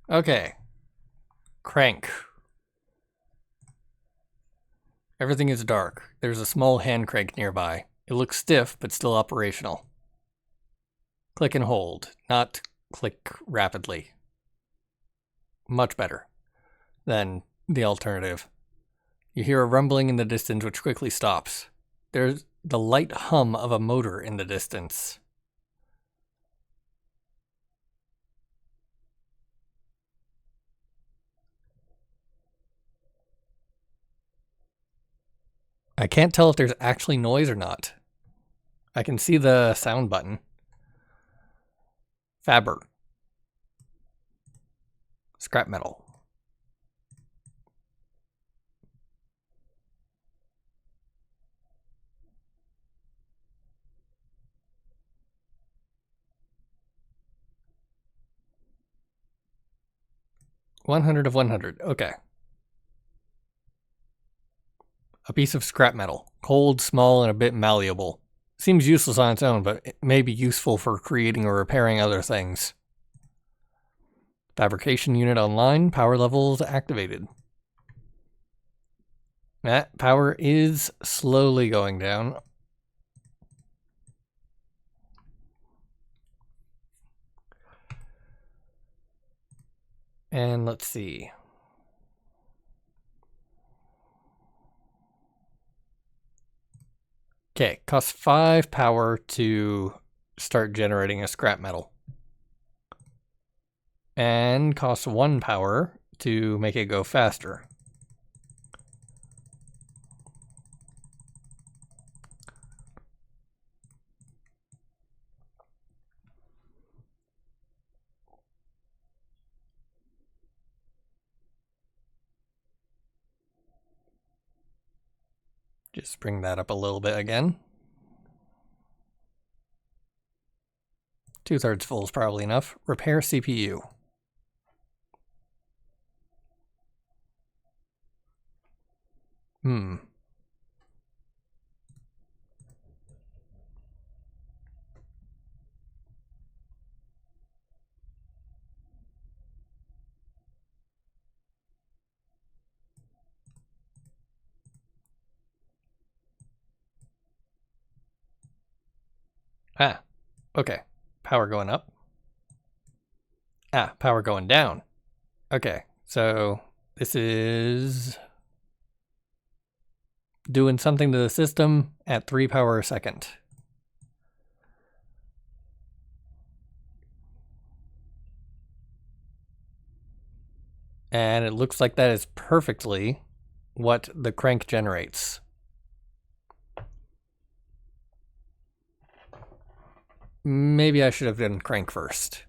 Okay. Crank. Everything is dark. There's a small hand crank nearby. It looks stiff, but still operational. Click and hold, not click rapidly. Much better than the alternative. You hear a rumbling in the distance which quickly stops. There's the light hum of a motor in the distance. I can't tell if there's actually noise or not. I can see the sound button. Faber. Scrap metal. $100 of 100. Okay. A piece of scrap metal. Cold, small, and a bit malleable. Seems useless on its own, but it may be useful for creating or repairing other things. Fabrication unit online. Power levels activated. That power is slowly going down. And let's see. Okay, costs 5 power to start generating a scrap metal. And costs 1 power to make it go faster. Just bring that up a little bit again. 2/3 full is probably enough. Repair CPU. Ah, okay. Power going up. Ah, power going down. Okay, so this is doing something to the system at 3 power a second. And it looks like that is perfectly what the crank generates. Maybe I should have done crank first.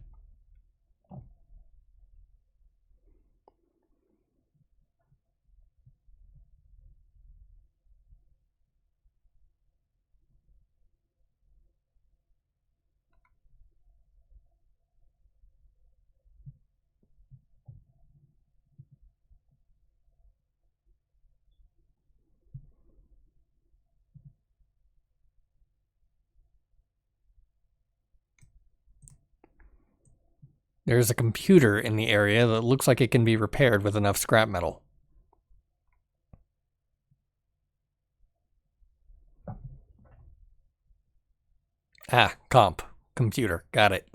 There's a computer in the area that looks like it can be repaired with enough scrap metal. Ah, comp. Computer. Got it.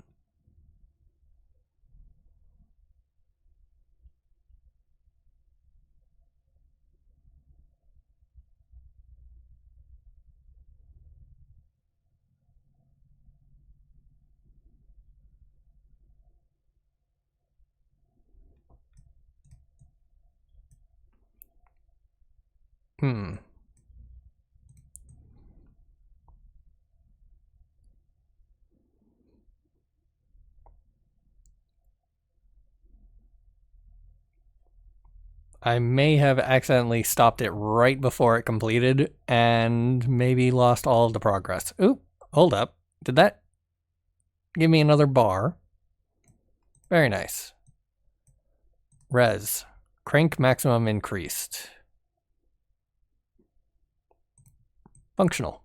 I may have accidentally stopped it right before it completed and maybe lost all of the progress. Oop, hold up. Did that give me another bar? Very nice. Res. Crank maximum increased. Functional.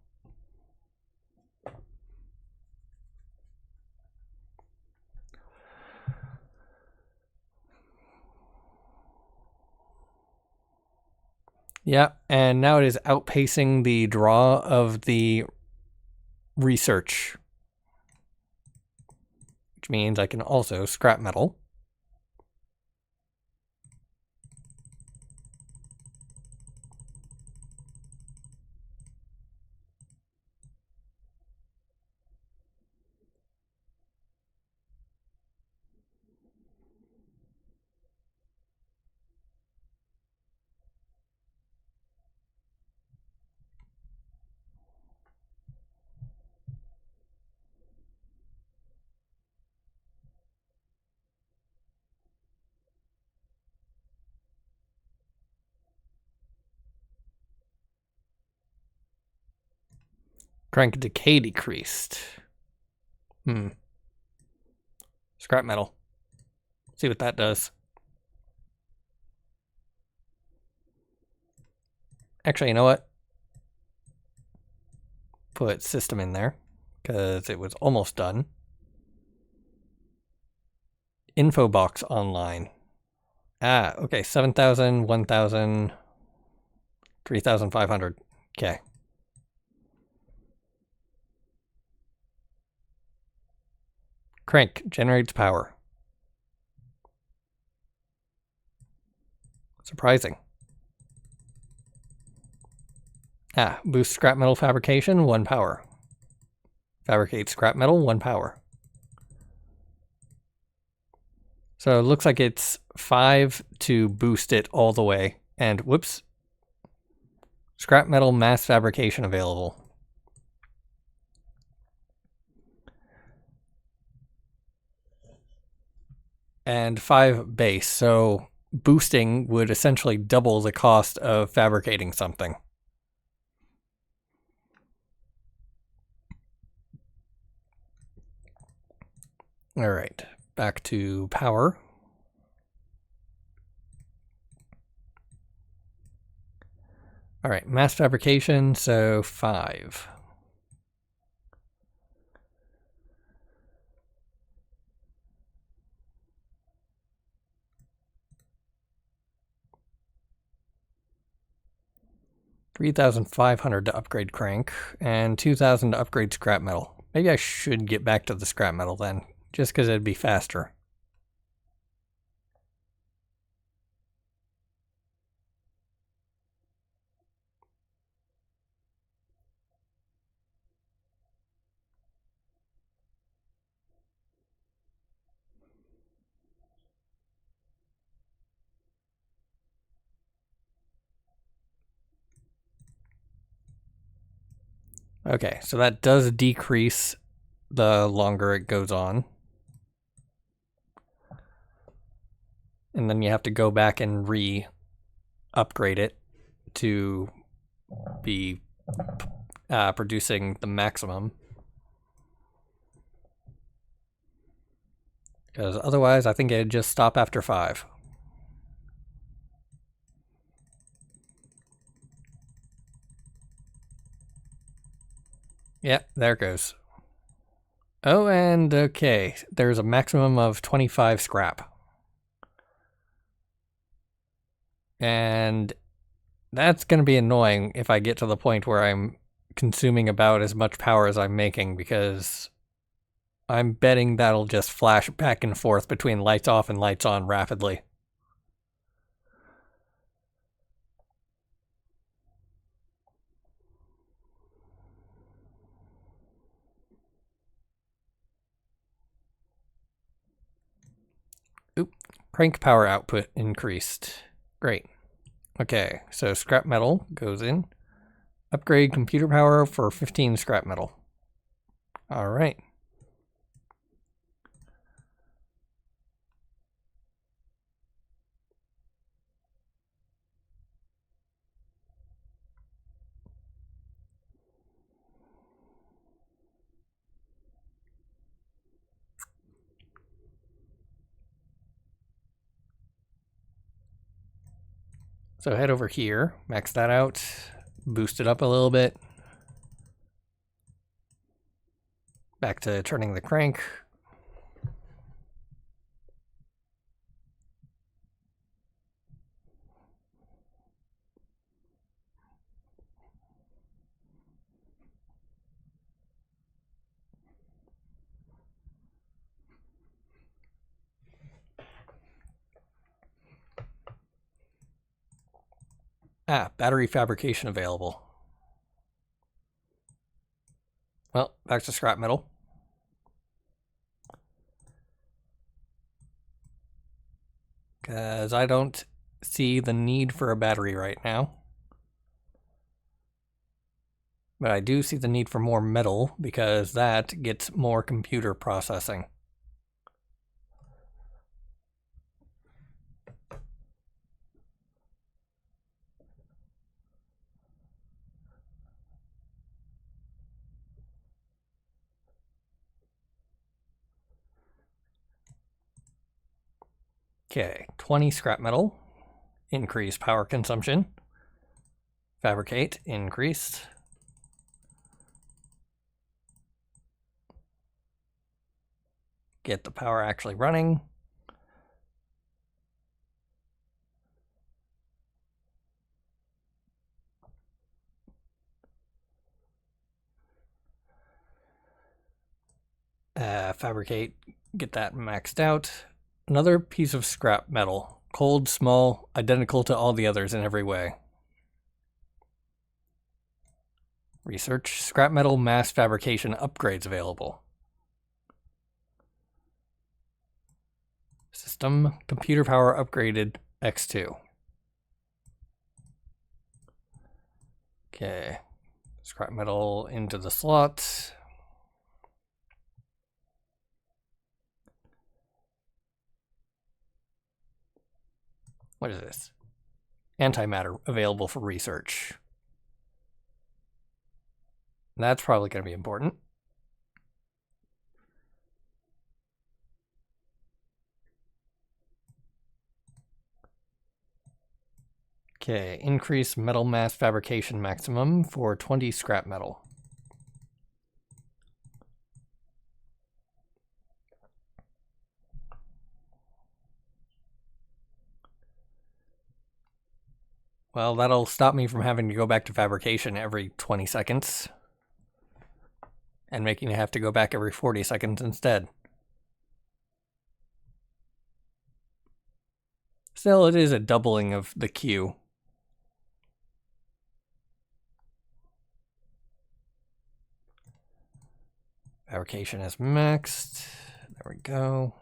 Yeah, and now it is outpacing the draw of the research, which means I can also scrap metal. Crank decay decreased. Scrap metal. See what that does. Actually, you know what? Put system in there, because it was almost done. Info box online. Ah, okay, 7,000, 1,000, 3,500. Okay. Crank generates power. Surprising. Ah, boost scrap metal fabrication, 1 power. Fabricate scrap metal, 1 power. So it looks like it's 5 to boost it all the way. And whoops. Scrap metal mass fabrication available. And 5 base, so boosting would essentially double the cost of fabricating something. All right, back to power. All right, mass fabrication, so 5. $3,500 to upgrade crank, and 2,000 to upgrade scrap metal. Maybe I should get back to the scrap metal then, just because it'd be faster. Okay, so that does decrease the longer it goes on. And then you have to go back and re-upgrade it to be producing the maximum. Because otherwise, I think it'd just stop after 5. Yeah, there it goes. Oh, and okay, there's a maximum of 25 scrap. And that's going to be annoying if I get to the point where I'm consuming about as much power as I'm making, because I'm betting that'll just flash back and forth between lights off and lights on rapidly. Oop, crank power output increased. Great. Okay, so scrap metal goes in. Upgrade computer power for 15 scrap metal. All right. So head over here, max that out, boost it up a little bit. Back to turning the crank. Battery fabrication available. Well, back to scrap metal. Because I don't see the need for a battery right now. But I do see the need for more metal because that gets more computer processing. Okay, 20 scrap metal, increase power consumption. Fabricate, increased. Get the power actually running. Fabricate, get that maxed out. Another piece of scrap metal. Cold, small, identical to all the others in every way. Research, scrap metal mass fabrication upgrades available. System, computer power upgraded X2. Okay, scrap metal into the slot. What is this? Antimatter available for research. That's probably going to be important. Okay, increase metal mass fabrication maximum for 20 scrap metal. Well, that'll stop me from having to go back to fabrication every 20 seconds. And making me have to go back every 40 seconds instead. Still, it is a doubling of the queue. Fabrication is maxed. There we go.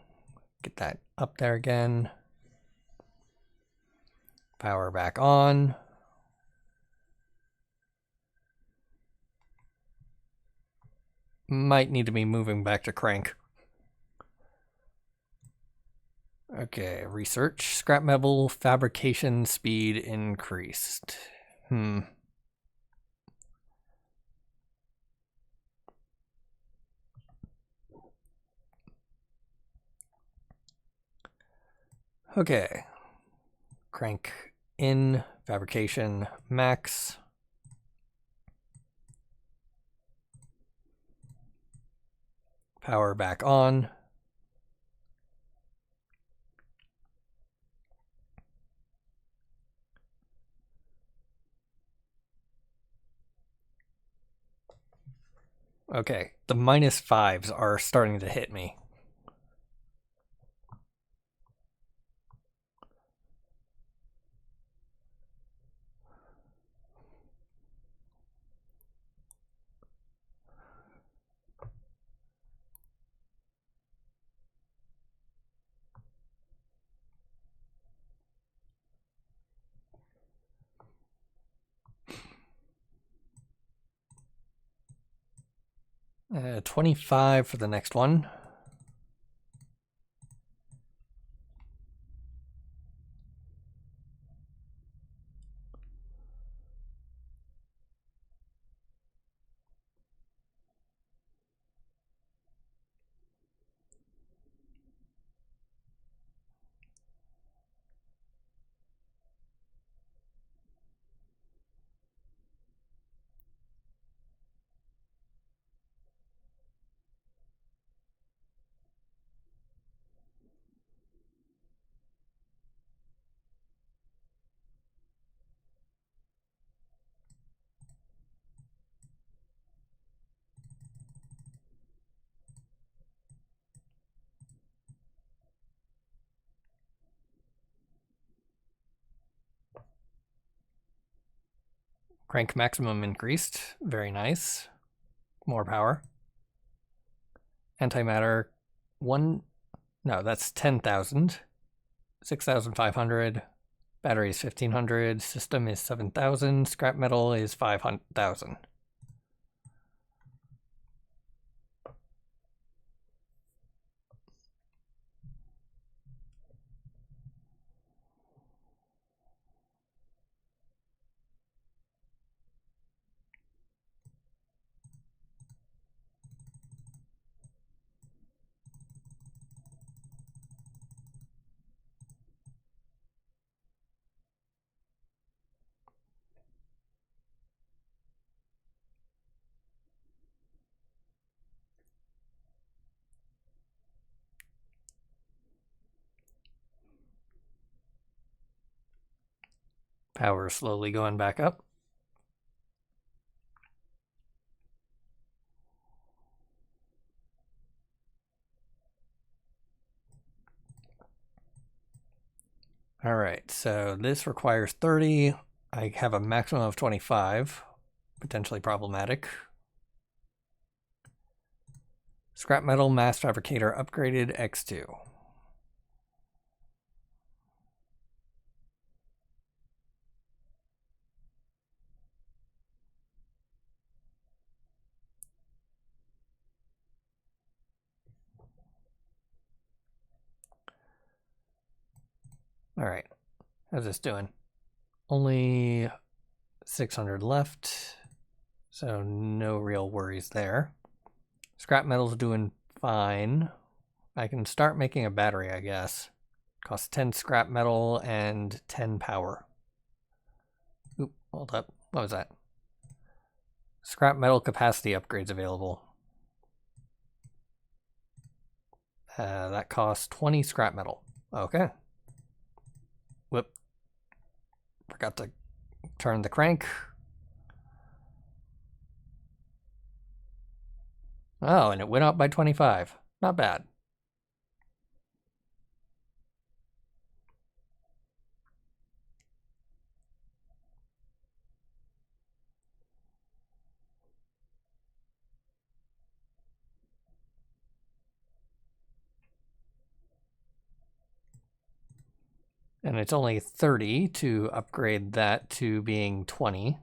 Get that up there again. Power back on. Might need to be moving back to crank. Okay, research. Scrap metal fabrication speed increased. Okay. Crank in, fabrication max. Power back on. Okay, the -5s are starting to hit me. Uh, 25 for the next one. Crank maximum increased. Very nice. More power. Antimatter, that's 10,000. 6,500. Battery is 1,500. System is 7,000. Scrap metal is 5,000. Power slowly going back up. All right, so this requires 30. I have a maximum of 25, potentially problematic. Scrap metal mass fabricator upgraded X2. All right, how's this doing? Only 600 left, so no real worries there. Scrap metal's doing fine. I can start making a battery, I guess. Costs 10 scrap metal and 10 power. Oop, hold up. What was that? Scrap metal capacity upgrades available. That costs 20 scrap metal. Okay. Whoop. Forgot to turn the crank. Oh, and it went up by 25. Not bad. And it's only 30 to upgrade that to being 20.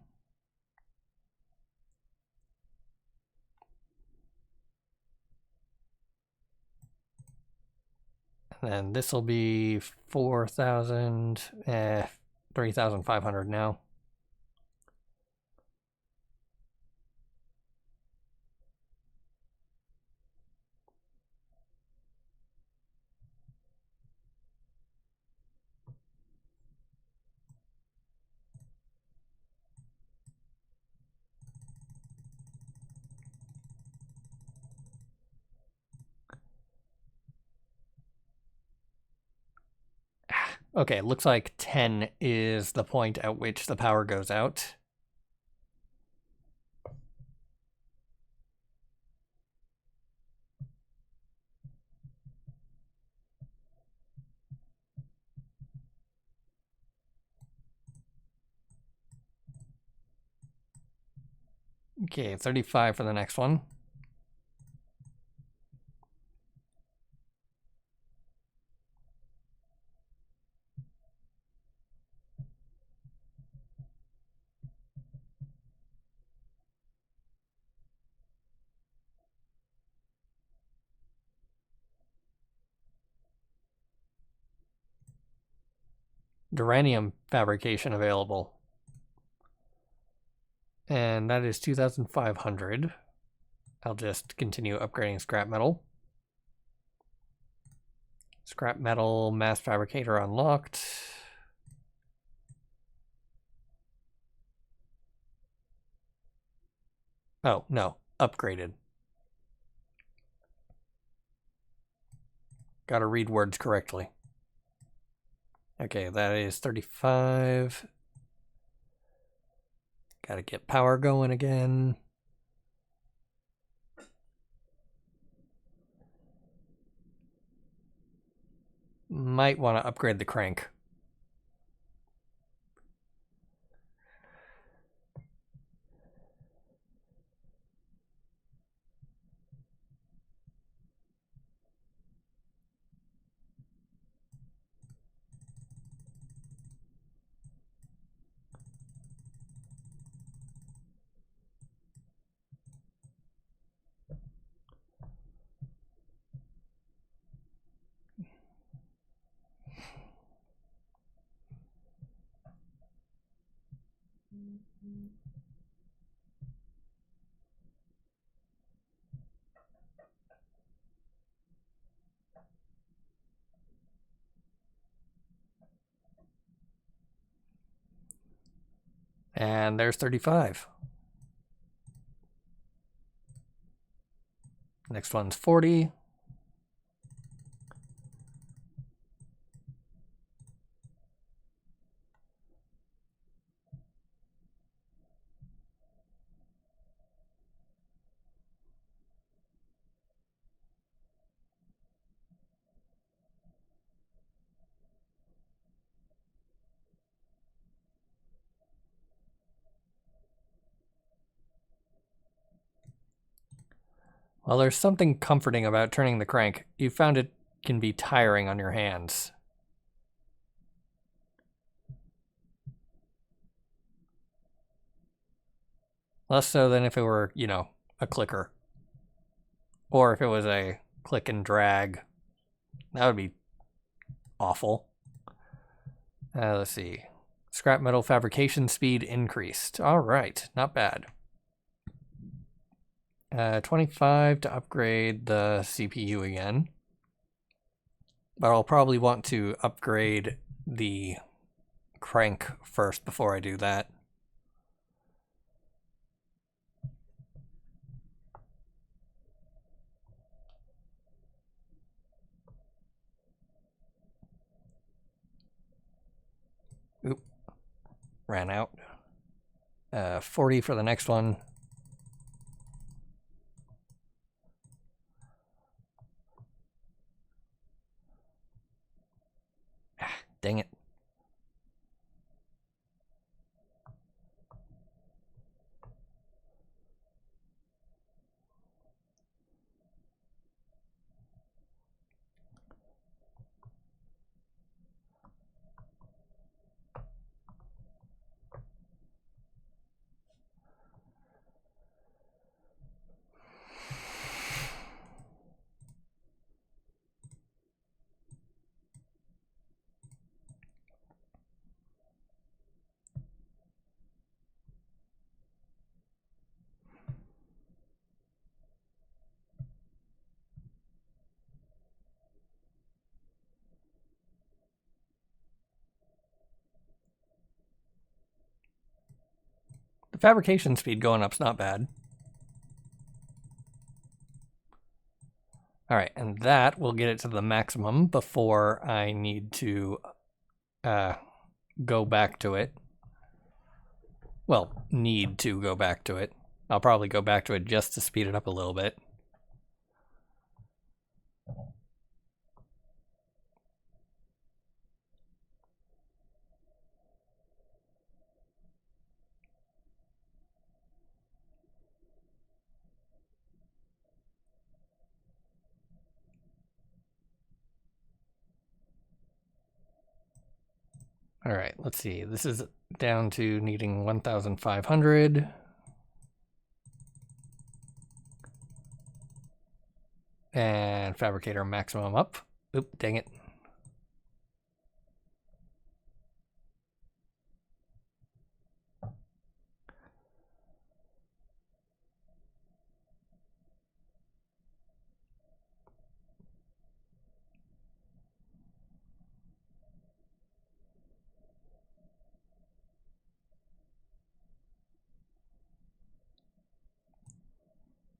And then this will be 4,000, 3,500 now. Okay, looks like 10 is the point at which the power goes out. Okay, 35 for the next one. Duranium fabrication available. And that is 2,500. I'll just continue upgrading scrap metal. Scrap metal mass fabricator unlocked. Oh, no, upgraded. Gotta read words correctly. Okay, that is 35. Gotta get power going again. Might want to upgrade the crank. And there's 35. Next one's 40. Well, there's something comforting about turning the crank. You found it can be tiring on your hands. Less so than if it were, you know, a clicker. Or if it was a click and drag. That would be awful. Let's see. Scrap metal fabrication speed increased. All right, not bad. 25 to upgrade the CPU again. But I'll probably want to upgrade the crank first before I do that. Oop. Ran out. 40 for the next one. Dang it. The fabrication speed going up's not bad. All right, and that will get it to the maximum before I need to go back to it. Well, need to go back to it. I'll probably go back to it just to speed it up a little bit. All right, let's see. This is down to needing 1,500. And fabricator maximum up. Oop, dang it.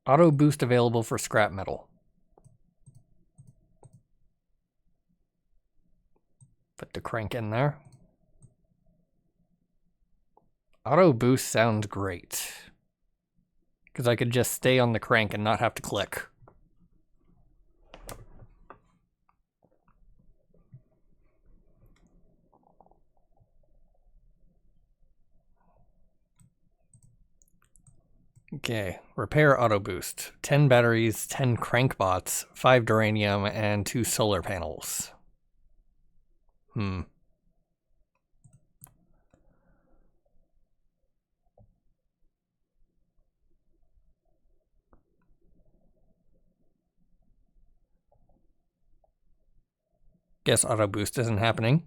Auto boost available for scrap metal. Put the crank in there. Auto boost sounds great. Because I could just stay on the crank and not have to click. Okay, repair auto boost. 10 batteries, 10 crank bots, 5 duranium, and 2 solar panels. Guess auto boost isn't happening.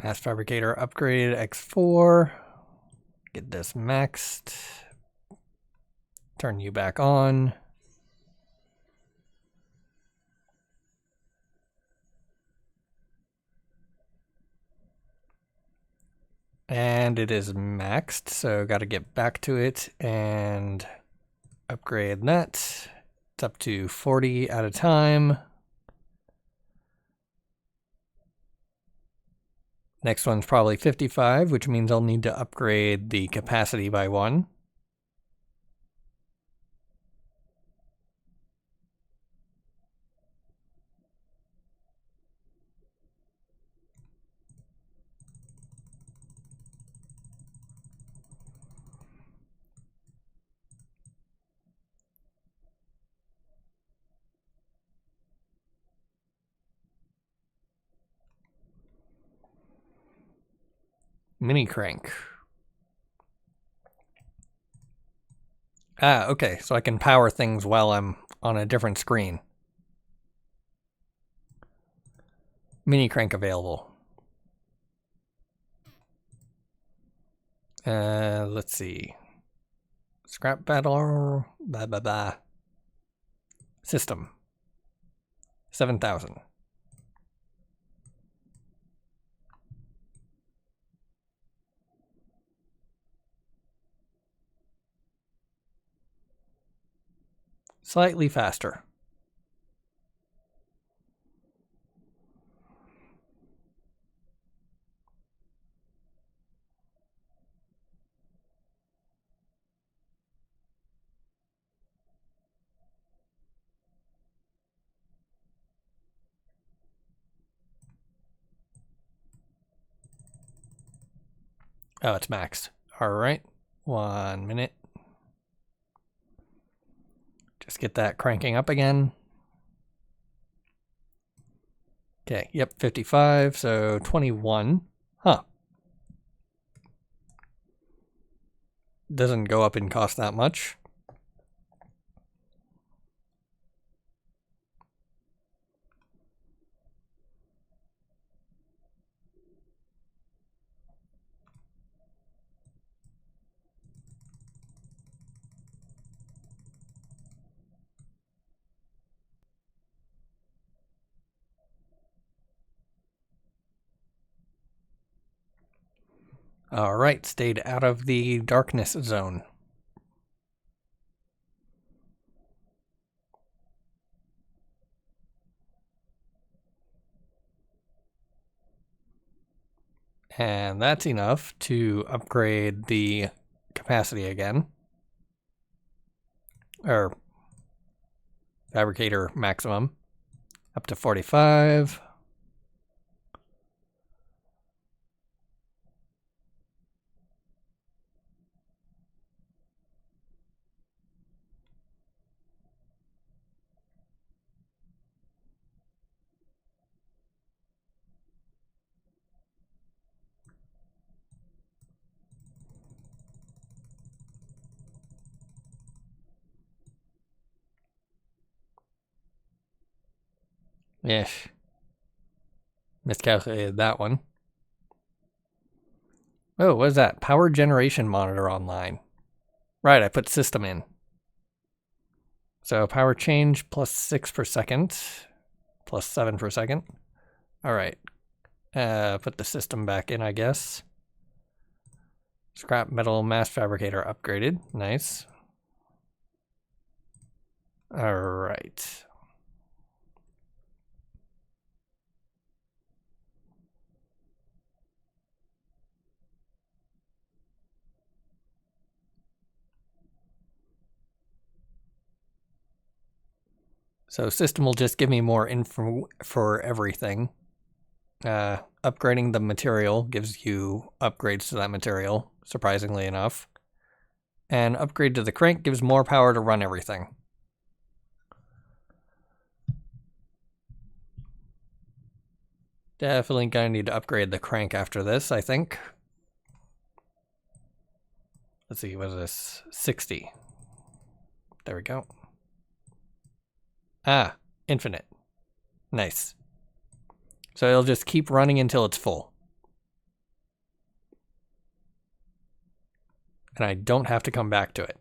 Mass Fabricator upgrade X4. Get this maxed. Turn you back on. And it is maxed, so got to get back to it and upgrade that. It's up to 40 at a time. Next one's probably 55, which means I'll need to upgrade the capacity by 1. Mini crank. Ah, okay, so I can power things while I'm on a different screen. Mini crank available. Let's see. Scrap battle. Blah, blah, blah. System. 7,000. Slightly faster. Oh, it's maxed. All right. 1 minute. Just get that cranking up again. Okay, yep, 55, so 21. Huh. Doesn't go up in cost that much. All right, stayed out of the darkness zone. And that's enough to upgrade the capacity again. Or fabricator maximum. Up to 45. Yes. Miscalculated that one. Oh, what is that? Power generation monitor online. Right, I put system in. So power change plus 6 per second, plus 7 per second. All right. Put the system back in, I guess. Scrap metal mass fabricator upgraded. Nice. All right. So system will just give me more info for everything. Upgrading the material gives you upgrades to that material, surprisingly enough. And upgrade to the crank gives more power to run everything. Definitely gonna need to upgrade the crank after this, I think. Let's see, what is this? 60. There we go. Ah, infinite. Nice. So it'll just keep running until it's full. and I don't have to come back to it.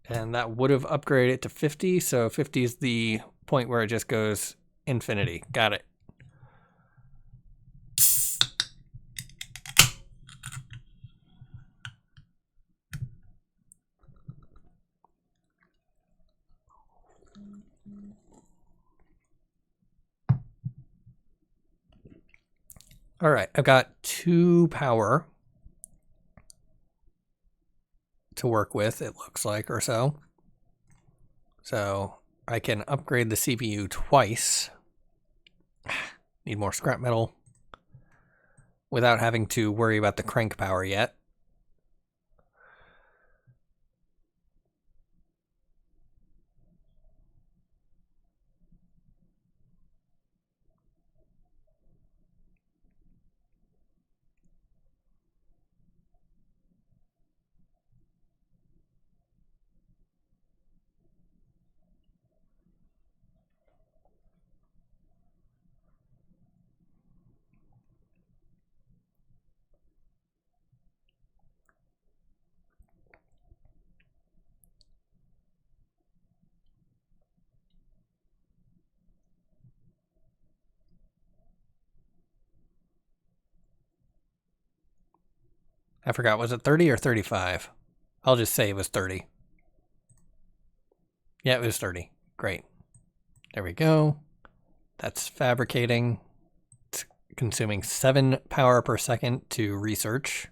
And that would have upgraded it to 50, so 50 is the point where it just goes infinity. Got it. All right, I've got 2 power to work with, it looks like, or so. So I can upgrade the CPU twice. Need more scrap metal without having to worry about the crank power yet. I forgot, was it 30 or 35? I'll just say it was 30. Yeah, it was 30. Great. There we go. That's fabricating. It's consuming 7 power per second to research.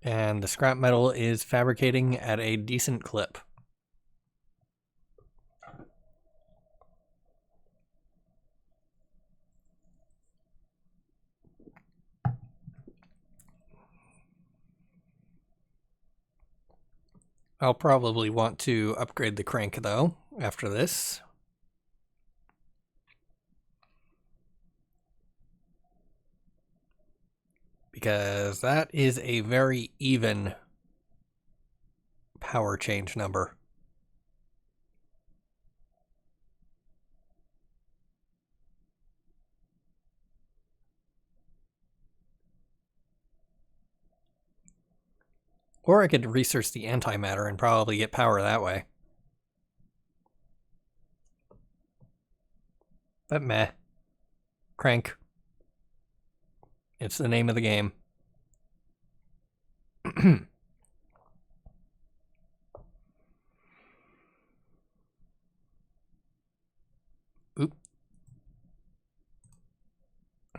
And the scrap metal is fabricating at a decent clip. I'll probably want to upgrade the crank, though, after this. Because that is a very even power change number. Or I could research the antimatter and probably get power that way. But meh. Crank. It's the name of the game. Oop.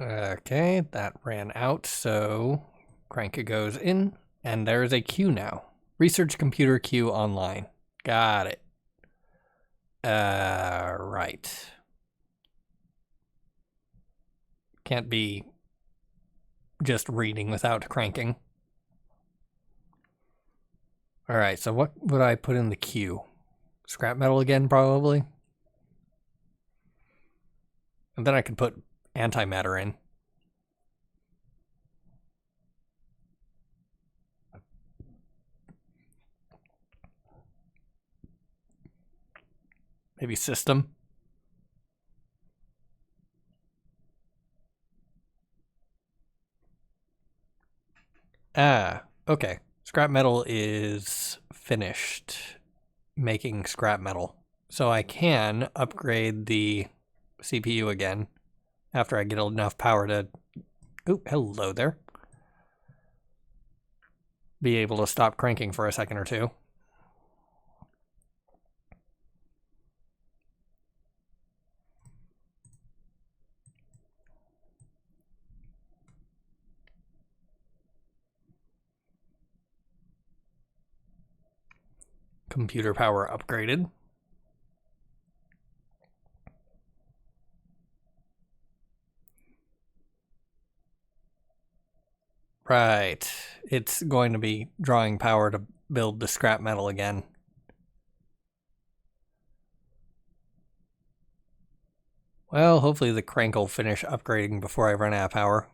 Okay, that ran out, so crank goes in, and there's a queue now. Research computer queue online. Got it. Right. Can't be just reading without cranking. Alright, so what would I put in the queue? Scrap metal again, probably? And then I could put antimatter in. Maybe system. Okay. Scrap metal is finished making scrap metal. So I can upgrade the CPU again after I get enough power to... Oop, hello there. Be able to stop cranking for a second or two. Computer power upgraded. Right. It's going to be drawing power to build the scrap metal again. Well, hopefully the crank will finish upgrading before I run out of power.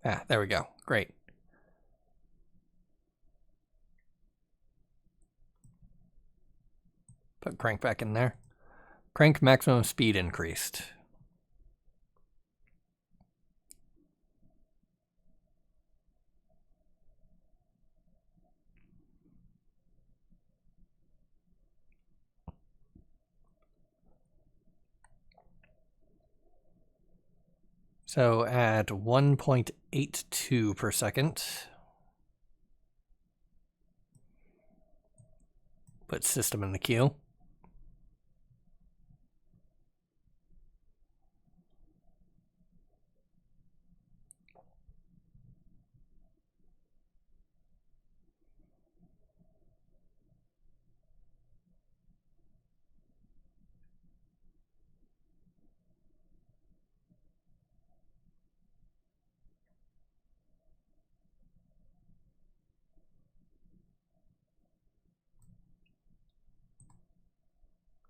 Ah, there we go. Great. Put crank back in there. Crank maximum speed increased. So at 1.82 per second. Put system in the queue.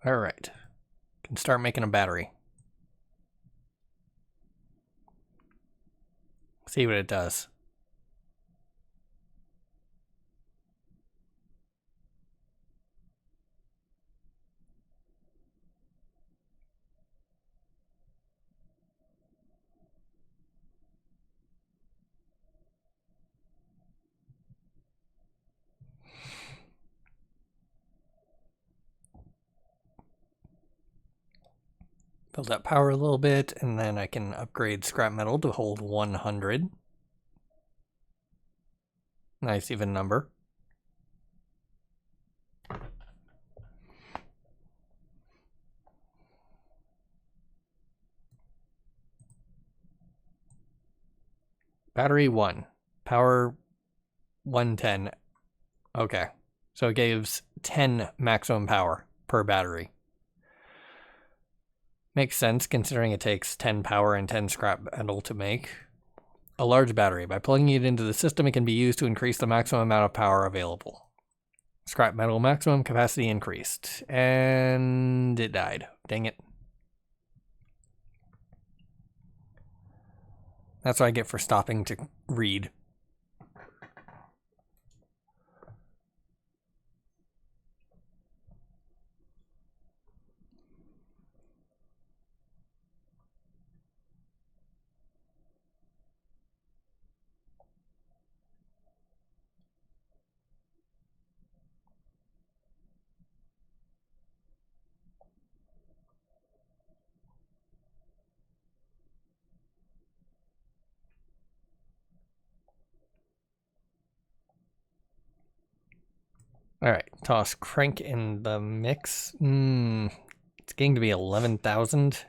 All right. Can start making a battery. See what it does. Build up power a little bit, and then I can upgrade scrap metal to hold 100. Nice even number. Battery 1. Power 110. Okay. So it gives 10 maximum power per battery. Makes sense considering it takes 10 power and 10 scrap metal to make. A large battery. By plugging it into the system, it can be used to increase the maximum amount of power available. Scrap metal maximum capacity increased. And it died. Dang it. That's what I get for stopping to read. All right, toss crank in the mix. It's getting to be 11,000.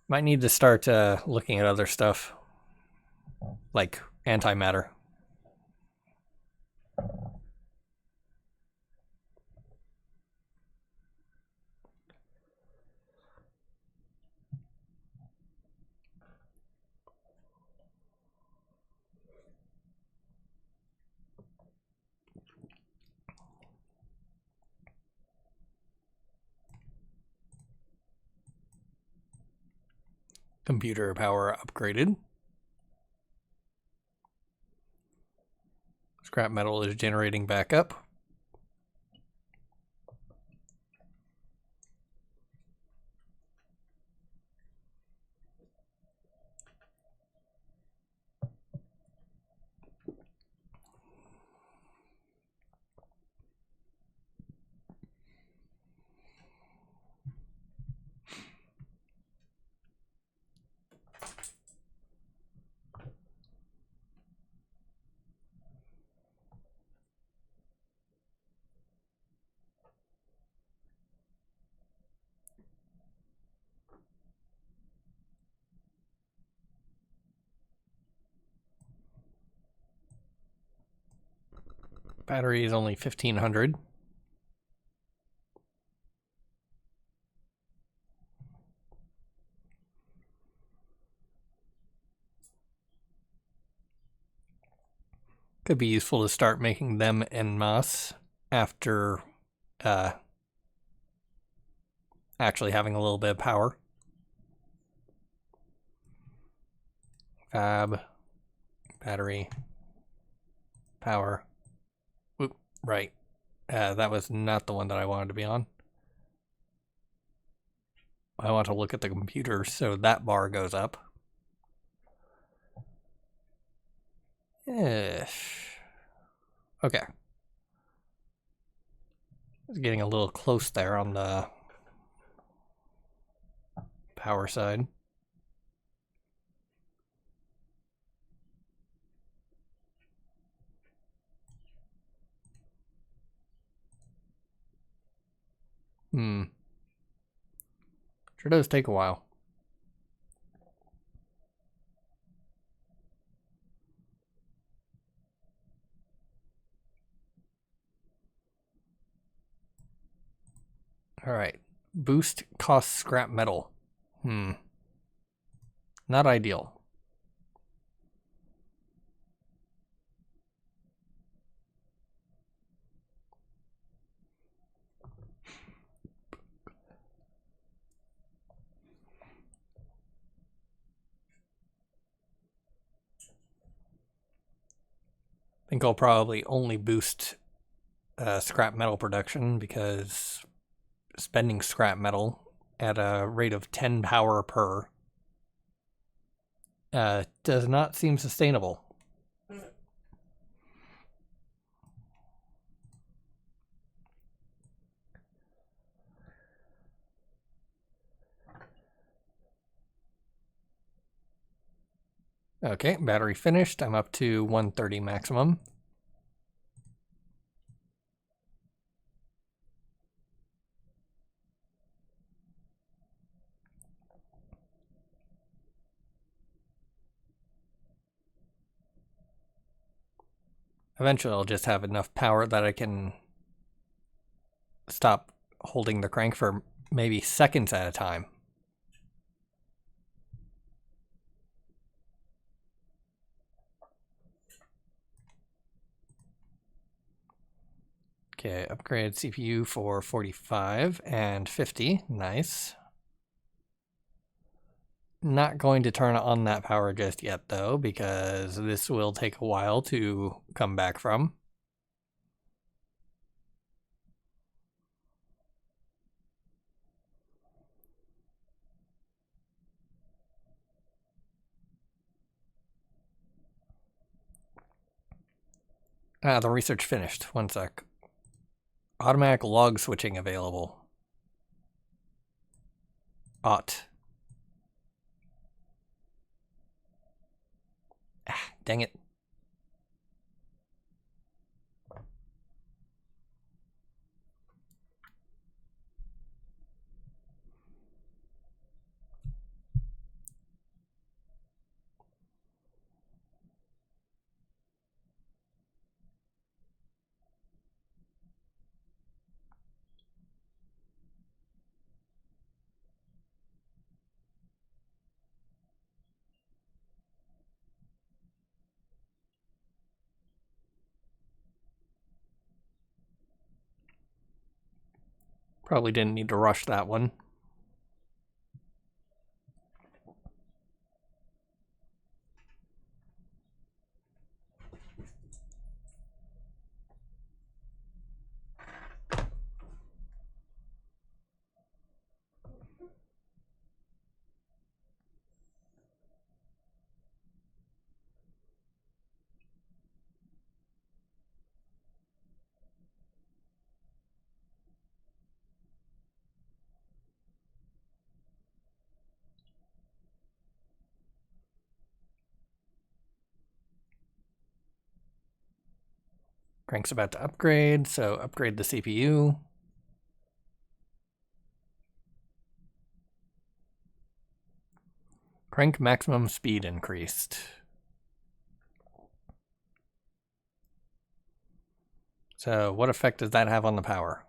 Might need to start looking at other stuff, like antimatter. Computer power upgraded. Scrap metal is generating back up. Battery is only 1,500. Could be useful to start making them en masse after actually having a little bit of power. Fab, battery, power. Oop, right. That was not the one that I wanted to be on. I want to look at the computer, so that bar goes up. Ish. Okay. It's getting a little close there on the power side. Sure does take a while. Alright. Boost costs scrap metal. Not ideal. I think I'll probably only boost scrap metal production because spending scrap metal at a rate of 10 power per does not seem sustainable. Okay, battery finished. I'm up to 130 maximum. Eventually I'll just have enough power that I can stop holding the crank for maybe seconds at a time. Okay, upgrade CPU for 45 and 50. Nice. Not going to turn on that power just yet, though, because this will take a while to come back from. The research finished. One sec. Automatic log switching available. Ought. Dang it. Probably didn't need to rush that one. Crank's about to upgrade, so upgrade the CPU. Crank maximum speed increased. So what effect does that have on the power?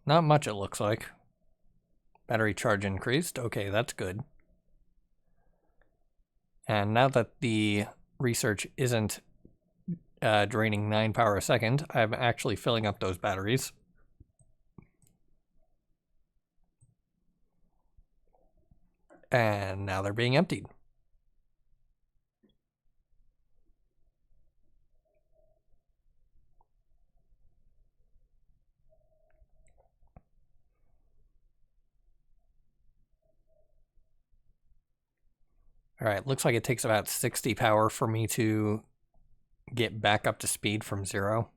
Not much, it looks like. Battery charge increased. Okay, that's good. And now that the research isn't draining 9 power a second, I'm actually filling up those batteries. And now they're being emptied. All right, looks like it takes about 60 power for me to get back up to speed from 0.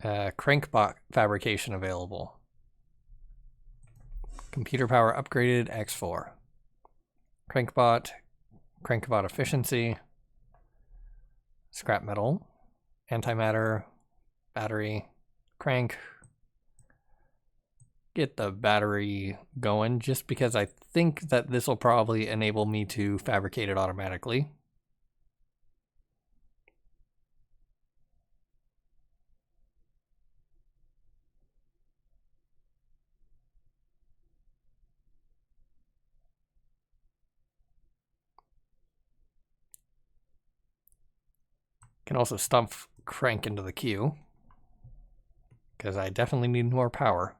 Crankbot fabrication available. Computer power upgraded X4. Crankbot efficiency, scrap metal, antimatter, battery, crank. Get the battery going just because I think that this will probably enable me to fabricate it automatically. Can also stuff crank into the queue because I definitely need more power.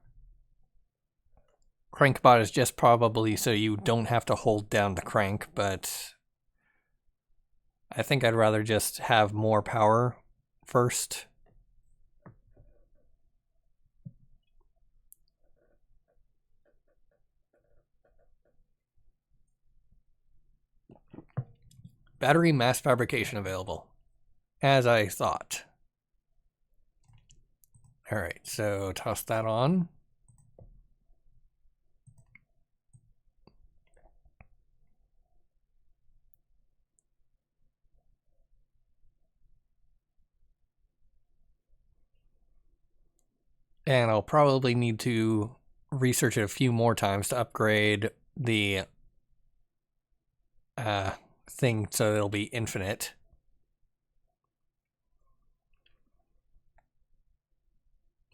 Crankbot is just probably so you don't have to hold down the crank, but I think I'd rather just have more power first. Battery mass fabrication available, as I thought. All right, so toss that on. And I'll probably need to research it a few more times to upgrade the thing so it'll be infinite.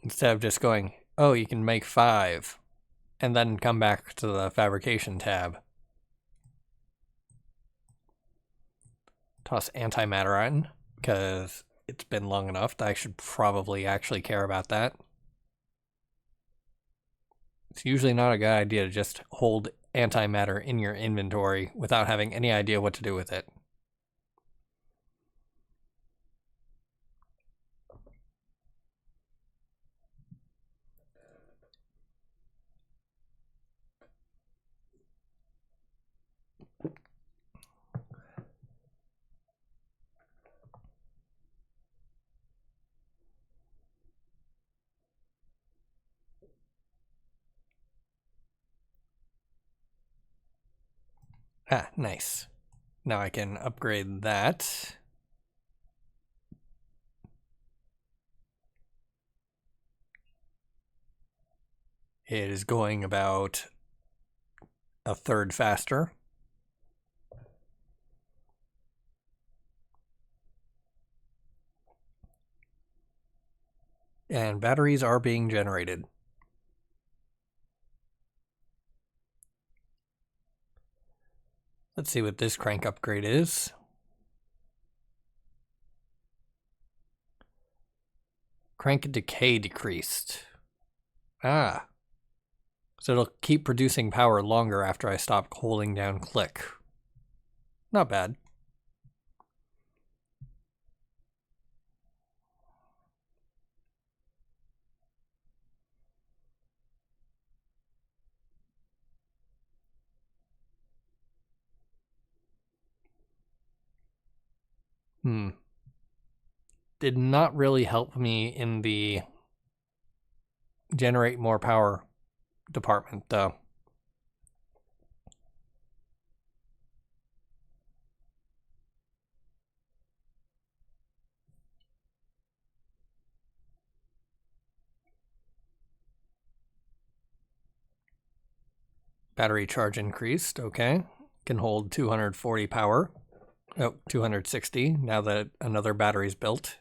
Instead of just going, oh, you can make 5, and then come back to the fabrication tab. Toss antimatter on, because it's been long enough that I should probably actually care about that. It's usually not a good idea to just hold antimatter in your inventory without having any idea what to do with it. Ah, nice. Now I can upgrade that. It is going about a third faster. And batteries are being generated. Let's see what this crank upgrade is. Crank decay decreased. Ah. So it'll keep producing power longer after I stop holding down click. Not bad. Did not really help me in the generate more power department, though. Battery charge increased, okay. Can hold 240 power. Oh, 260 now that another battery's built.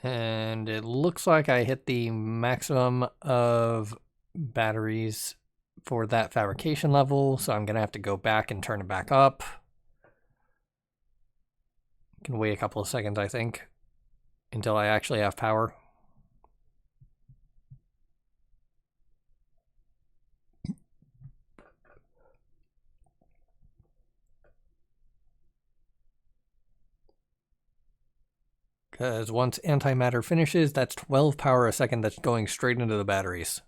And it looks like I hit the maximum of batteries for that fabrication level, so I'm going to have to go back and turn it back up. Can wait a couple of seconds, I think, until I actually have power. Because once antimatter finishes, that's 12 power a second that's going straight into the batteries.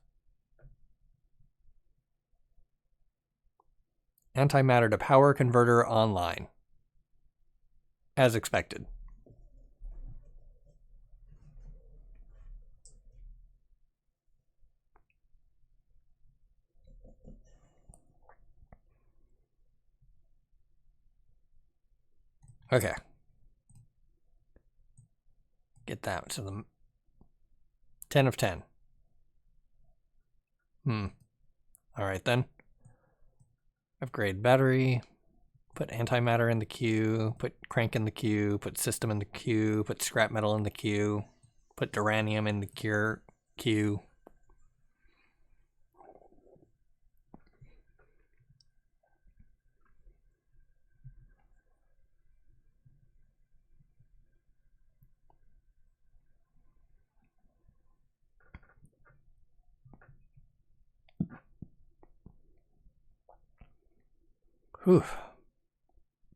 Antimatter to power converter online. As expected. Okay. Get that to the 10 of 10. Alright then. Upgrade battery. Put antimatter in the queue. Put crank in the queue. Put system in the queue. Put scrap metal in the queue. Put duranium in the queue. Whew.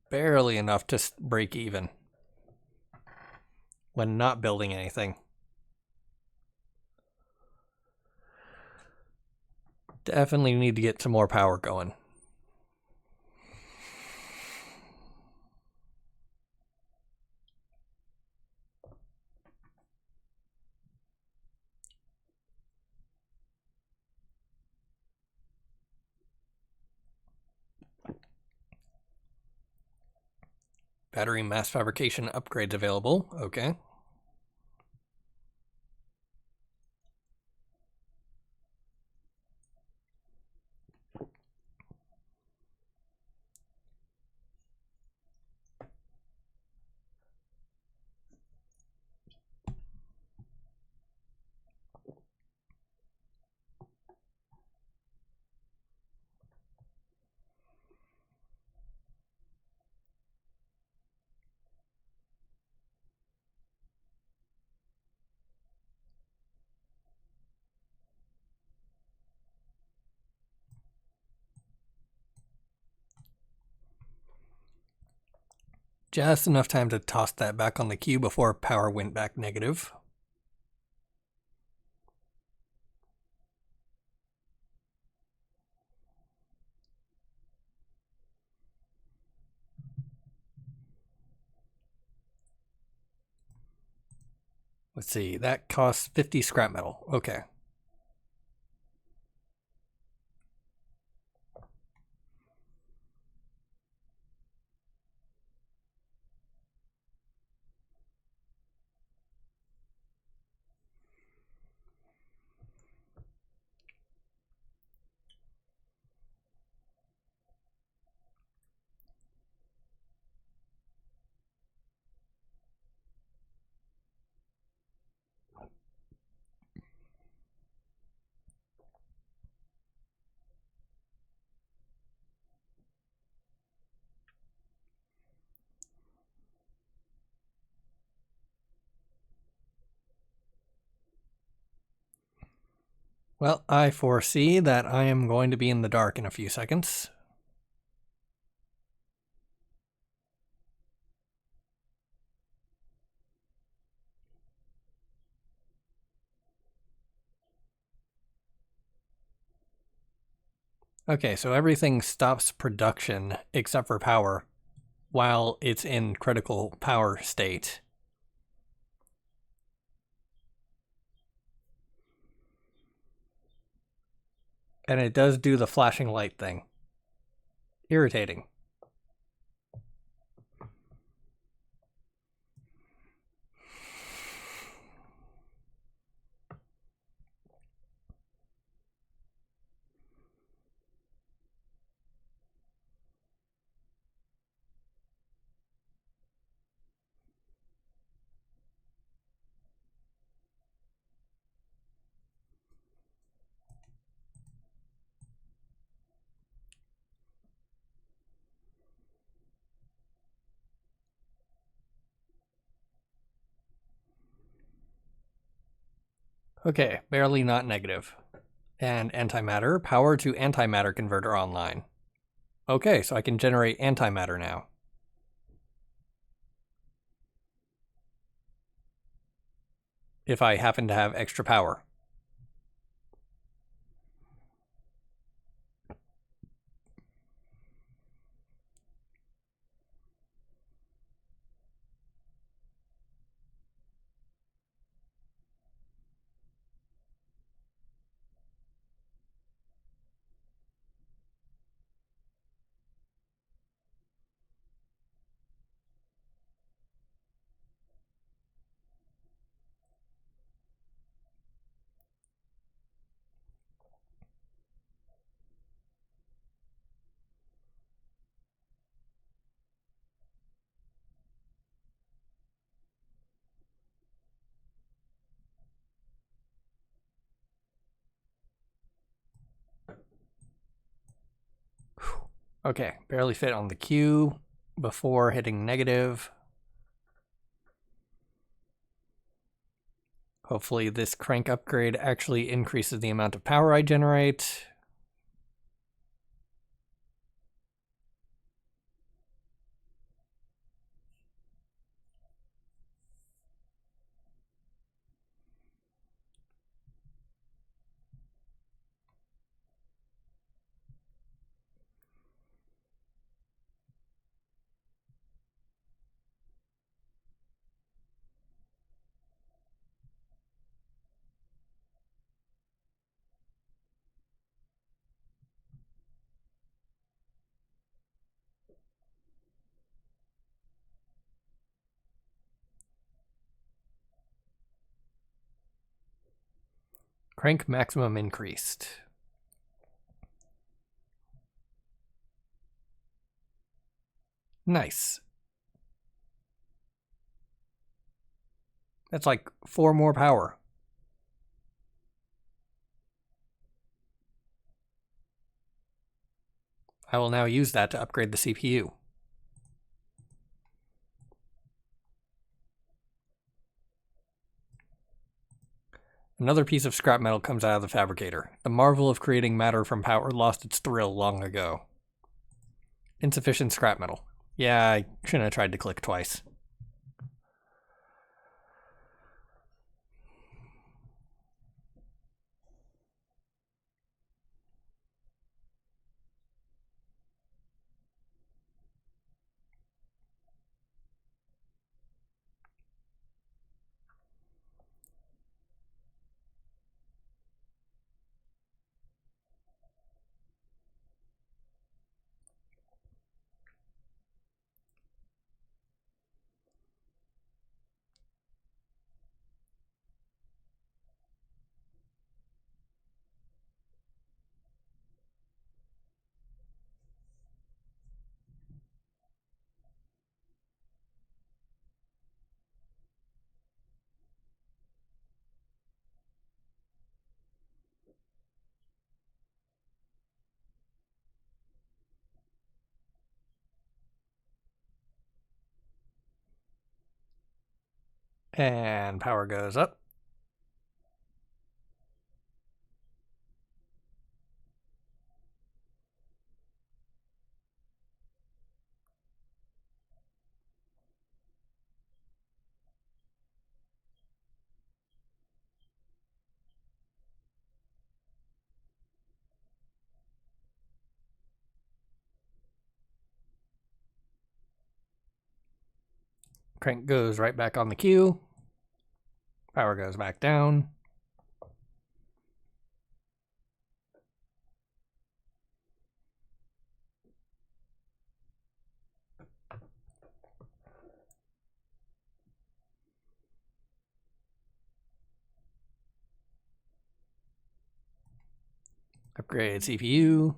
Barely enough to break even when not building anything. Definitely need to get some more power going. Battery mass fabrication upgrades available. Okay. Just enough time to toss that back on the queue before power went back negative. Let's see, that costs 50 scrap metal. Okay. Well, I foresee that I am going to be in the dark in a few seconds. Okay, so everything stops production except for power while it's in critical power state. And it does do the flashing light thing. Irritating. Okay, barely not negative. And antimatter, power to antimatter converter online. Okay, so I can generate antimatter now. If I happen to have extra power. Okay, barely fit on the Q before hitting negative. Hopefully this crank upgrade actually increases the amount of power I generate. Crank maximum increased. Nice. That's like 4 more power. I will now use that to upgrade the CPU. Another piece of scrap metal comes out of the fabricator. The marvel of creating matter from power lost its thrill long ago. Insufficient scrap metal. Yeah, I shouldn't have tried to click twice. And power goes up. Crank goes right back on the Q. Power goes back down. Upgrade CPU.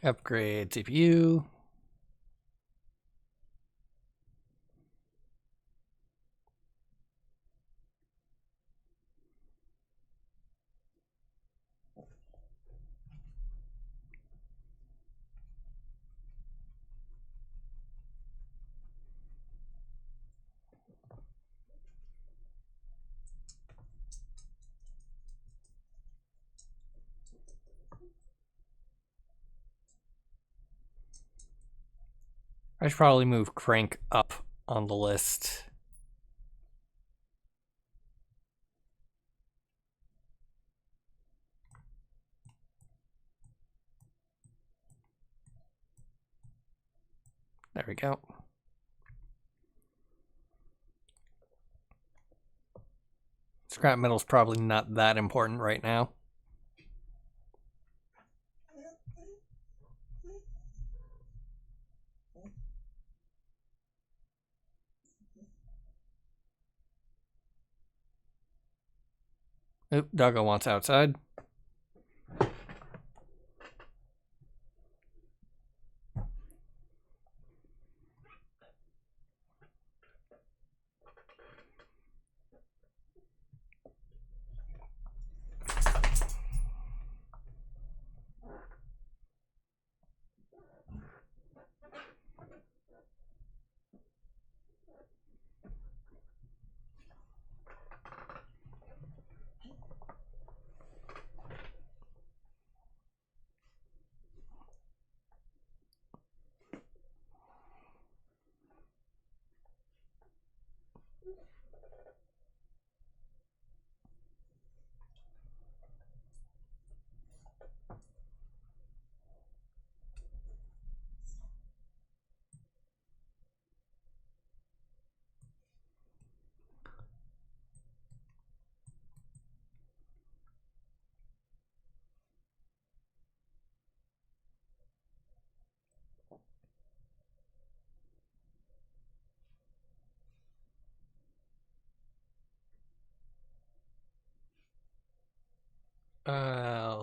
Upgrade CPU. I should probably move Crank up on the list. There we go. Scrap metal's probably not that important right now. Oop, Doggo wants outside.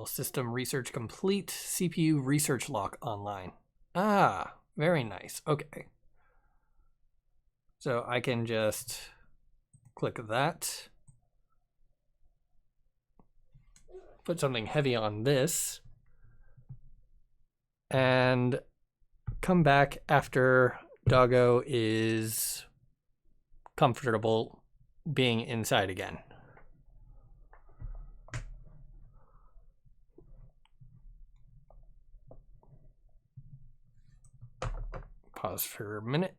System research complete. CPU research lock online. Ah, very nice. Okay. So I can just click that. Put something heavy on this. And come back after Doggo is comfortable being inside again. Pause for a minute.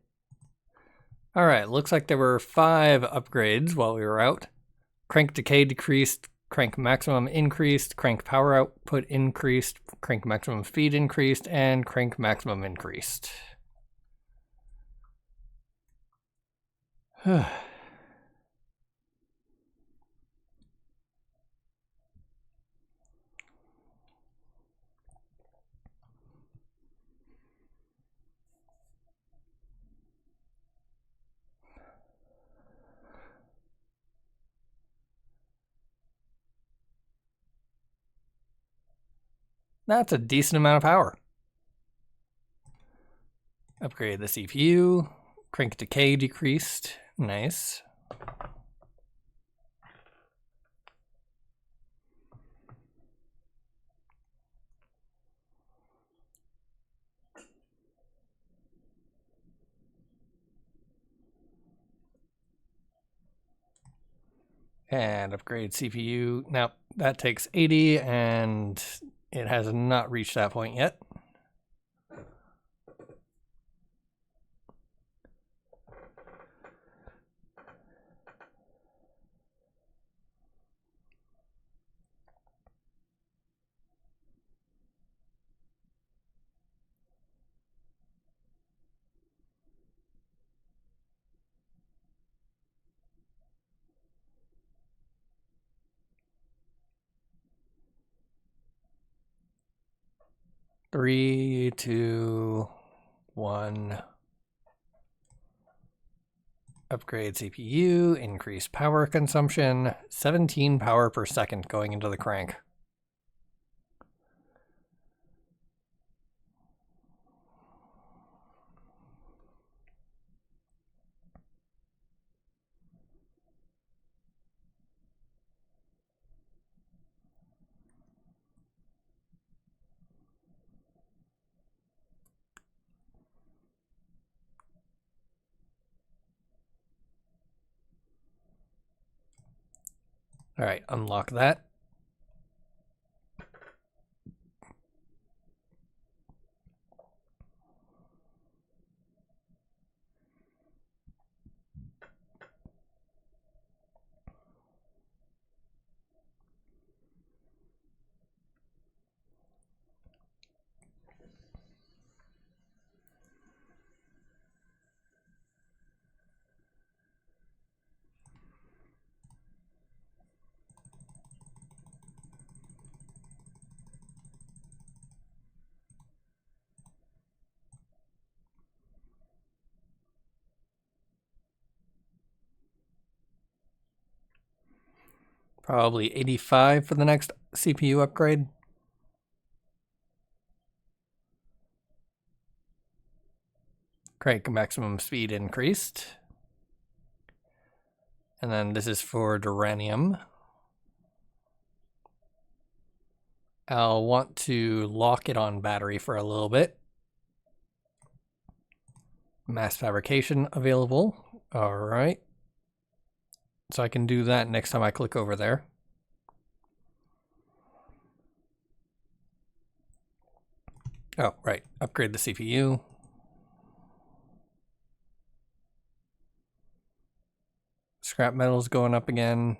All right, looks like there were 5 upgrades while we were out. Crank decay decreased, crank maximum increased, crank power output increased, crank maximum speed increased, and crank maximum increased. That's a decent amount of power. Upgrade the CPU. Crank decay decreased. Nice. And upgrade CPU. Now, that takes 80, and it has not reached that point yet. 3, 2, 1. Upgrade CPU, increase power consumption, 17 power per second going into the crank. All right, unlock that. Probably 85 for the next CPU upgrade. Crank maximum speed increased. And then this is for Duranium. I'll want to lock it on battery for a little bit. Mass fabrication available. All right. So I can do that next time I click over there. Oh, right. Upgrade the CPU. Scrap metal's going up again.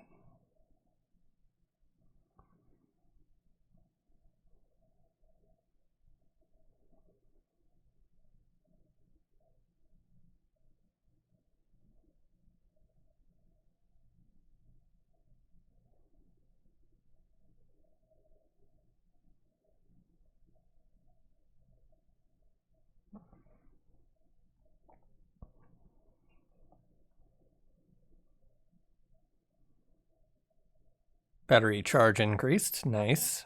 Battery charge increased. Nice.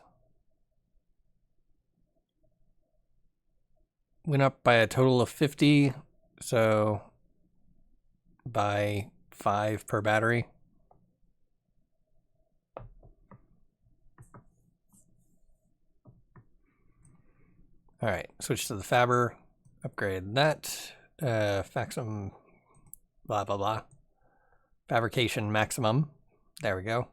Went up by a total of 50, so by 5 per battery. All right, switch to the Faber, upgrade that. Faxum, blah, blah, blah. Fabrication maximum. There we go.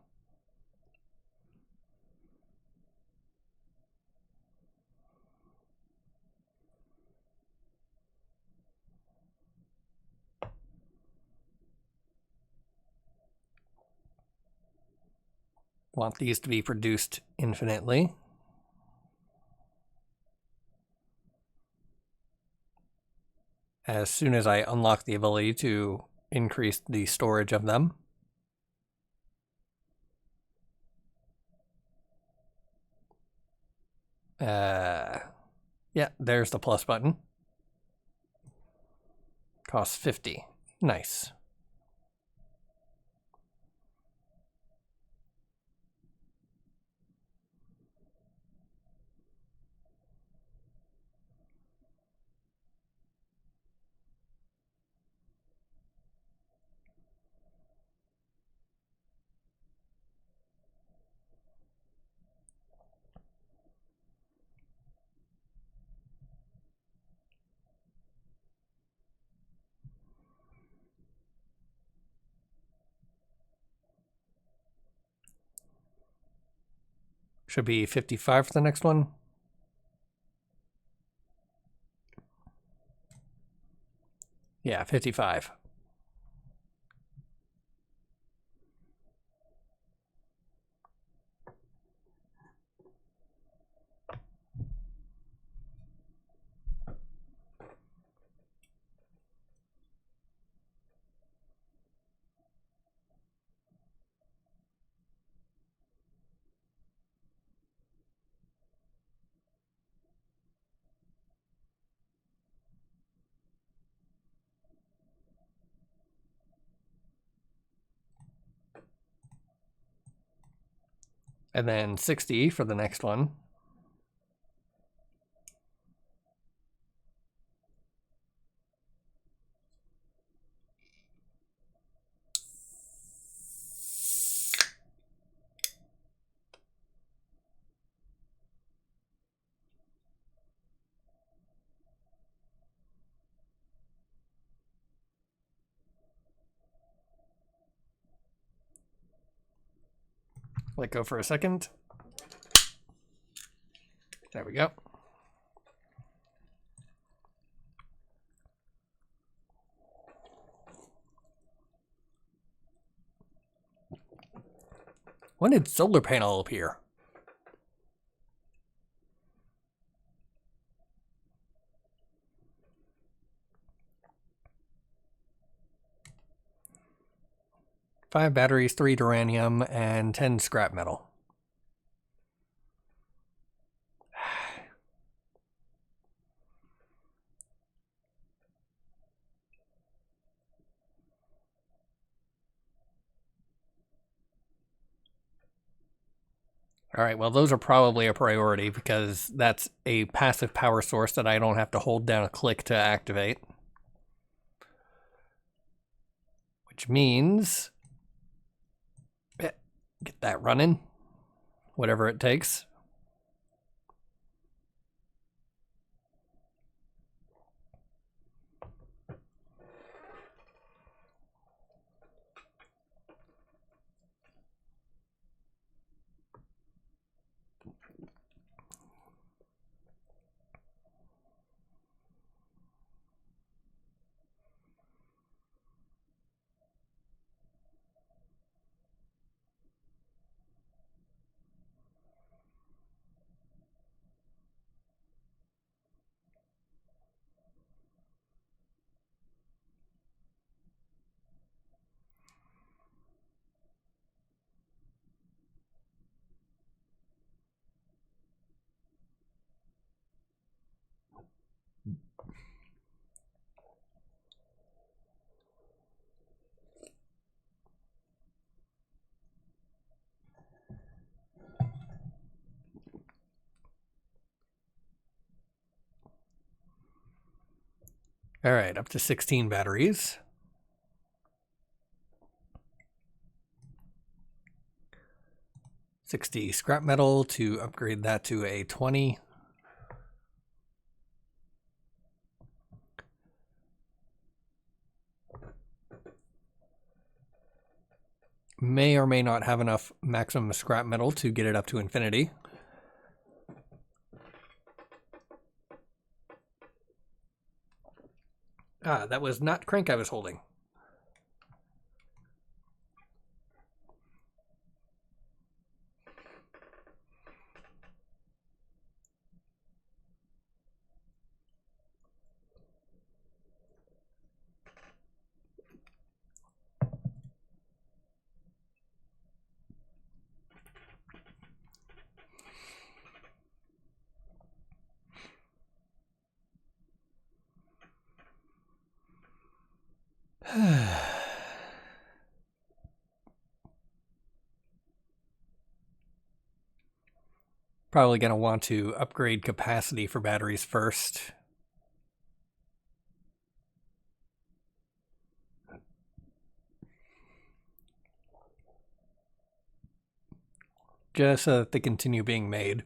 Want these to be produced infinitely. As soon as I unlock the ability to increase the storage of them. Yeah, there's the plus button. Costs 50. Nice. Should be 55 for the next one. Yeah, 55. And then 60 for the next one. Let go for a second. There we go. When did solar panel appear? Five batteries, 3 duranium, and 10 scrap metal. All right, well, those are probably a priority because that's a passive power source that I don't have to hold down a click to activate. Which means get that running, whatever it takes. All right, up to 16 batteries. $60 scrap metal to upgrade that to a 20. May or may not have enough maximum scrap metal to get it up to infinity. Ah, that was not crank I was holding. Probably going to want to upgrade capacity for batteries first. Just so that they continue being made.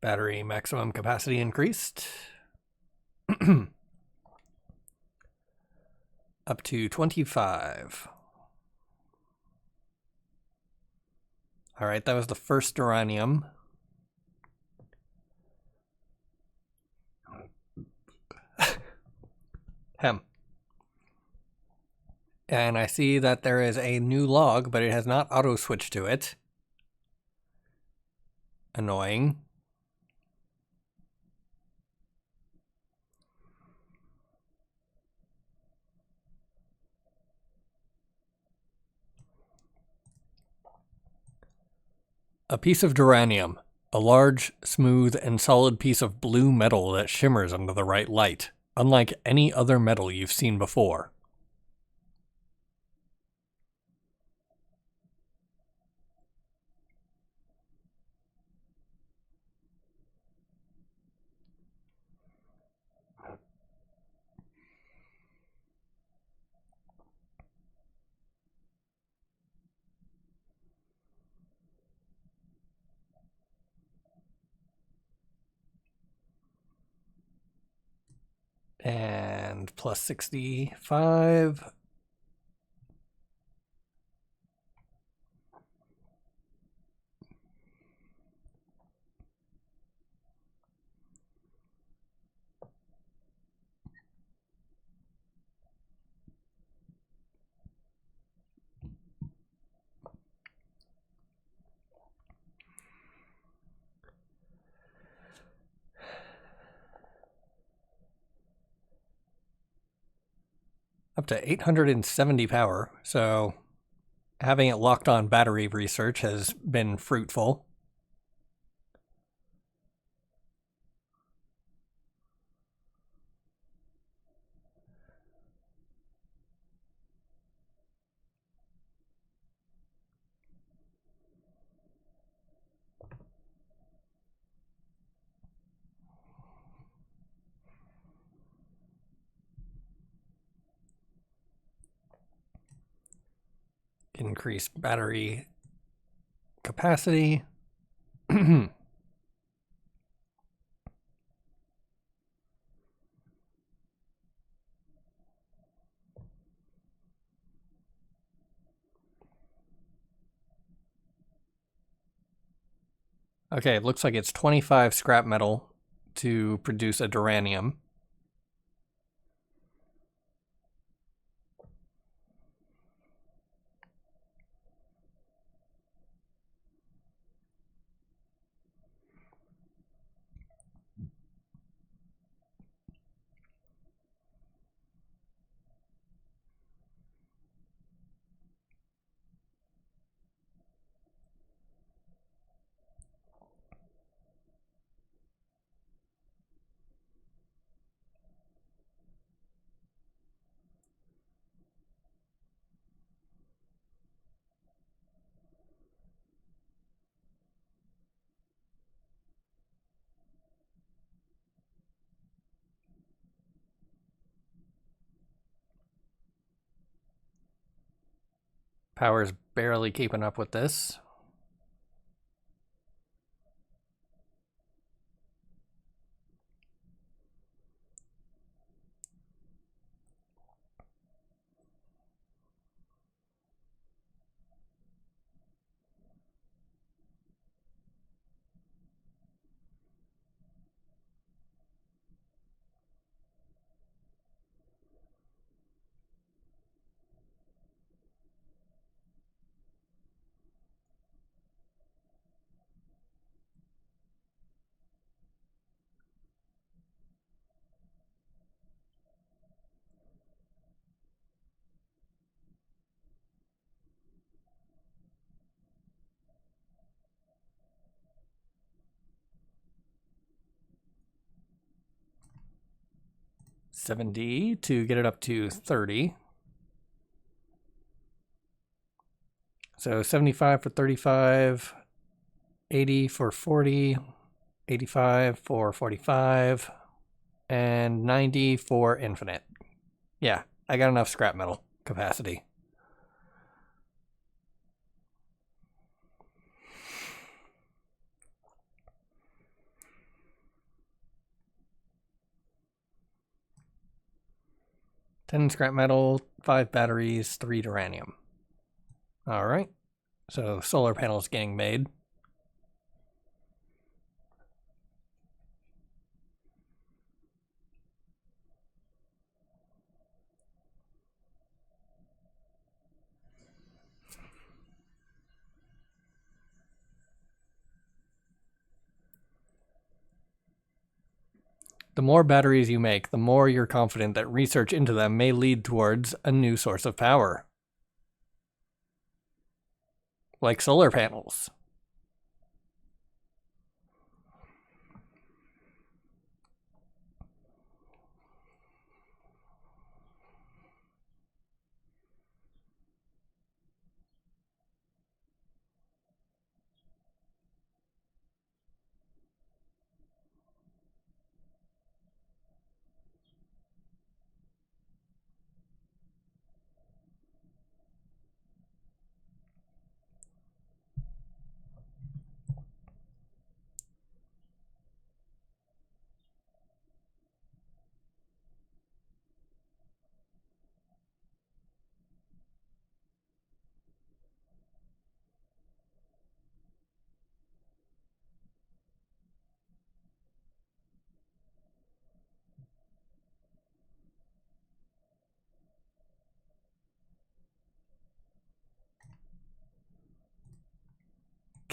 Battery maximum capacity increased. Up to 25. All right, that was the first uranium. Hem. And I see that there is a new log, but it has not auto-switched to it. Annoying. A piece of duranium. A large, smooth, and solid piece of blue metal that shimmers under the right light, unlike any other metal you've seen before. And plus 65. Up to 870 power, so having it locked on battery research has been fruitful. Increase battery capacity. Okay, it looks like it's 25 scrap metal to produce a duranium. Power's barely keeping up with this. $70 to get it up to 30. So 75 for 35, 80 for 40, 85 for 45, and 90 for infinite. Yeah, I got enough scrap metal capacity. Ten scrap metal, 5 batteries, 3 duranium. All right, so solar panels getting made. The more batteries you make, the more you're confident that research into them may lead towards a new source of power. Like solar panels.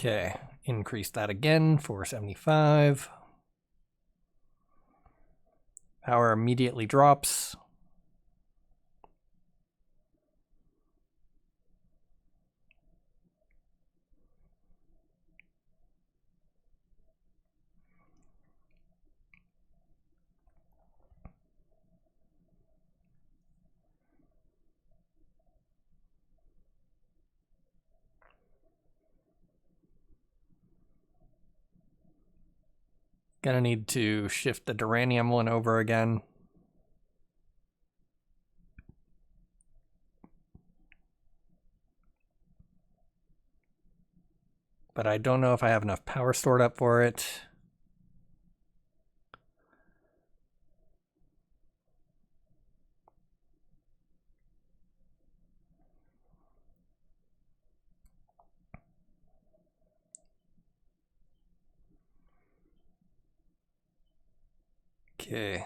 Okay, increase that again, 475. Power immediately drops. Gonna need to shift the Duranium one over again. But I don't know if I have enough power stored up for it. Okay.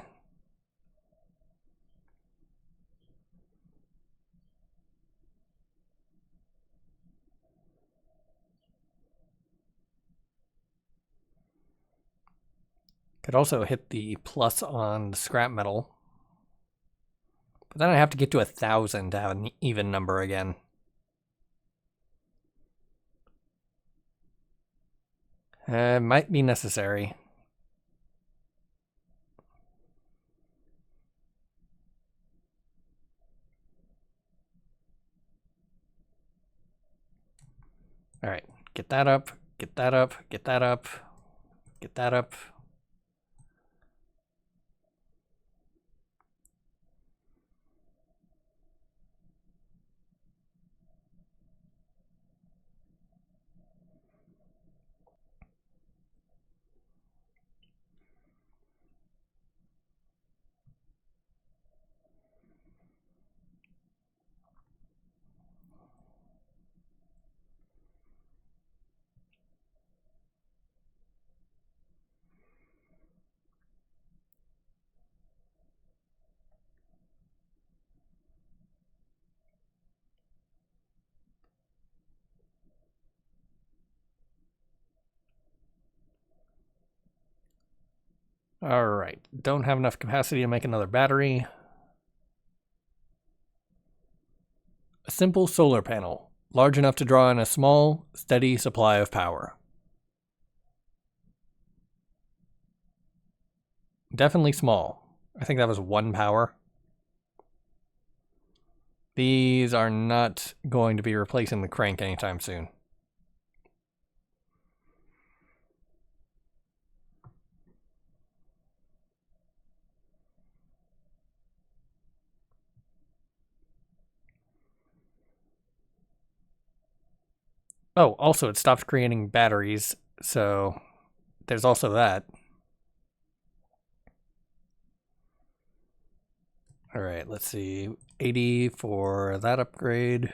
Could also hit the plus on the scrap metal. But then I have to get to 1,000 to have an even number again. Might be necessary. All right, get that up, get that up, get that up, get that up. All right, don't have enough capacity to make another battery. A simple solar panel, large enough to draw in a small, steady supply of power. Definitely small. I think that was 1 power. These are not going to be replacing the crank anytime soon. Oh, also it stopped creating batteries, so there's also that. All right, let's see. 80 for that upgrade.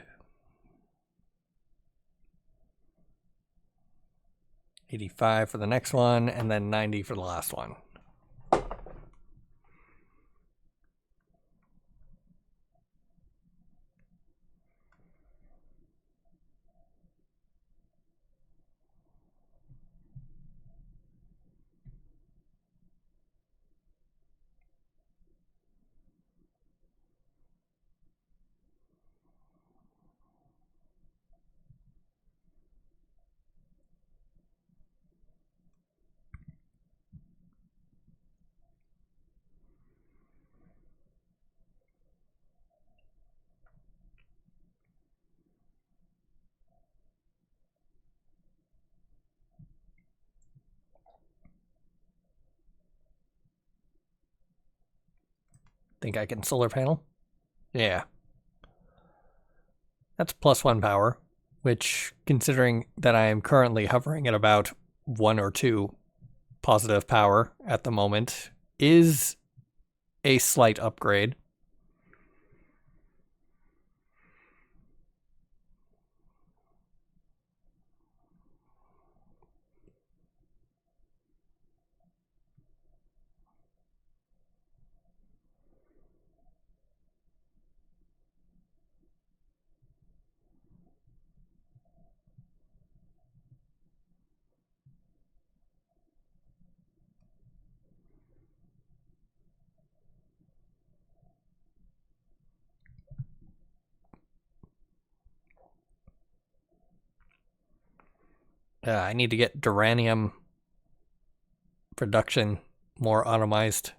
85 for the next one, and then 90 for the last one. Think I can solar panel? Yeah. That's +1 power, which, considering that I am currently hovering at about 1 or 2 positive power at the moment, is a slight upgrade. I need to get duranium production more automized.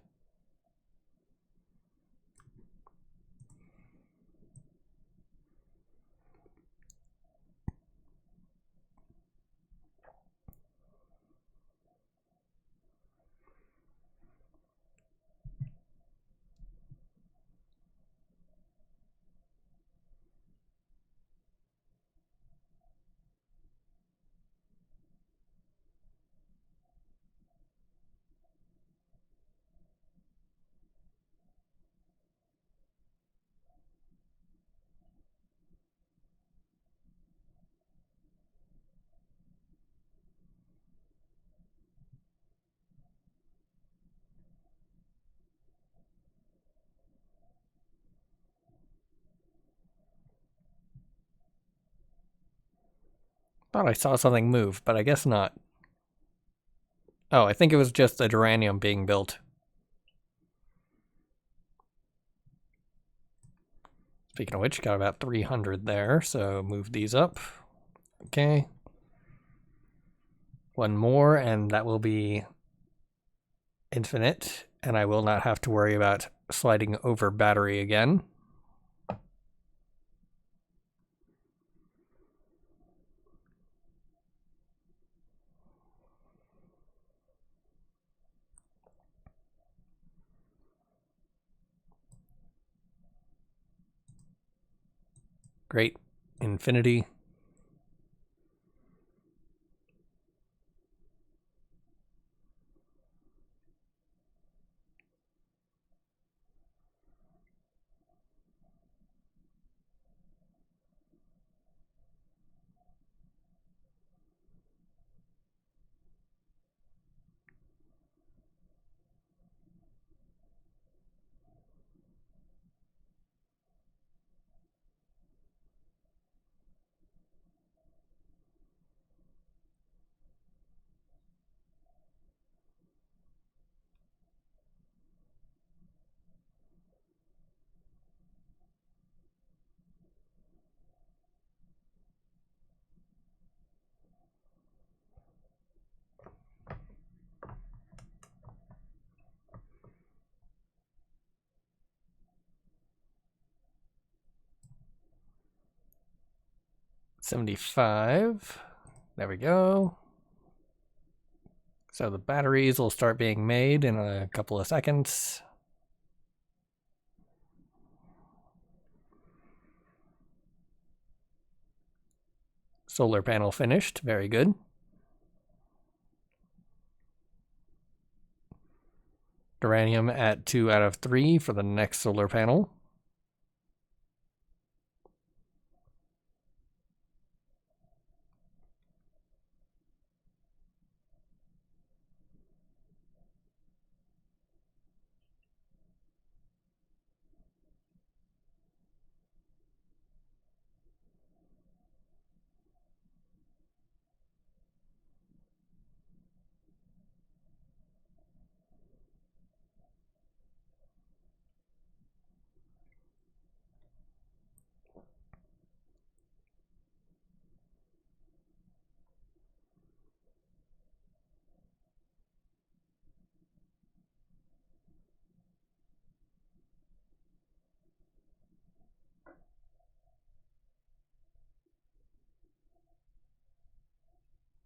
Thought I saw something move, but I guess not. Oh, I think it was just a duranium being built. Speaking of which, got about 300 there, so move these up. Okay. One more, and that will be infinite, and I will not have to worry about sliding over battery again. Great. Infinity. $75. There we go. So the batteries will start being made in a couple of seconds. Solar panel finished. Very good. Duranium at 2 out of 3 for the next solar panel.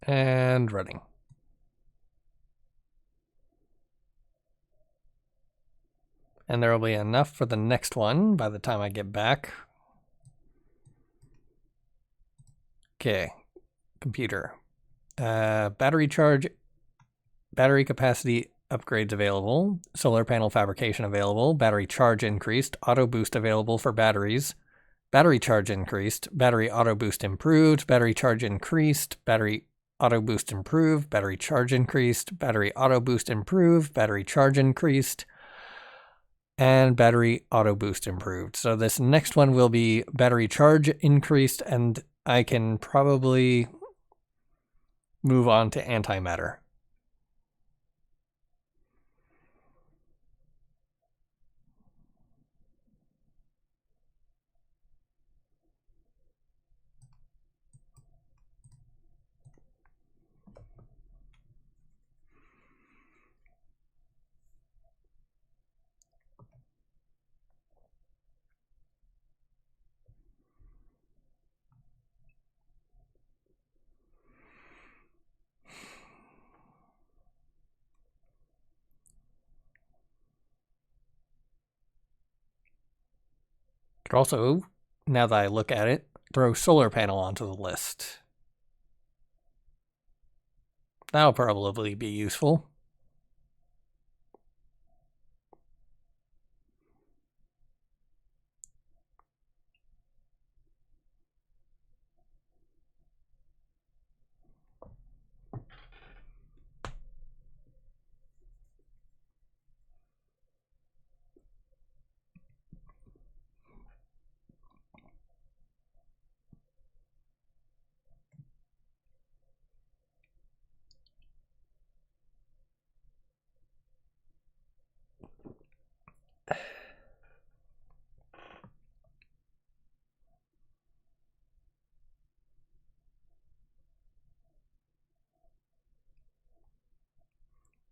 And running. And there will be enough for the next one by the time I get back. Okay, computer. Battery charge, battery capacity upgrades available, solar panel fabrication available, battery charge increased, auto boost available for batteries, battery charge increased, battery auto boost improved, battery charge increased, battery auto boost improved, battery charge increased, battery auto boost improved, battery charge increased, and battery auto boost improved. So this next one will be battery charge increased, and I can probably move on to antimatter. Could also, now that I look at it, throw solar panel onto the list. That'll probably be useful.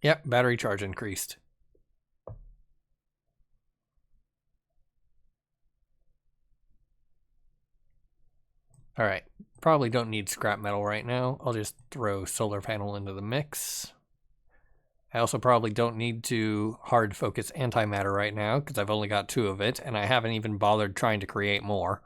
Yep, battery charge increased. Alright, probably don't need scrap metal right now. I'll just throw solar panel into the mix. I also probably don't need to hard focus antimatter right now because I've only got 2 of it and I haven't even bothered trying to create more.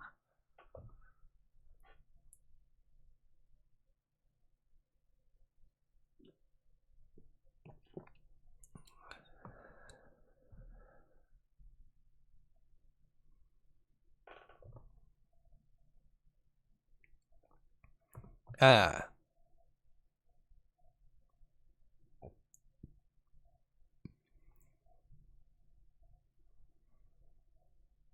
Ah.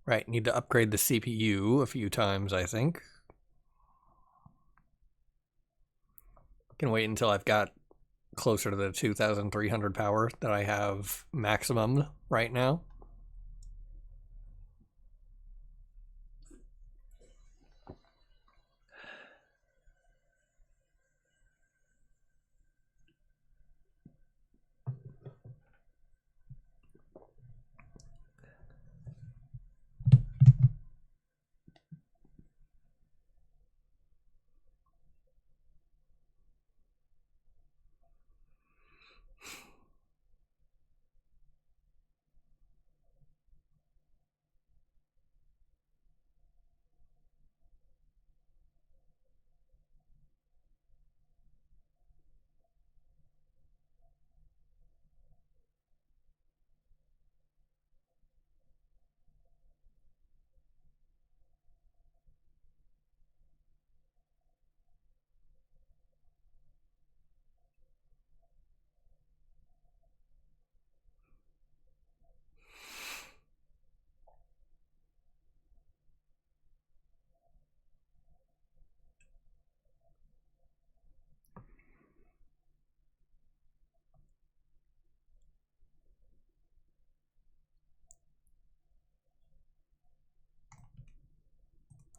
Right, need to upgrade the CPU a few times, I think. Can wait until I've got closer to the 2,300 power that I have maximum right now.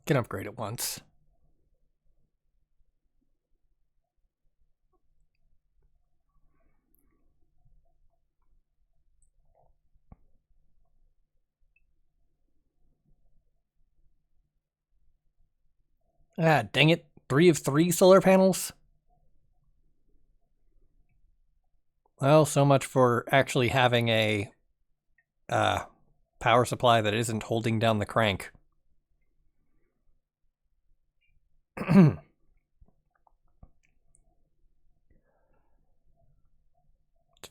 Can upgrade it once. Ah, dang it. 3 of 3 solar panels? Well, so much for actually having a power supply that isn't holding down the crank. It's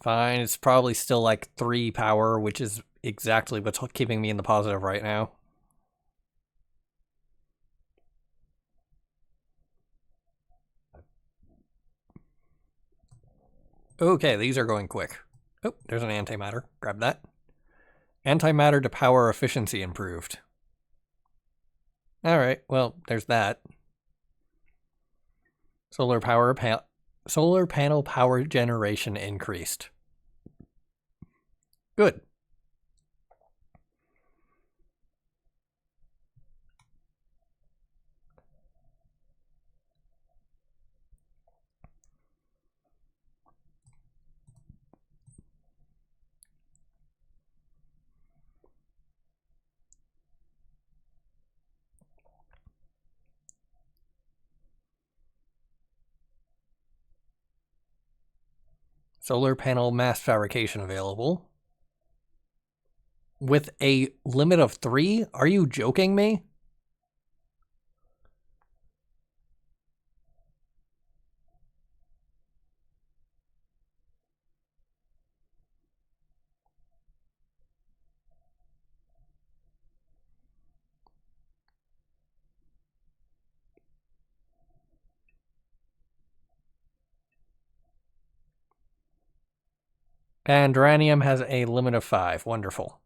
fine. It's probably still like 3 power, which is exactly what's keeping me in the positive right now. Okay, these are going quick. Oh, there's an antimatter. Grab that. Antimatter to power efficiency improved. Alright, well, there's that. Solar panel power generation increased. Good. Solar panel mass fabrication available. With a limit of 3? Are you joking me? And Duranium has a limit of 5. Wonderful.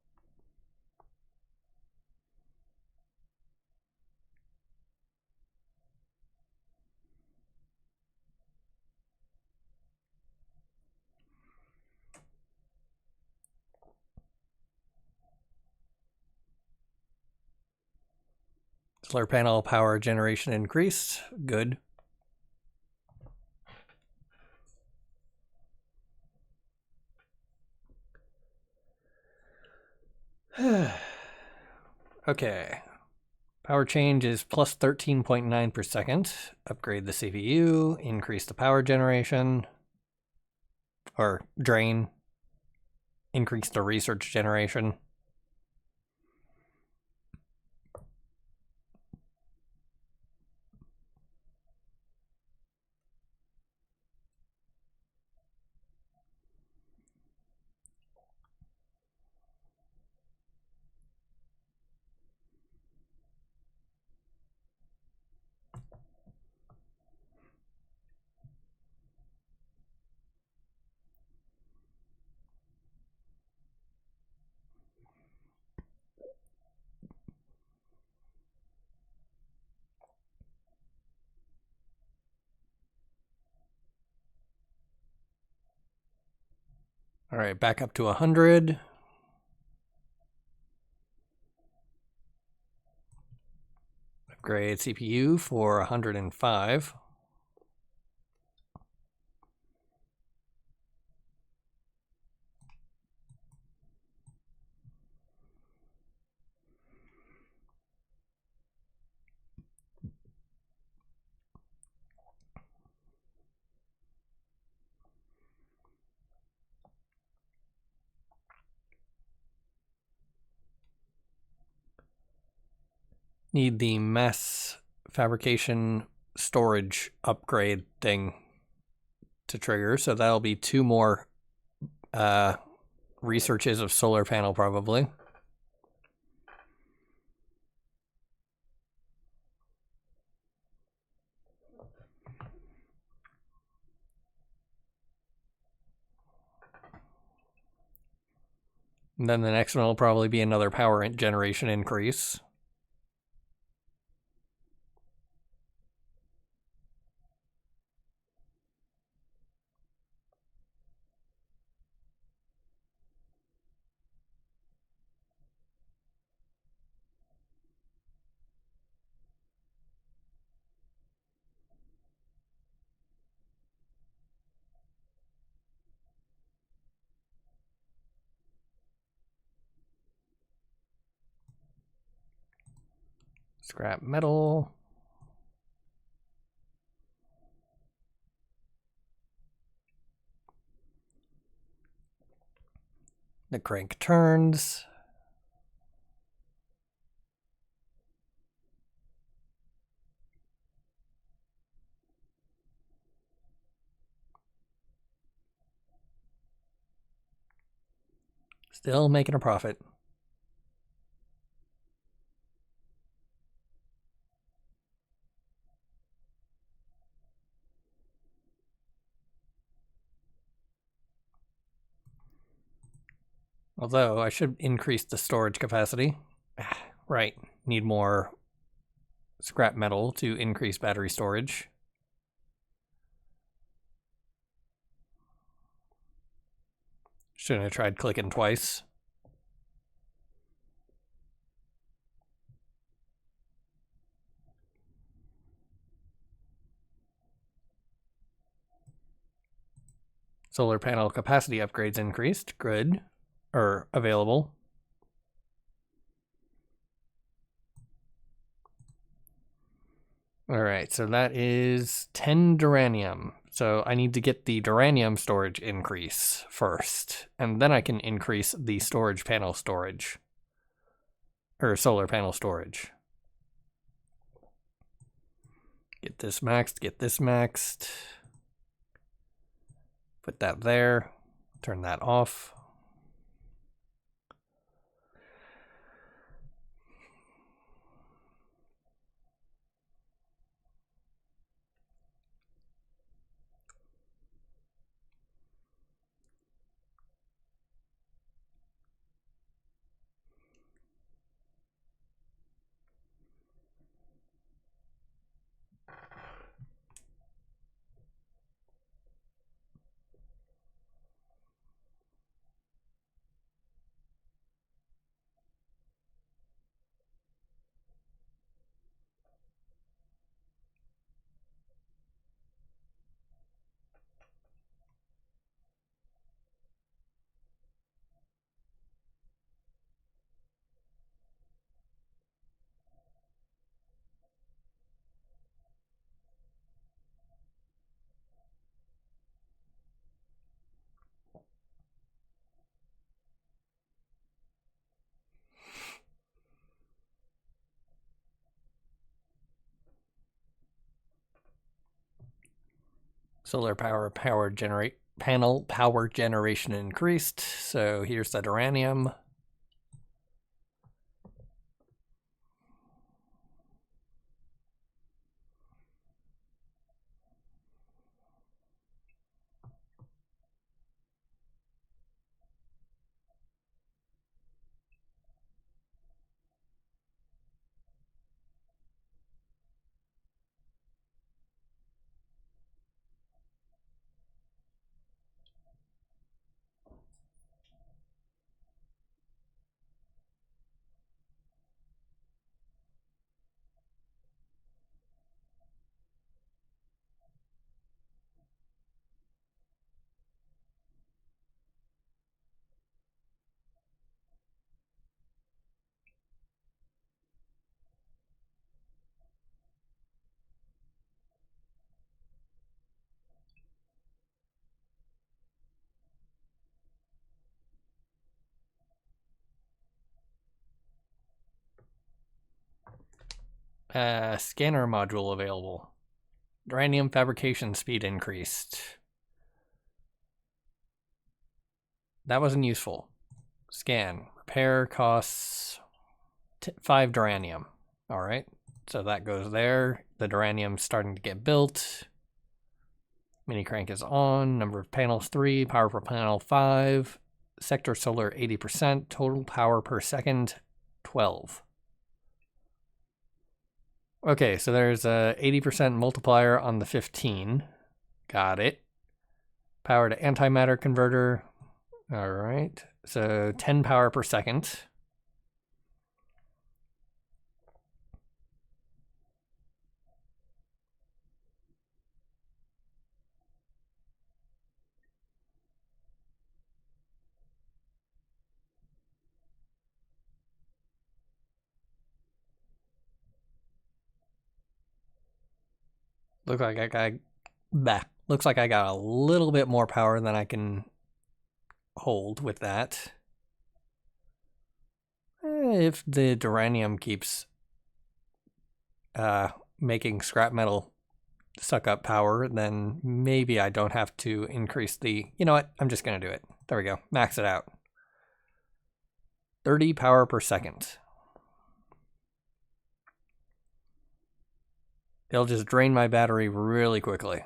Solar panel power generation increased. Good. Okay. Power change is plus 13.9 per second. Upgrade the CPU. Increase the power generation. Or drain. Increase the research generation. All right, back up to 100. Upgrade CPU for 105. Need the mass fabrication storage upgrade thing to trigger, so that'll be 2 more researches of solar panel probably. And then the next one will probably be another power generation increase. Scrap metal. The crank turns. Still making a profit. Although I should increase the storage capacity. Right, need more scrap metal to increase battery storage. Shouldn't have tried clicking twice. Solar panel capacity upgrades increased. Good. Or available. Alright, so that is 10 duranium. So I need to get the duranium storage increase first. And then I can increase the storage panel storage. or solar panel storage. Get this maxed, get this maxed. Put that there, turn that off. Solar panel power generation increased. So here's the uranium. Scanner module available. Uranium fabrication speed increased. That wasn't useful. Scan. Repair costs 5 duranium. All right. So that goes there. The duranium's starting to get built. Mini crank is on. Number of panels 3. Power per panel 5. Sector solar 80%. Total power per second 12. Okay, so there's a 80% multiplier on the 15. Got it. Power to antimatter converter. All right. So 10 power per second. Looks like I got a little bit more power than I can hold with that. If the duranium keeps making scrap metal suck up power, then maybe I don't have to increase the... You know what? I'm just going to do it. There we go. Max it out. 30 power per second. It'll just drain my battery really quickly.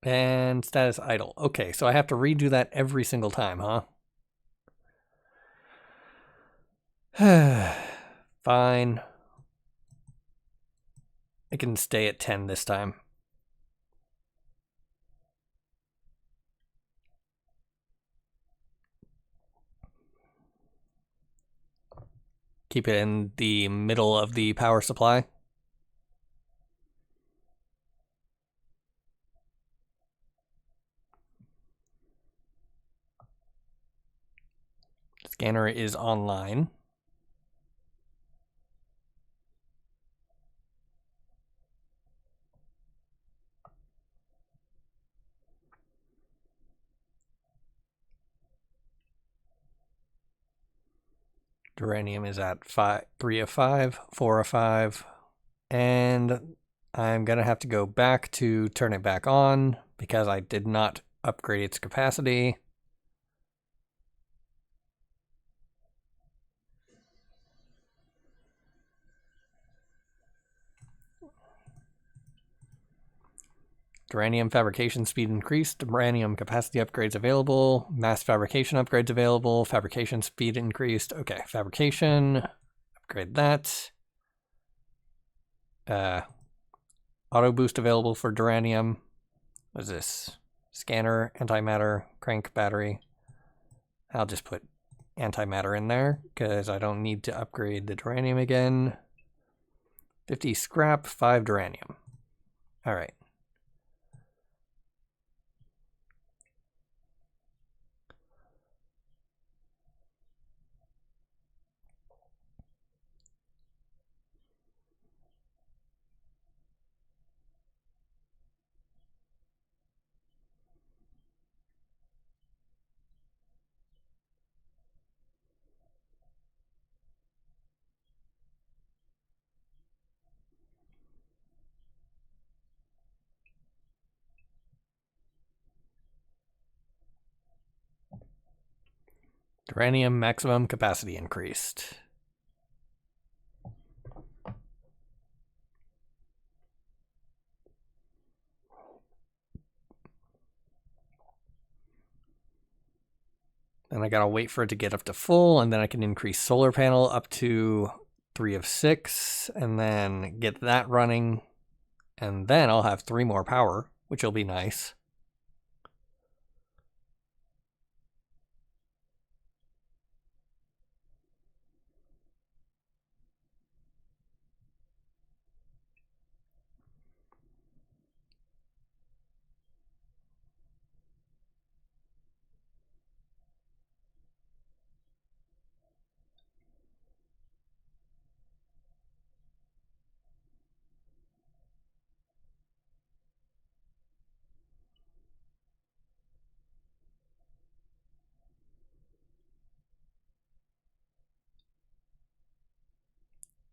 And status idle. Okay, so I have to redo that every single time, huh? Fine. I can stay at 10 this time. Keep it in the middle of the power supply. Scanner is online. Duranium is at 3 of 5, 4 of 5, and I'm gonna have to go back to turn it back on because I did not upgrade its capacity. Duranium fabrication speed increased. Duranium capacity upgrades available. Mass fabrication upgrades available. Fabrication speed increased. Okay, fabrication. Upgrade that. Auto boost available for Duranium. What is this? Scanner, antimatter, crank, battery. I'll just put antimatter in there because I don't need to upgrade the Duranium again. 50 scrap, 5 Duranium. All right. Duranium maximum capacity increased. And I gotta wait for it to get up to full, and then I can increase solar panel up to 3 of 6, and then get that running, and then I'll have 3 more power, which will be nice.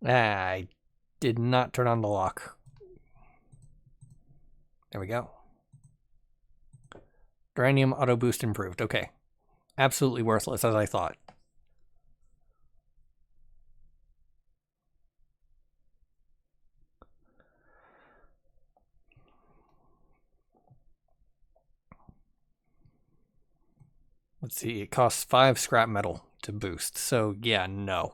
I did not turn on the lock. There we go. Duranium auto boost improved. Okay. Absolutely worthless, as I thought. Let's see, it costs 5 scrap metal to boost, so yeah, no.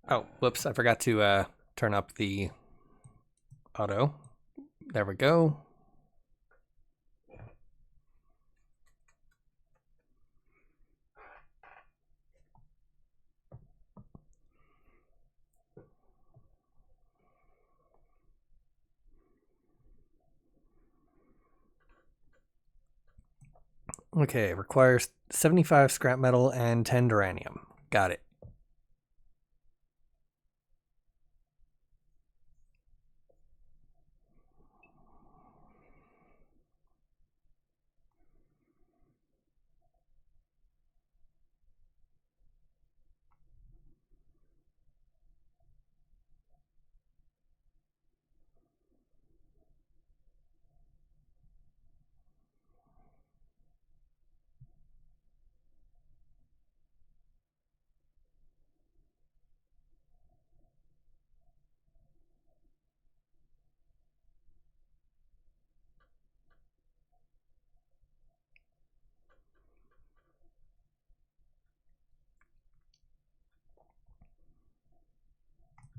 Oh, whoops, I forgot to turn up the auto. There we go. Okay, requires 75 scrap metal and 10 duranium. Got it.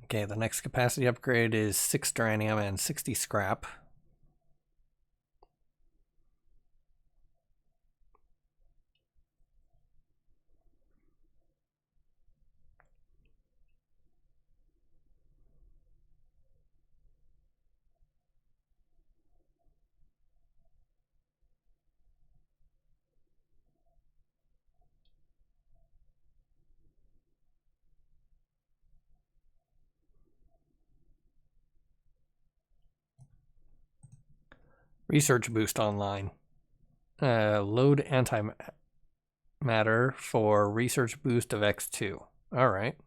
Okay, the next capacity upgrade is 6 duranium and 60 scrap. Research boost online. Load antimatter for research boost of X2. All right.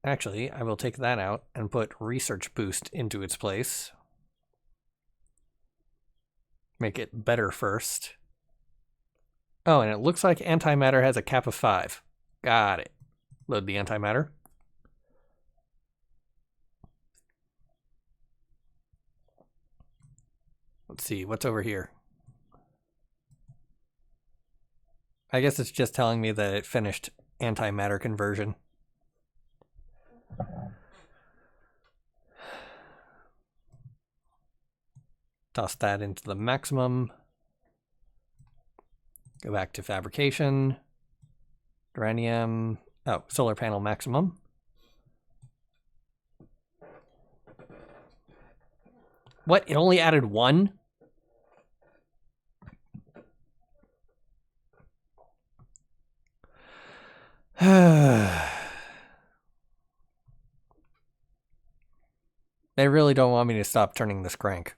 Actually, I will take that out and put research boost into its place. Make it better first. Oh, and it looks like antimatter has a cap of 5. Got it. Load the antimatter. Let's see, what's over here? I guess it's just telling me that it finished antimatter conversion. Toss that into the maximum. Go back to fabrication. Uranium. Oh, solar panel maximum. What? It only added 1? They really don't want me to stop turning this crank.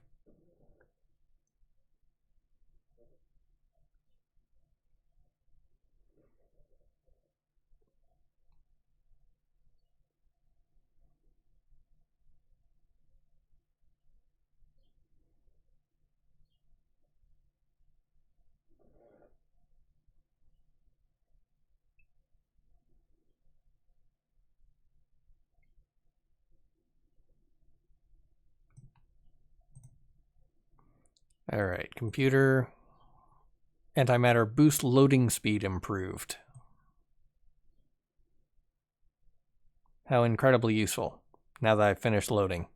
All right, computer. Antimatter boost loading speed improved. How incredibly useful, now that I've finished loading.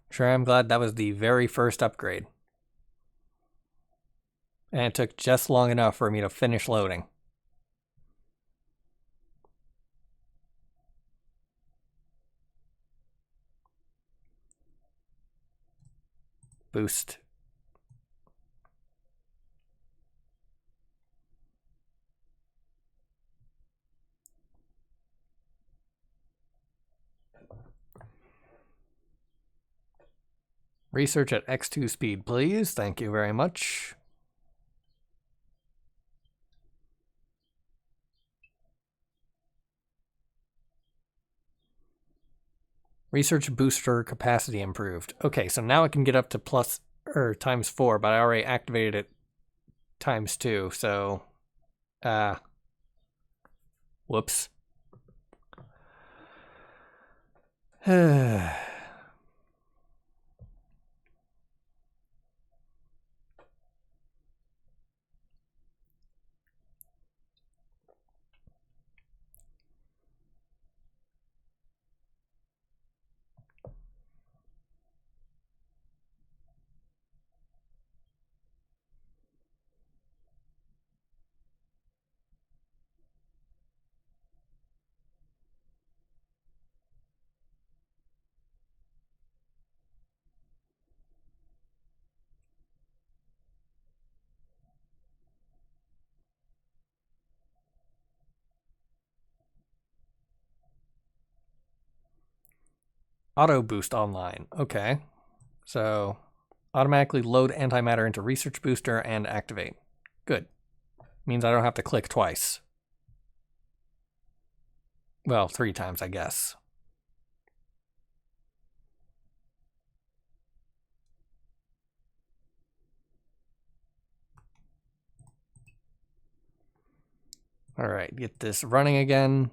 Sure, I'm glad that was the very first upgrade. And it took just long enough for me to finish loading. Boost. Research at X2 speed, please. Thank you very much. Research booster capacity improved. Okay, so now it can get up to plus or times 4, but I already activated it times 2, so whoops. Auto boost online. Okay. So automatically load antimatter into research booster and activate. Good. Means I don't have to click twice. Well, 3 times, I guess. All right, get this running again.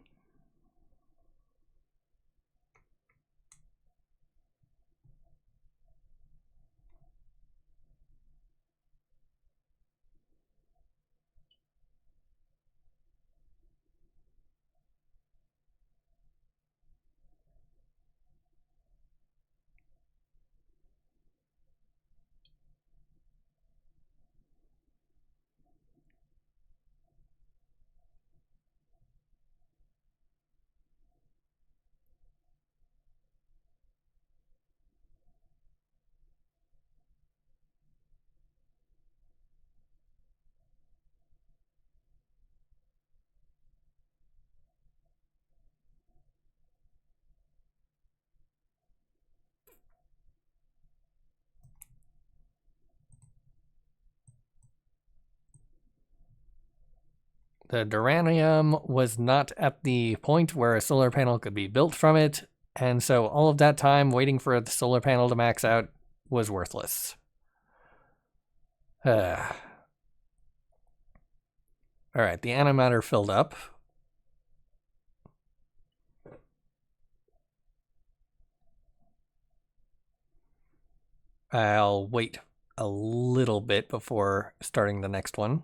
The Duranium was not at the point where a solar panel could be built from it, and so all of that time waiting for the solar panel to max out was worthless. Alright, the antimatter filled up. I'll wait a little bit before starting the next one.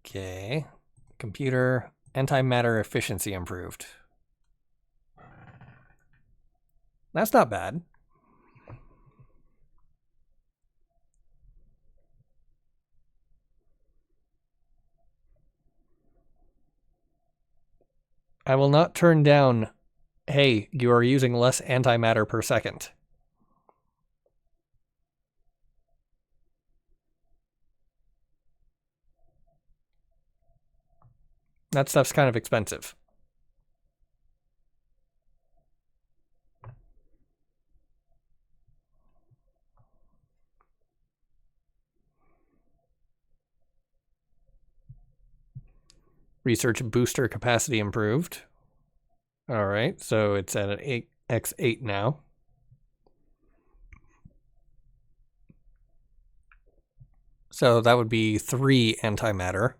Okay, computer, antimatter efficiency improved. That's not bad. I will not turn down, hey, you are using less antimatter per second. That stuff's kind of expensive. Research booster capacity improved. All right, so it's at an X8 now. So that would be 3 antimatter.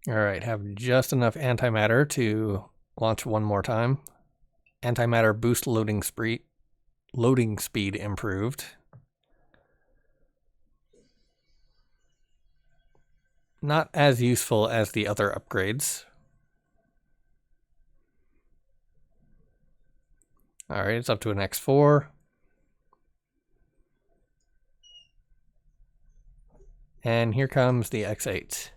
All right, have just enough antimatter to launch one more time. Antimatter boost loading speed improved. Not as useful as the other upgrades. All right, it's up to an X4. And here comes the X8.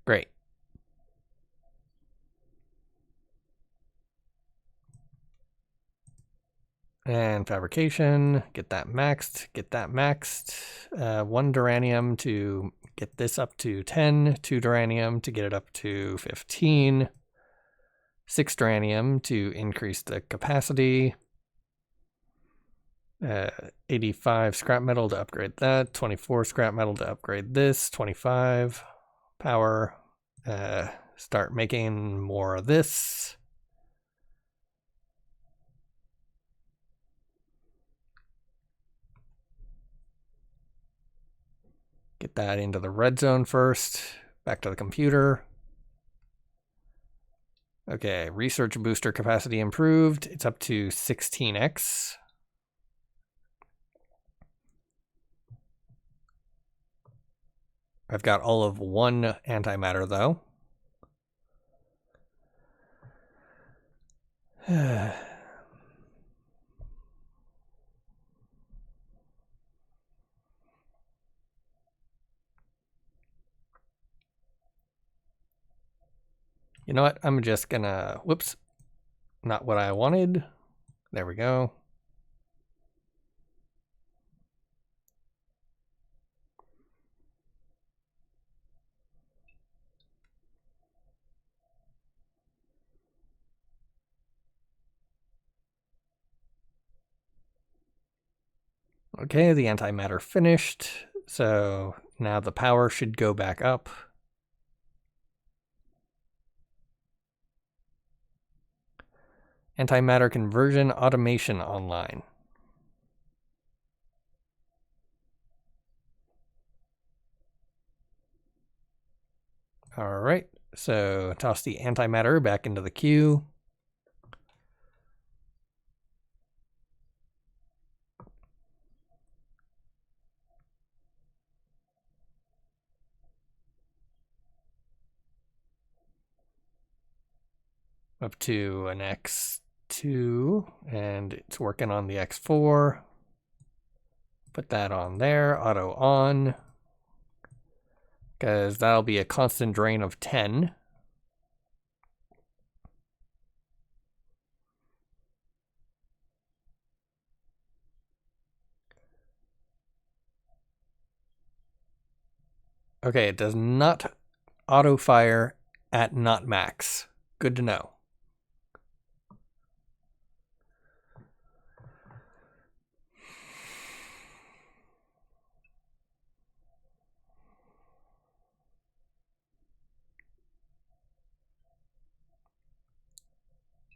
Great. And fabrication, get that maxed, get that maxed. 1 duranium to get this up to 10, 2 duranium to get it up to 15, 6 duranium to increase the capacity, 85 scrap metal to upgrade that, 24 scrap metal to upgrade this, 25 power, start making more of this. Get that into the red zone first. Back to the computer. Okay, research booster capacity improved. It's up to 16x. I've got all of 1 antimatter though. You know what? I'm just gonna, whoops, not what I wanted. There we go. Okay, the antimatter finished. So now the power should go back up. Antimatter conversion automation online. All right, so toss the antimatter back into the queue. Up to an X2, and it's working on the X4. Put that on there, auto on, because that'll be a constant drain of 10. Okay, it does not auto fire at not max. Good to know.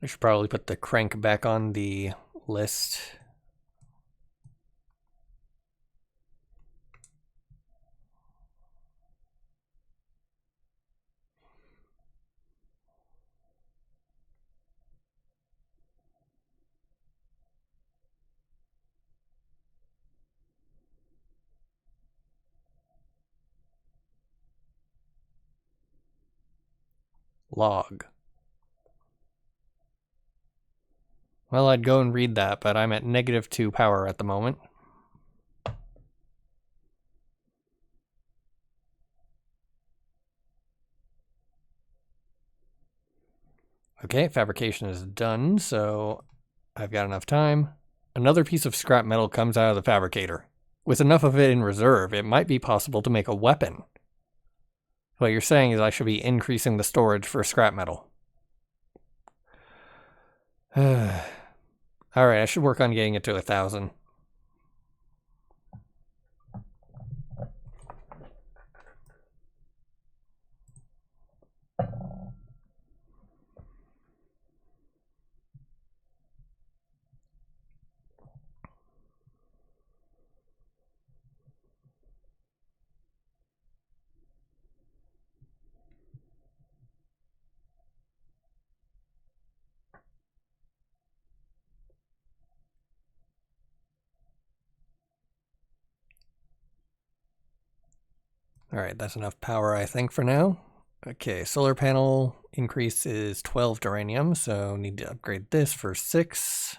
I should probably put the crank back on the list. Log. Well, I'd go and read that, but I'm at -2 power at the moment. Okay, fabrication is done, so I've got enough time. Another piece of scrap metal comes out of the fabricator. With enough of it in reserve, it might be possible to make a weapon. What you're saying is I should be increasing the storage for scrap metal. Alright, I should work on getting it to 1,000. Alright, that's enough power, I think, for now. Okay, solar panel increase is 12 duranium, so need to upgrade this for 6.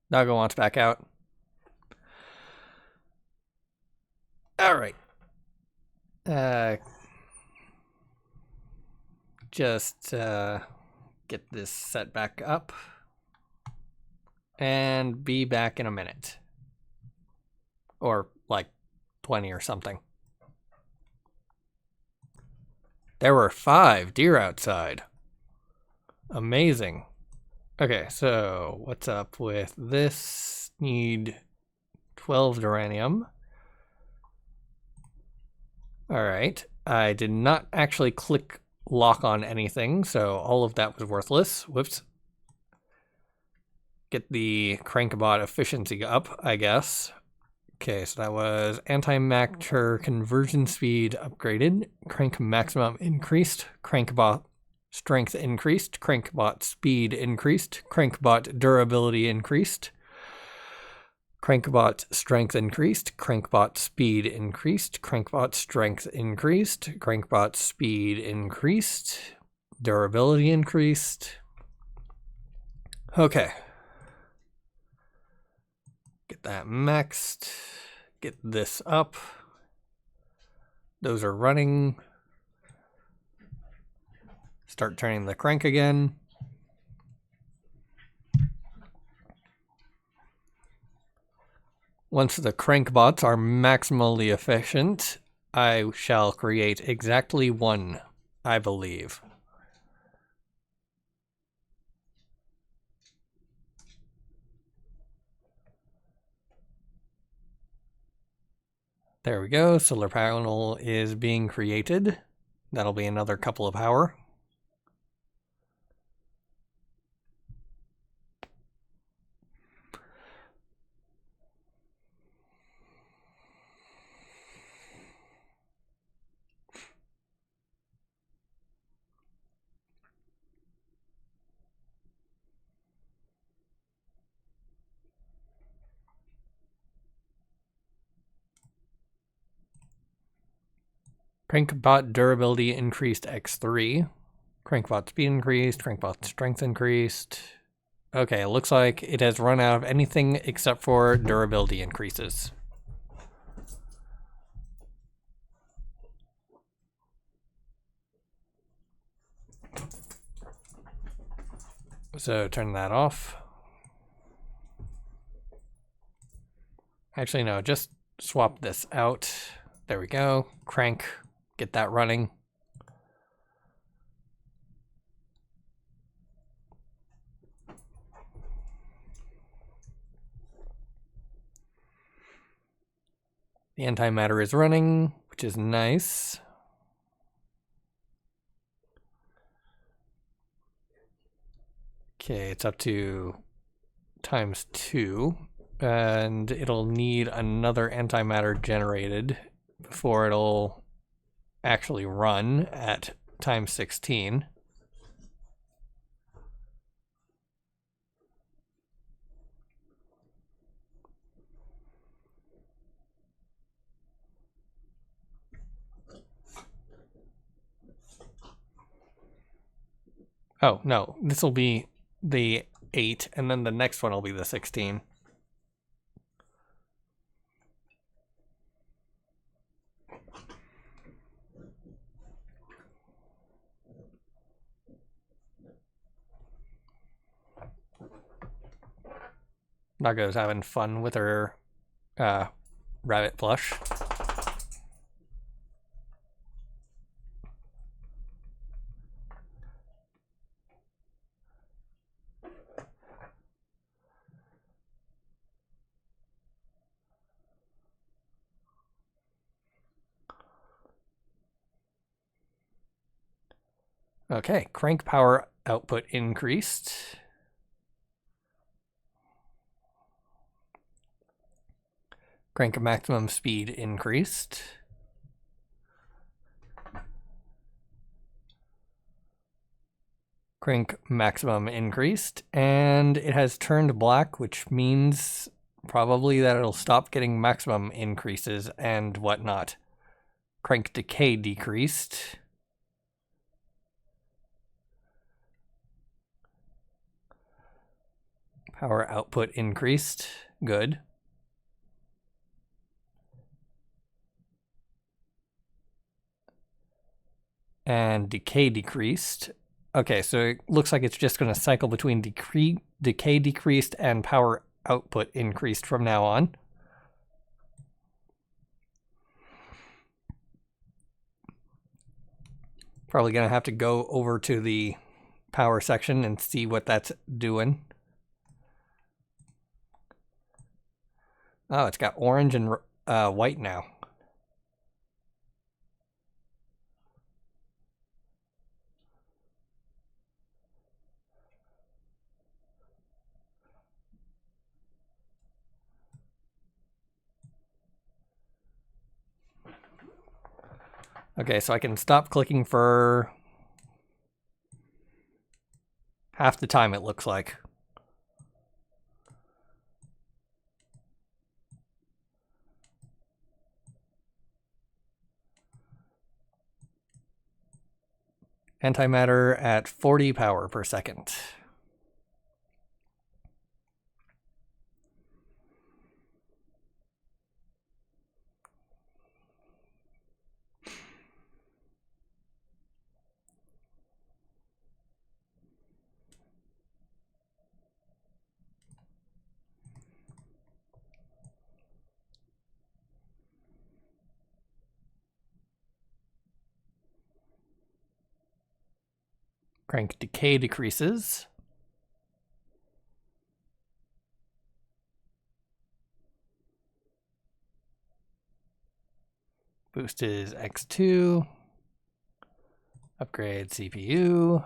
Doggo wants back out. Alright. Just get this set back up. And be back in a minute. Or like 20 or something. There were 5 deer outside. Amazing. Okay, so what's up with this? Need 12 duranium. Alright, I did not actually click lock on anything, so all of that was worthless. Whoops. Get the Crankbot efficiency up, I guess. Okay, so that was antimatter conversion speed upgraded, crank maximum increased, Crankbot strength increased, Crankbot speed increased, Crankbot durability increased, Crankbot strength increased, Crankbot speed increased, Crankbot strength increased, Crankbot speed increased, durability increased. Okay. Get that maxed. Get this up. Those are running. Start turning the crank again. Once the crankbots are maximally efficient, I shall create exactly 1, I believe. There we go. Solar panel is being created. That'll be another couple of power. Crankbot durability increased x3. Crankbot speed increased. Crankbot strength increased. Okay, it looks like it has run out of anything except for durability increases. So turn that off. Actually, no, just swap this out. There we go. Crank, get that running. The antimatter is running, which is nice. Okay, it's up to ×2, and it'll need another antimatter generated before it'll actually run at ×16. Oh, no, this will be the 8, and then the next one will be the 16. Doggo's having fun with her rabbit plush. Okay, crank power output increased. Crank maximum speed increased. Crank maximum increased, and it has turned black, which means probably that it'll stop getting maximum increases and whatnot. Crank decay decreased. Power output increased. Good. And decay decreased. Okay, so it looks like it's just going to cycle between decay decreased and power output increased from now on. Probably going to have to go over to the power section and see what that's doing. Oh, it's got orange and white now. Okay, so I can stop clicking for half the time, it looks like. Antimatter at 40 power per second. Crank decay decreases. Boost is X2. Upgrade CPU.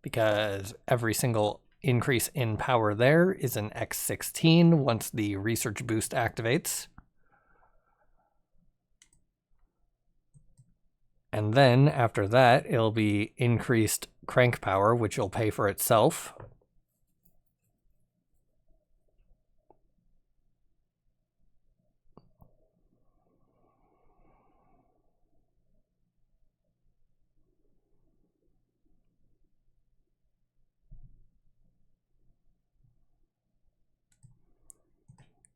Because every single increase in power there is an X16 once the research boost activates. And then after that, it'll be increased crank power, which will pay for itself.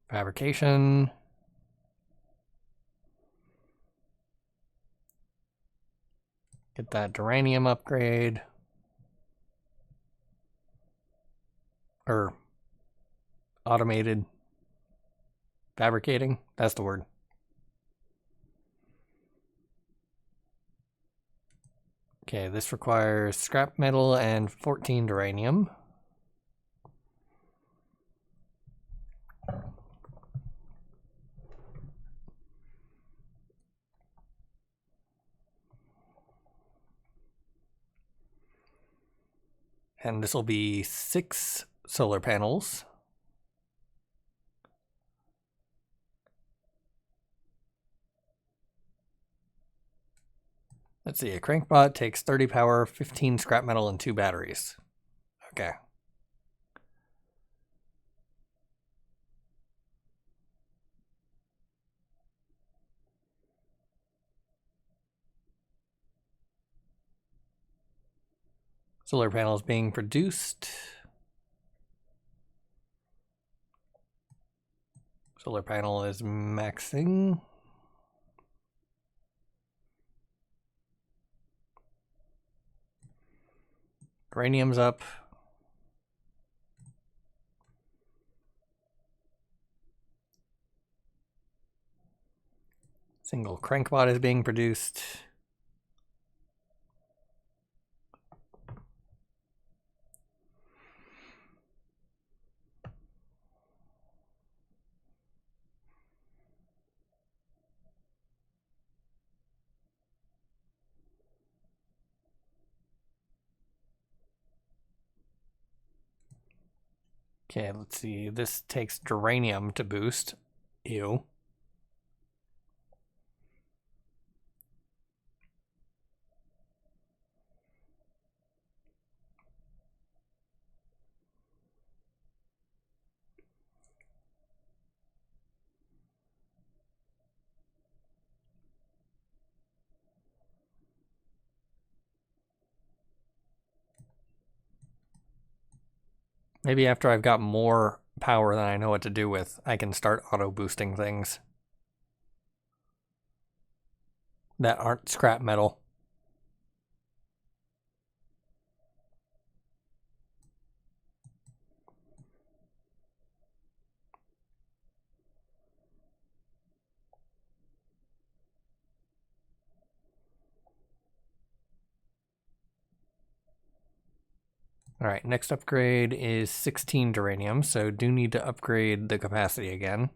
Fabrication. Get that duranium upgrade. Or automated fabricating. That's the word. Okay, this requires scrap metal and 14 duranium. And this will be 6 solar panels. Let's see, a crankbot takes 30 power, 15 scrap metal, and 2 batteries. Okay. Solar panels being produced. Solar panel is maxing. Uranium's up. Single crankbot is being produced. Okay, let's see. This takes duranium to boost. Ew. Maybe after I've got more power than I know what to do with, I can start auto-boosting things that aren't scrap metal. All right, next upgrade is 16 duranium, so do need to upgrade the capacity again.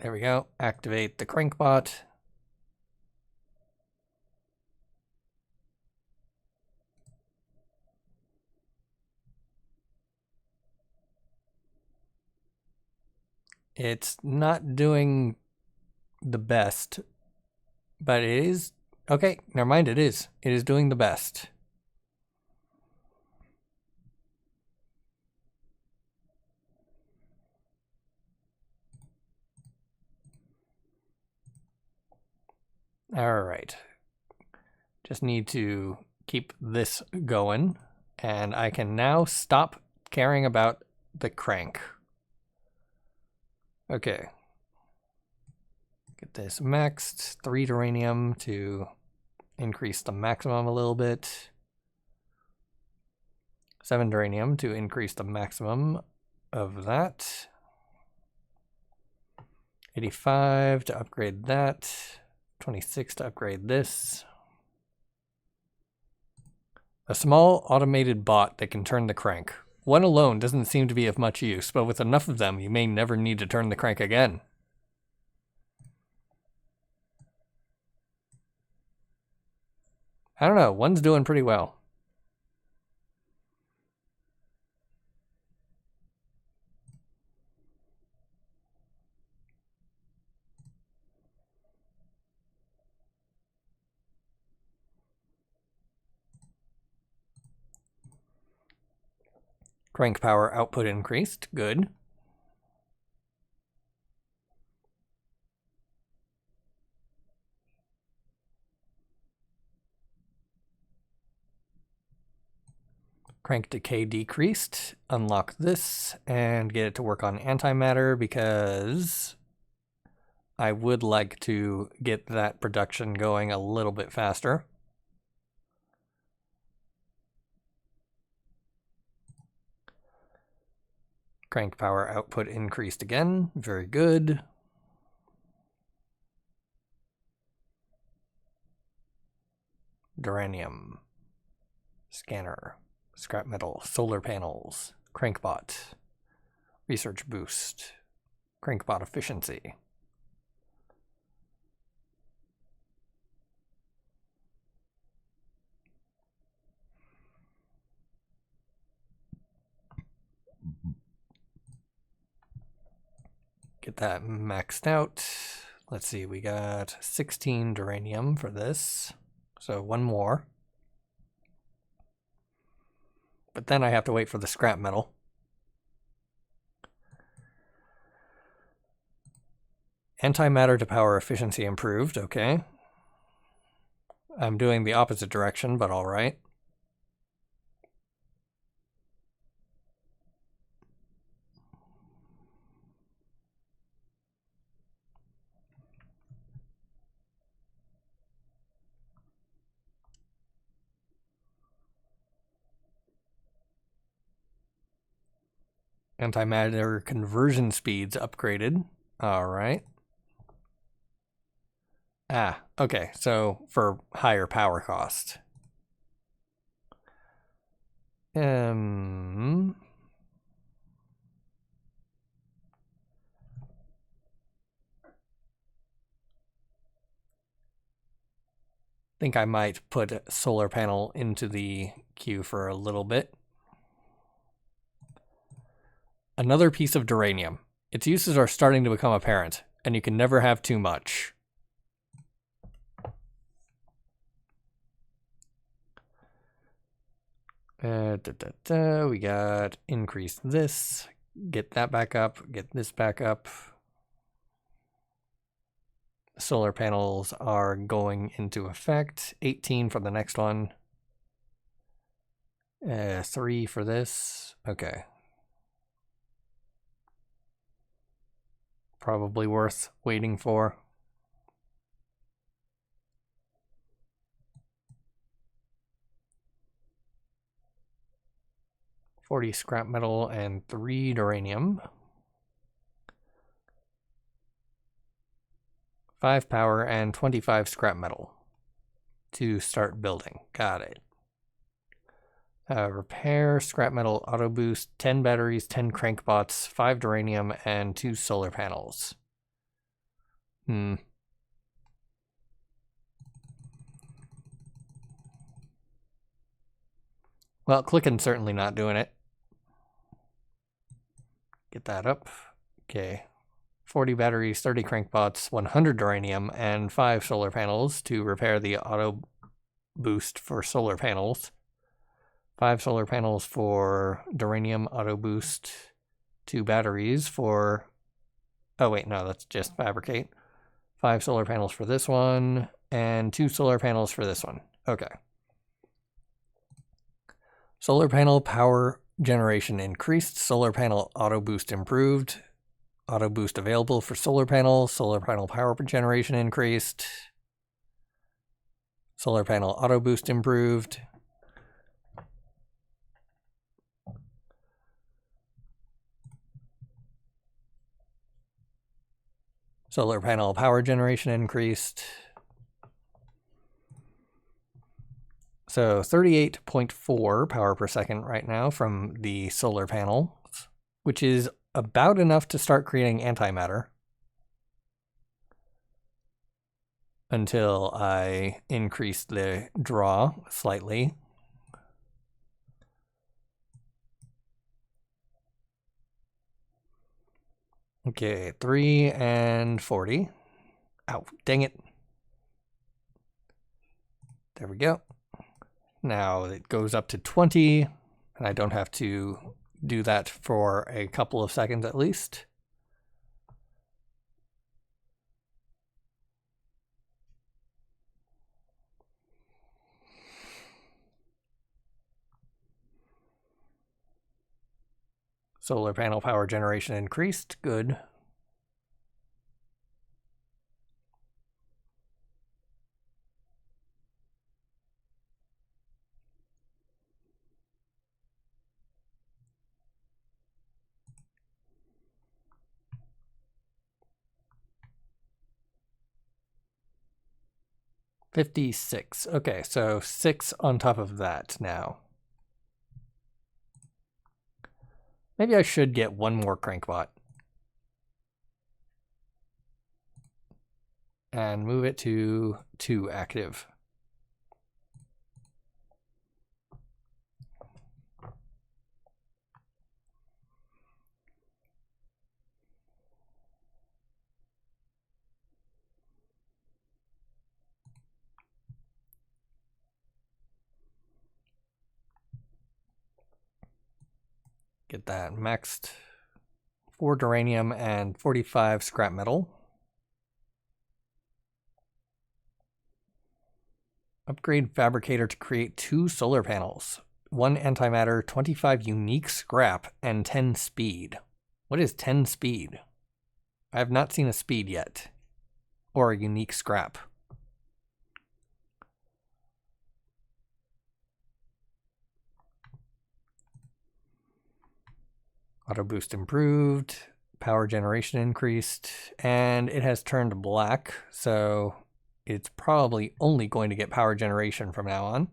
There we go. Activate the crankbot. It's not doing the best, but it is... Okay, never mind, it is. It is doing the best. All right. Just need to keep this going, and I can now stop caring about the crank. Okay. Get this maxed. 3 duranium to increase the maximum a little bit. 7 duranium to increase the maximum of that. 85 to upgrade that. 26 to upgrade this. A small automated bot that can turn the crank. One alone doesn't seem to be of much use, but with enough of them, you may never need to turn the crank again. I don't know, one's doing pretty well. Crank power output increased, good. Crank decay decreased. Unlock this and get it to work on antimatter because I would like to get that production going a little bit faster. Crank power output increased again. Very good. Duranium. Scanner. Scrap metal. Solar panels. Crankbot. Research boost. Crankbot efficiency. Get that maxed out. Let's see, we got 16 duranium for this. So one more. But then I have to wait for the scrap metal. Antimatter to power efficiency improved, okay. I'm doing the opposite direction, but all right. Antimatter conversion speeds upgraded. All right. Ah, okay, so for higher power cost. think I might put a solar panel into the queue for a little bit. Another piece of Duranium. Its uses are starting to become apparent, and you can never have too much. We got increase this, get that back up, get this back up. Solar panels are going into effect. 18 for the next one. 3 for this. Okay. Probably worth waiting for. $40 scrap metal and 3 Duranium. 5 power and 25 scrap metal to start building. Got it. Repair, scrap metal, auto boost, 10 batteries, 10 crankbots, 5 Duranium, and 2 solar panels. Well, clicking's certainly not doing it. Get that up. Okay. 40 batteries, 30 crankbots, 100 Duranium, and 5 solar panels to repair the auto boost for solar panels. 5 solar panels for Duranium auto boost. 2 batteries for... Oh wait, no, that's just fabricate. 5 solar panels for this one, and 2 solar panels for this one. Okay. Solar panel power generation increased. Solar panel auto boost improved. Auto boost available for solar panel. Solar panel power generation increased. Solar panel auto boost improved. Solar panel power generation increased. So 38.4 power per second right now from the solar panel, which is about enough to start creating antimatter. Until I increase the draw slightly. Okay, 3 and 40. Ow, dang it. There we go. Now it goes up to 20, and I don't have to do that for a couple of seconds at least. Solar panel power generation increased. Good. $56. Okay, so 6 on top of that now. Maybe I should get one more crankbot. And move it to 2 active. Get that maxed. 4 Duranium and 45 scrap metal. Upgrade Fabricator to create 2 solar panels. 1 antimatter, 25 unique scrap, and 10 speed. What is 10 speed? I have not seen a speed yet. Or a unique scrap. Auto boost improved. Power generation increased. And it has turned black, so it's probably only going to get power generation from now on.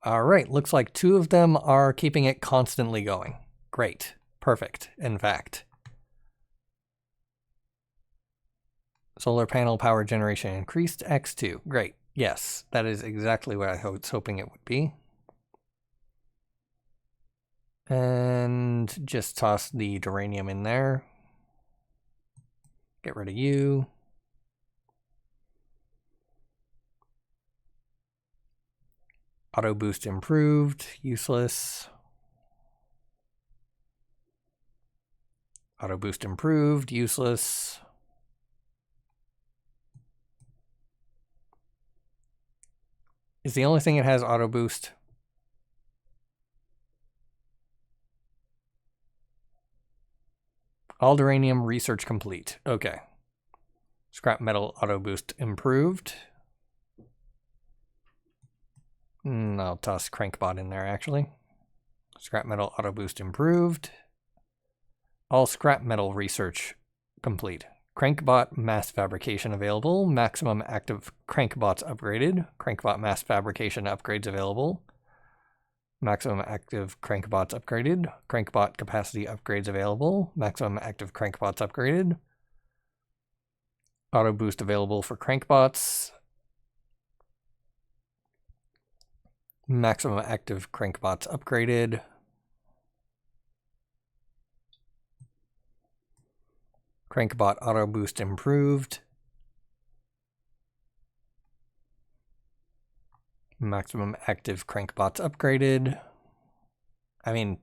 All right, looks like 2 of them are keeping it constantly going. Great. Perfect, in fact. Solar panel power generation increased X2. Great. Yes, that is exactly what I was hoping it would be. And just toss the duranium in there. Get rid of you. Auto boost improved. Useless. Auto boost improved. Useless. Is the only thing it has auto boost? All duranium research complete. Okay. Scrap metal auto boost improved. I'll toss Crankbot in there, actually. Scrap metal auto boost improved. All scrap metal research complete. Crankbot mass fabrication available. Maximum active Crankbots upgraded. Crankbot mass fabrication upgrades available. Maximum active Crankbots upgraded. Crankbot capacity upgrades available. Maximum active Crankbots upgraded. Auto boost available for Crankbots. Maximum active Crankbots upgraded. Crankbot auto boost improved. Maximum active Crankbots upgraded. I mean,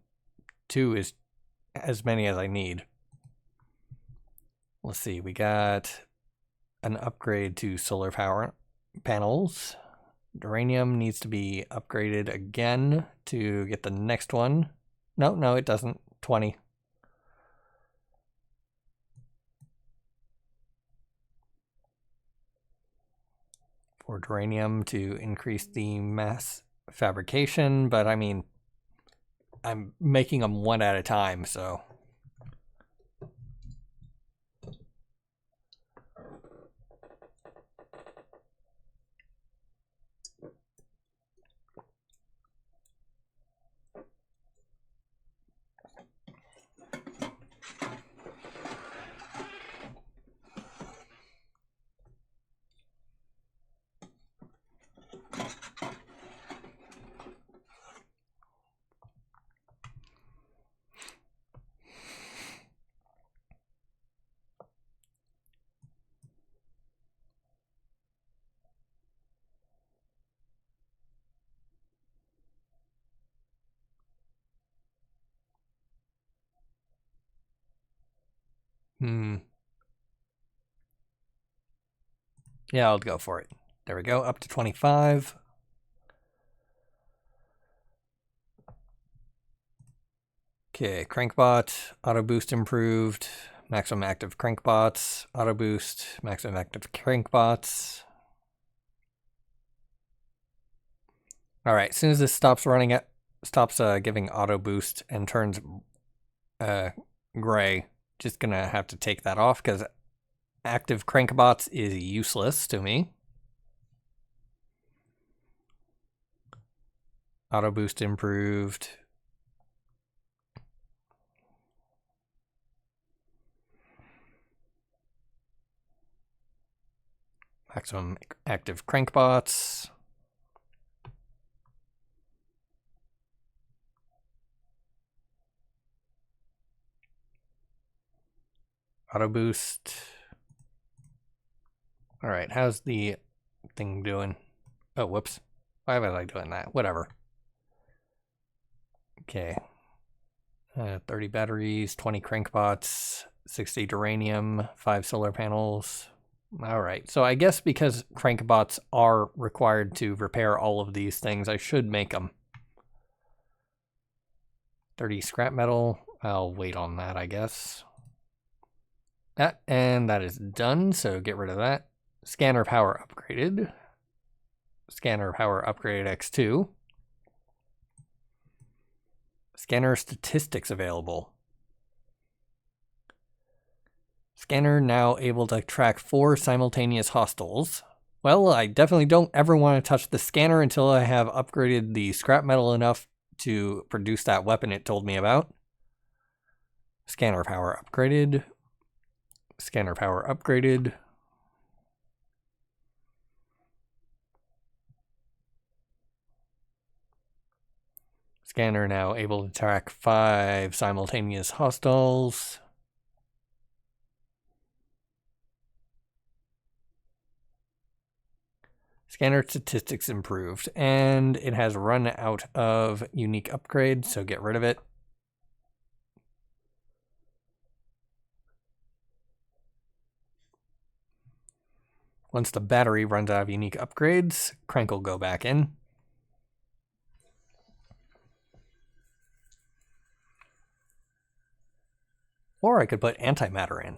2 is as many as I need. Let's see, we got an upgrade to solar power panels. Duranium needs to be upgraded again to get the next one. No, it doesn't. 20. For duranium to increase the mass fabrication, but I mean, I'm making them one at a time, so. Yeah, I'll go for it. There we go, up to 25. Okay, Crankbot, auto boost improved. Maximum active Crankbots, auto boost, maximum active Crankbots. All right, as soon as this stops running, stops giving auto boost and turns gray, just gonna have to take that off because active Crankbots is useless to me. Auto boost improved. Maximum active Crankbots. Auto boost. All right, how's the thing doing? Oh, whoops. Why was I doing that? Whatever. Okay. 30 batteries, 20 Crankbots, 60 duranium, 5 solar panels. All right, so I guess because Crankbots are required to repair all of these things, I should make them. 30 scrap metal. I'll wait on that, I guess. And that is done, so get rid of that. Scanner power upgraded. Scanner power upgraded X2. Scanner statistics available. Scanner now able to track 4 simultaneous hostiles. Well, I definitely don't ever want to touch the scanner until I have upgraded the scrap metal enough to produce that weapon it told me about. Scanner power upgraded. Scanner power upgraded. Scanner now able to track 5 simultaneous hostiles. Scanner statistics improved, and it has run out of unique upgrades, so get rid of it. Once the battery runs out of unique upgrades, Crank will go back in. Or I could put antimatter in.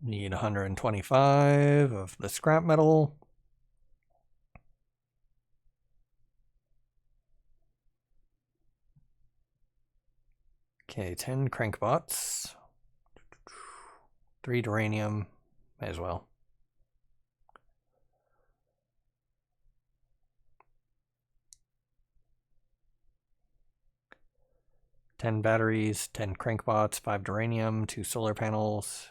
Need 125 of the scrap metal. Okay, 10 crankbots. 3 duranium. May as well. $10 batteries, 10 crankbots, 5 duranium, 2 solar panels.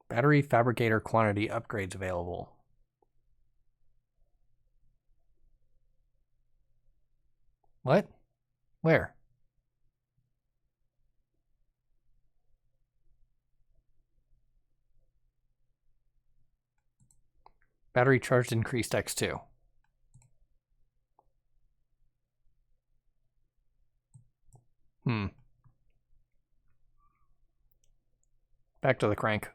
Battery fabricator quantity upgrades available. What? Where? Battery charged increased X2. Back to the crank.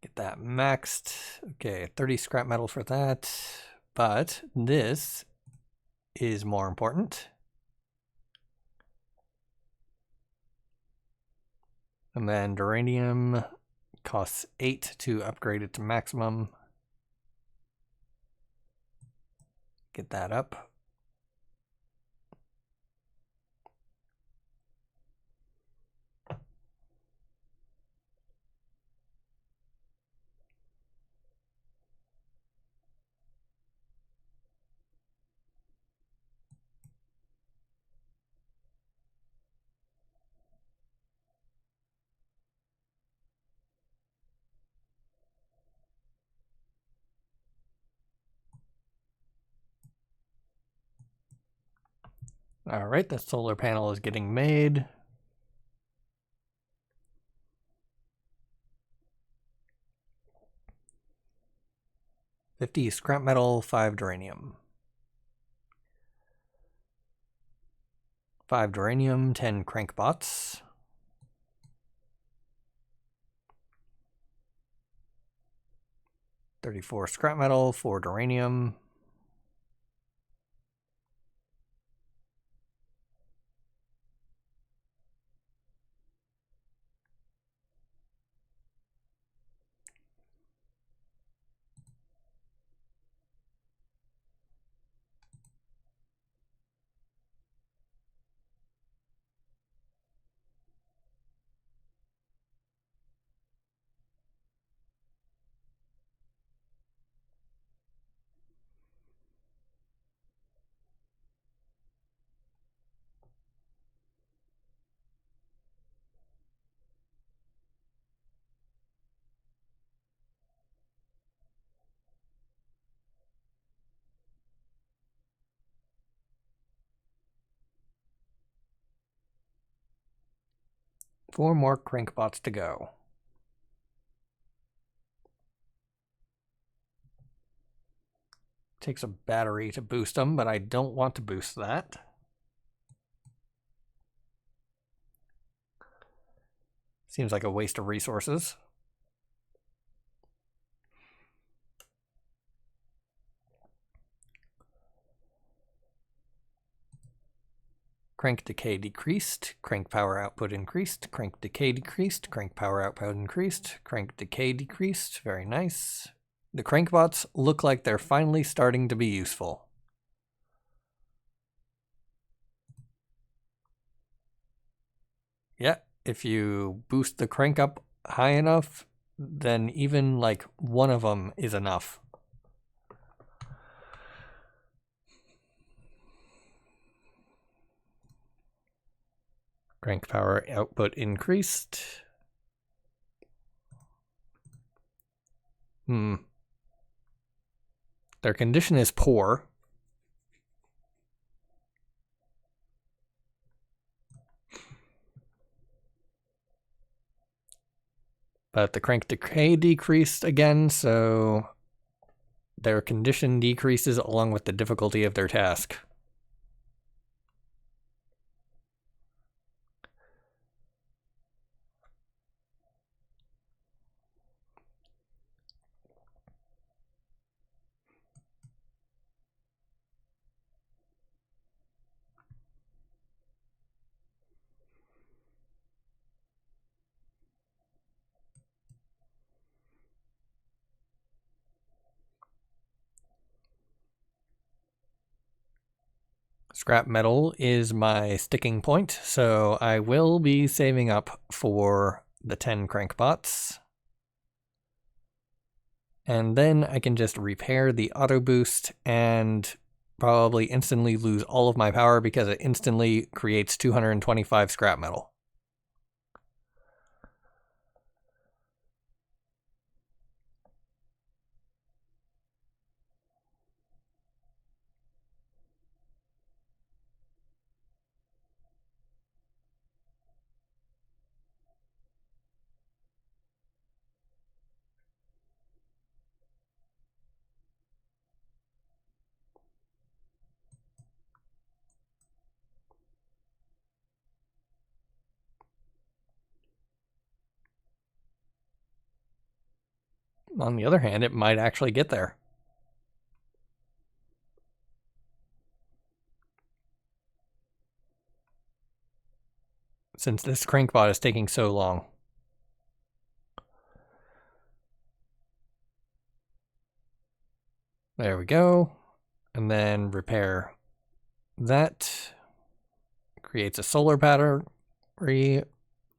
Get that maxed. Okay, 30 scrap metal for that. But this is more important. And then duranium costs 8 to upgrade it to maximum. Get that up. All right, the solar panel is getting made. $50 scrap metal, 5 duranium. 5 duranium, 10 crankbots. $34 scrap metal, 4 duranium. 4 more crankbots to go. Takes a battery to boost them, but I don't want to boost that. Seems like a waste of resources. Crank decay decreased, crank power output increased, crank decay decreased, crank power output increased, crank decay decreased. Very nice. The crankbots look like they're finally starting to be useful. Yeah, if you boost the crank up high enough, then even like one of them is enough. Crank power output increased. Their condition is poor. But the crank decay decreased again, so their condition decreases along with the difficulty of their task. Scrap metal is my sticking point, so I will be saving up for the 10 crankbots. And then I can just repair the auto boost and probably instantly lose all of my power because it instantly creates 225 scrap metal. On the other hand, it might actually get there. Since this crankbot is taking so long. There we go. And then repair that. Creates a solar battery.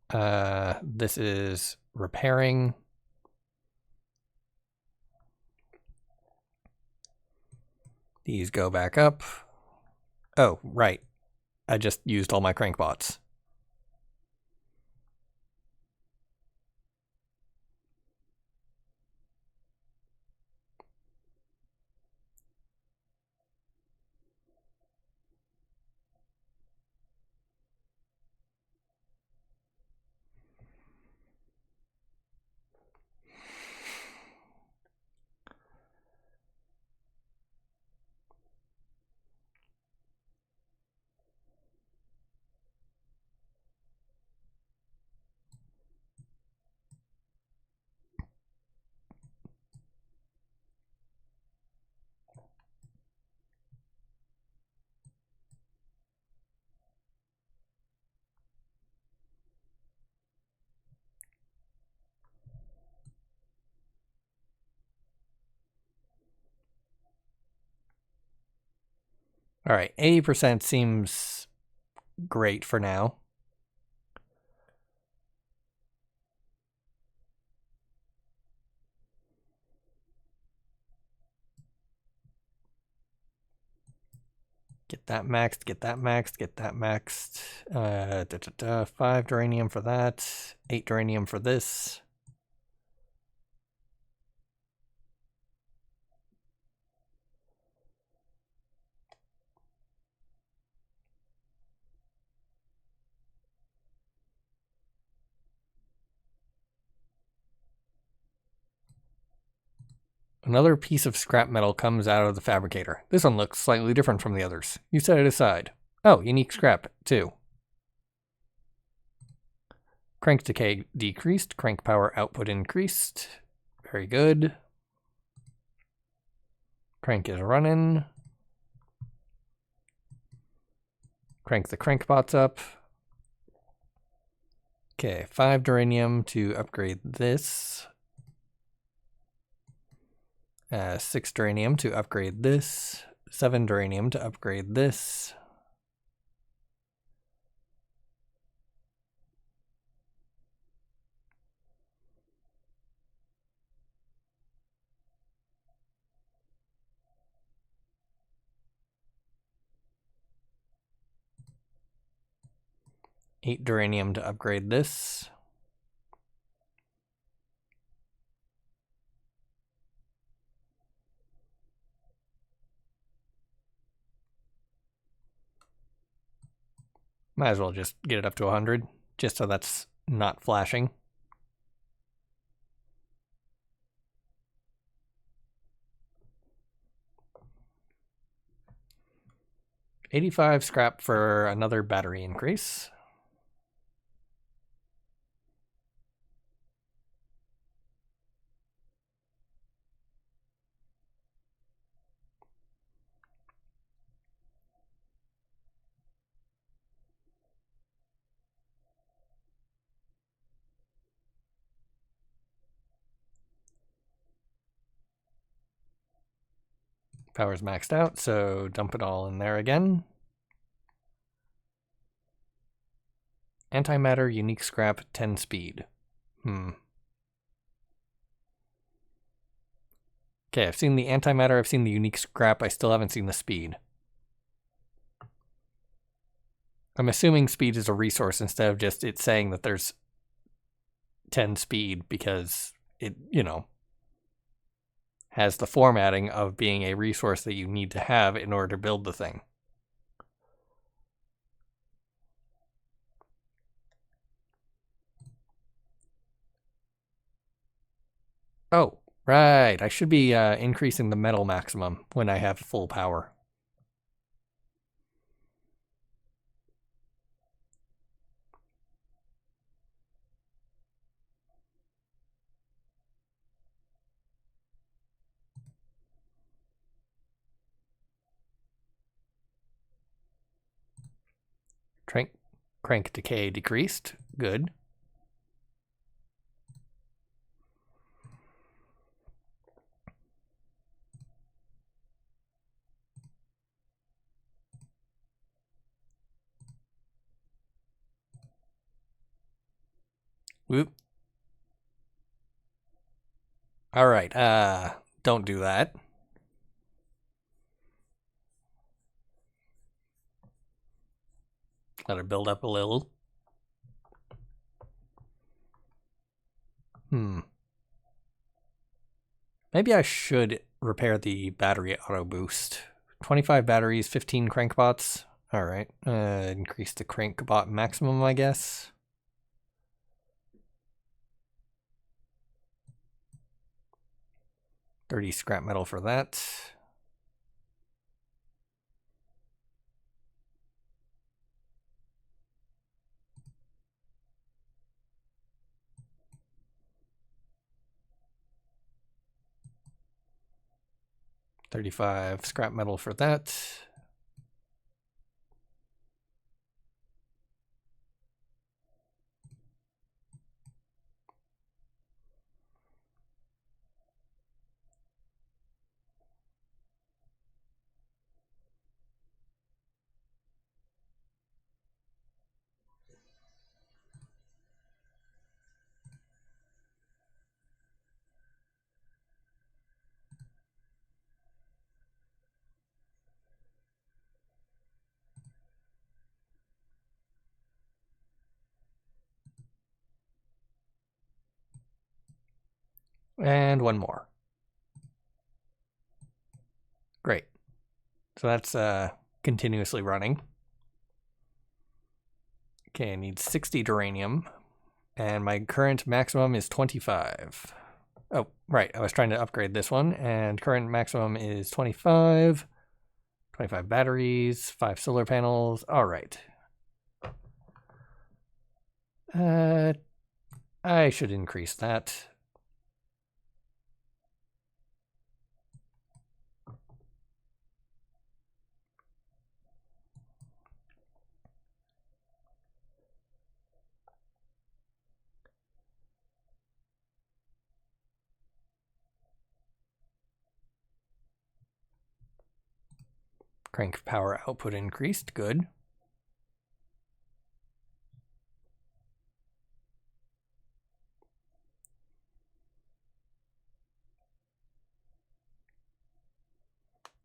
This is repairing. These go back up. Oh, right. I just used all my crankbots. All right, 80% seems great for now. Get that maxed, get that maxed, get that maxed. 5 duranium for that, 8 duranium for this. Another piece of scrap metal comes out of the fabricator. This one looks slightly different from the others. You set it aside. Oh, unique scrap, too. Crank decay decreased. Crank power output increased. Very good. Crank is running. Crank the crankbots up. Okay, 5 duranium to upgrade this. 6 duranium to upgrade this. 7 duranium to upgrade this. $8 duranium to upgrade this. Might as well just get it up to 100, just so that's not flashing. $85 scrap for another battery increase. Power's maxed out, so dump it all in there again. Antimatter, unique scrap, 10 speed. Okay, I've seen the antimatter, I've seen the unique scrap, I still haven't seen the speed. I'm assuming speed is a resource instead of just it saying that there's 10 speed because it, you know, has the formatting of being a resource that you need to have in order to build the thing. Oh, right. I should be increasing the metal maximum when I have full power. Crank decay decreased. Good. Whoop. All right. Don't do that. Let it build up a little. Maybe I should repair the battery auto boost. 25 batteries, 15 crankbots. All right. Increase the crankbot maximum, I guess. $30 scrap metal for that. $35 scrap metal for that. And one more. Great. So that's continuously running. Okay, I need 60 duranium. And my current maximum is 25. Oh, right. I was trying to upgrade this one, and current maximum is 25. 25 batteries, 5 solar panels. All right. I should increase that. Crank power output increased. Good.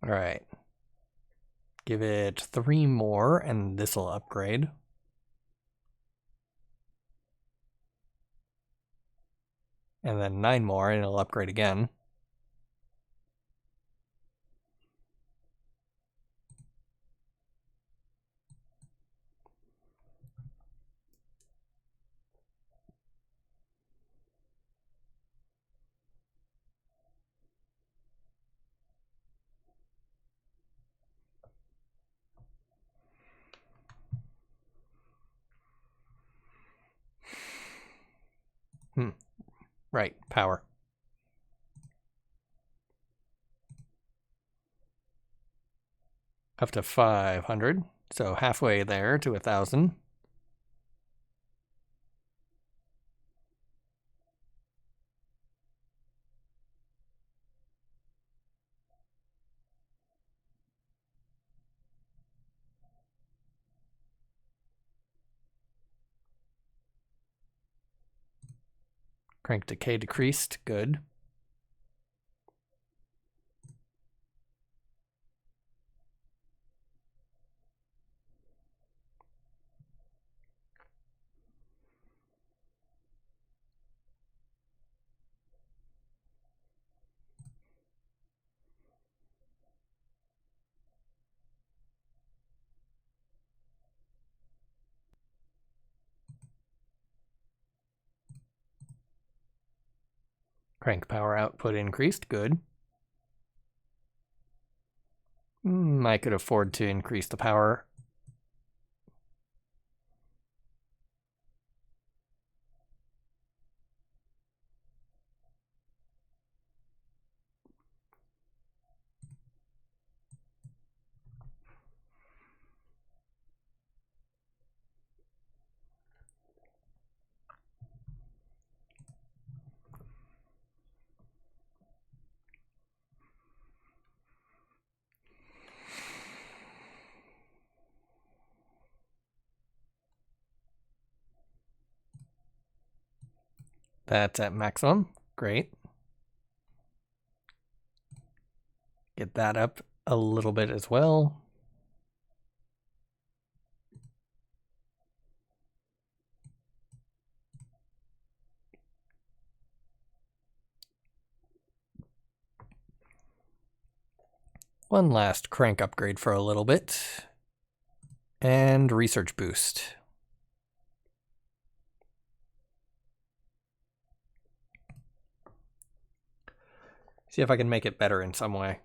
All right. Give it 3 more, and this will upgrade. And then 9 more, and it'll upgrade again. Right, power. Up to 500, so halfway there to 1,000. Crank decay decreased. Good. Crank power output increased. Good. I could afford to increase the power. That's at maximum. Great. Get that up a little bit as well. One last crank upgrade for a little bit. And research boost. See if I can make it better in some way.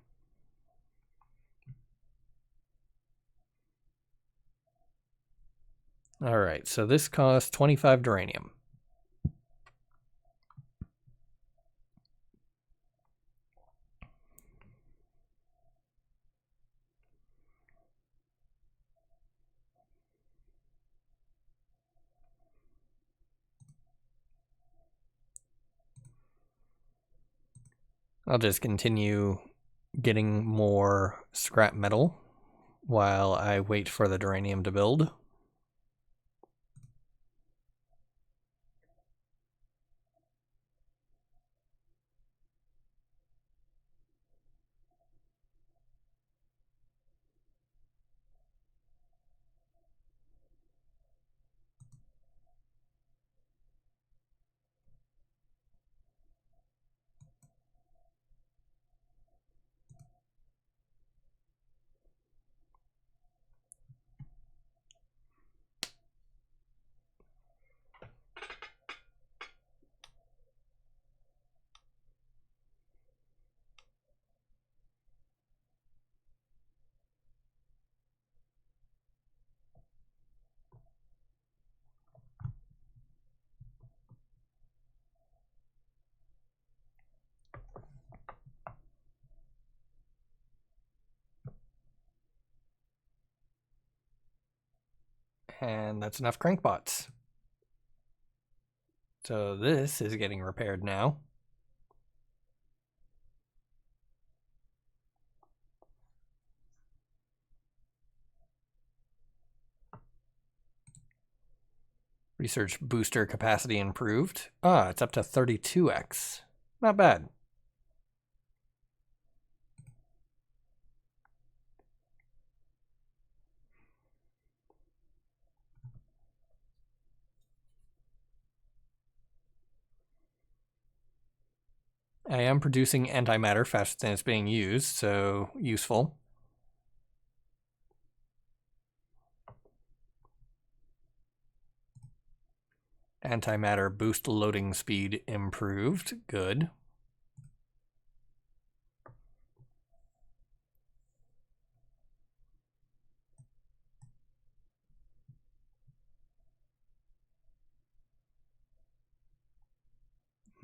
All right, so this costs 25 duranium. I'll just continue getting more scrap metal while I wait for the duranium to build. And that's enough crankbots. So this is getting repaired now. Research booster capacity improved. Ah, it's up to 32x. Not bad. I am producing antimatter faster than it's being used, so useful. Antimatter boost loading speed improved. Good.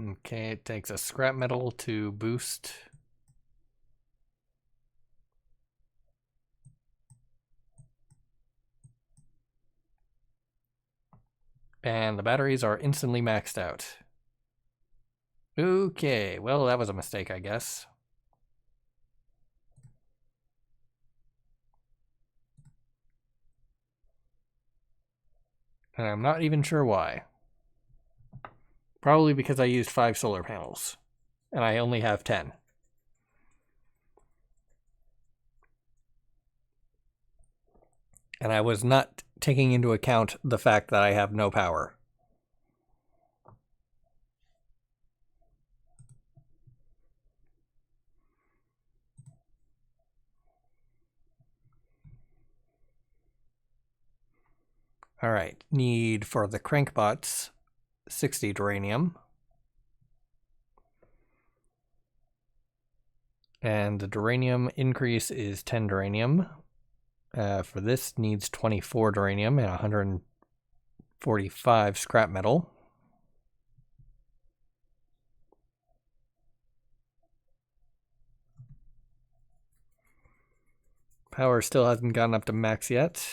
Okay, it takes a scrap metal to boost. And the batteries are instantly maxed out. Okay, well, that was a mistake, I guess. And I'm not even sure why. Probably because I used 5 solar panels, and I only have 10. And I was not taking into account the fact that I have no power. All right, need for the crankbots 60 duranium. And the duranium increase is 10 duranium. For this needs 24 duranium and 145 scrap metal. Power still hasn't gotten up to max yet.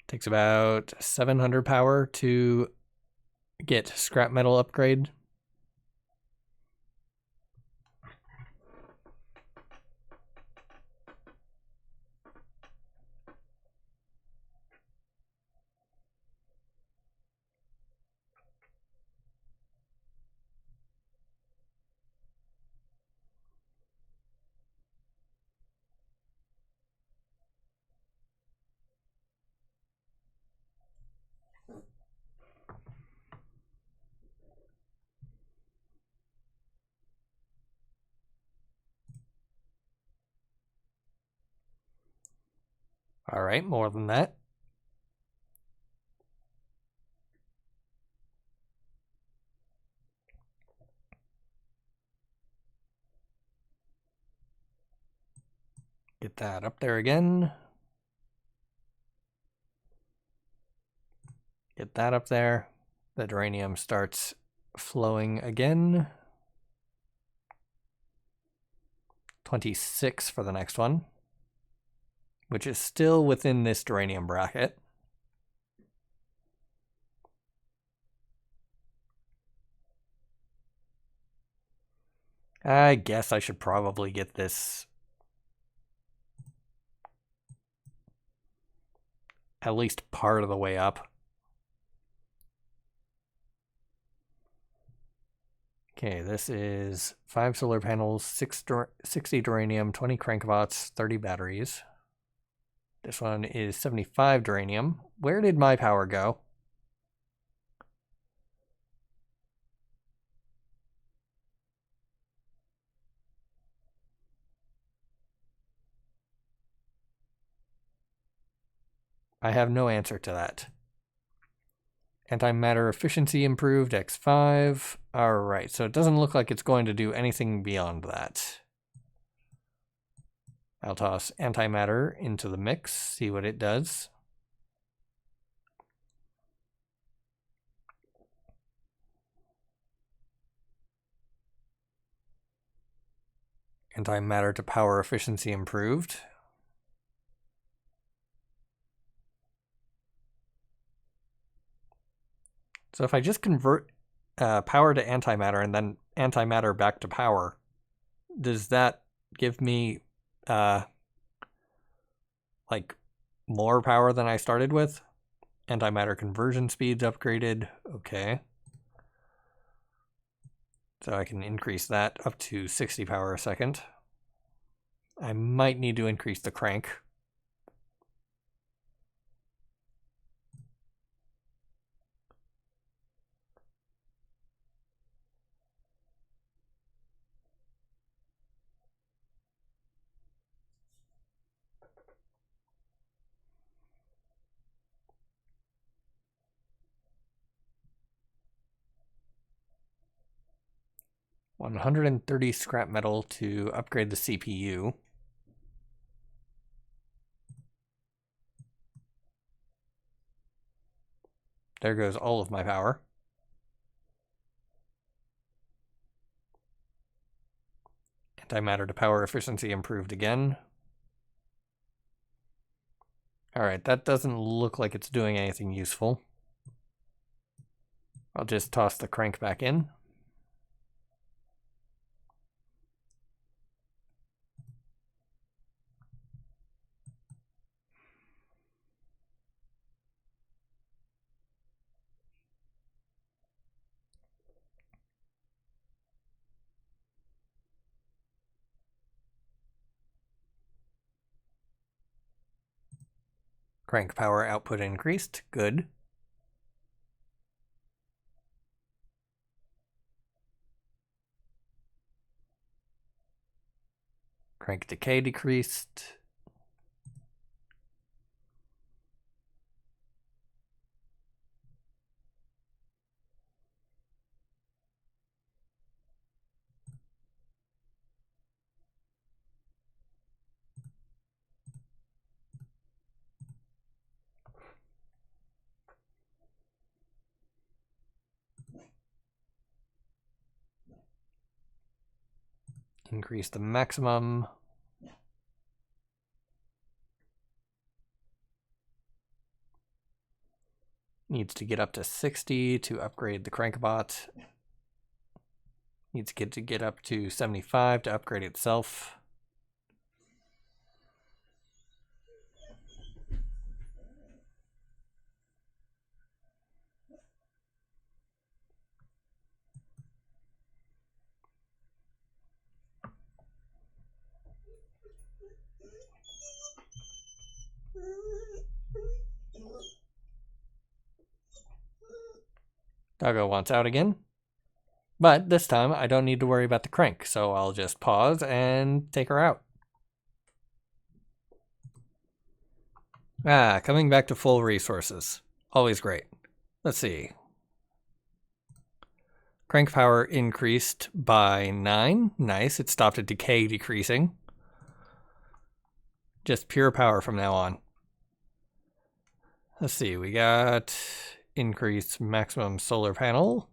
Takes about 700 power to get scrap metal upgrade. All right, more than that. Get that up there again. Get that up there. The duranium starts flowing again. 26 for the next one, which is still within this duranium bracket. I guess I should probably get this at least part of the way up. Okay, this is 5 solar panels, 60 duranium, 20 crankbots, 30 batteries. This one is 75 duranium. Where did my power go? I have no answer to that. Antimatter efficiency improved, X5. All right, so it doesn't look like it's going to do anything beyond that. I'll toss antimatter into the mix, see what it does. Antimatter to power efficiency improved. So if I just convert power to antimatter and then antimatter back to power, does that give me like more power than I started with? Antimatter conversion speeds upgraded. Okay. So I can increase that up to 60 power a second. I might need to increase the crank. $130 scrap metal to upgrade the CPU. There goes all of my power. Antimatter to power efficiency improved again. Alright, that doesn't look like it's doing anything useful. I'll just toss the crank back in. Crank power output increased. Good. Crank decay decreased. Increase the maximum. Needs to get up to 60 to upgrade the crankbot. Needs to get up to 75 to upgrade itself. Doggo wants out again. But this time I don't need to worry about the crank, so I'll just pause and take her out. Coming back to full resources. Always great. Let's see. Crank power increased by 9. Nice. It stopped at decay decreasing. Just pure power from now on. Let's see. We got increased maximum solar panel.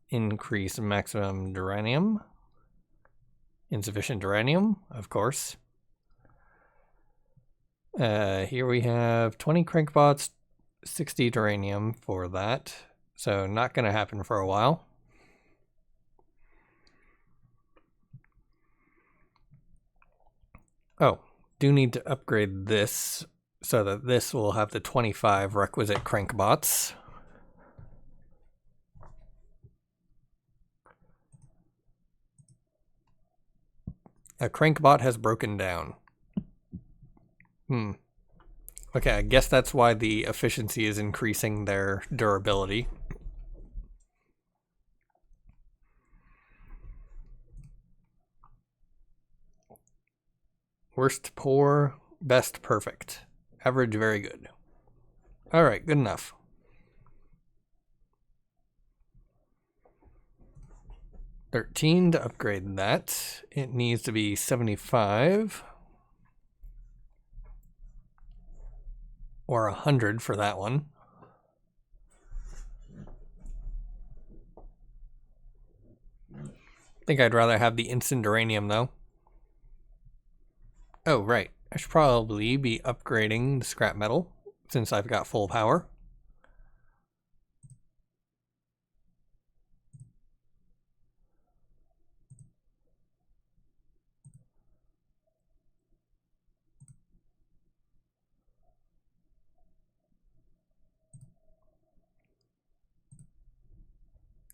Increase maximum duranium. Insufficient duranium, of course. Here we have 20 crankbots, 60 duranium for that. So not going to happen for a while. Oh, do need to upgrade this so that this will have the 25 requisite crankbots. A crankbot has broken down. Okay, I guess that's why the efficiency is increasing their durability. Worst poor, best perfect. Average very good. Alright, good enough. $13 to upgrade that. It needs to be 75. Or 100 for that one. think I'd rather have the instant uranium, though. Oh, right. I should probably be upgrading the scrap metal, since I've got full power.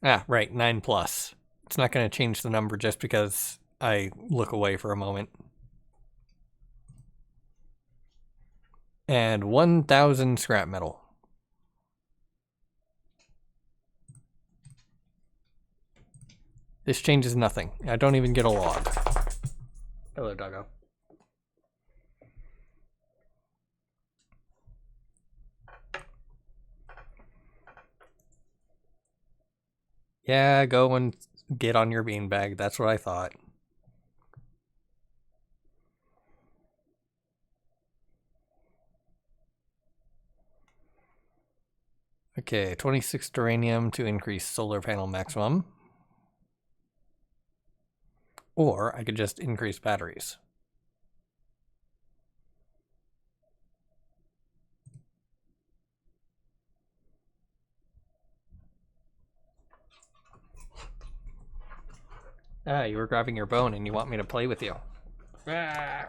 Ah, right, 9 plus. It's not going to change the number just because I look away for a moment. And 1,000 scrap metal. This changes nothing. I don't even get a log. Hello, doggo. Yeah, go and get on your beanbag. That's what I thought. Okay, 26 uranium to increase solar panel maximum. Or I could just increase batteries. Ah, you were grabbing your bone and you want me to play with you. Ah.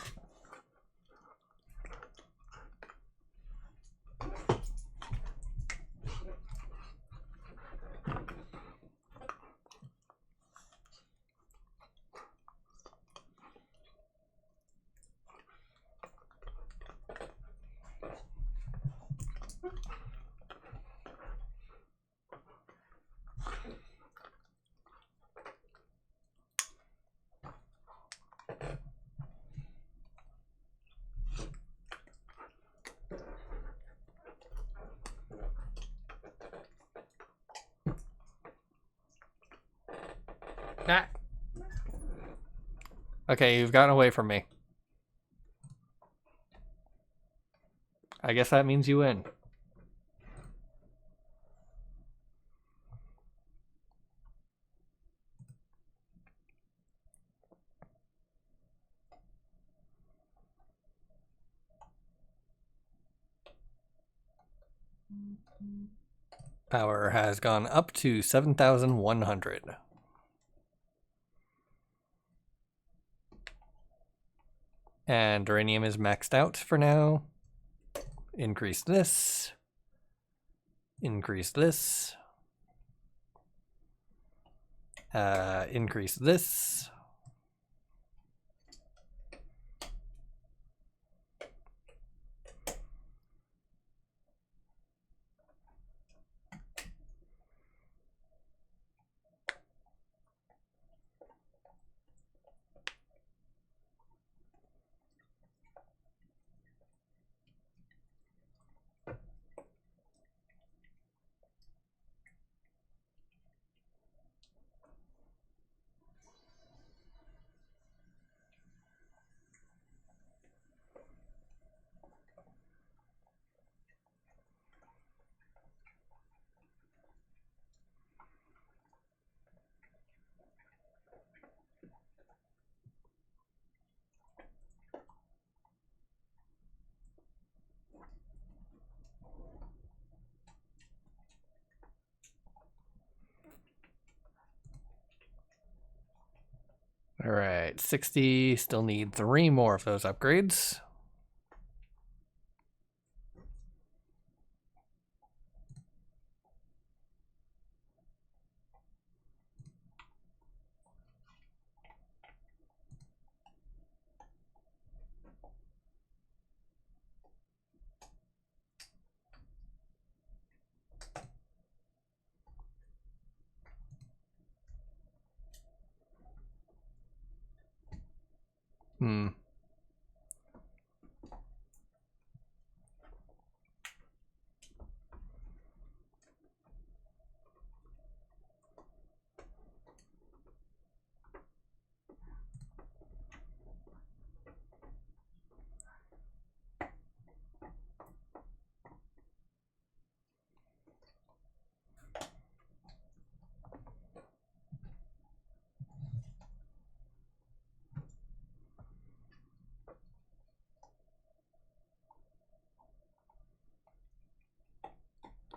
Ah. Okay, you've gotten away from me. I guess that means you win. Power has gone up to 7,100. And uranium is maxed out for now. Increase this. Increase this. Increase this. All right, 60. Still need 3 more of those upgrades. Hmm.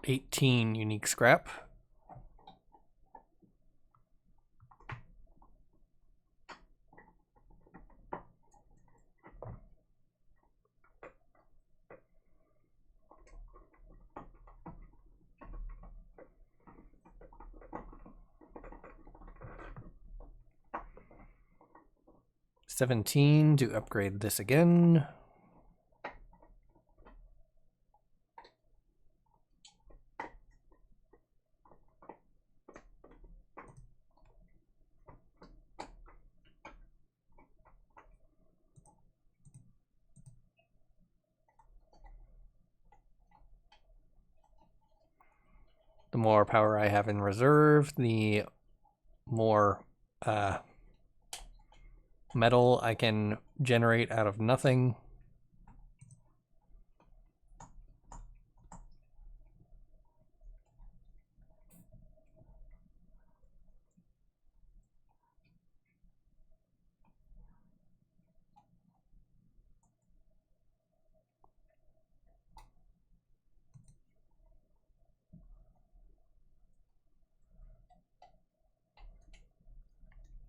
18 unique scrap. $17 to upgrade this again. The more power I have in reserve, the more metal I can generate out of nothing.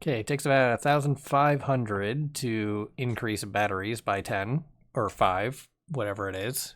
Okay, it takes about 1,500 to increase batteries by 10 or 5, whatever it is.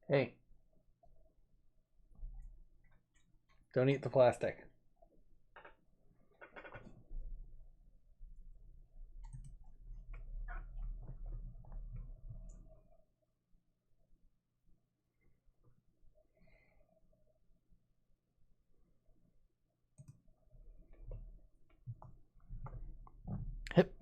Hey, don't eat the plastic. Hip.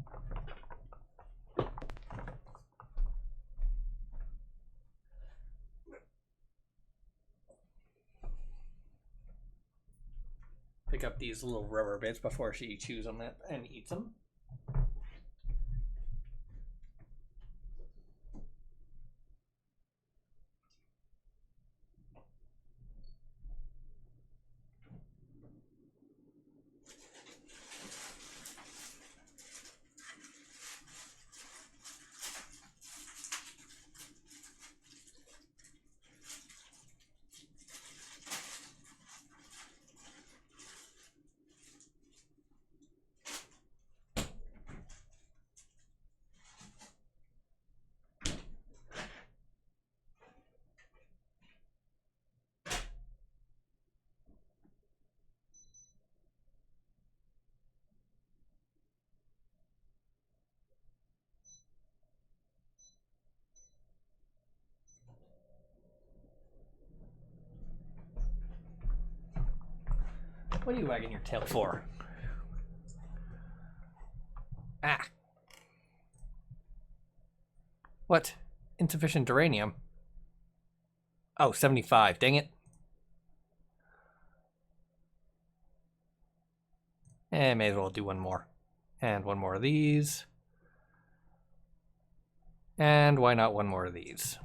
Pick up these little rubber bits before she chews them and eats them. What are you wagging your tail for? Ah. What? Insufficient uranium. Oh, 75. Dang it. May as well do one more. And one more of these. And why not one more of these?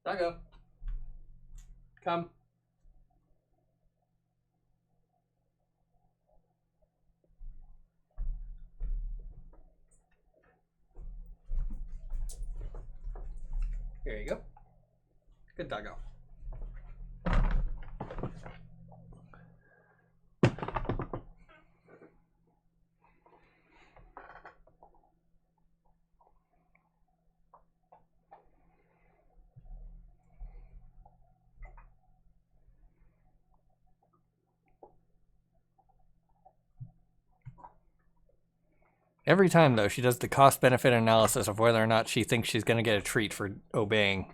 Doggo. Come. Here you go. Good doggo. Every time, though, she does the cost-benefit analysis of whether or not she thinks she's going to get a treat for obeying.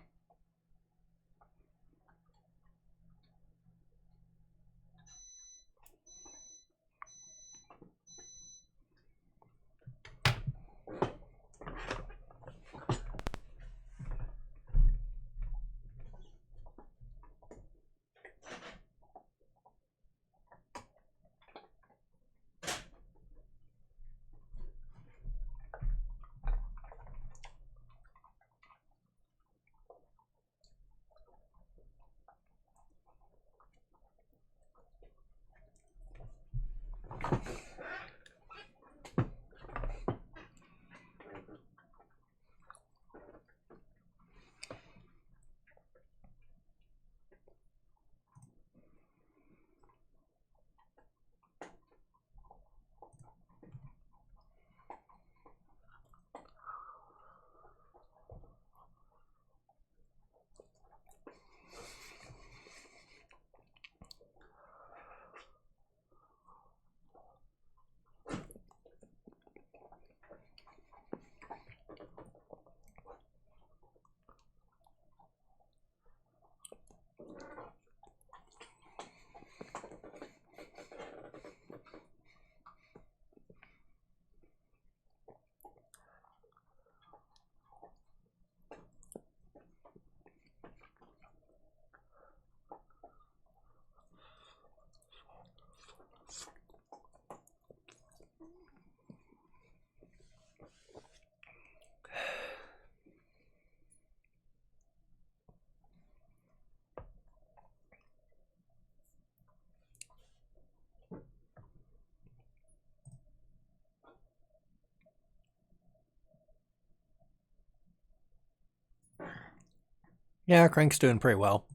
Yeah, Crank's doing pretty well.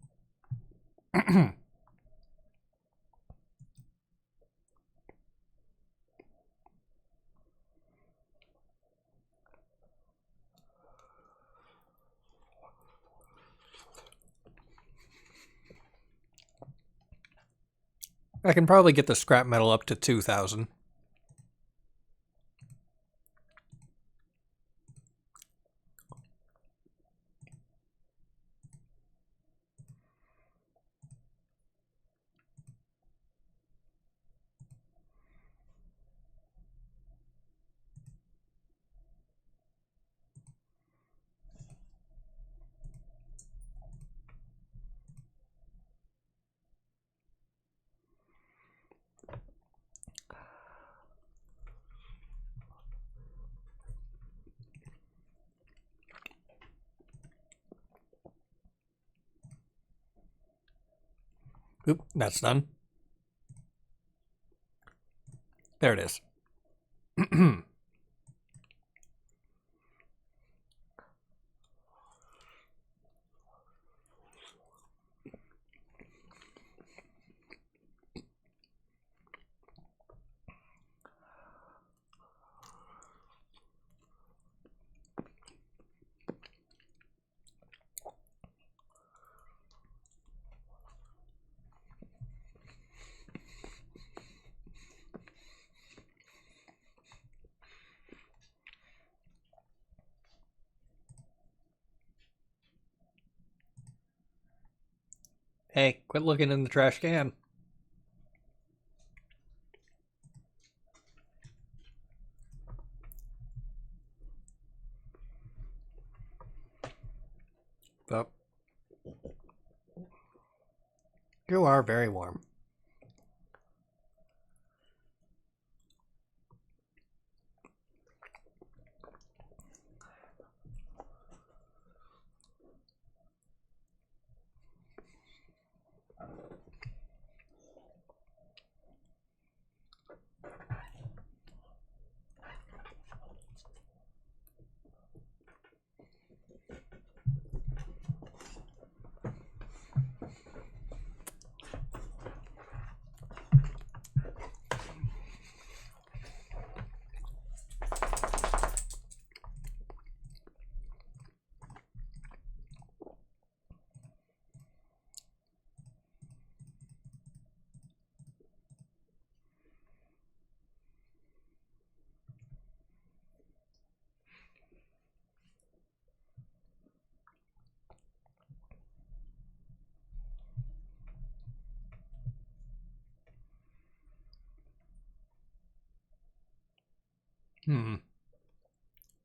I can probably get the scrap metal up to 2,000. Oop, that's done. There it is. Hey, quit looking in the trash can. Oh. You are very warm.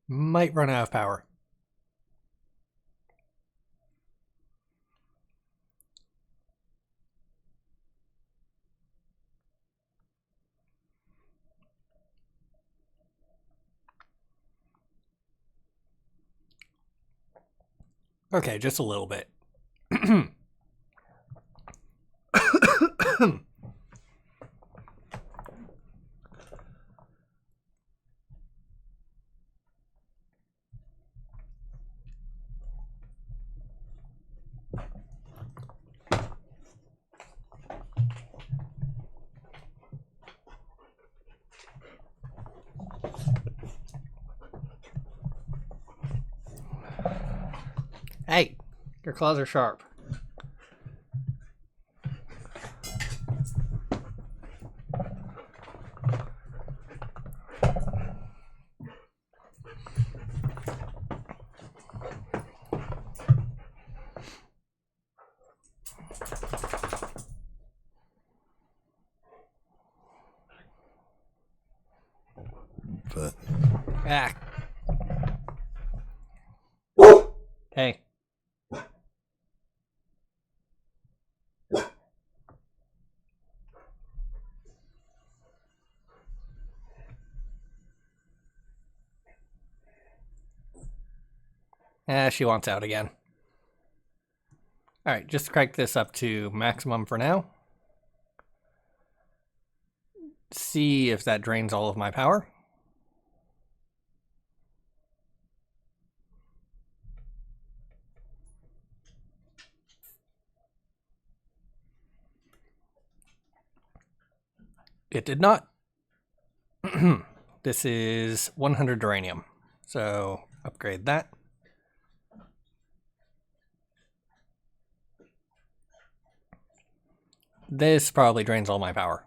Might run out of power. Okay, just a little bit. Hey, your claws are sharp. But Ah. Hey. She wants out again. Alright, just crank this up to maximum for now. See if that drains all of my power. It did not. This is 100 uranium. So upgrade that. This probably drains all my power.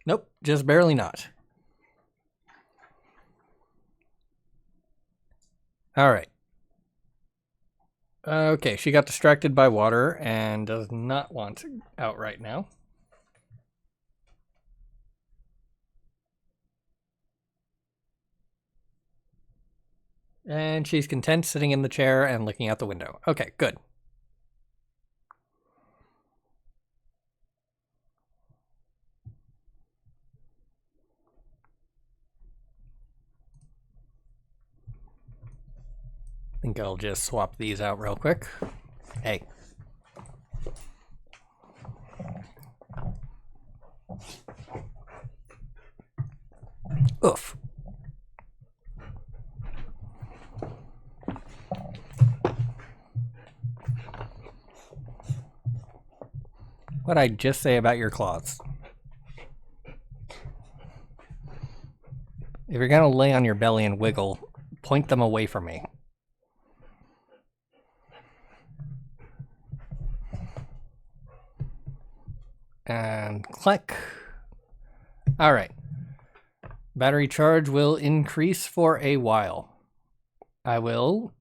Nope, just barely not. Alright. Okay, she got distracted by water and does not want out right now. And she's content sitting in the chair and looking out the window. Okay, good. I think I'll just swap these out real quick. Hey. Oof. What'd I just say about your claws? If you're gonna lay on your belly and wiggle, point them away from me. And click. Alright. Battery charge will increase for a while. I will...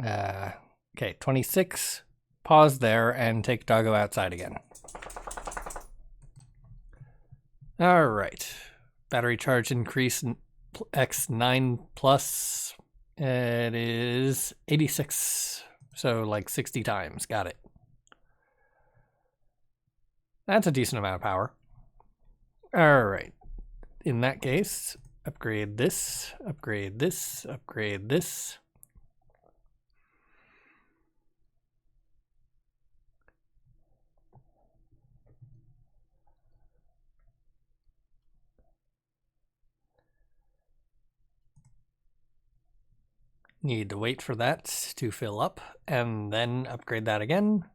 okay, 26. Pause there and take Doggo outside again. Alright. Battery charge increase X9 plus. It is 86. So like 60 times. Got it. That's a decent amount of power. Alright. In that case, upgrade this, upgrade this, upgrade this. Need to wait for that to fill up and then upgrade that again.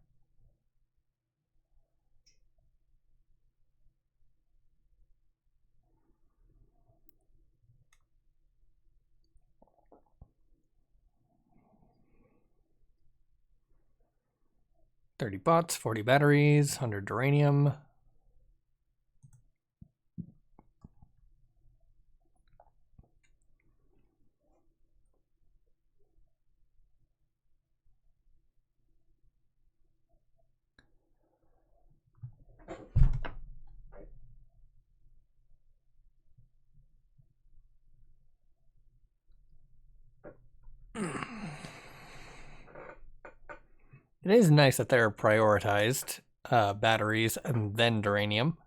30 bots, 40 batteries, 100 duranium. It is nice that they're prioritized batteries and then duranium.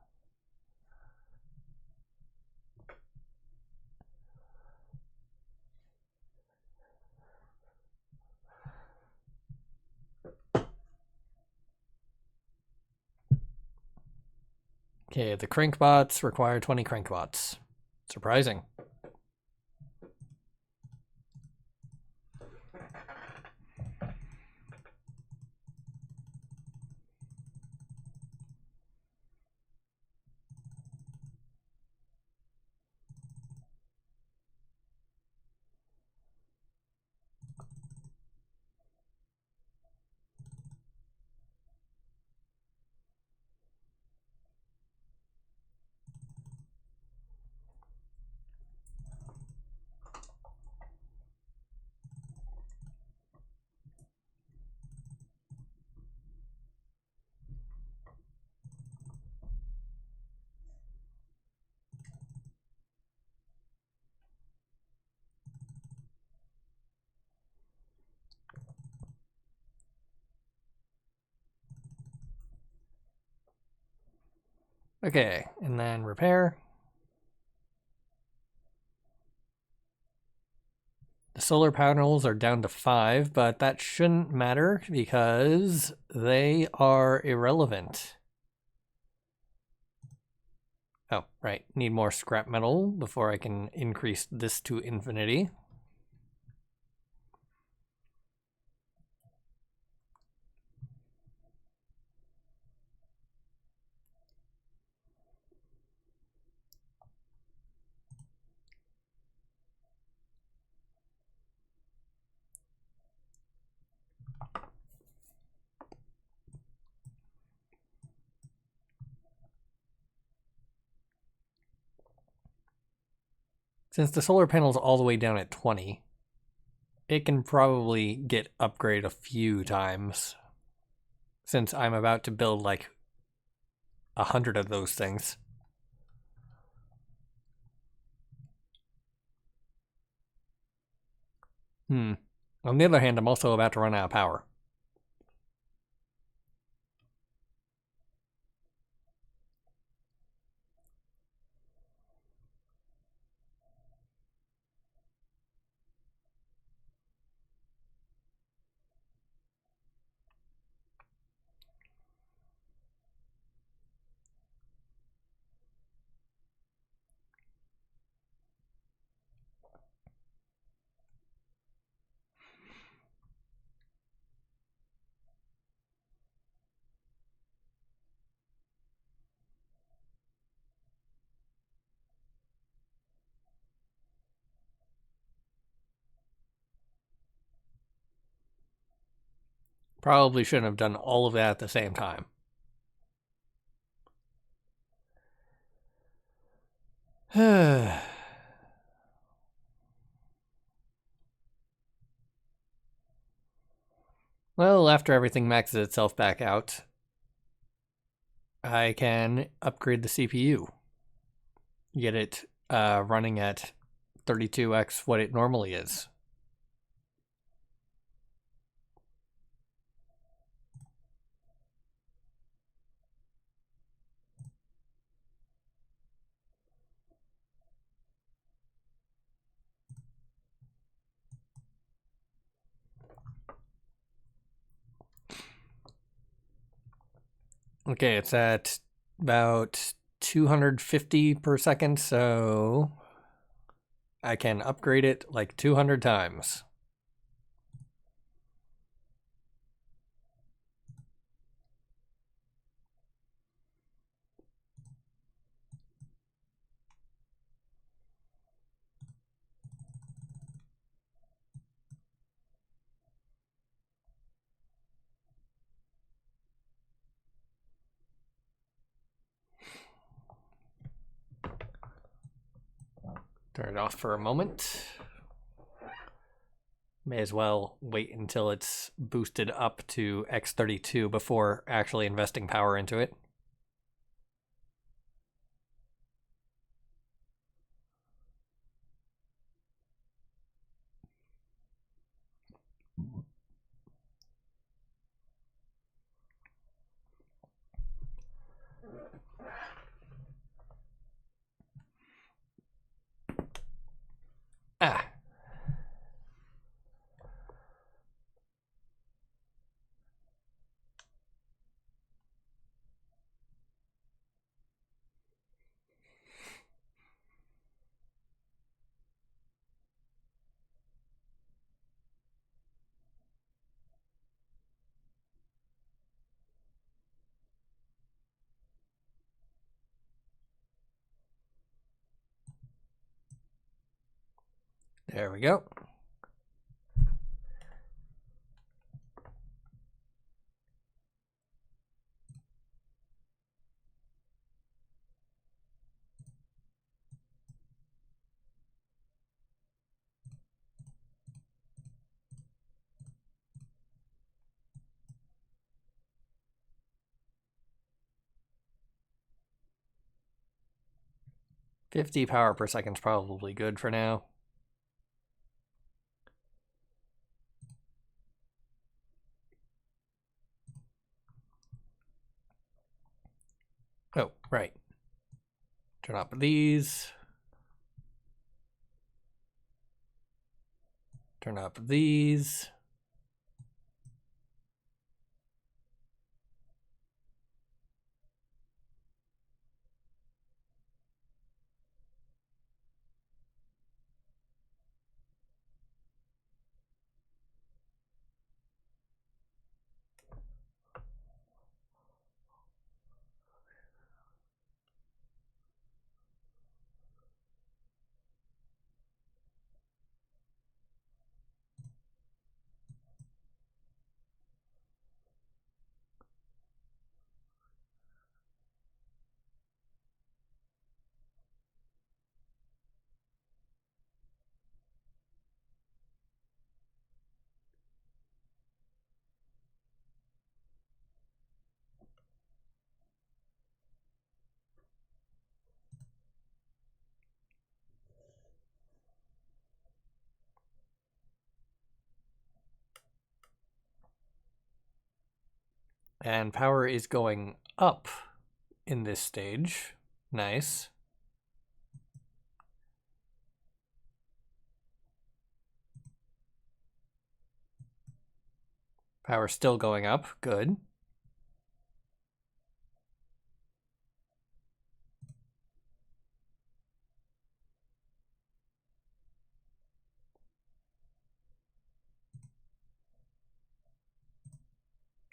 Okay, the crankbots require 20 crankbots. Surprising. Okay, and then repair. The solar panels are down to 5, but that shouldn't matter because they are irrelevant. Oh, right. Need more scrap metal before I can increase this to infinity. Since the solar panel's all the way down at 20, it can probably get upgraded a few times. Since I'm about to build like 100 of those things. On the other hand, I'm also about to run out of power. Probably shouldn't have done all of that at the same time. Well, after everything maxes itself back out, I can upgrade the CPU. Get it running at 32x what it normally is. Okay, it's at about 250 per second, so I can upgrade it like 200 times. Turn it off for a moment. May as well wait until it's boosted up to X32 before actually investing power into it. Ah. There we go. $50 power per second is probably good for now. Oh, right. Turn off these. Turn up these. And power is going up in this stage. Nice. Power still going up. Good.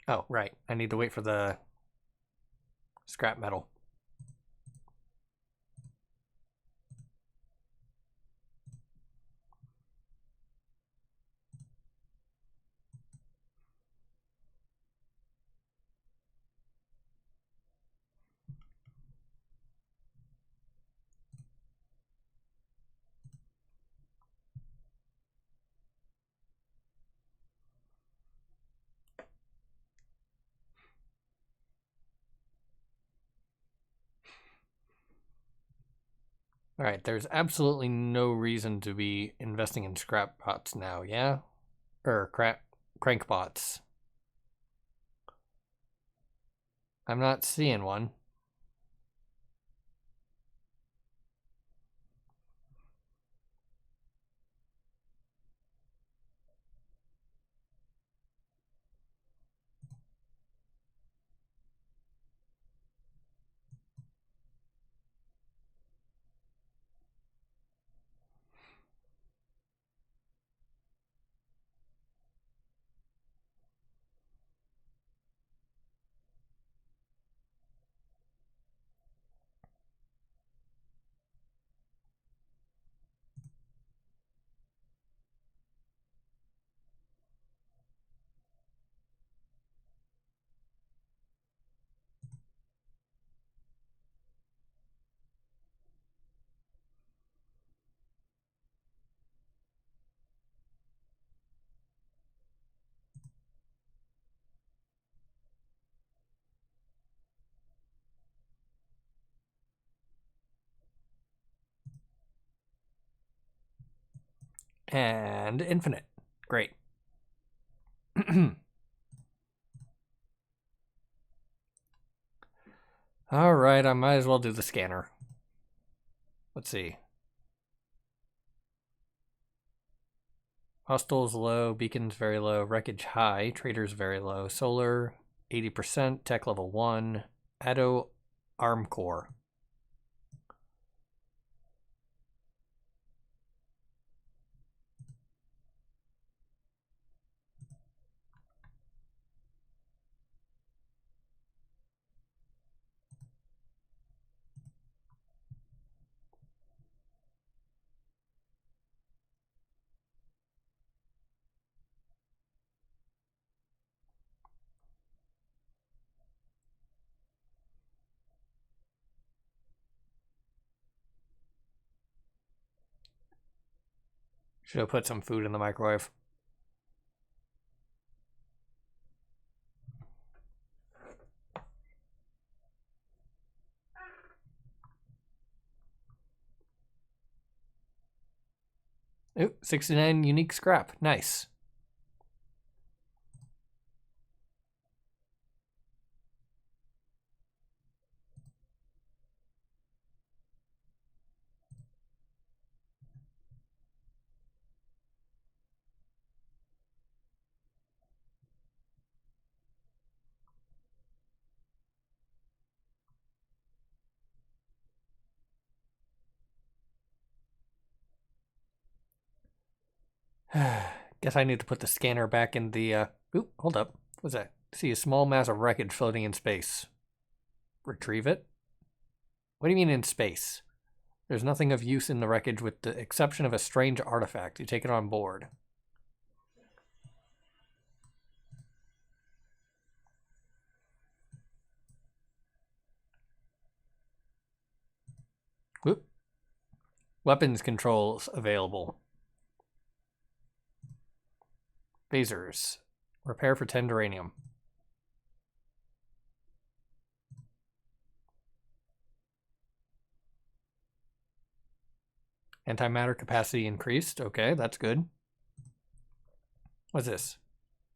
Oh, right. I need to wait for the scrap metal. All right, there's absolutely no reason to be investing in scrap bots now, yeah? Or crank bots. I'm not seeing one. And infinite. Great. Alright, I might as well do the scanner. Let's see. Hostiles low, beacons very low, wreckage high, traders very low, solar 80%, tech level 1, Addo arm core. Should have put some food in the microwave. Ooh, 69 unique scrap. Nice. Guess I need to put the scanner back in the, Oop, hold up. What's that? See a small mass of wreckage floating in space. Retrieve it? What do you mean in space? There's nothing of use in the wreckage with the exception of a strange artifact. You take it on board. Whoop. Weapons controls available. Phasers. Repair for 10 duranium. Antimatter capacity increased. Okay, that's good. What's this?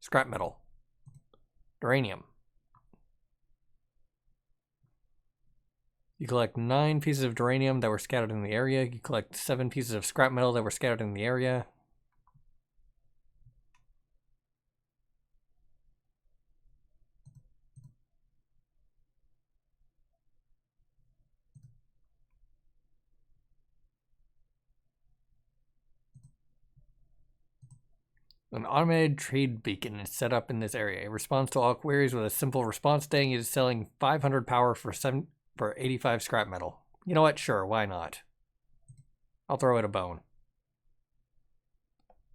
Scrap metal. Duranium. You collect 9 pieces of duranium that were scattered in the area. You collect 7 pieces of scrap metal that were scattered in the area. An automated trade beacon is set up in this area. It responds to all queries with a simple response saying it is selling 500 power for 85 scrap metal. You know what? Sure, why not? I'll throw it a bone.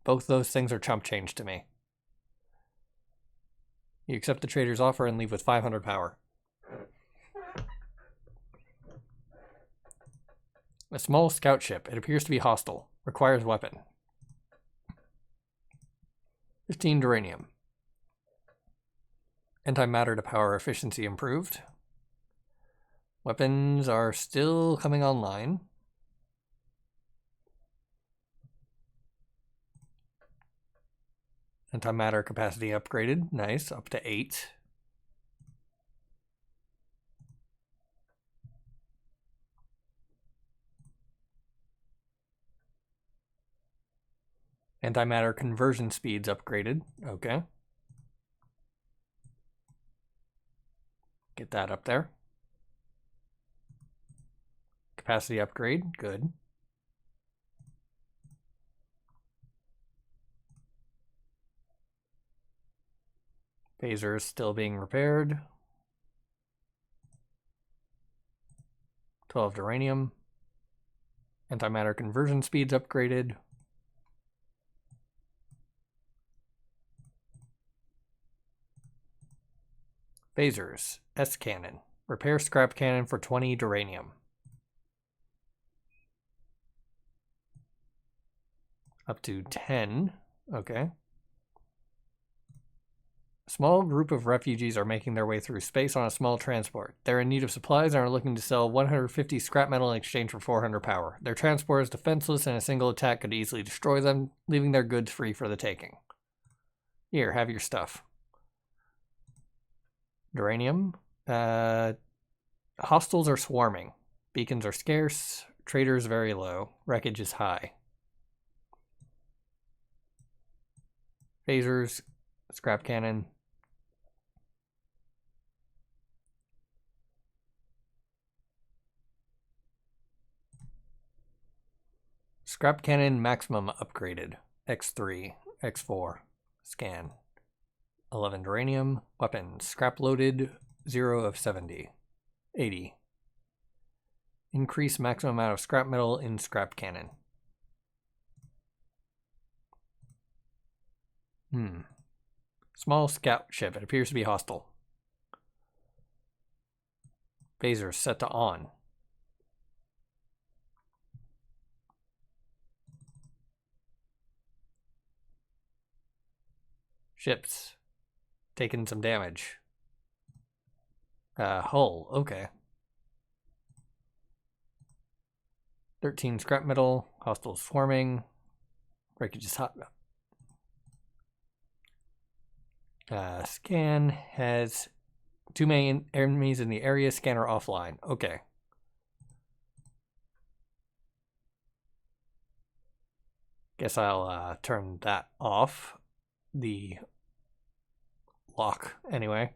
Both those things are chump change to me. You accept the trader's offer and leave with 500 power. A small scout ship. It appears to be hostile. Requires weapon. 15 duranium. Antimatter to power efficiency improved. Weapons are still coming online. Antimatter capacity upgraded. Nice. Up to 8. Antimatter conversion speeds upgraded. Okay. Get that up there. Capacity upgrade. Good. Phaser is still being repaired. 12 duranium. Antimatter conversion speeds upgraded. Phasers. S cannon. Repair scrap cannon for 20 duranium. Up to 10. Okay. A small group of refugees are making their way through space on a small transport. They're in need of supplies and are looking to sell 150 scrap metal in exchange for 400 power. Their transport is defenseless and a single attack could easily destroy them, leaving their goods free for the taking. Here, have your stuff. Duranium. Hostiles are swarming. Beacons are scarce. Traders very low. Wreckage is high. Phasers. Scrap cannon. Scrap cannon maximum upgraded. X3. X4. Scan. 11 duranium. Weapon. Scrap loaded. 0 of 70. 80. Increase maximum amount of scrap metal in scrap cannon. Small scout ship. It appears to be hostile. Phaser set to on. Ships. Taking some damage. Hull. Okay. 13 scrap metal. Hostiles swarming. Wreckage is hot. Scan has 2 main enemies in the area. Scanner offline. Okay. Guess I'll turn that off. The lock, anyway.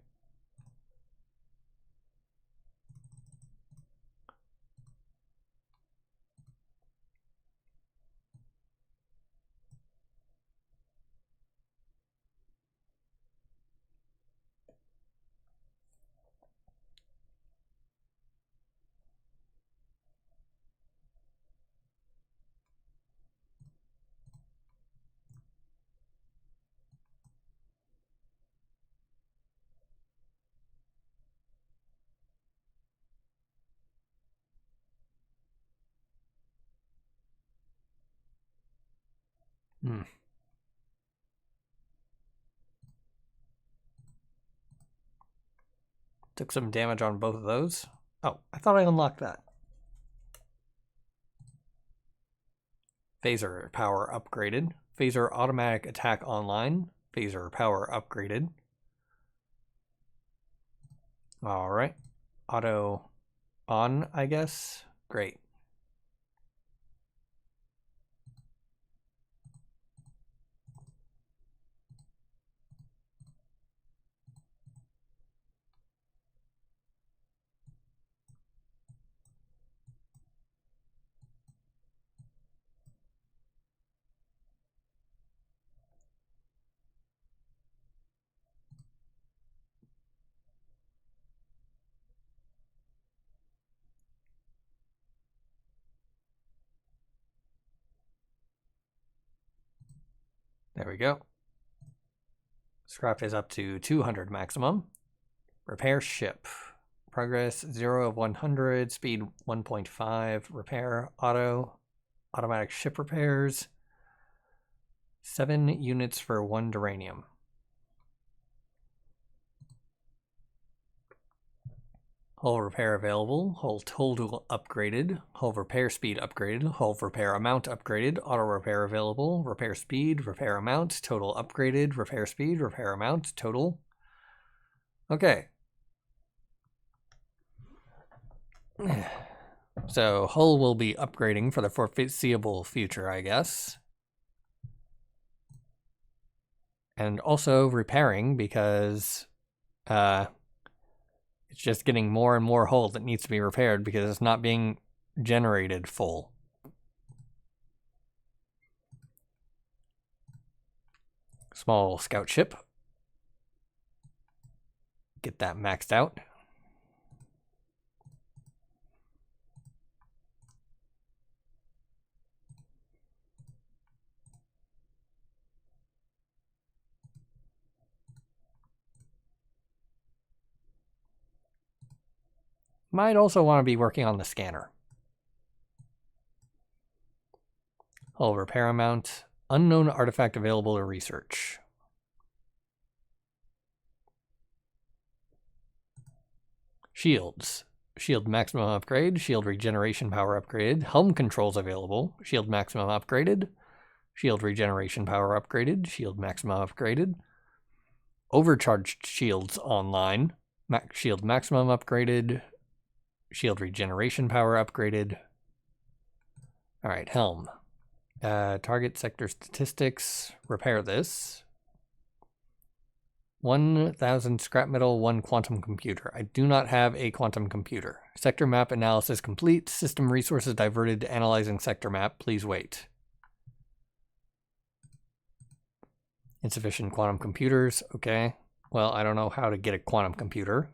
Took some damage on both of those. Oh, I thought I unlocked that. Phaser power upgraded. Phaser automatic attack online. Phaser power upgraded. Alright. Auto on, I guess. Great. There we go. Scrap is up to 200 maximum. Repair ship. Progress 0 of 100. Speed 1.5. Repair auto. Automatic ship repairs. 7 units for 1 duranium. Hull repair available. Hull total upgraded. Hull repair speed upgraded. Hull repair amount upgraded. Auto repair available. Repair speed. Repair amount. Total upgraded. Repair speed. Repair amount. Total. Okay. So hull will be upgrading for the foreseeable future, I guess. And also repairing because it's just getting more and more hull that needs to be repaired because it's not being generated full. Small scout ship. Get that maxed out. Might also want to be working on the scanner. Hull repair amount. Unknown artifact available to research. Shields. Shield maximum upgrade. Shield regeneration power upgraded. Helm controls available. Shield maximum upgraded. Shield regeneration power upgraded. Shield maximum upgraded. Overcharged shields online. Shield maximum upgraded. Shield regeneration power upgraded. Alright, helm. Target sector statistics. Repair this. 1,000 scrap metal, 1 quantum computer. I do not have a quantum computer. Sector map analysis complete. System resources diverted to analyzing sector map. Please wait. Insufficient quantum computers. Okay. Well, I don't know how to get a quantum computer.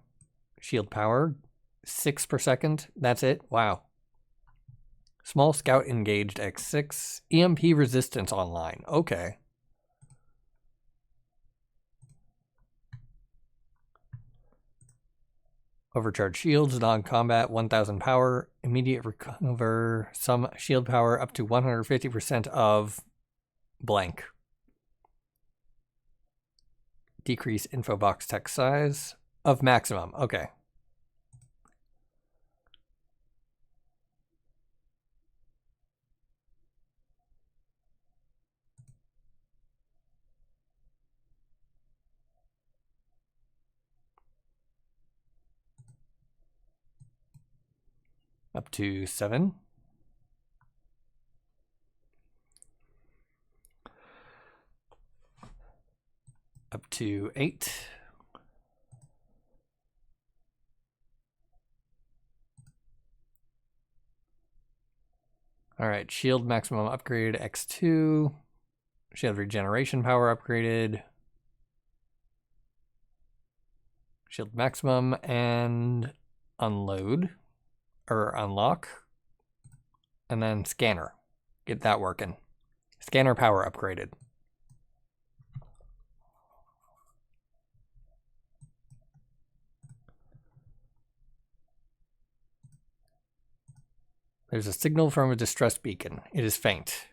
Shield power. 6 per second. That's it. Wow. Small scout engaged X6. EMP resistance online. Okay. Overcharged shields, non-combat, 1,000 power, immediate recover some shield power up to 150% of blank. Decrease info box text size of maximum. Okay. Up to 7. Up to 8. All right, shield maximum upgrade X2. Shield regeneration power upgraded. Shield maximum and unload. Or unlock. And then scanner. Get that working. Scanner power upgraded. There's a signal from a distress beacon. It is faint.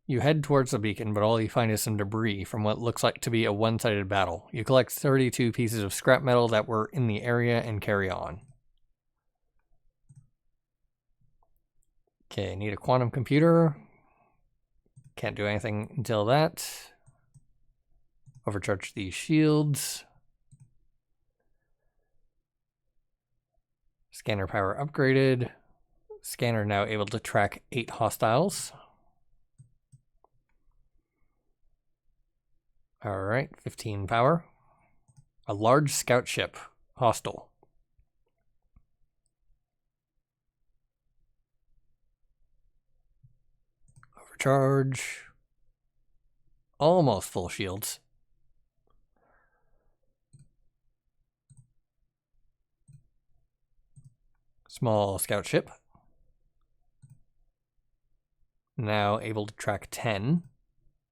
You head towards the beacon, but all you find is some debris from what looks like to be a one-sided battle. You collect 32 pieces of scrap metal that were in the area and carry on. Okay, need a quantum computer. Can't do anything until that. Overcharge these shields. Scanner power upgraded. Scanner now able to track 8 hostiles. Alright, 15 power. A large scout ship. Hostile. Overcharge. Almost full shields. Small scout ship. Now able to track 10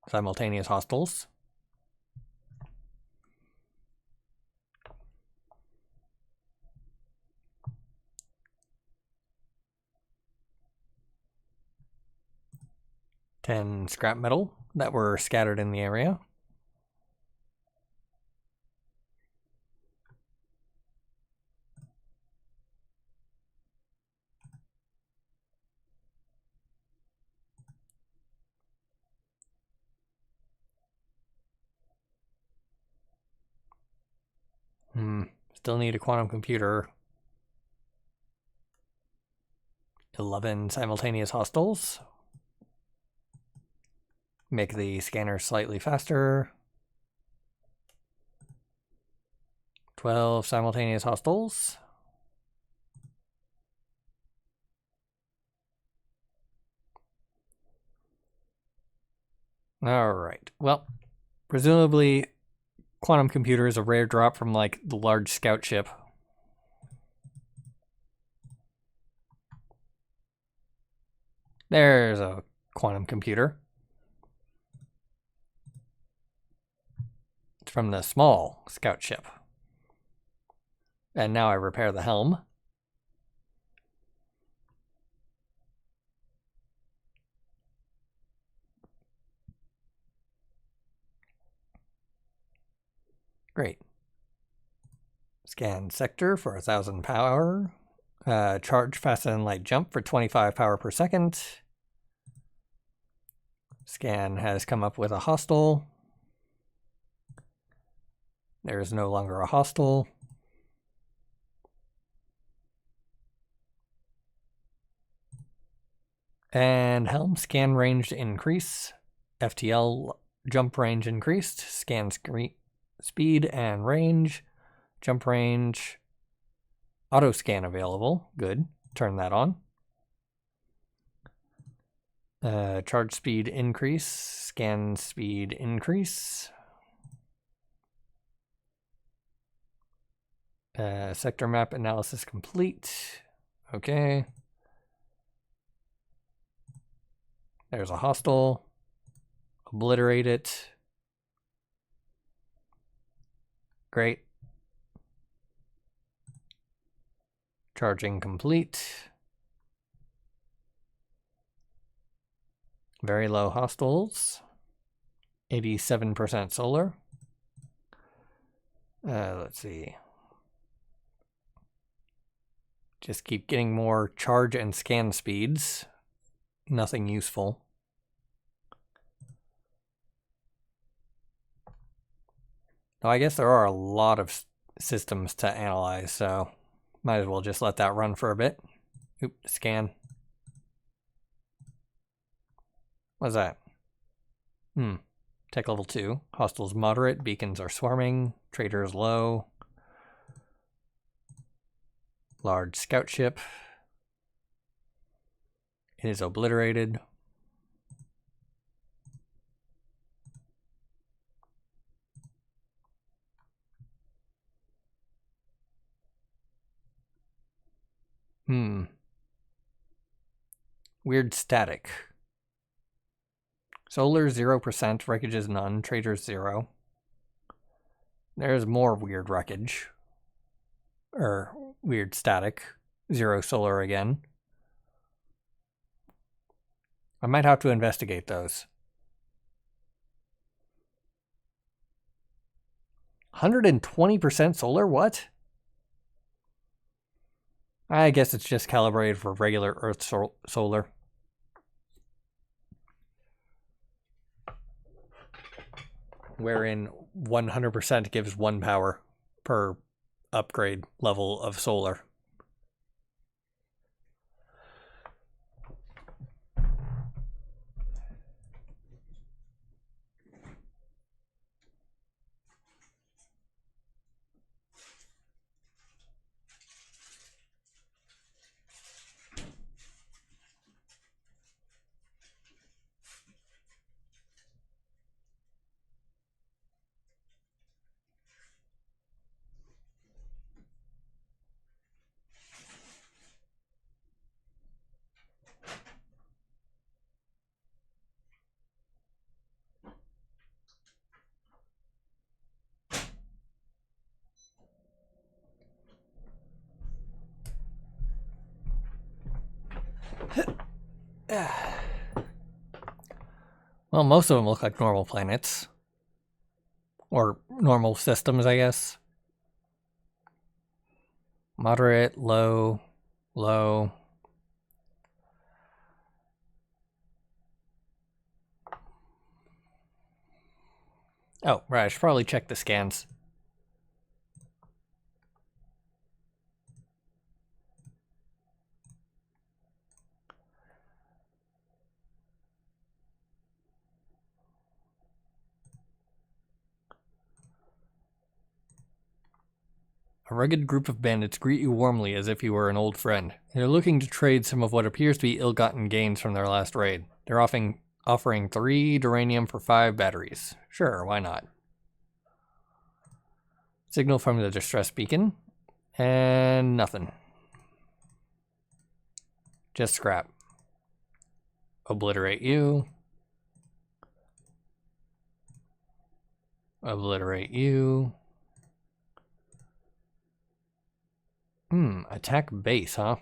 simultaneous hostiles. Ten scrap metal that were scattered in the area. Still need a quantum computer. 11 simultaneous hostiles. Make the scanner slightly faster. 12 simultaneous hostiles. Alright, well, presumably quantum computer is a rare drop from like the large scout ship. There's a quantum computer. It's from the small scout ship. And now I repair the helm. Great. Scan sector for 1000 power. Charge faster than light jump for 25 power per second. Scan has come up with a hostile. There is no longer a hostile. And Helm scan range increase. FTL jump range increased. Scan speed and range. Jump range. Auto scan available. Good. Turn that on. Charge speed increase. Scan speed increase. Sector map analysis complete. Okay. There's a hostile. Obliterate it. Great. Charging complete. Very low hostiles. 87% solar. Let's see. Just keep getting more charge and scan speeds. Nothing useful. Now, I guess there are a lot of systems to analyze, so might as well just let that run for a bit. Oop, scan. What's that? Tech level 2. Hostiles moderate. Beacons are swarming. Traders low. Large scout ship. It is obliterated. Weird static. Solar 0%, wreckage is none, traders 0. There's more weird wreckage. Or weird static. 0 solar again. I might have to investigate those. 120% solar? What? I guess it's just calibrated for regular Earth solar. Wherein 100% gives 1 power per upgrade level of solar. Well, most of them look like normal planets. Or normal systems, I guess. Moderate, low, low. Oh, right, I should probably check the scans. A rugged group of bandits greet you warmly as if you were an old friend. They're looking to trade some of what appears to be ill-gotten gains from their last raid. They're offering 3 duranium for 5 batteries. Sure, why not? Signal from the distress beacon. And nothing. Just scrap. Obliterate you. Obliterate you. Attack base, huh?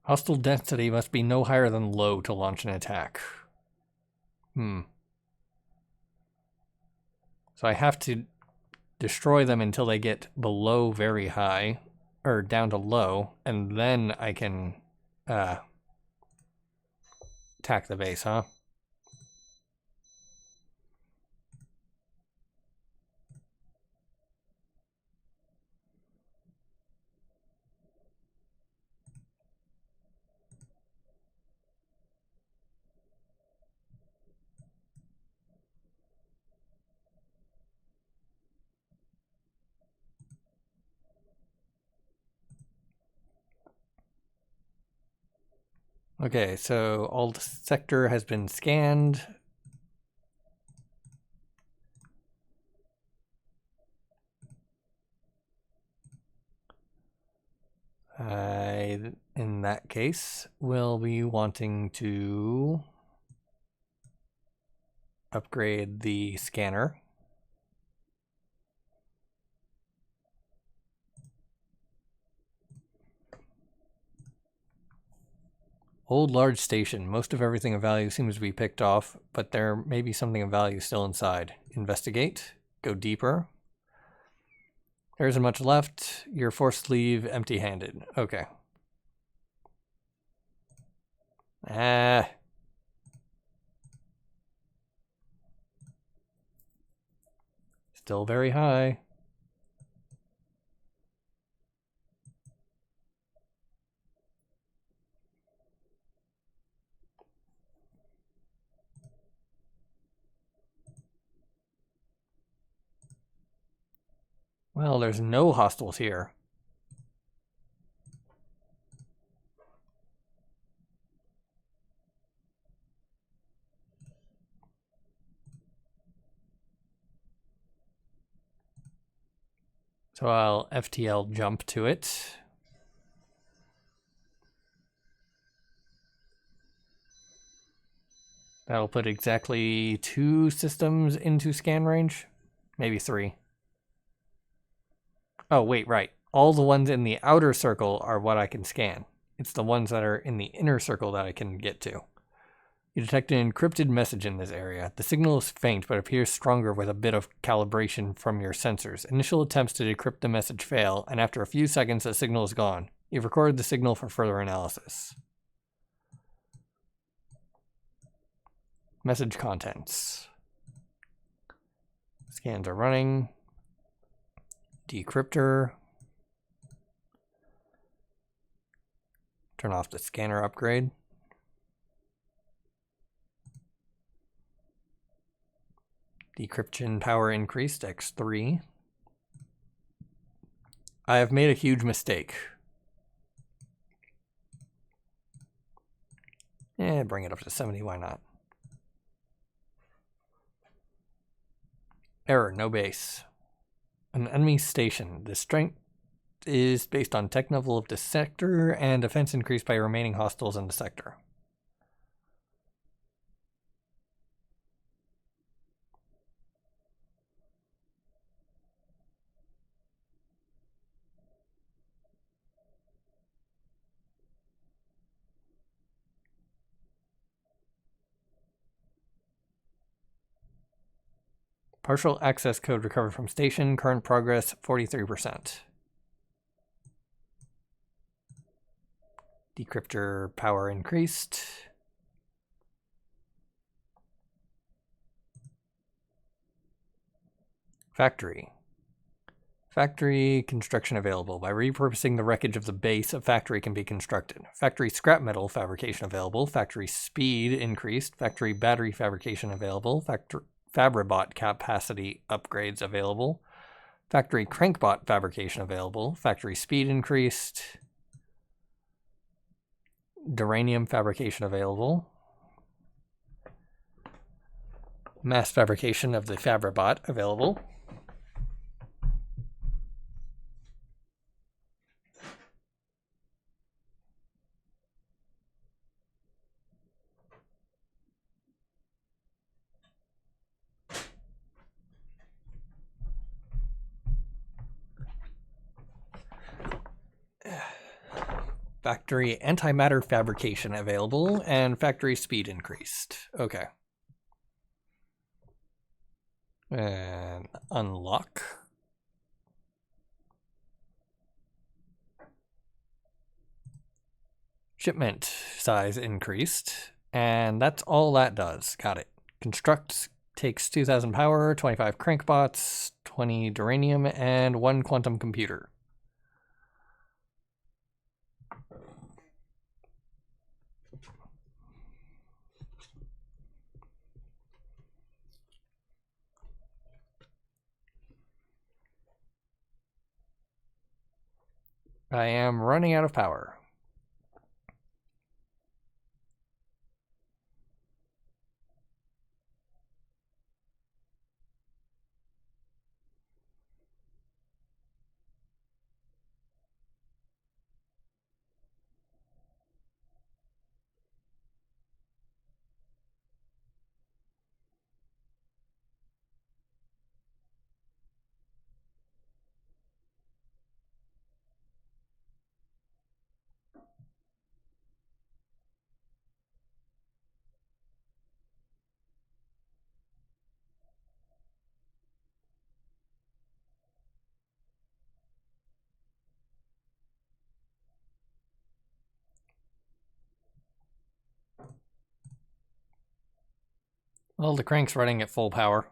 Hostile density must be no higher than low to launch an attack. So I have to destroy them until they get below very high, or down to low, and then I can attack the base, huh? Okay, so all the sector has been scanned. I, in that case, will be wanting to upgrade the scanner. Old large station. Most of everything of value seems to be picked off, but there may be something of value still inside. Investigate. Go deeper. There isn't much left. You're forced to leave empty-handed. Okay. Still very high. Well, there's no hostiles here. So I'll FTL jump to it. That'll put exactly 2 systems into scan range. Maybe 3. Oh, wait, right. All the ones in the outer circle are what I can scan. It's the ones that are in the inner circle that I can get to. You detect an encrypted message in this area. The signal is faint, but appears stronger with a bit of calibration from your sensors. Initial attempts to decrypt the message fail, and after a few seconds, the signal is gone. You've recorded the signal for further analysis. Message contents. Scans are running. Decryptor. Turn off the scanner upgrade. Decryption power increased, X3. I have made a huge mistake. Bring it up to 70, why not? Error, no base. An enemy station. The strength is based on tech level of the sector and defense increased by remaining hostiles in the sector. Partial access code recovered from station. Current progress 43%. Decryptor power increased. Factory. Factory construction available. By repurposing the wreckage of the base, a factory can be constructed. Factory scrap metal fabrication available. Factory speed increased. Factory battery fabrication available. Factory Fabribot capacity upgrades available. Factory crankbot fabrication available. Factory speed increased. Duranium fabrication available. Mass fabrication of the Fabribot available. Factory antimatter fabrication available, and factory speed increased. Okay. And unlock. Shipment size increased, and that's all that does. Got it. Construct takes 2,000 power, 25 crankbots, 20 duranium, and 1 quantum computer. I am running out of power. Well, the crank's running at full power.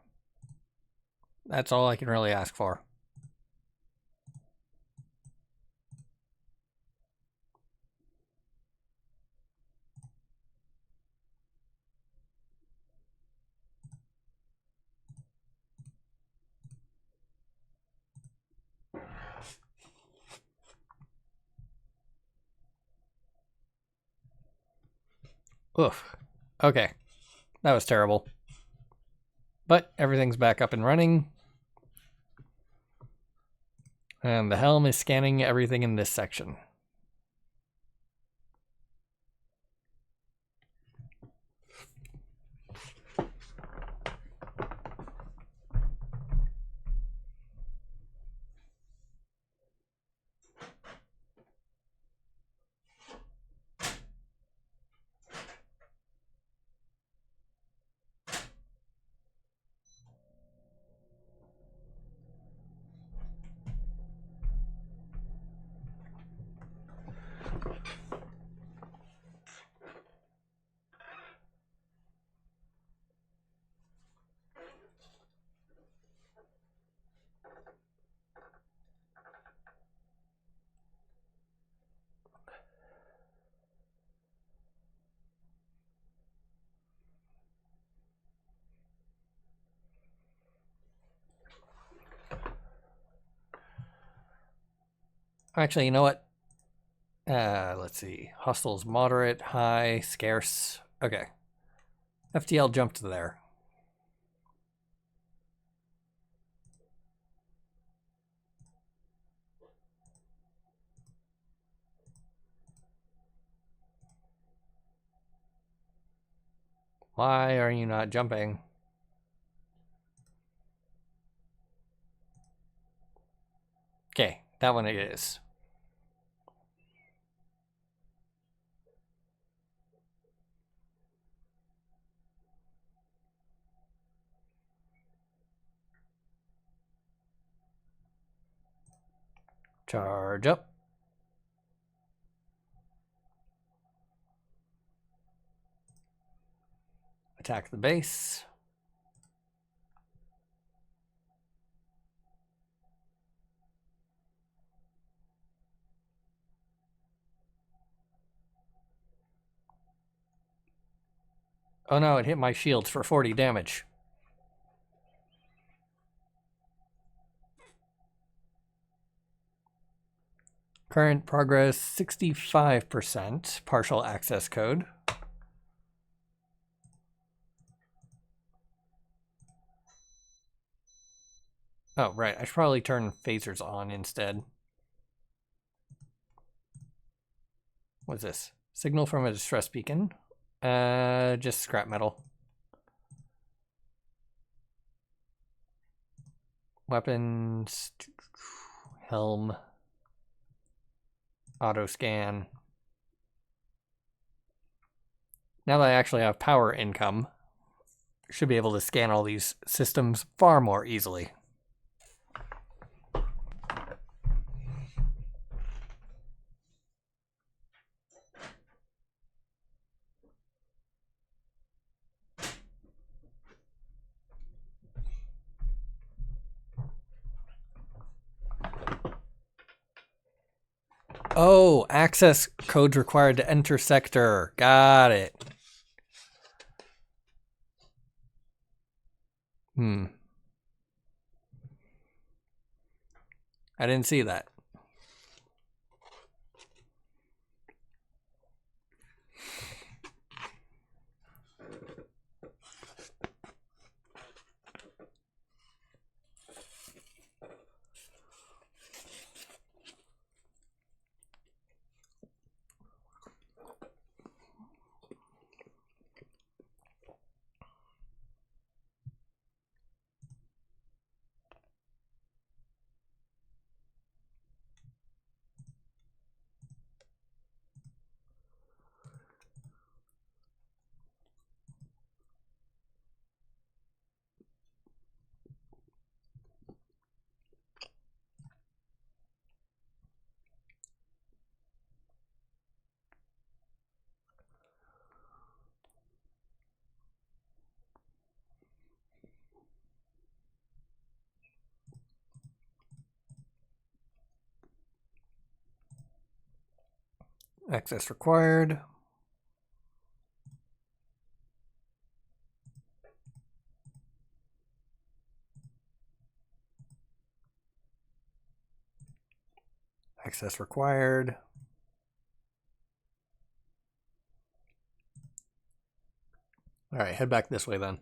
That's all I can really ask for. Oof. Okay. That was terrible. But everything's back up and running. And the helm is scanning everything in this section. Actually, you know what? Let's see. Hostiles moderate, high, scarce. Okay. FTL jumped there. Why are you not jumping? Okay, that one it is. Charge up. Attack the base. Oh no, it hit my shields for 40 damage. Current progress 65%. Partial access code. Oh, right. I should probably turn phasers on instead. What's this? Signal from a distress beacon. Just scrap metal. Weapons. Helm. Auto scan. Now that I actually have power income, I should be able to scan all these systems far more easily. Oh, access codes required to enter sector. Got it. I didn't see that. Access required. Access required. All right, head back this way then.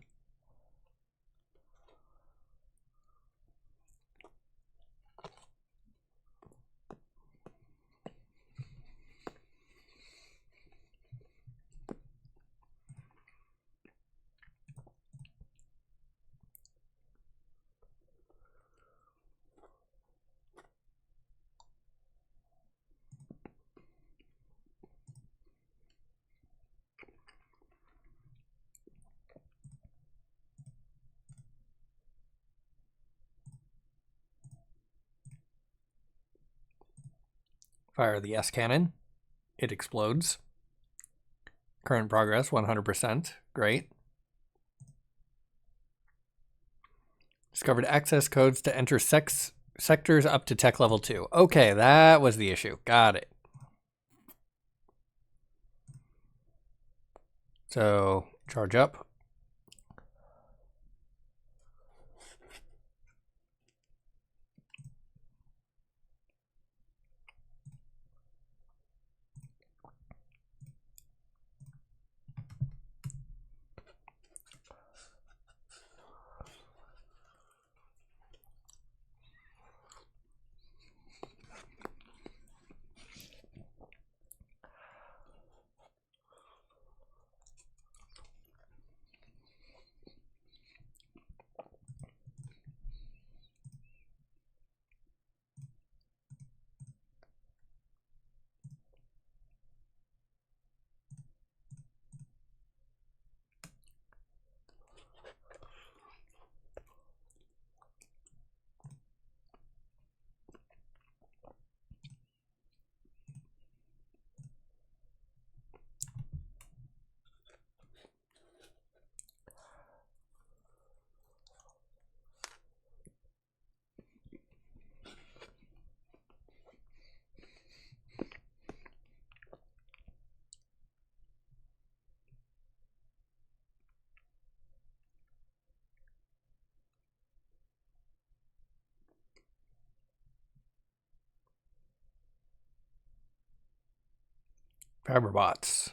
Fire the S cannon. It explodes. Current progress 100%. Great. Discovered access codes to enter sectors up to tech level 2. Okay, that was the issue. Got it. So, charge up. Fiberbots.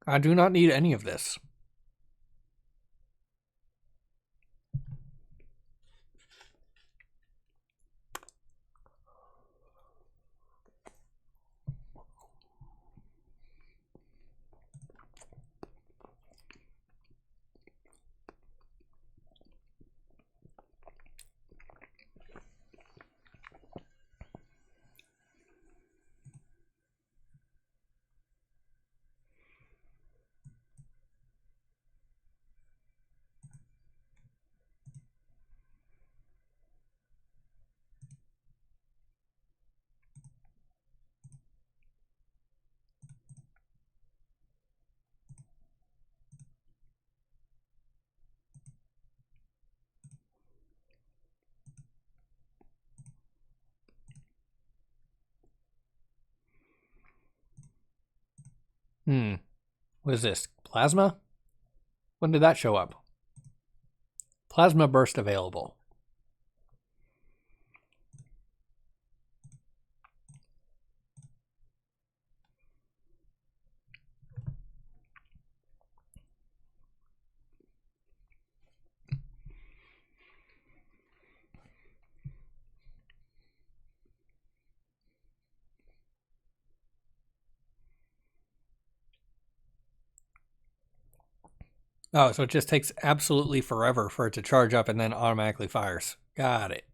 I do not need any of this. What is this? Plasma? When did that show up? Plasma burst available. Oh, so it just takes absolutely forever for it to charge up and then automatically fires. Got it.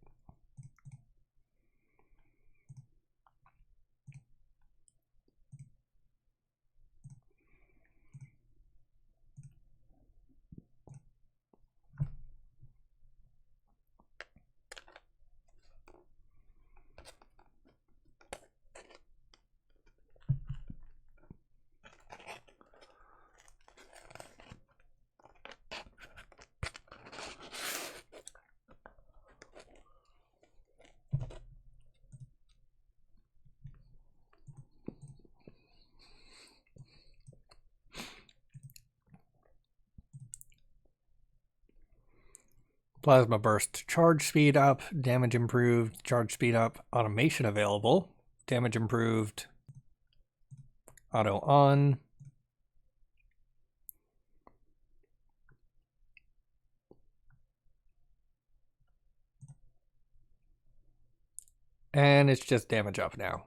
Plasma burst. Charge speed up. Damage improved. Charge speed up. Automation available. Damage improved. Auto on. And it's just damage up now.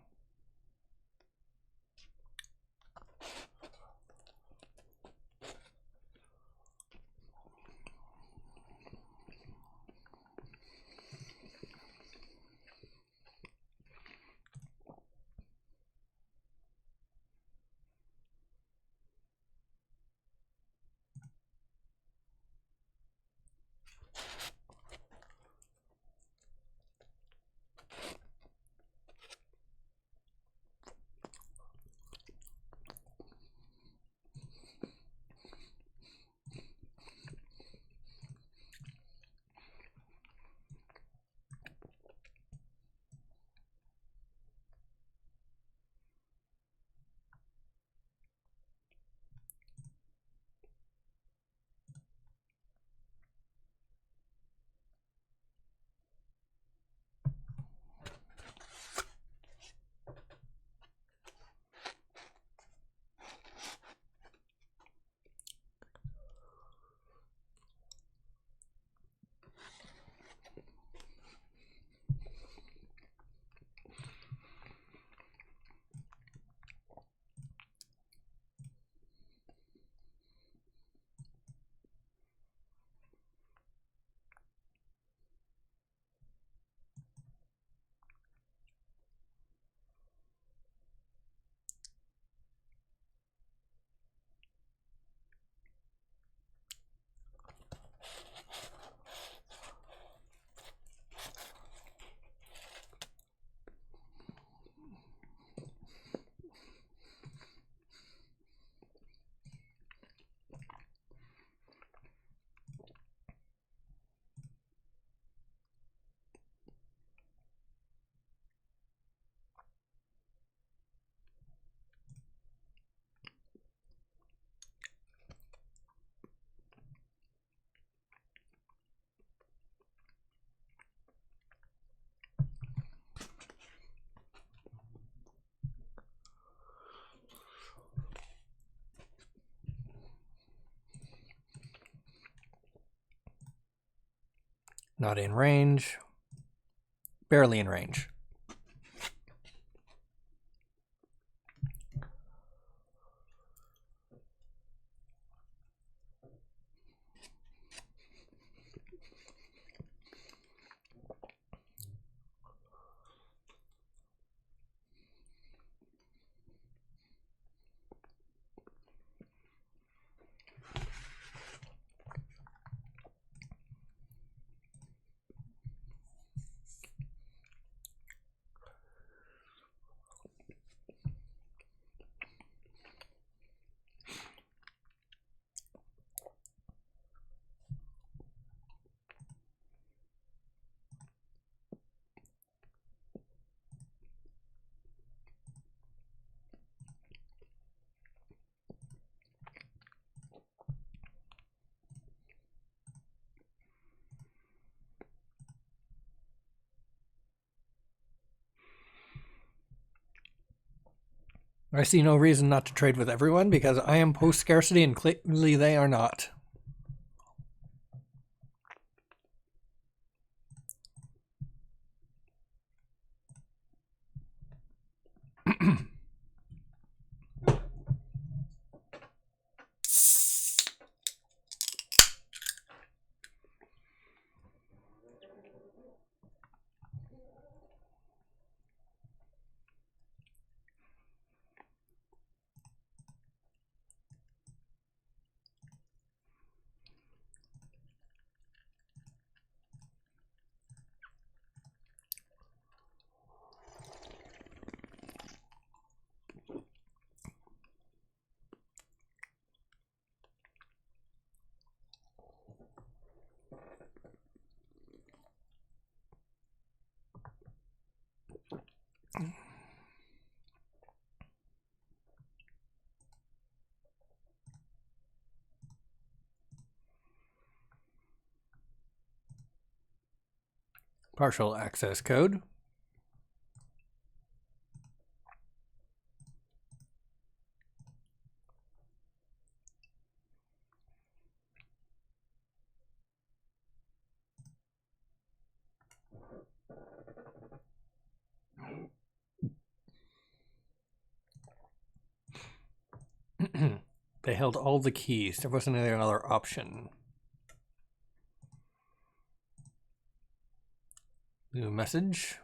Not in range. Barely in range. I see no reason not to trade with everyone because I am post-scarcity and clearly they are not. Partial access code. They held all the keys. There wasn't any other option. New message.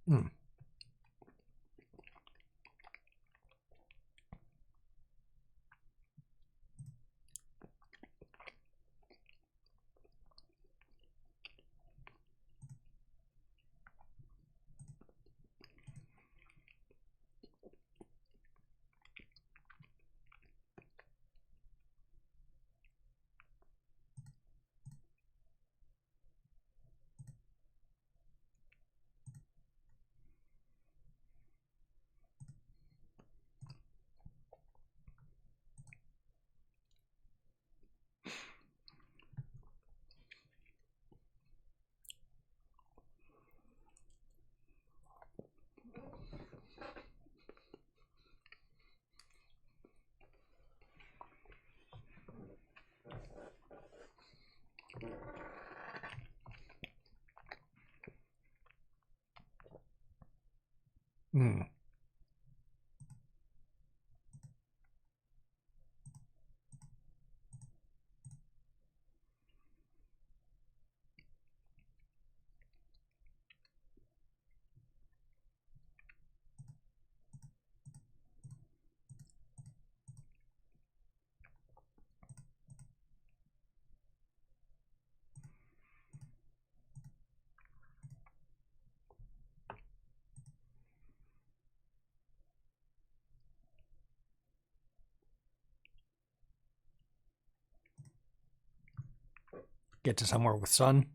Hmm. Hmm. Get to somewhere with sun.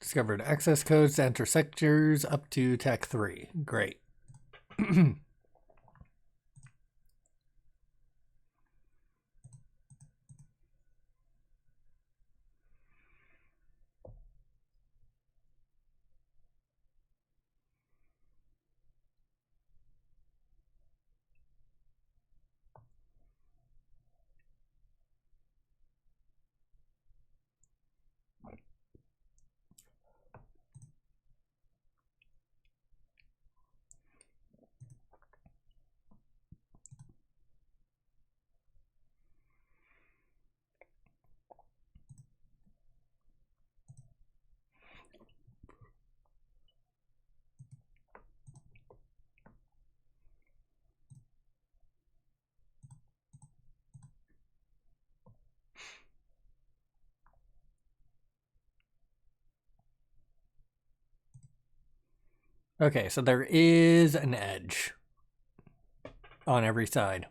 Discovered access codes to enter sectors up to Tech 3. Great. Okay, so there is an edge on every side.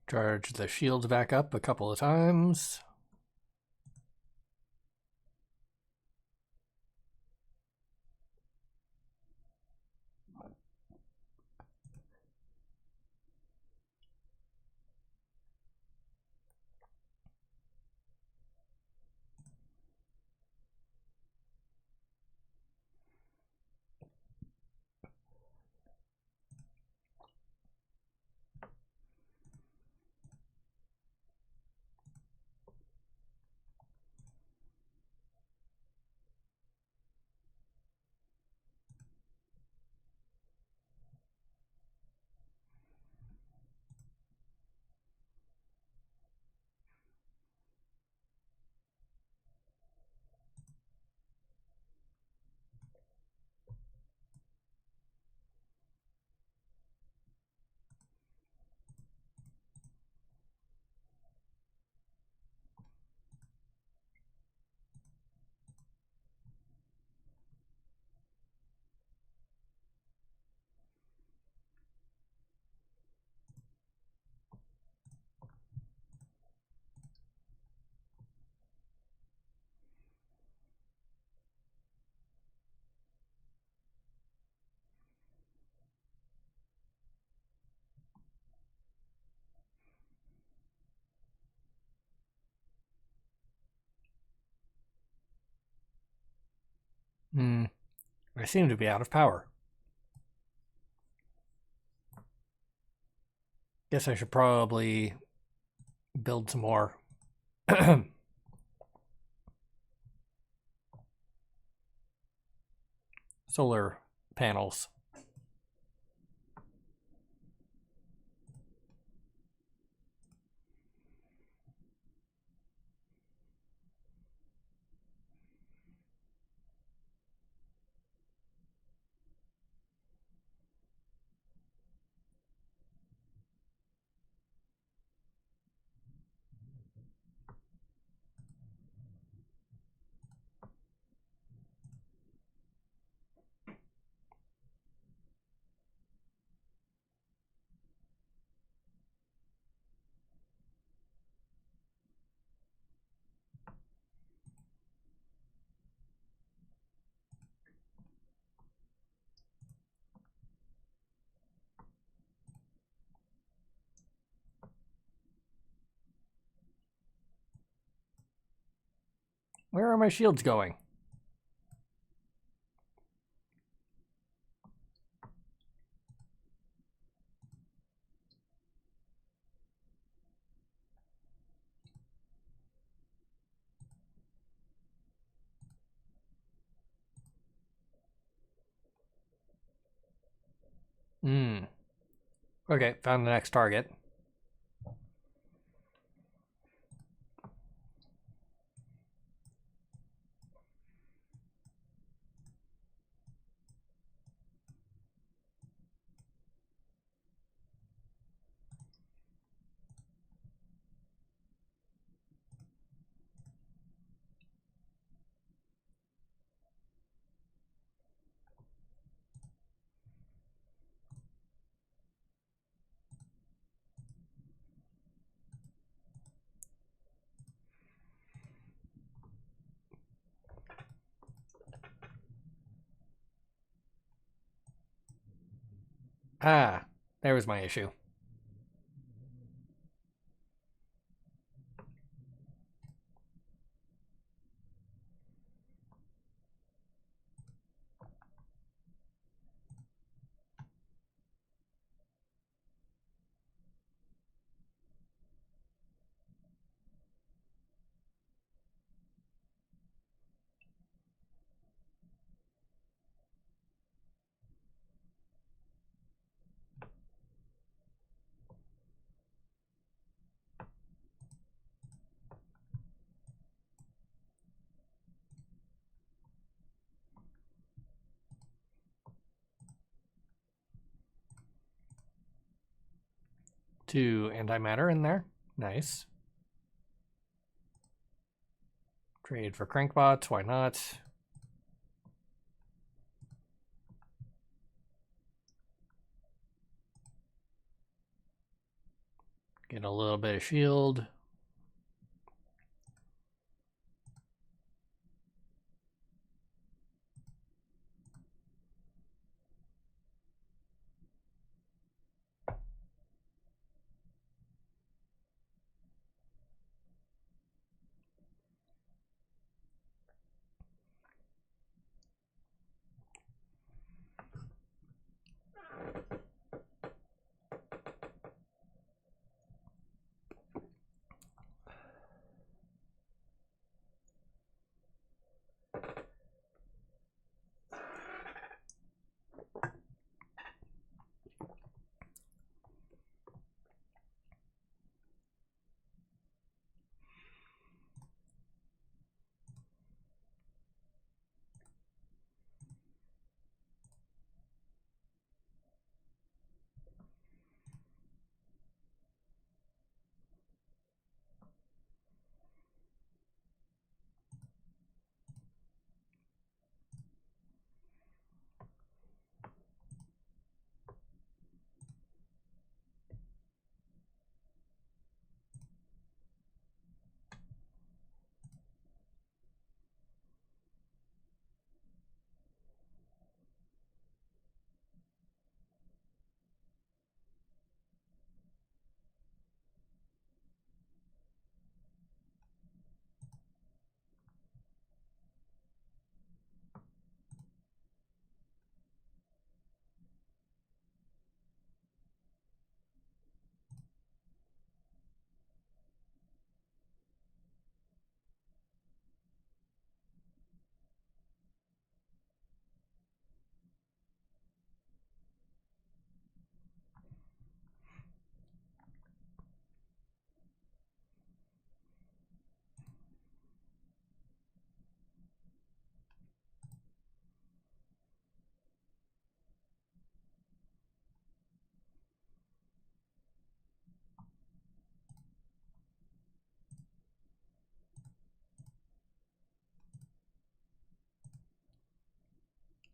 Charge the shields back up a couple of times. I seem to be out of power. Guess I should probably build some more solar panels. Where are my shields going? Okay, found the next target. Ah, there was my issue. Two antimatter in there. Nice. Trade for crankbots, why not? Get a little bit of shield.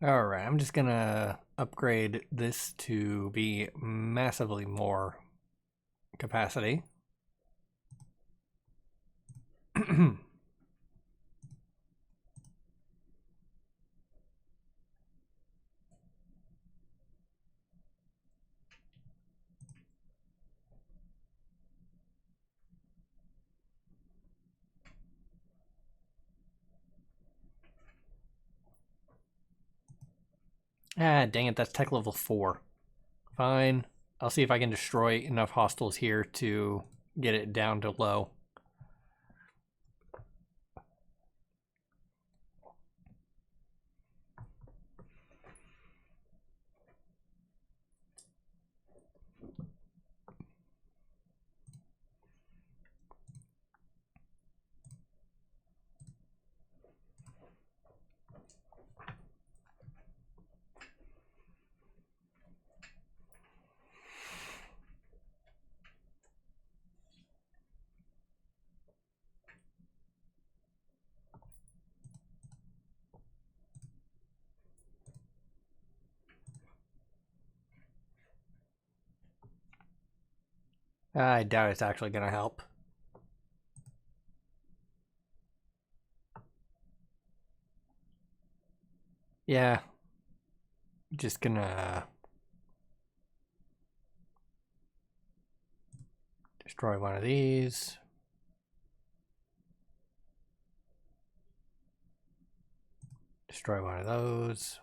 Alright, I'm just gonna upgrade this to be massively more capacity. Ah, dang it, that's tech level 4. Fine. I'll see if I can destroy enough hostiles here to get it down to low. I doubt it's actually gonna help. Yeah. Just gonna destroy one of these. Destroy one of those.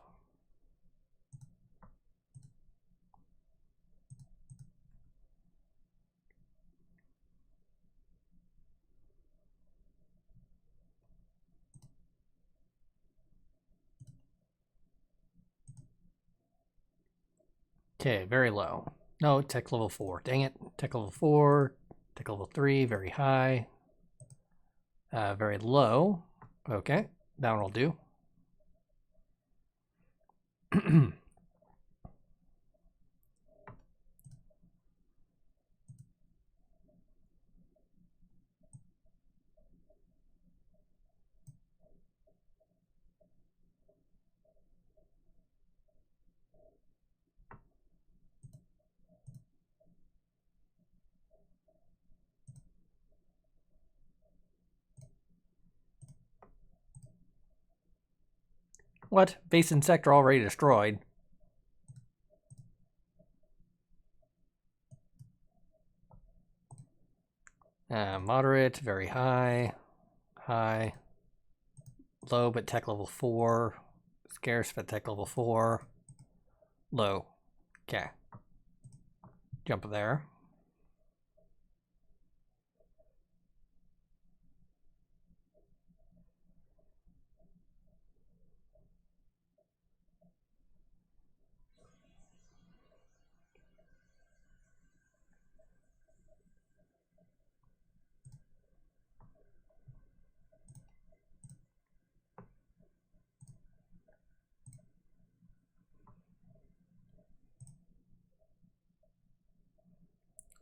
Okay, very low. No, tech level 4. Dang it. Tech level 4. Tech level 3, very high. Very low. Okay, that one will do. What? Base and sector already destroyed. Moderate, very high, high, low but tech level 4, scarce but tech level 4, low. Okay. Jump there.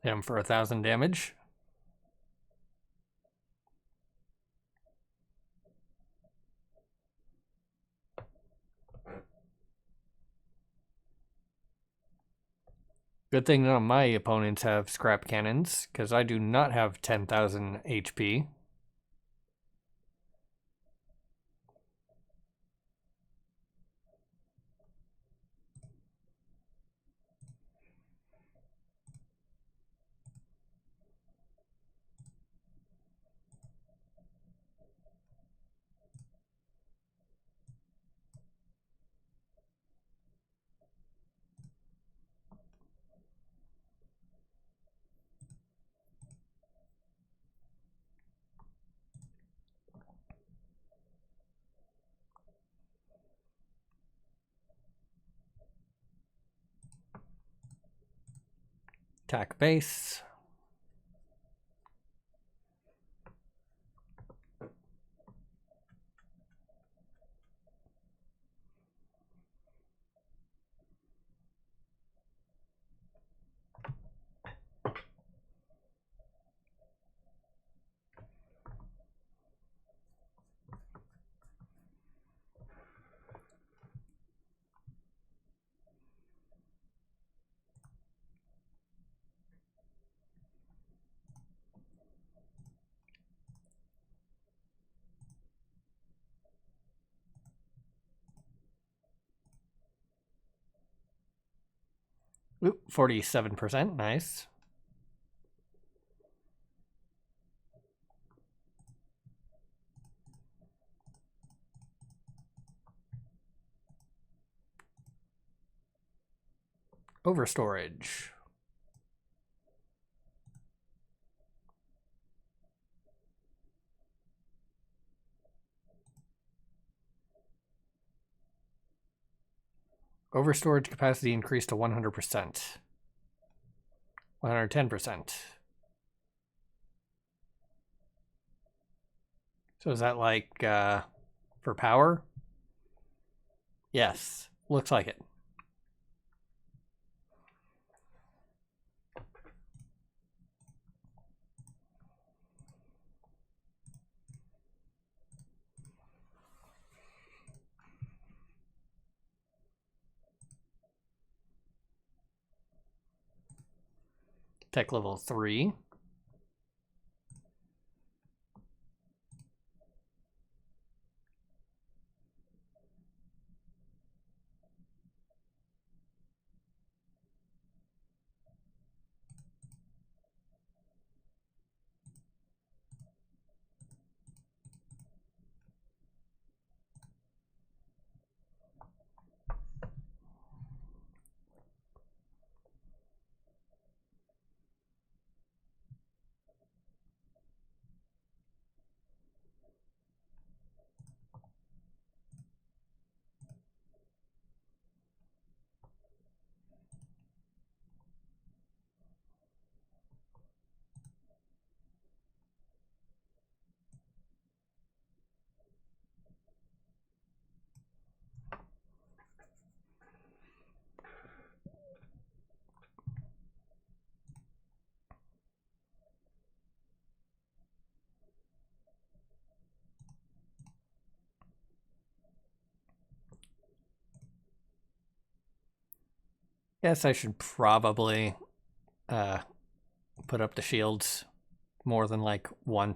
Hit him for 1,000 damage. Good thing none of my opponents have scrap cannons, because I do not have 10,000 HP. Attack base. Oop, 47%, nice. Overstorage. Overstorage capacity increased to 100%. 110%. So is that like for power? Yes, looks like it. Tech level 3. Guess I should probably put up the shields more than like one.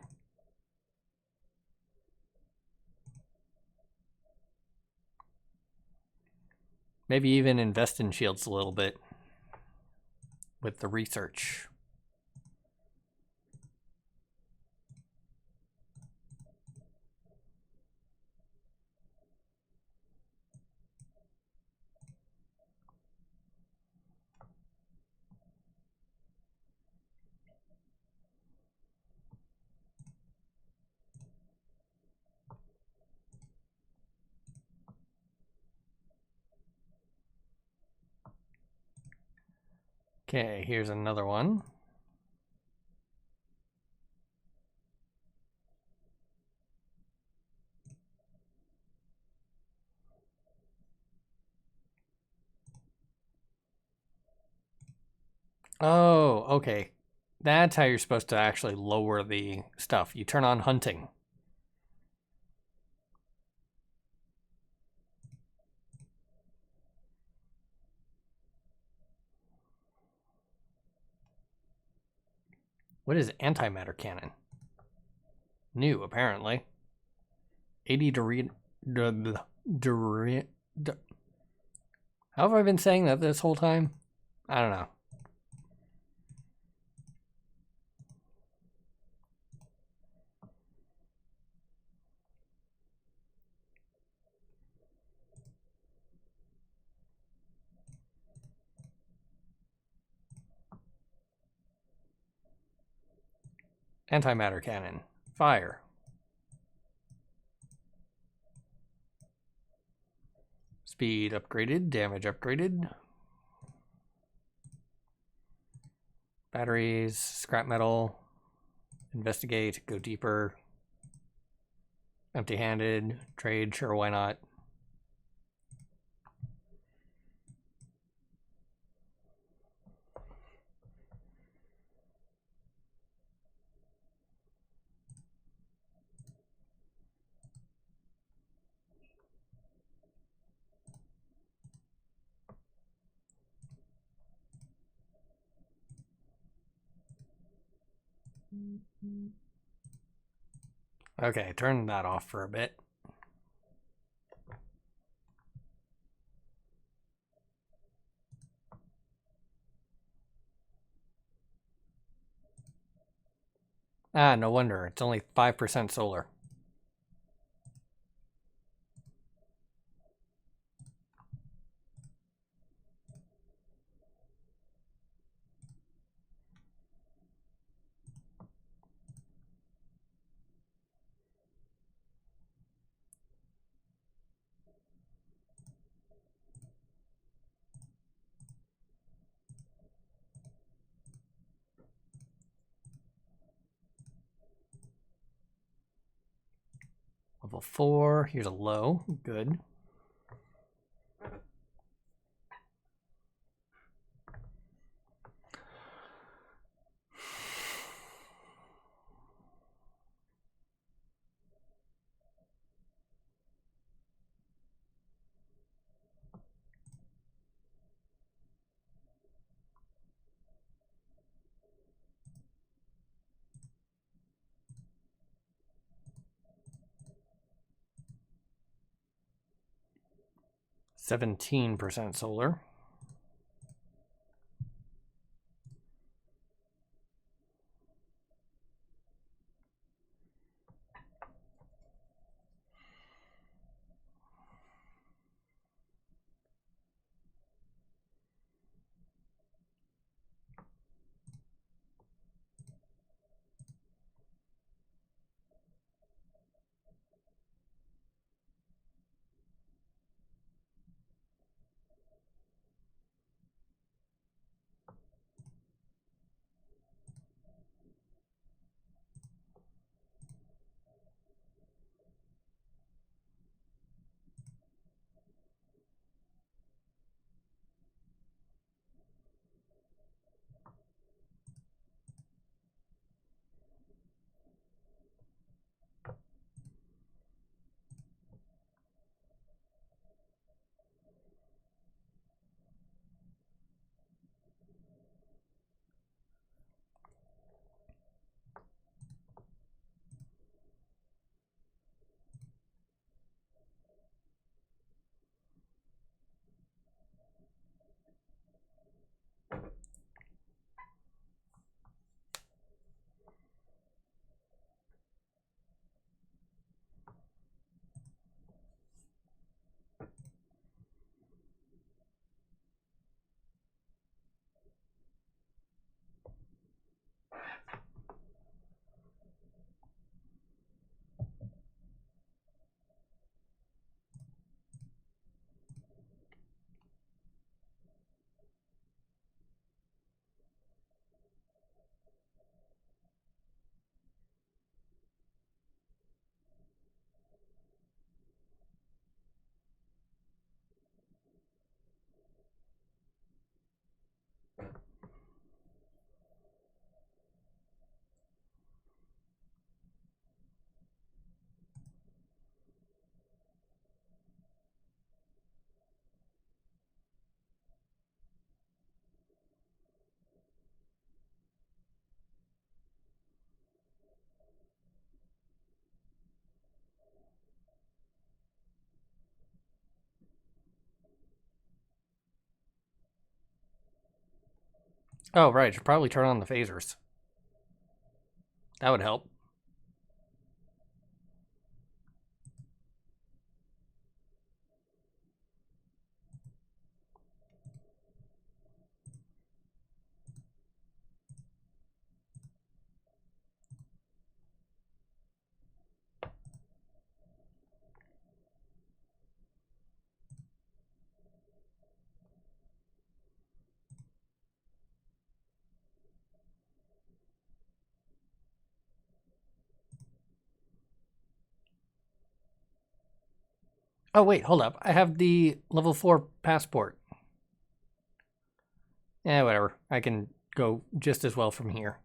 Maybe even invest in shields a little bit with the research. Okay, here's another one. Oh, okay. That's how you're supposed to actually lower the stuff. You turn on hunting. What is antimatter cannon? New, apparently. 80 How have I been saying that this whole time? I don't know. Antimatter cannon. Fire. Speed upgraded. Damage upgraded. Batteries. Scrap metal. Investigate. Go deeper. Empty-handed. Trade. Sure, why not? Okay, turn that off for a bit. Ah, no wonder. It's only 5% solar. Level 4. Here's a low. Good. %17 solar. Oh, right. Should probably turn on the phasers. That would help. Oh, wait, hold up. I have the level 4 passport. Whatever. I can go just as well from here.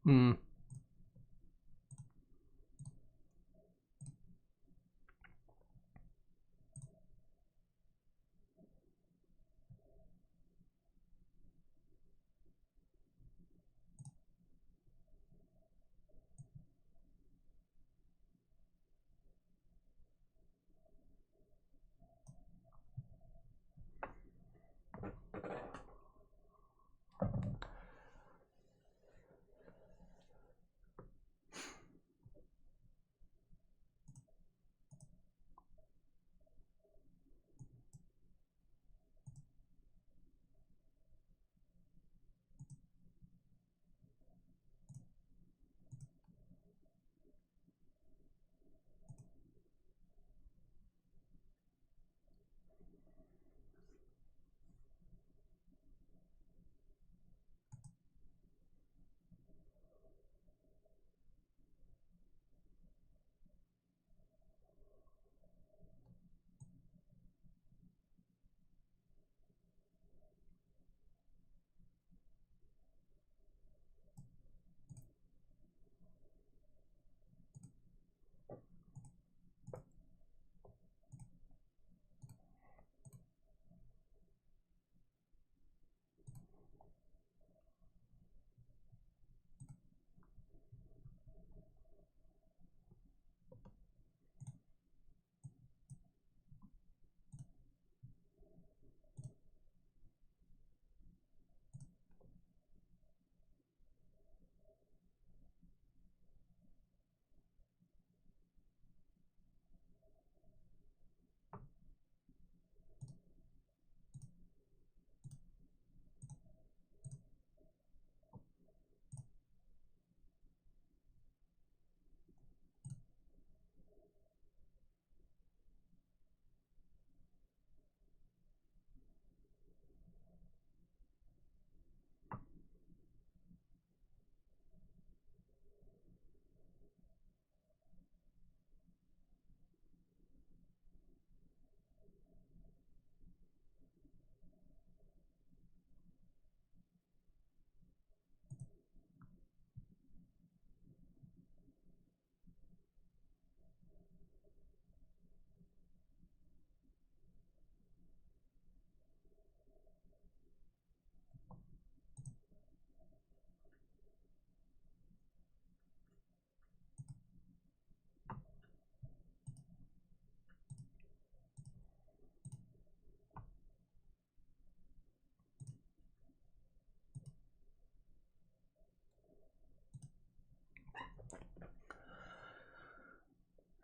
Hmm.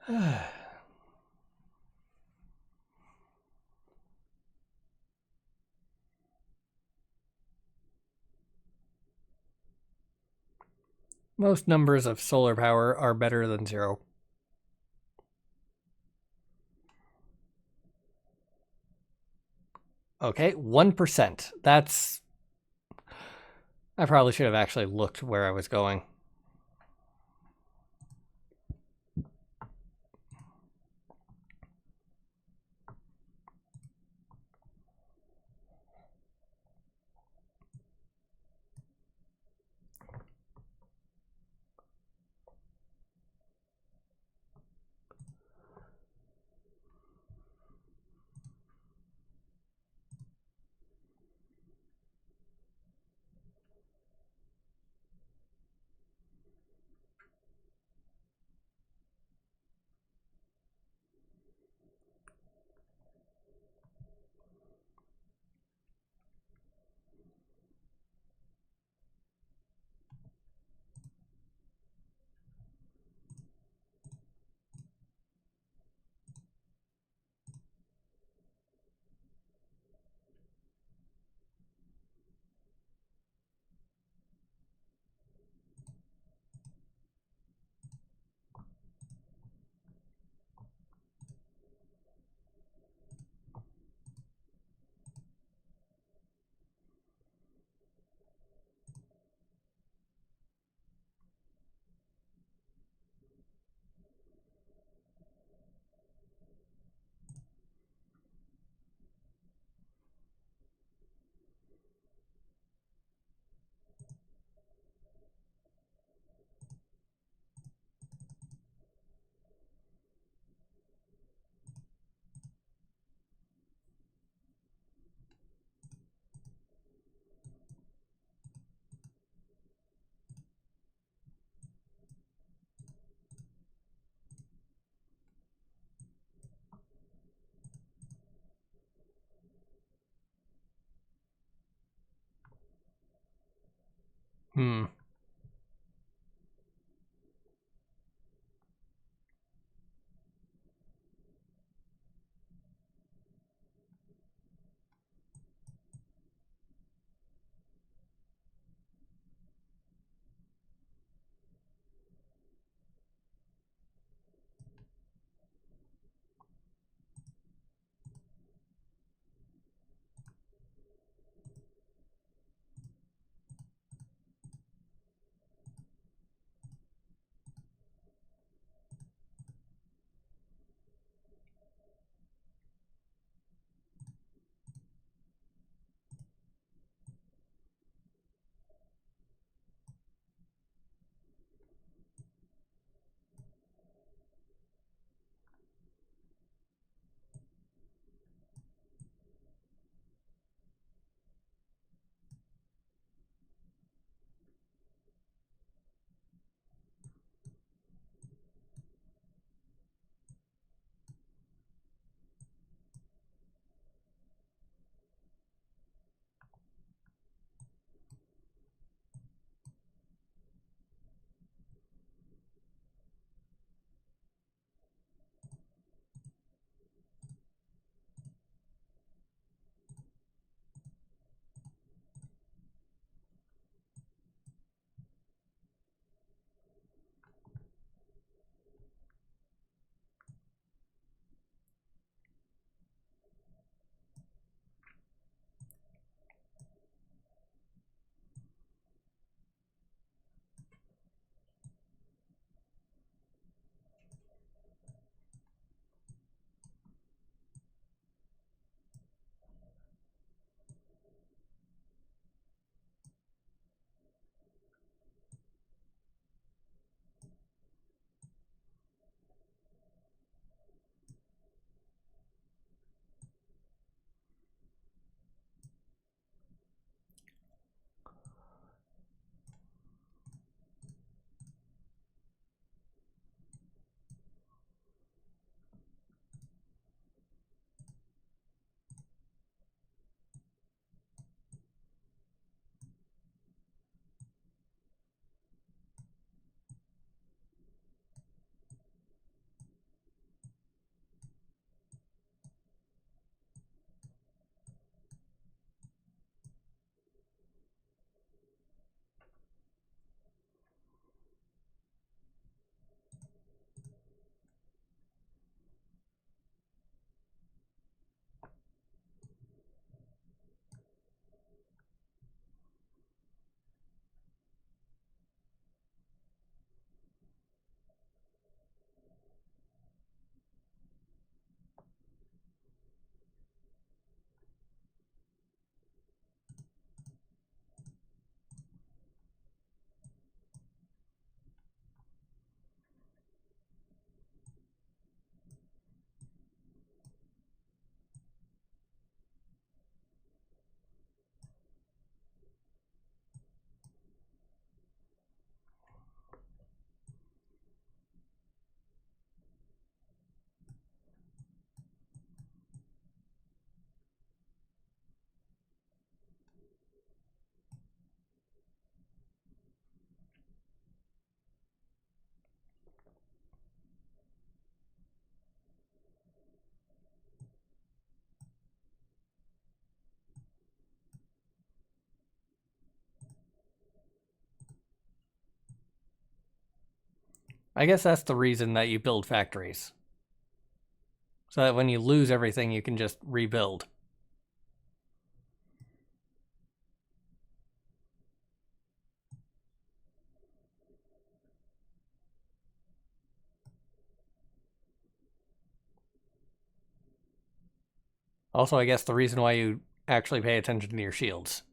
Most numbers of solar power are better than 0. Okay, 1%. That's... I probably should have actually looked where I was going. Hmm. I guess that's the reason that you build factories. So that when you lose everything, you can just rebuild. Also, I guess the reason why you actually pay attention to your shields.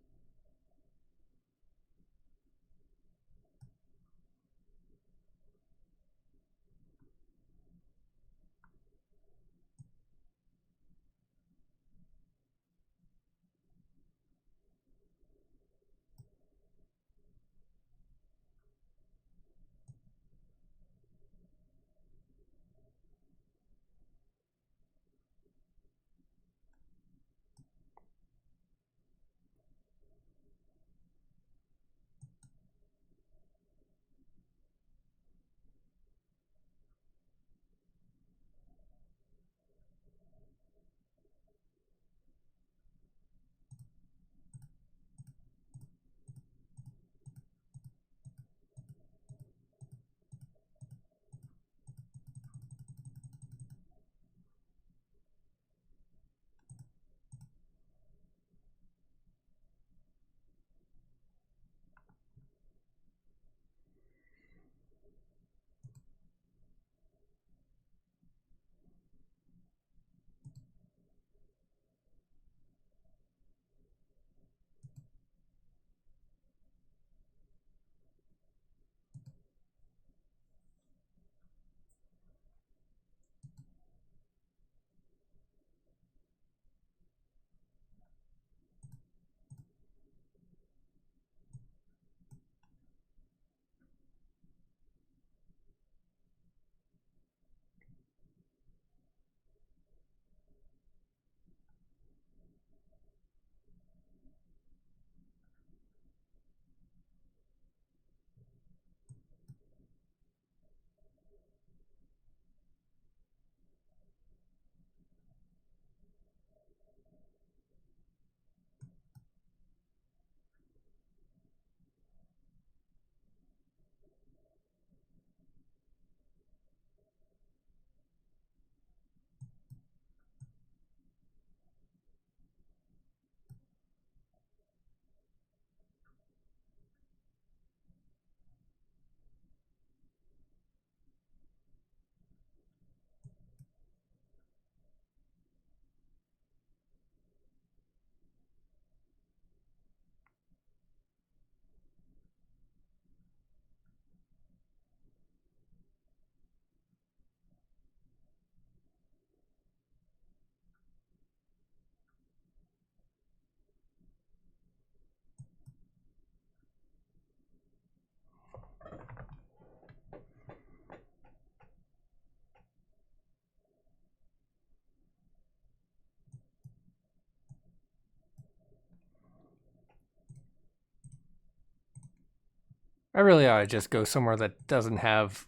I really ought to just go somewhere that doesn't have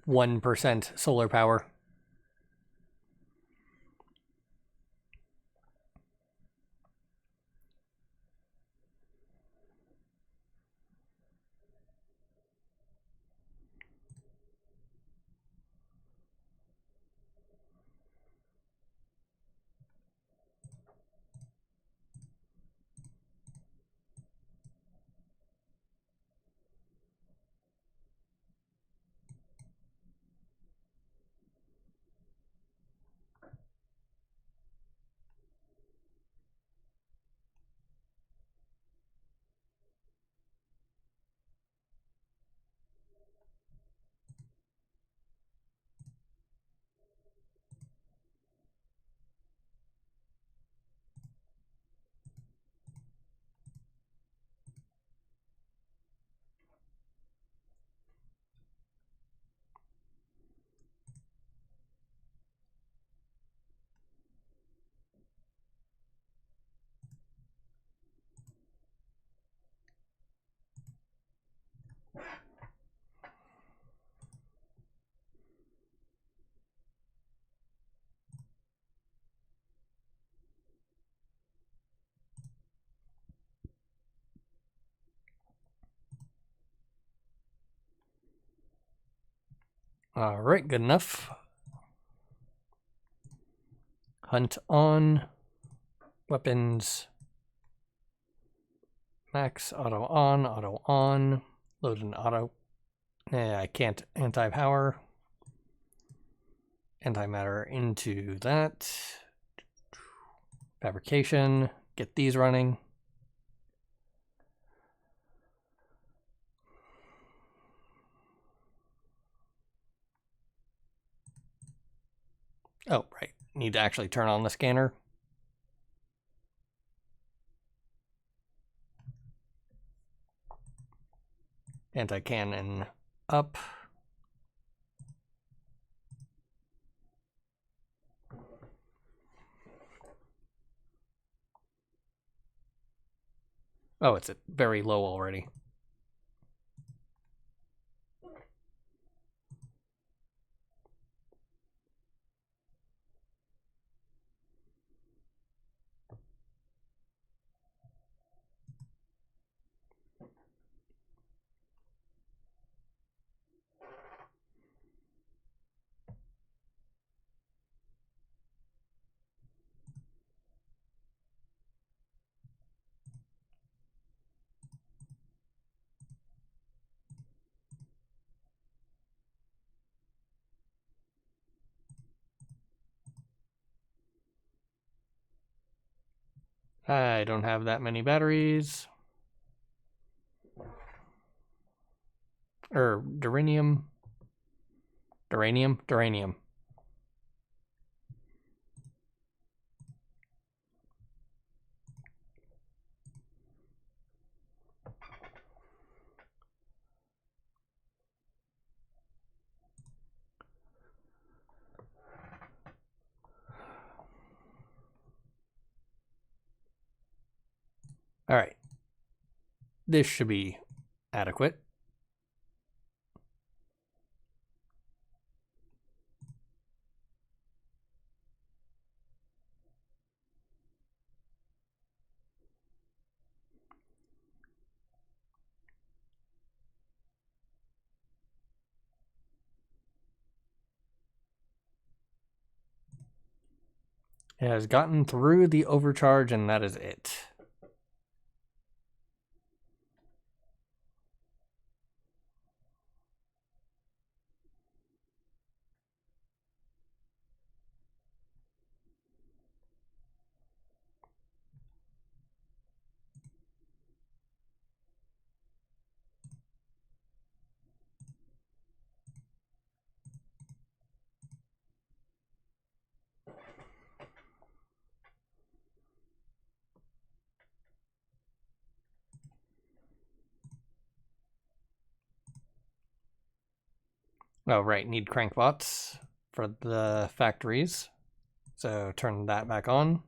%1 solar power. All right, good enough. Hunt on. Weapons. Max, auto on, auto on. Load an auto. I can't anti-power. Antimatter into that. Fabrication. Get these running. Oh, right. Need to actually turn on the scanner. Anti-cannon up. Oh, it's at very low already. I don't have that many batteries. Duranium. Duranium. All right. This should be adequate. It has gotten through the overcharge, and that is it. Oh, right. Need crankbots for the factories. So turn that back on.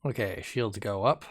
Okay, shields go up.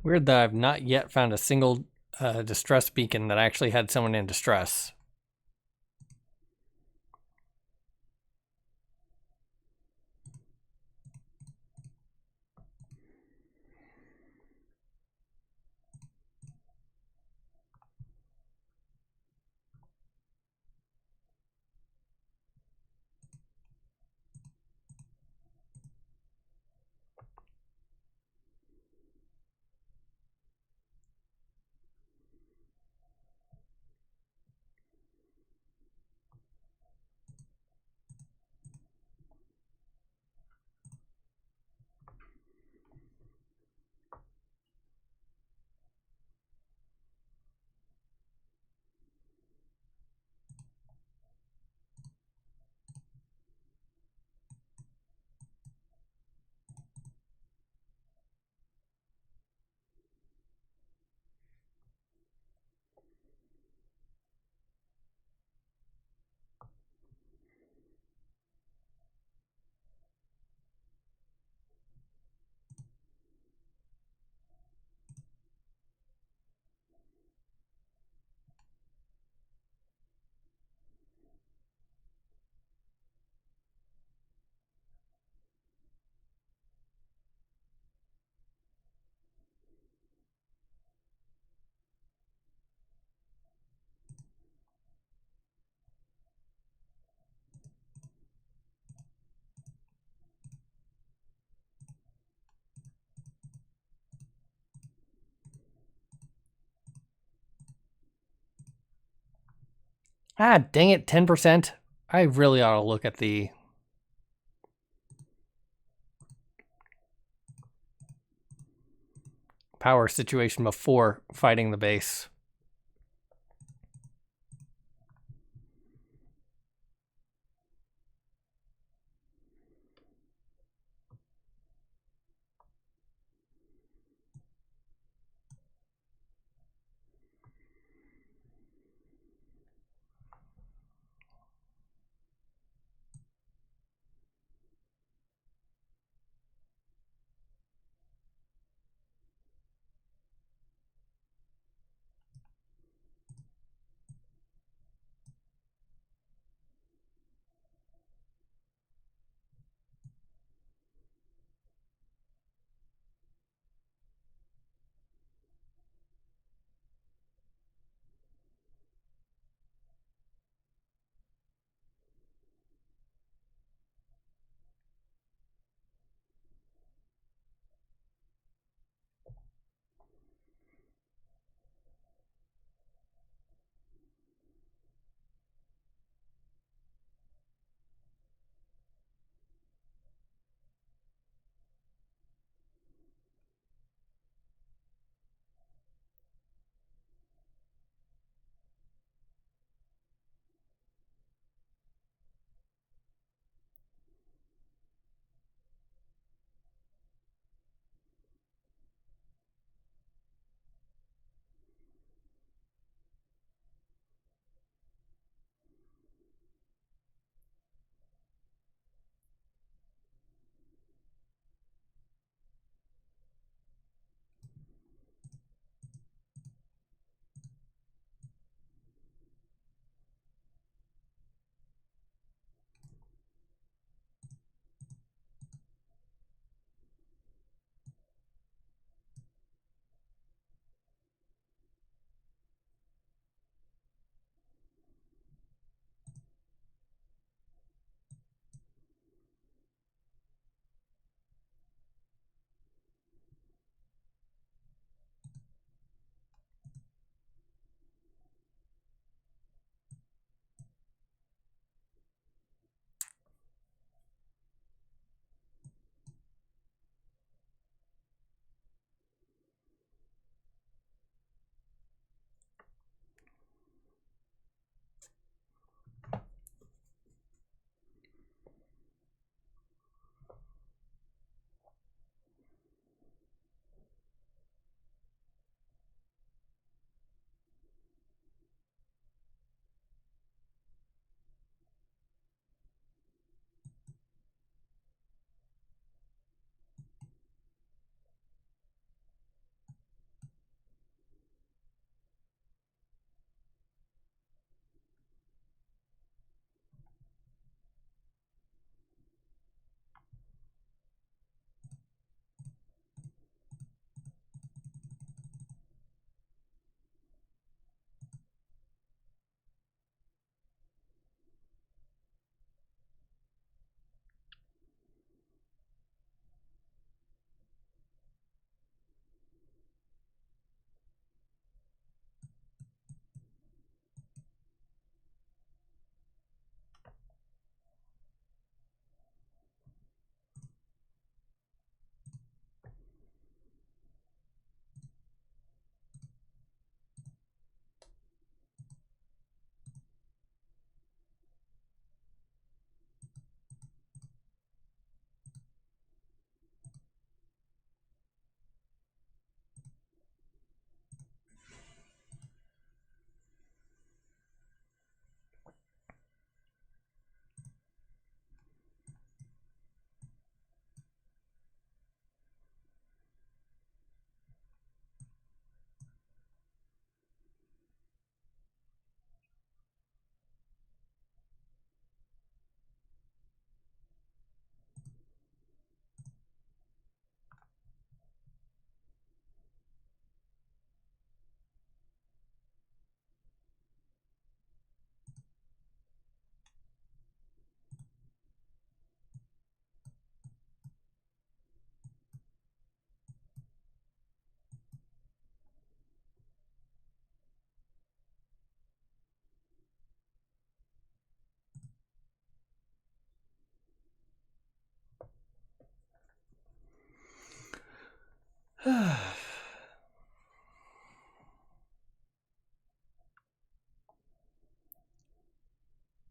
Weird that I've not yet found a single distress beacon that actually had someone in distress. Ah, dang it, 10%. I really ought to look at the power situation before fighting the base.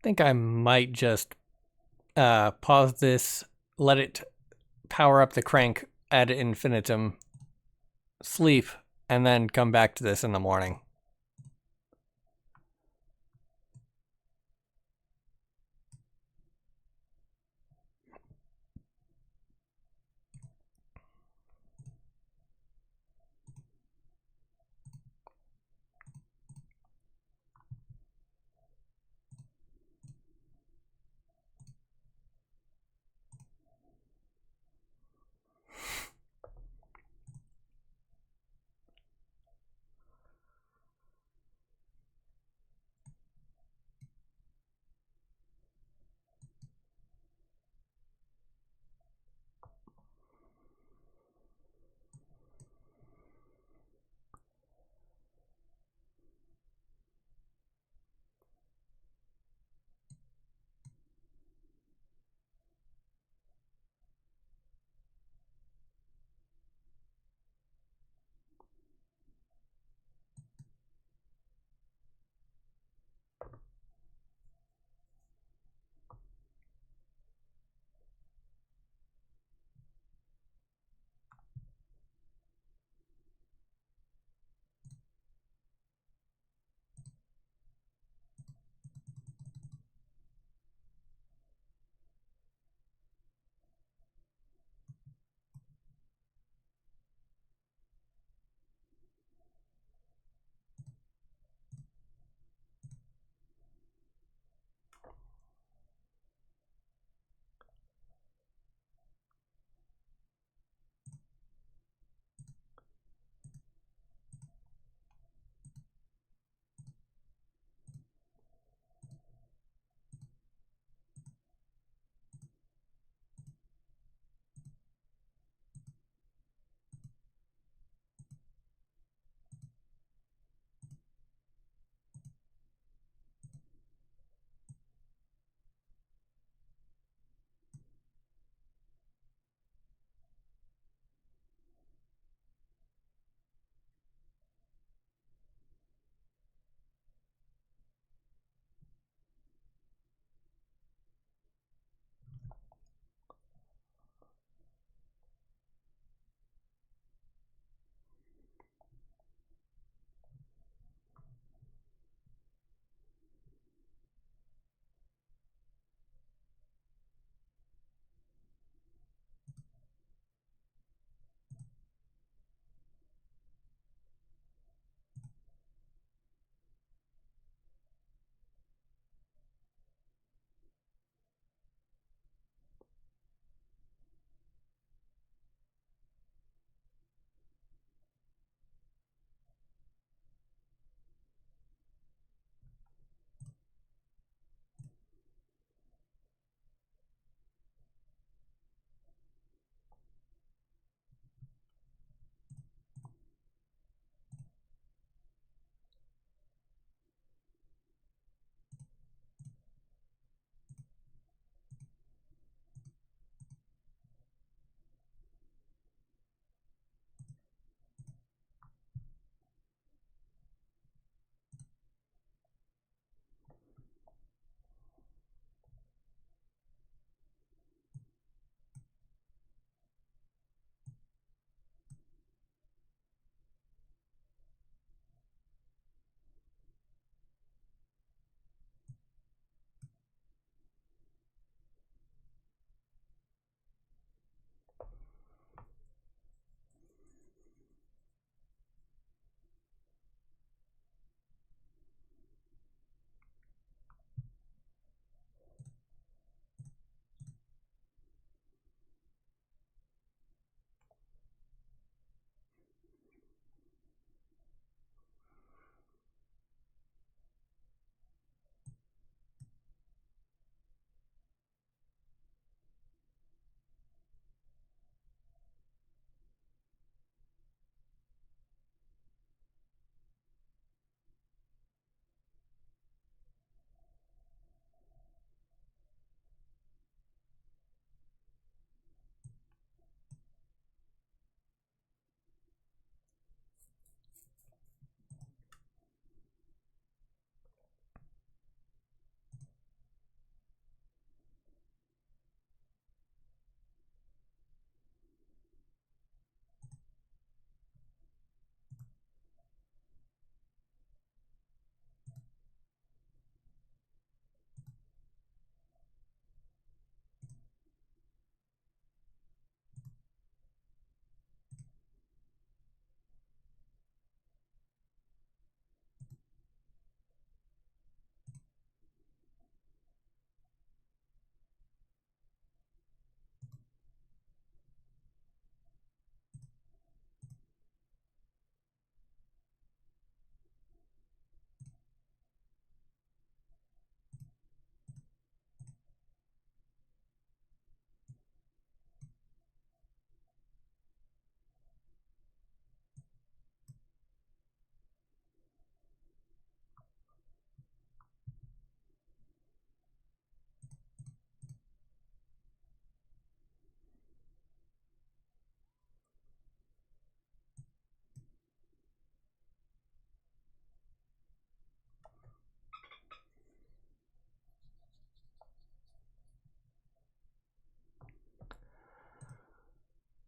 Think I might just pause this, let it power up the crank ad infinitum, sleep, and then come back to this in the morning.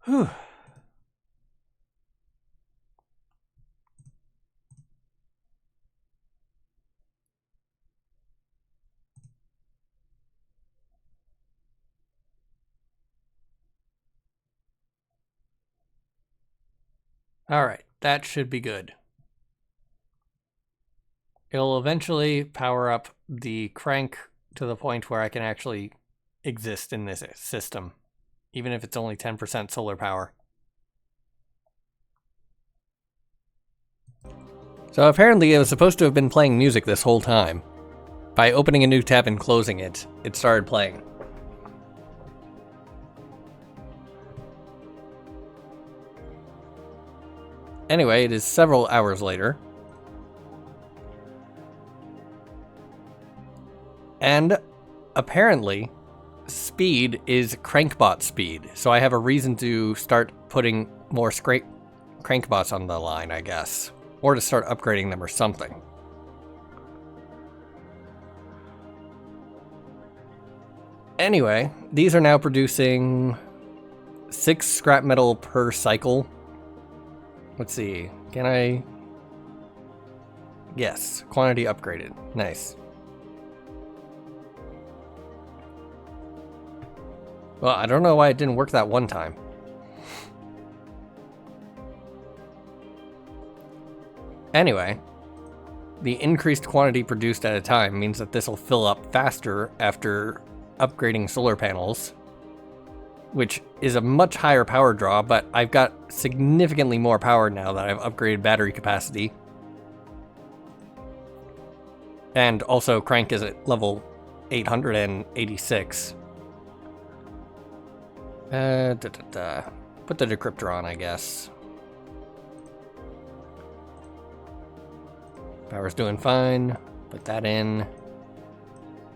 Whew. All right, that should be good. It'll eventually power up the crank to the point where I can actually exist in this system, even if it's only 10% solar power. So apparently it was supposed to have been playing music this whole time. By opening a new tab and closing it, it started playing. Anyway, it is several hours later. And apparently, speed is crankbot speed. So I have a reason to start putting more crankbots on the line, I guess. Or to start upgrading them or something. Anyway, these are now producing 6 scrap metal per cycle. Let's see, can I... Yes, quantity upgraded. Nice. Well, I don't know why it didn't work that one time. Anyway, the increased quantity produced at a time means that this will fill up faster after upgrading solar panels, which is a much higher power draw, but I've got significantly more power now that I've upgraded battery capacity. And also crank is at level 886. Put the decryptor on, I guess. Power's doing fine. Put that in.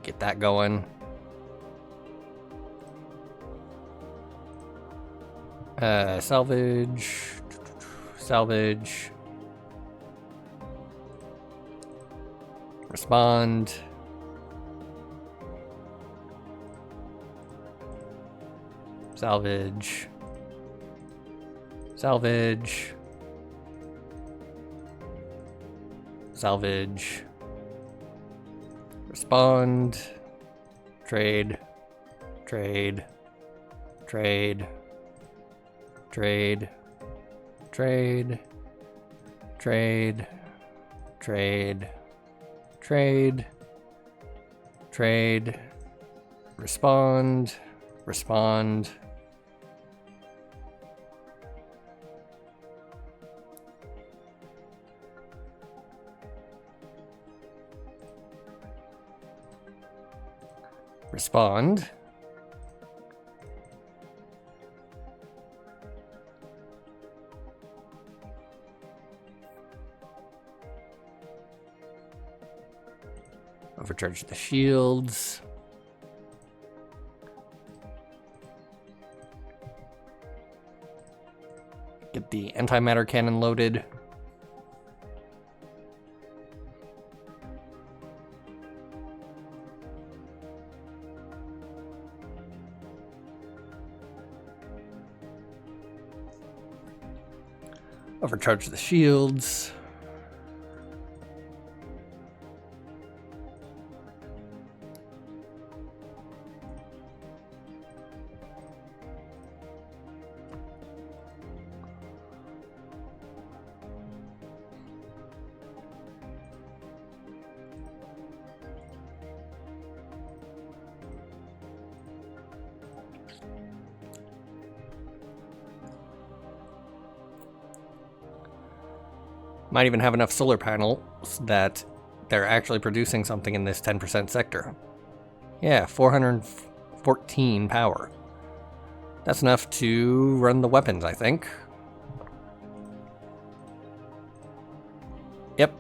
Get that going. Salvage. Salvage. Respond. Salvage. Salvage. Salvage. Respond. Trade. Trade. Trade. Trade. Trade. Trade. Trade. Trade. Trade. Respond. Respond. Respond. Overcharge the shields. Get the antimatter cannon loaded. Overcharge the shields. Might even have enough solar panels that they're actually producing something in this 10% sector. Yeah, 414 power. That's enough to run the weapons, I think. Yep.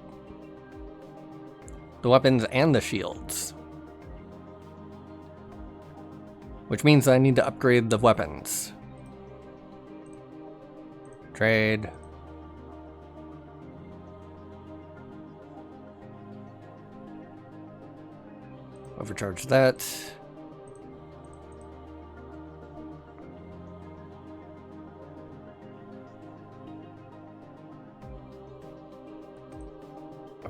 The weapons and the shields. Which means I need to upgrade the weapons. Trade. Overcharge that.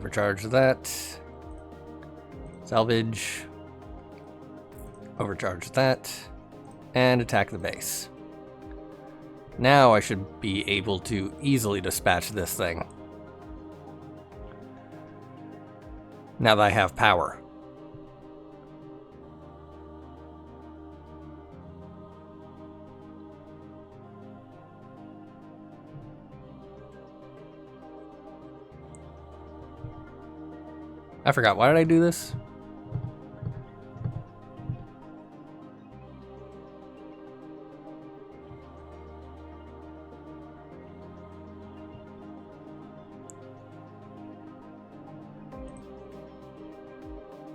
Overcharge that. Salvage. Overcharge that. And attack the base. Now I should be able to easily dispatch this thing. Now that I have power. I forgot, why did I do this?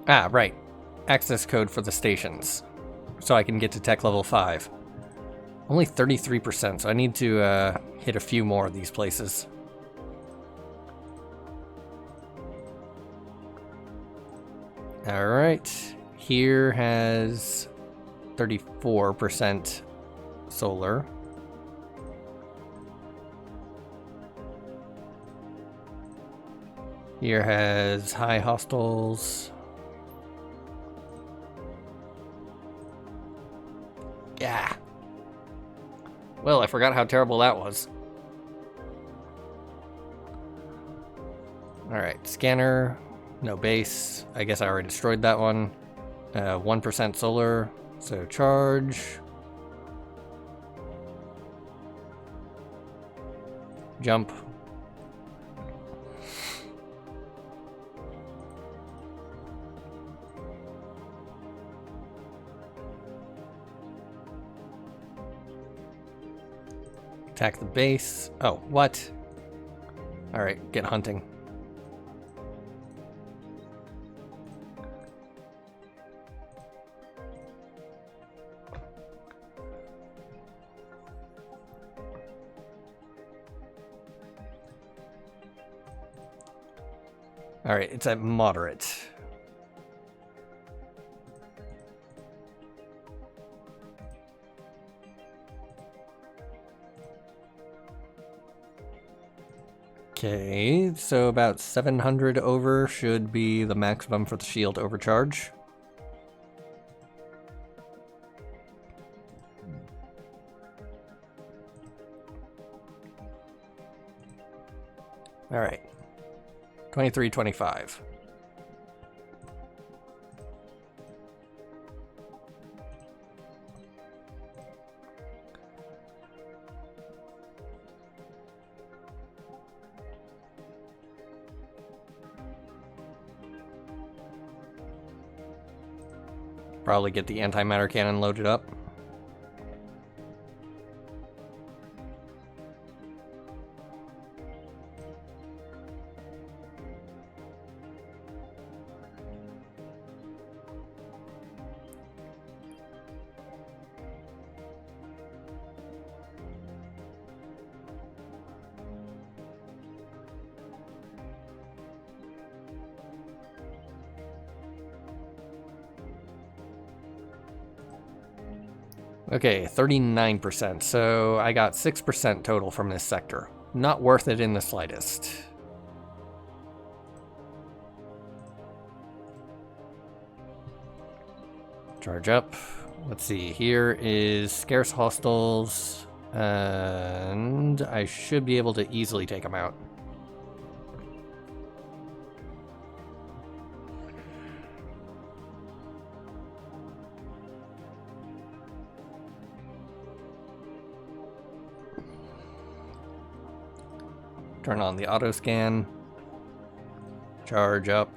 Ah, right. Access code for the stations. So I can get to tech level 5. Only 33%, so I need to hit a few more of these places. Alright. Here has 34% solar. Here has high hostiles. Yeah. Well, I forgot how terrible that was. Alright, scanner. No base. I guess I already destroyed that one. 1% solar. So charge. Jump. Attack the base. Oh, what? Alright, get hunting. Alright, it's at moderate. Okay, so about 700 over should be the maximum for the shield overcharge. Alright. 2325. Probably get the antimatter cannon loaded up. Okay, 39%, so I got 6% total from this sector. Not worth it in the slightest. Charge up. Let's see, here is scarce hostiles, and I should be able to easily take them out. Turn on the auto scan. Charge up.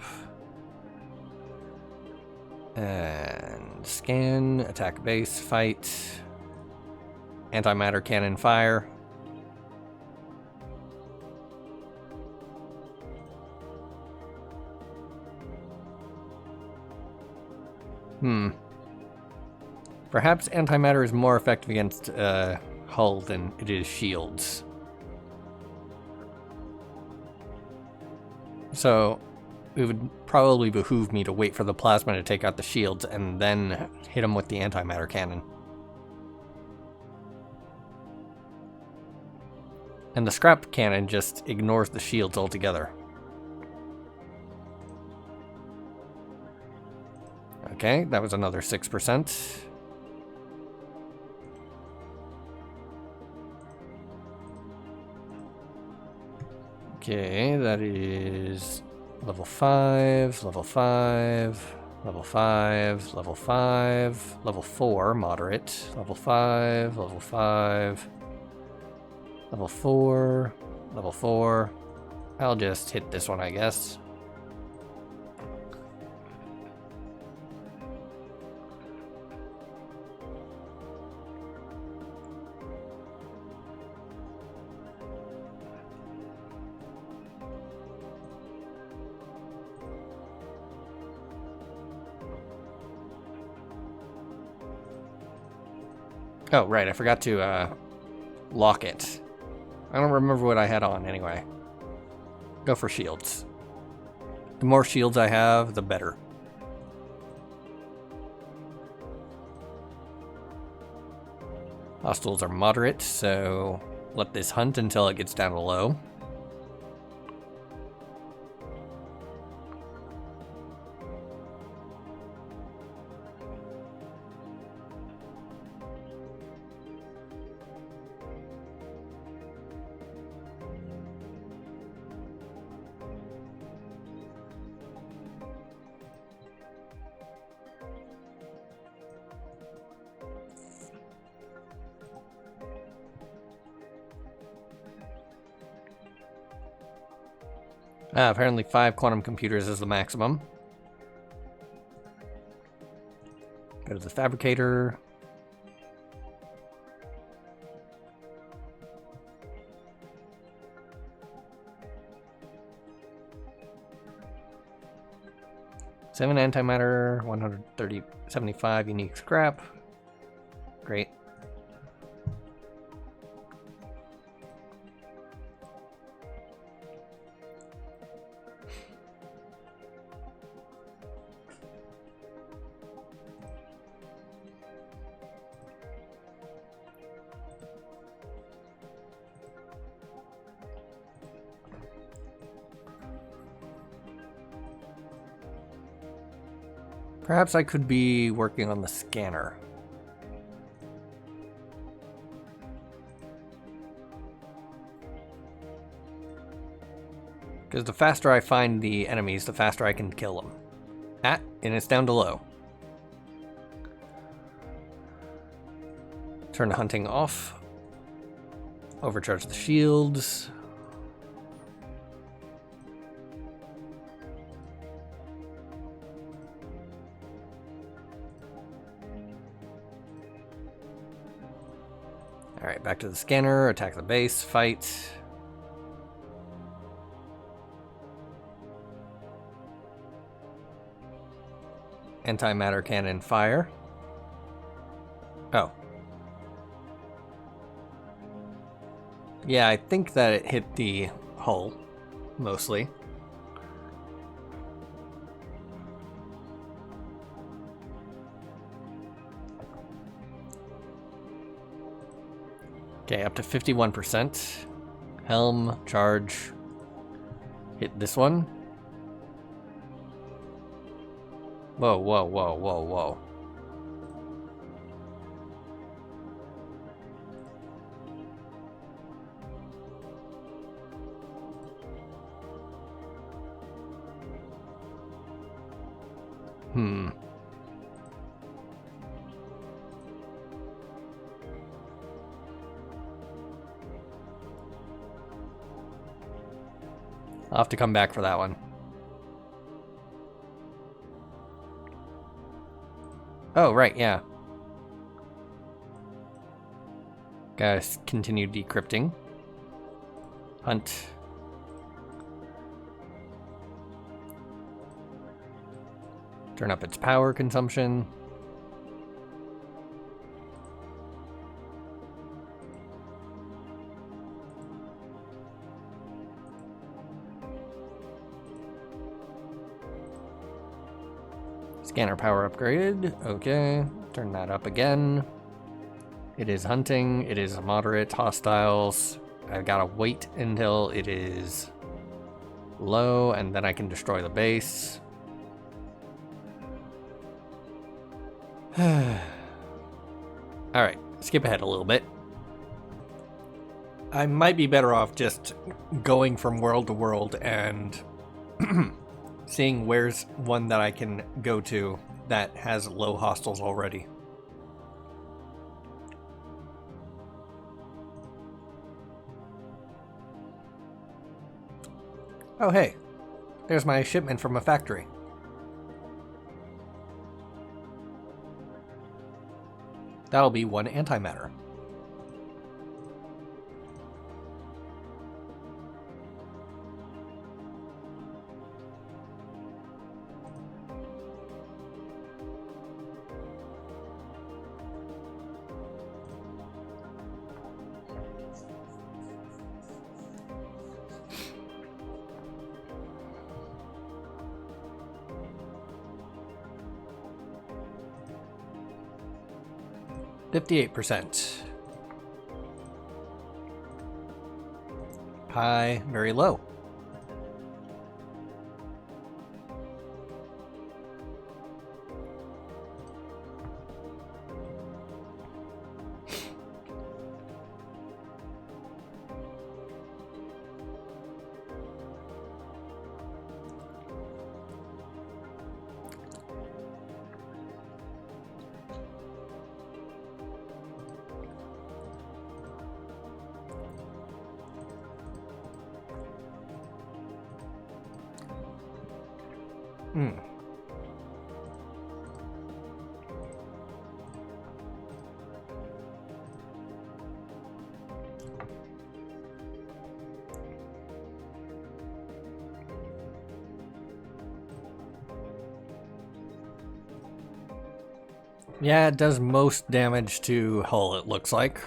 And scan, attack base, fight. Antimatter cannon fire. Perhaps antimatter is more effective against hull than it is shields. So it would probably behoove me to wait for the plasma to take out the shields and then hit them with the antimatter cannon. And the scrap cannon just ignores the shields altogether. Okay, that was another 6%. Okay, that is level 5, level 5, level 5, level 5, level 4, moderate, level 5, level 5, level 4, level 4. I'll just hit this one, I guess. Oh, right, I forgot to lock it. I don't remember what I had on anyway. Go for shields. The more shields I have, the better. Hostiles are moderate, so let this hunt until it gets down to low. Apparently 5 quantum computers is the maximum. Go to the fabricator. Seven antimatter, 175 unique scrap. Great. Perhaps I could be working on the scanner. Because the faster I find the enemies, the faster I can kill them. And it's down to low. Turn the hunting off. Overcharge the shields. Alright, back to the scanner, attack the base, fight. Antimatter cannon, fire. Oh. Yeah, I think that it hit the hull, mostly. Okay, up to 51%. Helm, charge. Hit this one. Whoa, whoa, whoa, whoa, whoa. I'll have to come back for that one. Oh, right, yeah. Gotta continue decrypting. Hunt. Turn up its power consumption. Scanner power upgraded. Okay. Turn that up again. It is hunting. It is moderate hostiles. I've got to wait until it is low, and then I can destroy the base. Alright, skip ahead a little bit. I might be better off just going from world to world and seeing where's one that I can go to that has low hostels already. Oh hey, there's my shipment from a factory. That'll be 1 antimatter. %. Pi, very low. Hmm. Yeah, it does most damage to hull, it looks like.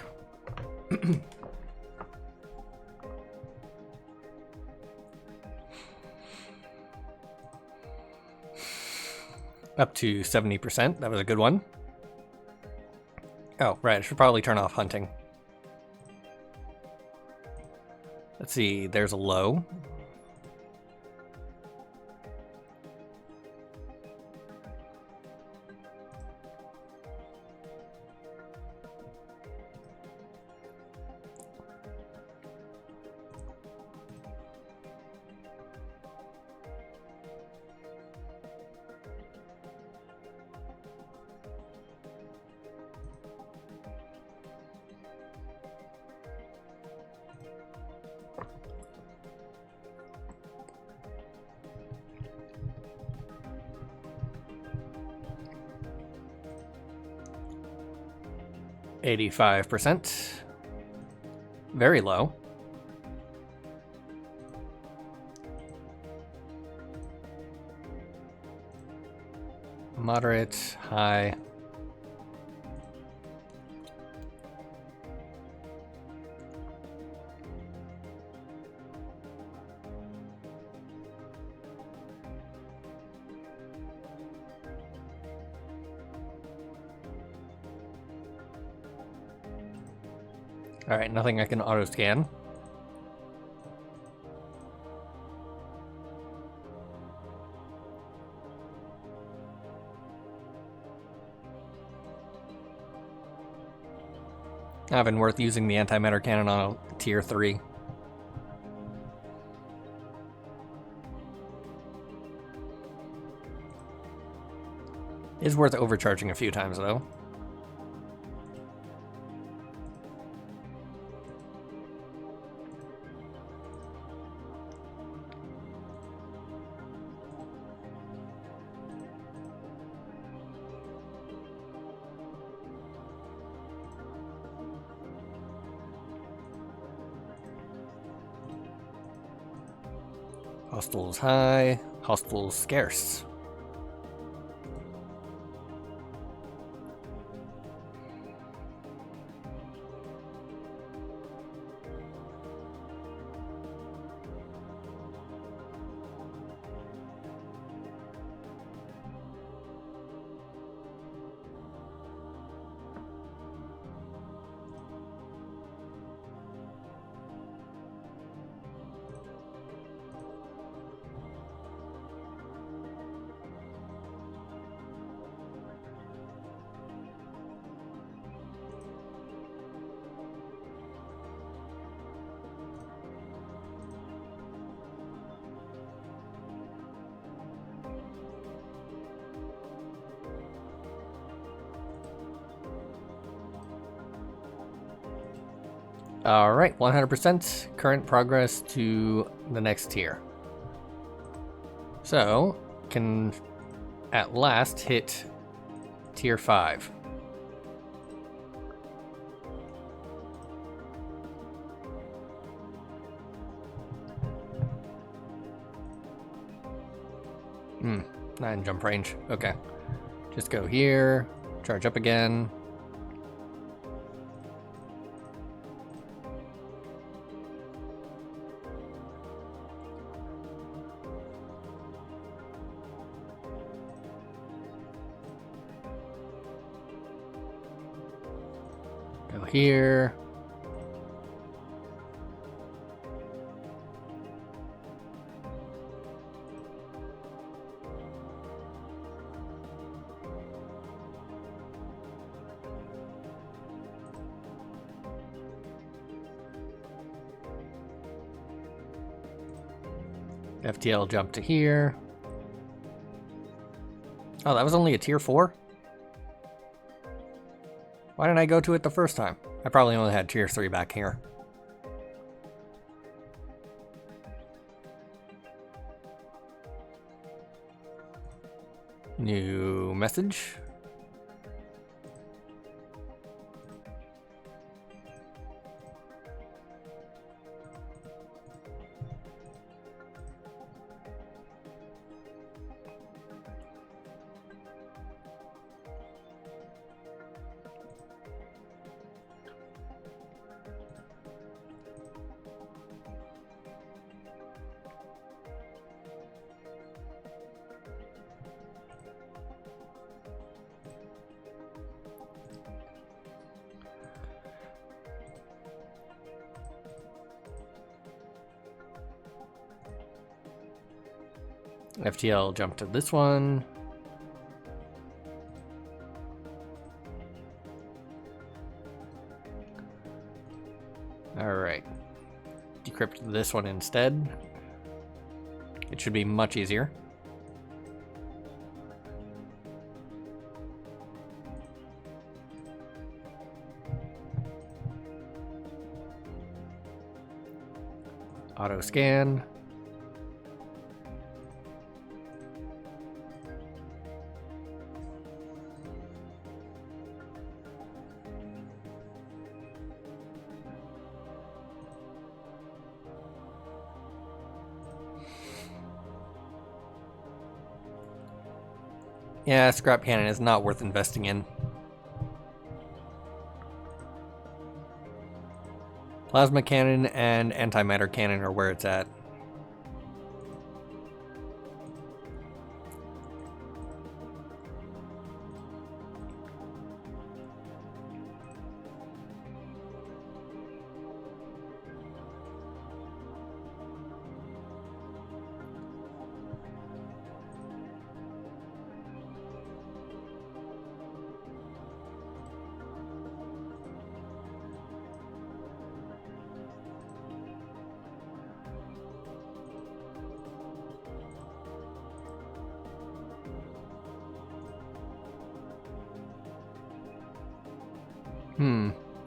Up to 70%. That was a good one. Oh, right. I should probably turn off hunting. Let's see. There's a low. %. Very low. Moderate, high. Alright, nothing I can auto-scan. Not been worth using the antimatter cannon on a tier 3. Is worth overcharging a few times though. Hostiles high, hostiles scarce. Alright, 100% current progress to the next tier. So, can at last hit tier 5. Not in jump range. Okay. Just go here, charge up again. Go here. FTL jump to here. Oh, that was only a tier 4? Why didn't I go to it the first time? I probably only had tier 3 back here. New message. FTL jump to this one. Alright. Decrypt this one instead. It should be much easier. Auto scan. Yeah, scrap cannon is not worth investing in. Plasma cannon and antimatter cannon are where it's at.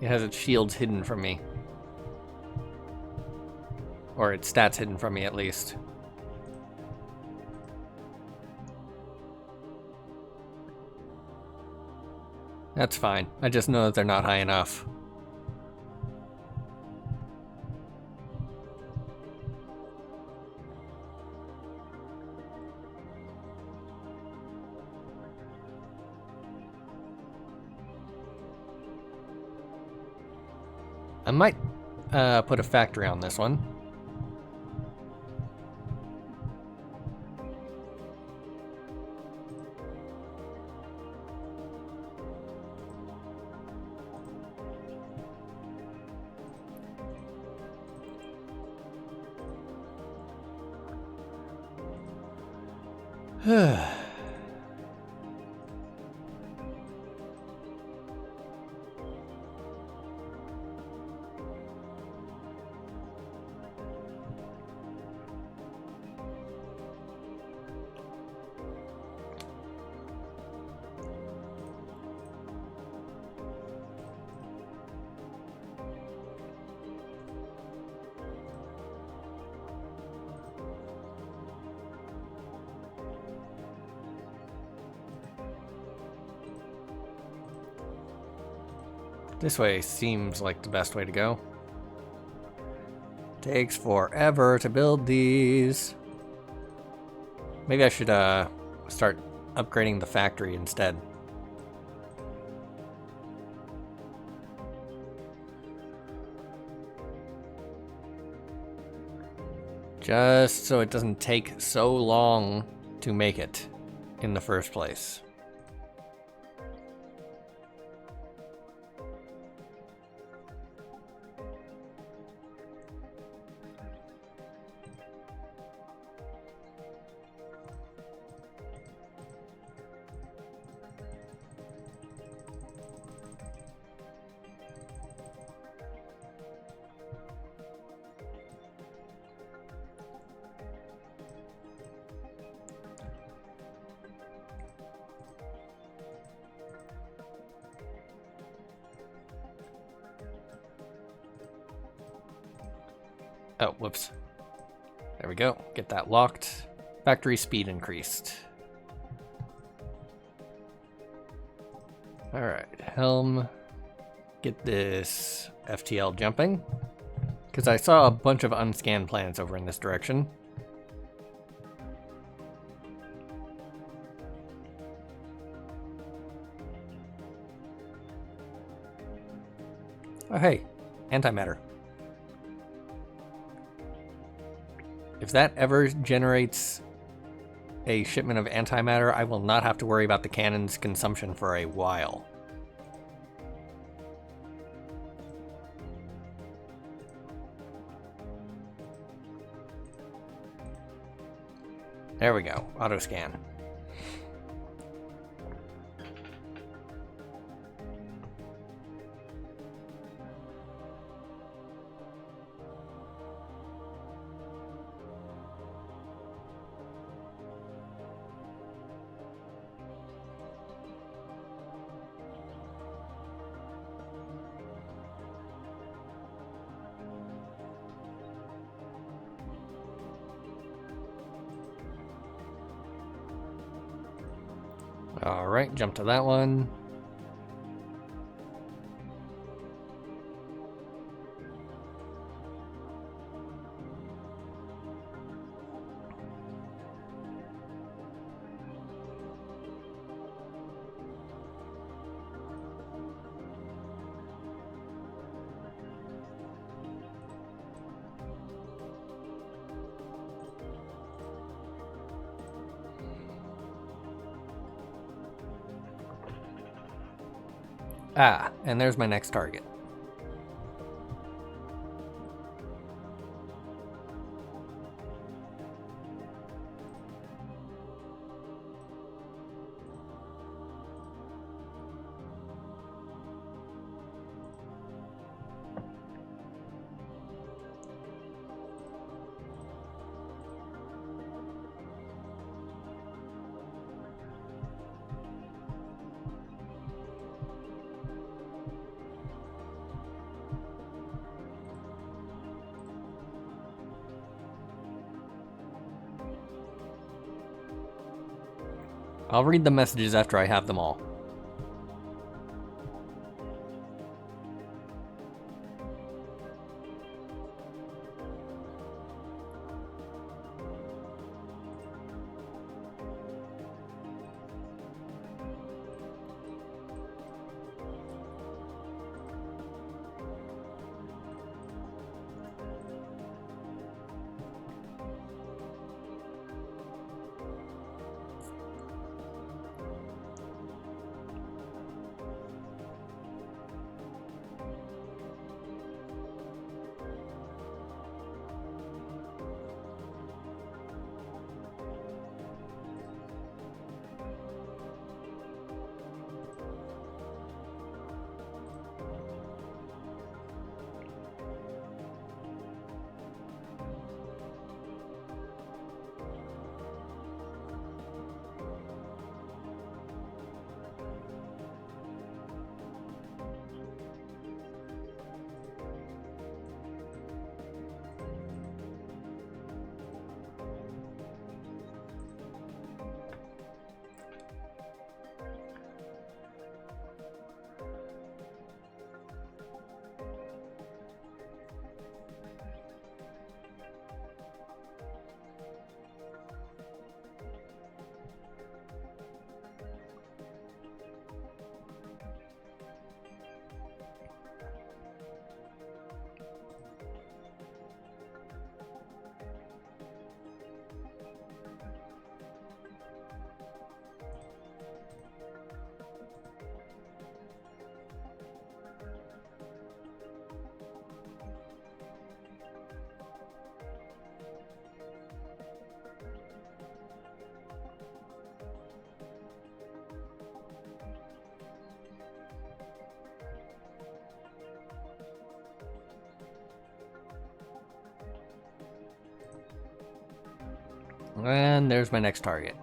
It has its shields hidden from me. Or its stats hidden from me, at least. That's fine. I just know that they're not high enough. I might put a factory on this one. This way seems like the best way to go. Takes forever to build these. Maybe I should start upgrading the factory instead. Just so it doesn't take so long to make it in the first place. Oh, whoops. There we go. Get that locked. Factory speed increased. Alright, Helm. Get this FTL jumping. Because I saw a bunch of unscanned planets over in this direction. Oh hey, antimatter. If that ever generates a shipment of antimatter, I will not have to worry about the cannon's consumption for a while. There we go, auto scan. Alright, jump to that one. Ah, and there's my next target. I'll read the messages after I have them all. And there's my next target.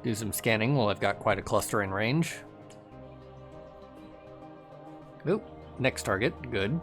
Do some scanning while I've got quite a cluster in range. Oop, next target, good.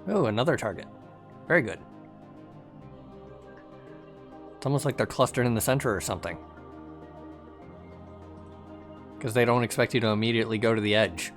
Oh, another target. Very good. It's almost like they're clustered in the center or something. Because they don't expect you to immediately go to the edge.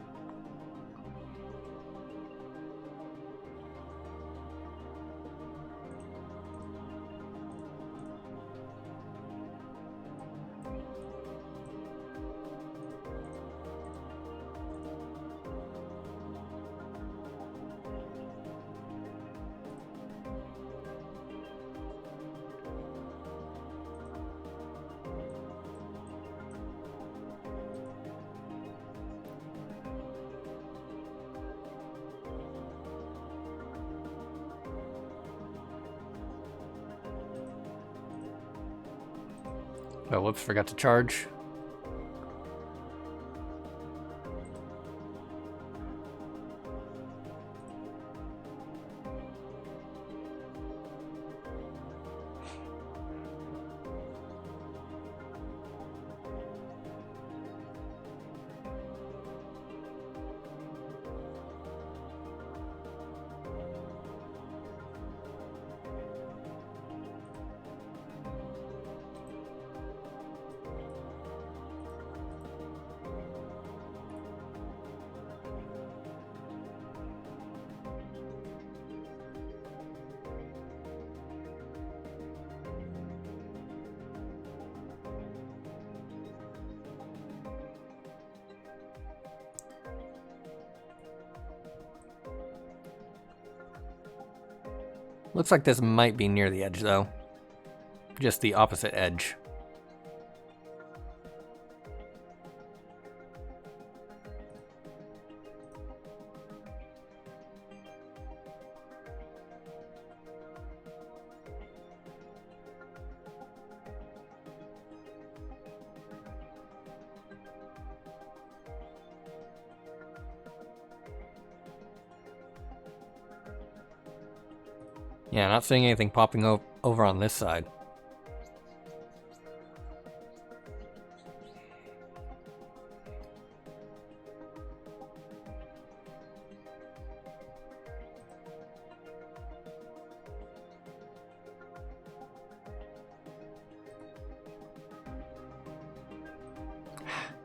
Oh, whoops, forgot to charge. Looks like this might be near the edge, though. Just the opposite edge. Yeah, not seeing anything popping over on this side.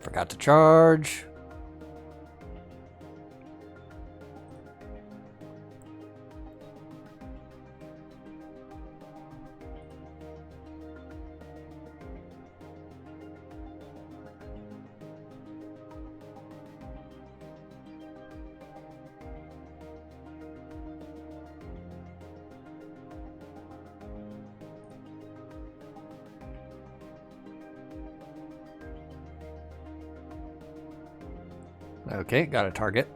Forgot to charge. Okay, got a target.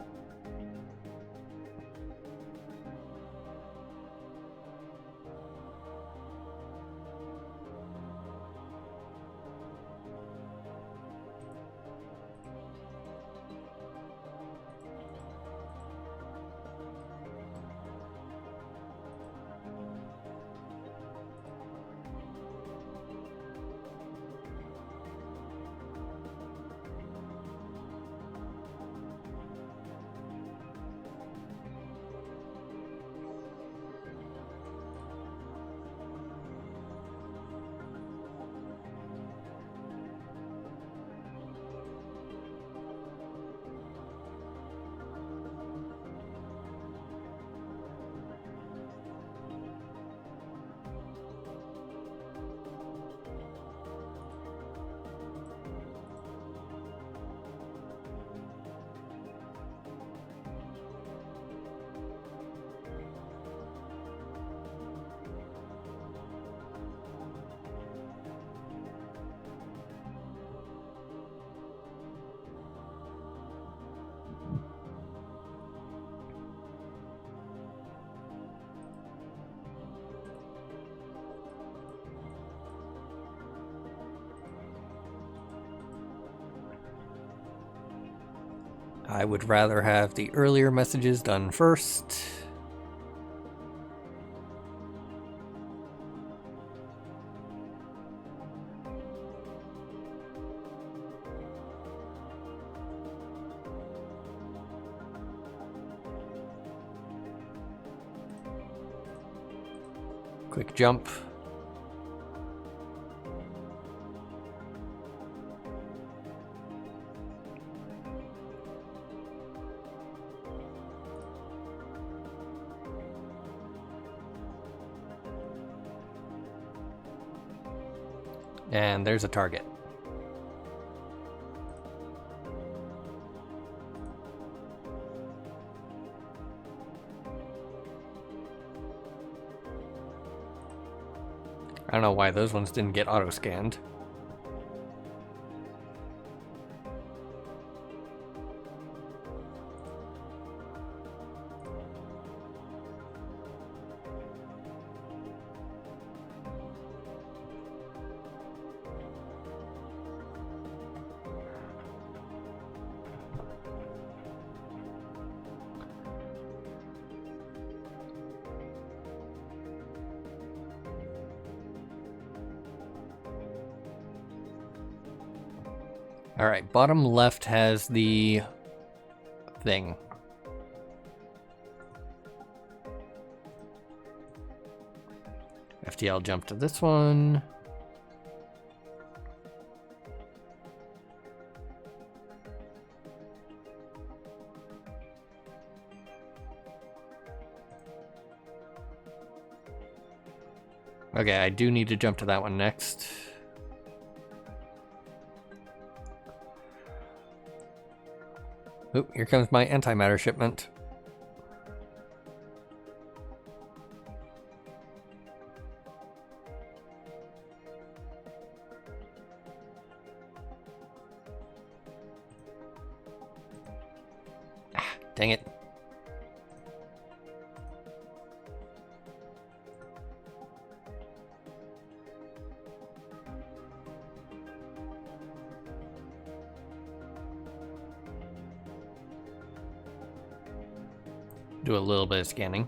I would rather have the earlier messages done first. Quick jump. And there's a target. I don't know why those ones didn't get auto-scanned. Alright, bottom left has the thing. FTL jump to this one. Okay, I do need to jump to that one next. Oop, here comes my antimatter shipment. Ah, dang it. Do a little bit of scanning.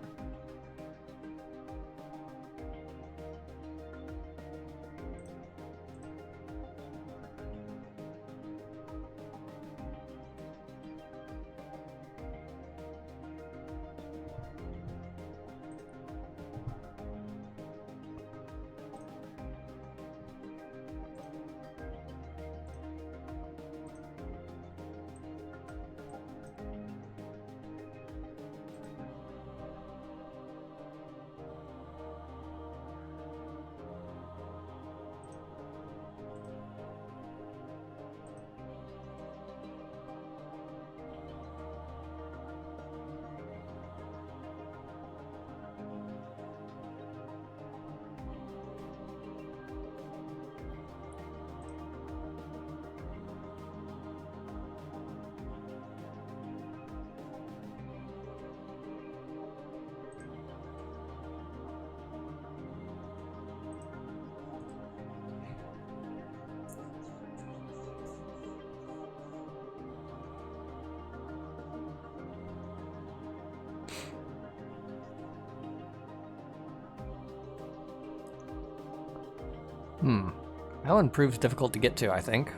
That one proves difficult to get to, I think.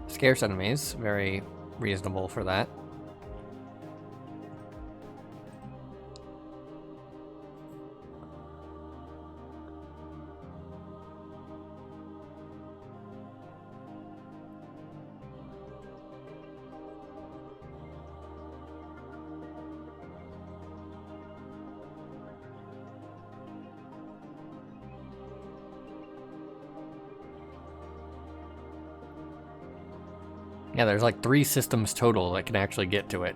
Scarce enemies, very reasonable for that. Yeah, there's like 3 systems total that can actually get to it.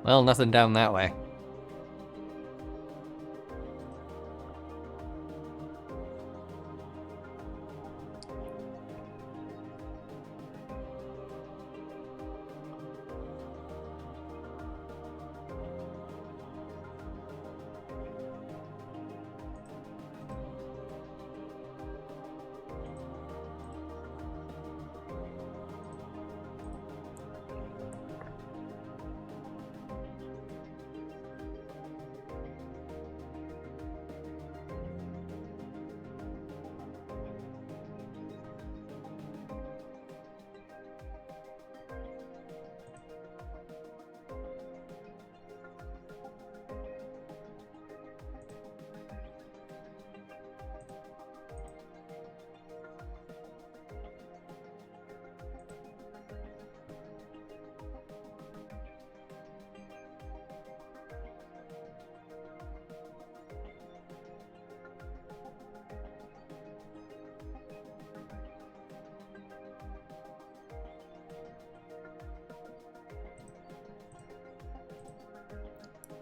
Well, nothing down that way.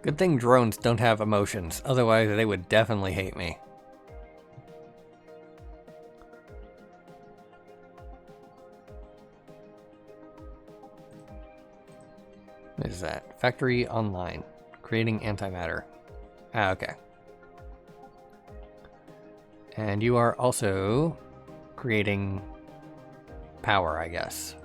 Good thing drones don't have emotions, otherwise they would definitely hate me. What is that? Factory online. Creating antimatter. Ah, okay. And you are also creating power, I guess.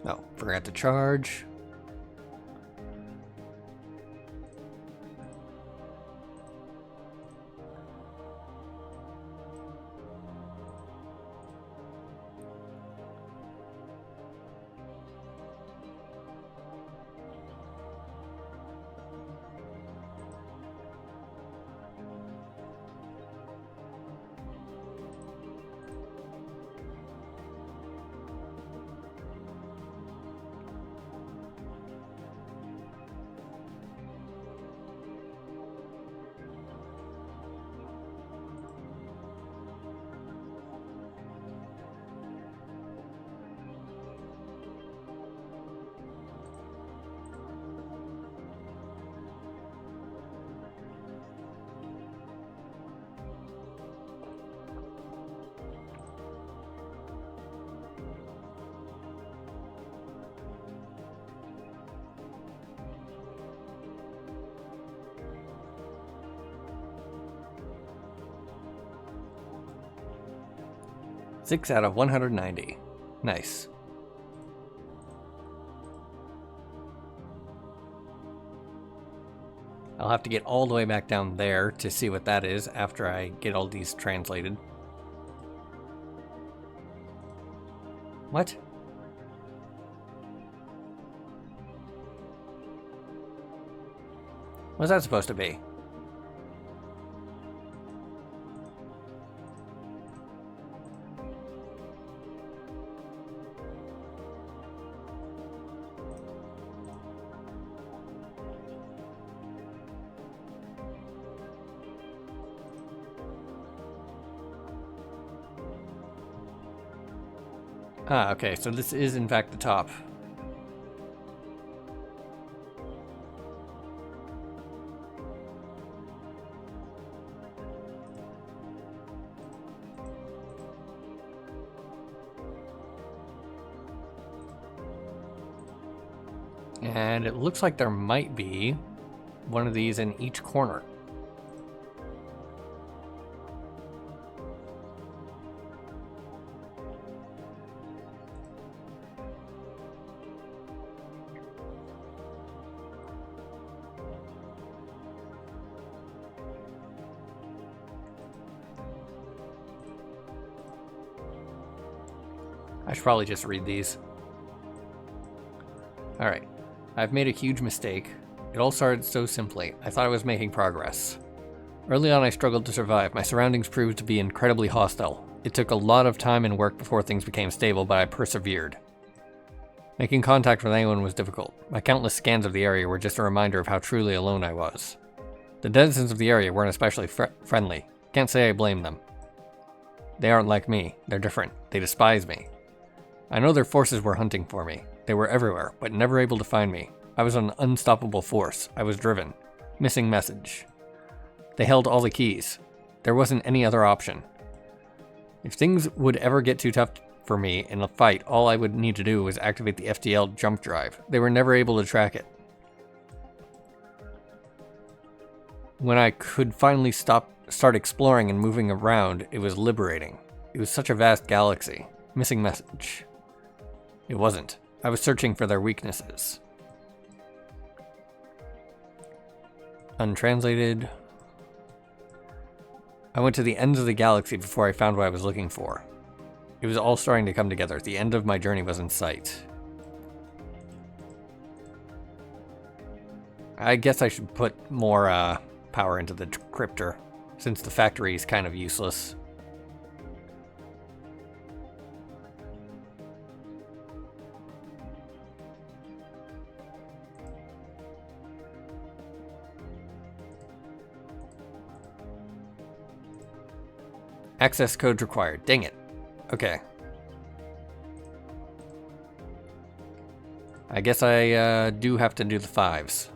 Oh, forgot to charge. Six out of 190. Nice. I'll have to get all the way back down there to see what that is after I get all these translated. What? What's that supposed to be? Ah, okay, so this is in fact the top. And it looks like there might be one of these in each corner. I should probably just read these. Alright. I've made a huge mistake. It all started so simply. I thought I was making progress. Early on I struggled to survive. My surroundings proved to be incredibly hostile. It took a lot of time and work before things became stable, but I persevered. Making contact with anyone was difficult. My countless scans of the area were just a reminder of how truly alone I was. The denizens of the area weren't especially friendly. Can't say I blame them. They aren't like me. They're different. They despise me. I know their forces were hunting for me. They were everywhere, but never able to find me. I was an unstoppable force. I was driven. Missing message. They held all the keys. There wasn't any other option. If things would ever get too tough for me in a fight, all I would need to do was activate the FTL jump drive. They were never able to track it. When I could finally start exploring and moving around, it was liberating. It was such a vast galaxy. Missing message. It wasn't. I was searching for their weaknesses. Untranslated. I went to the ends of the galaxy before I found what I was looking for. It was all starting to come together. The end of my journey was in sight. I guess I should put more power into the decryptor, since the factory is kind of useless. Access code required. Dang it. Okay. I guess I do have to do the 5s.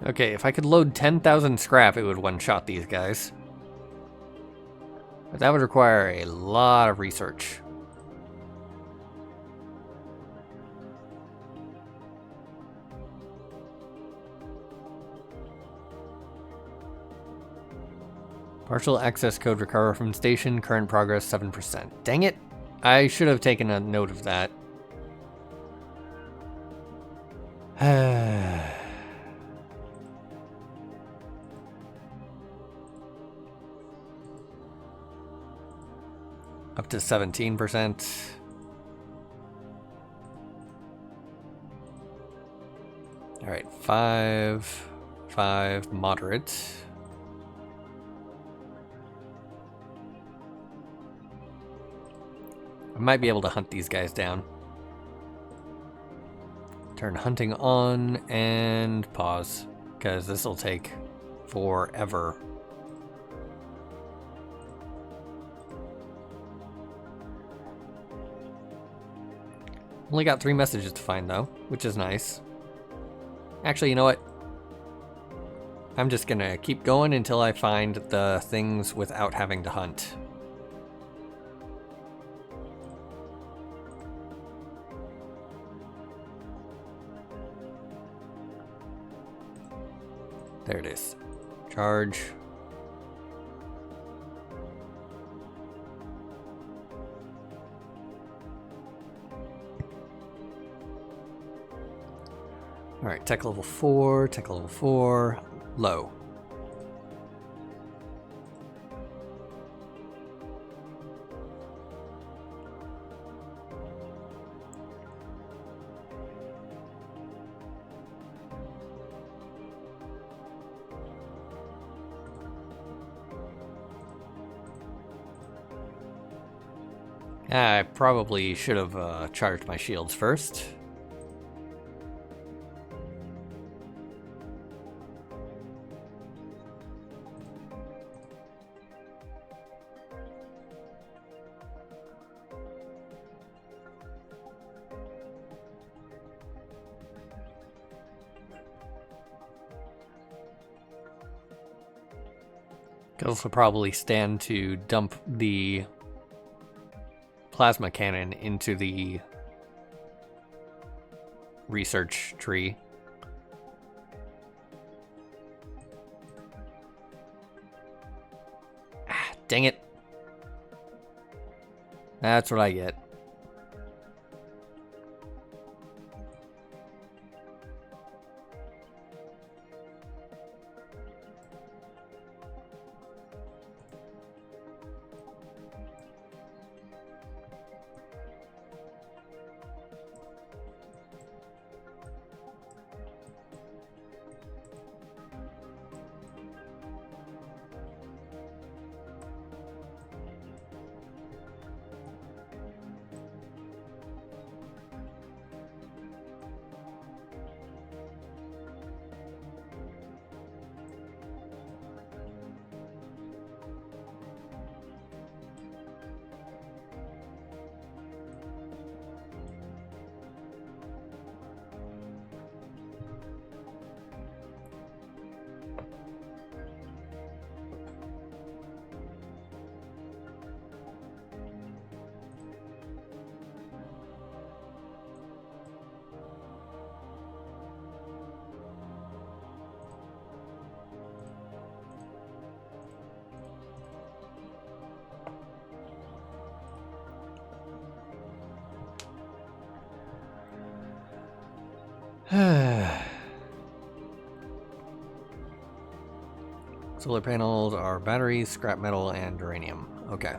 Okay, if I could load 10,000 scrap, it would one-shot these guys. But that would require a lot of research. Partial access code recover from station, current progress 7%. Dang it! I should have taken a note of that. Up to 17%. All right, 5, moderate. I might be able to hunt these guys down. Turn hunting on and pause, because this will take forever. Only got 3 messages to find though, which is nice. Actually, you know what? I'm just gonna keep going until I find the things without having to hunt. There it is. Charge. Alright, tech level 4, tech level 4, low. I probably should have charged my shields first. Could also probably stand to dump the plasma cannon into the research tree. Ah, dang it. That's what I get. Solar panels are batteries, scrap metal, and uranium. Okay.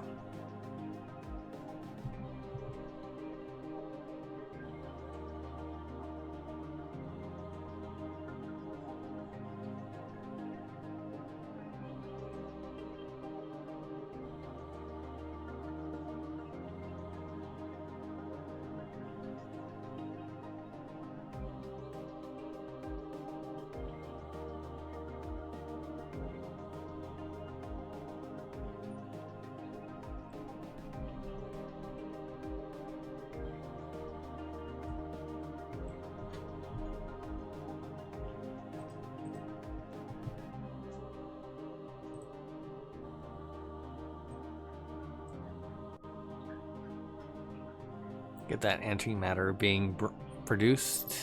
Get that antimatter being produced.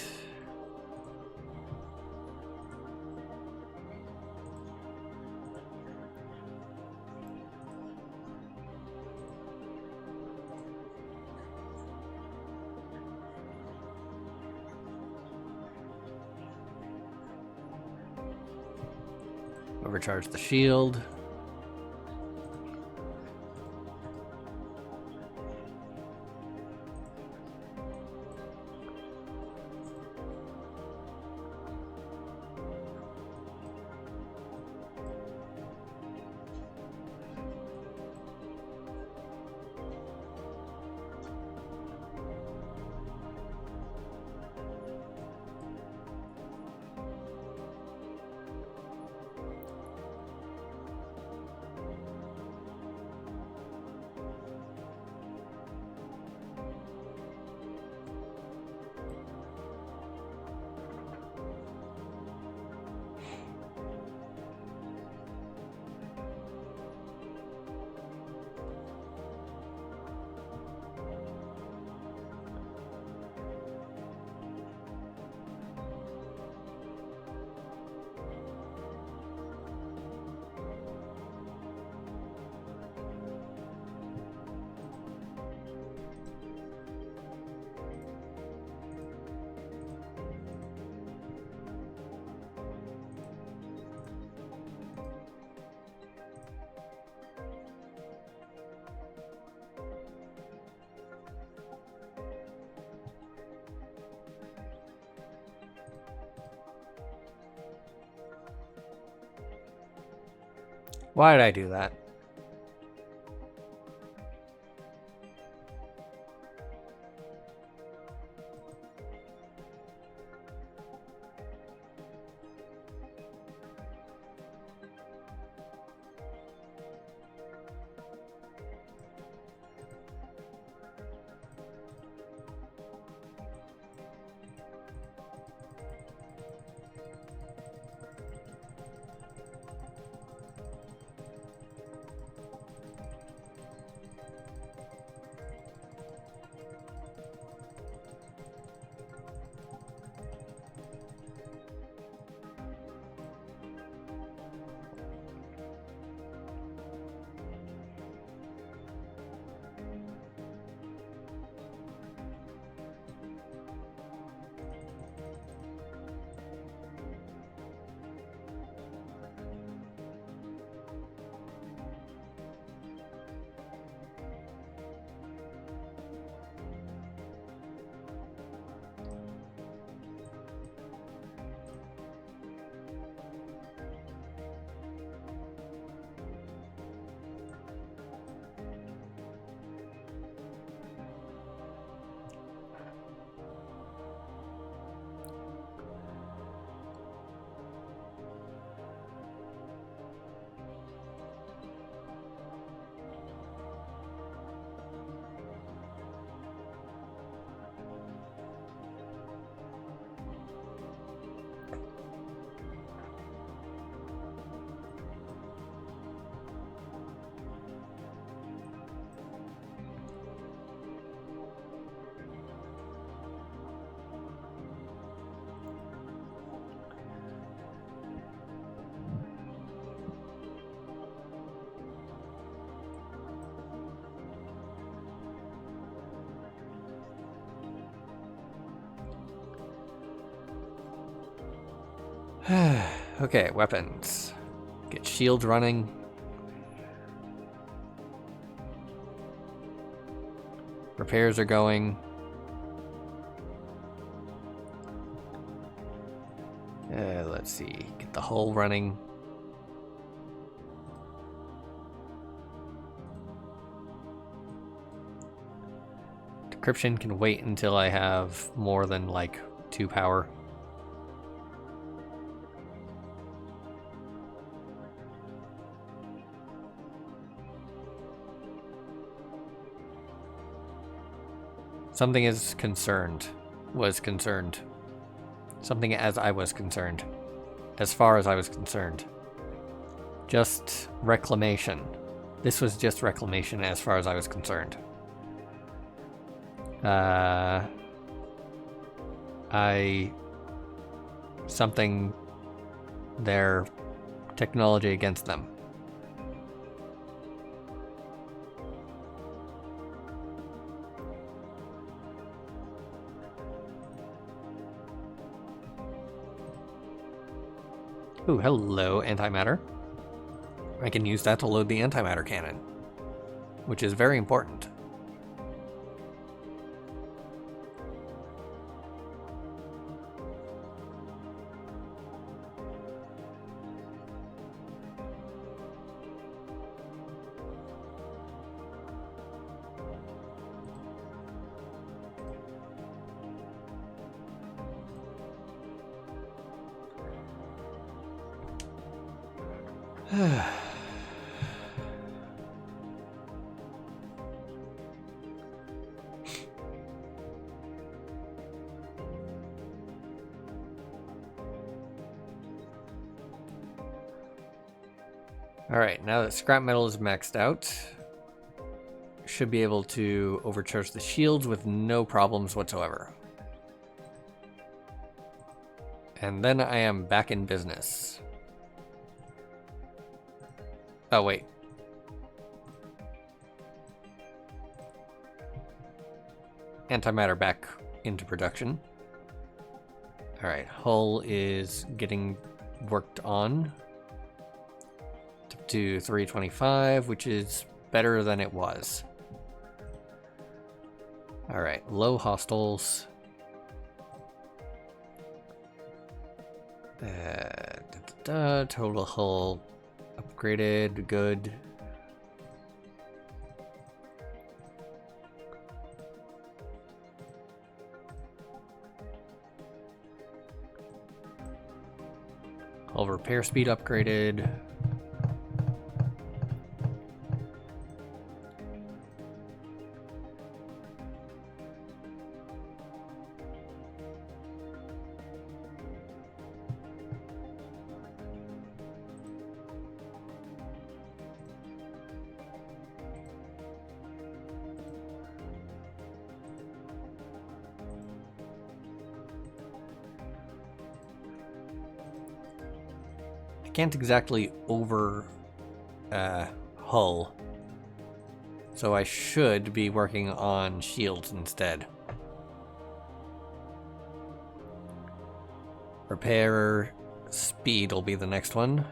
Overcharge the shield. Why did I do that? Okay, weapons. Get shields running. Repairs are going. Let's see. Get the hull running. Decryption can wait until I have more than like 2 power. Something is concerned. Was concerned. Something as I was concerned. As far as I was concerned. Just reclamation. This was just reclamation as far as I was concerned. Something... their technology against them. Ooh, hello, antimatter. I can use that to load the antimatter cannon, which is very important. Alright, now that scrap metal is maxed out, should be able to overcharge the shields with no problems whatsoever. And then I am back in business. Oh, wait. Antimatter back into production. Alright, hull is getting worked on. Up to 325, which is better than it was. Alright, low hostiles. Total hull upgraded. Good. All repair speed upgraded. Can't exactly over hull, so I should be working on shields instead. Repair speed will be the next one.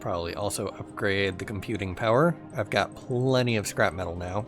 Probably also upgrade the computing power. I've got plenty of scrap metal now.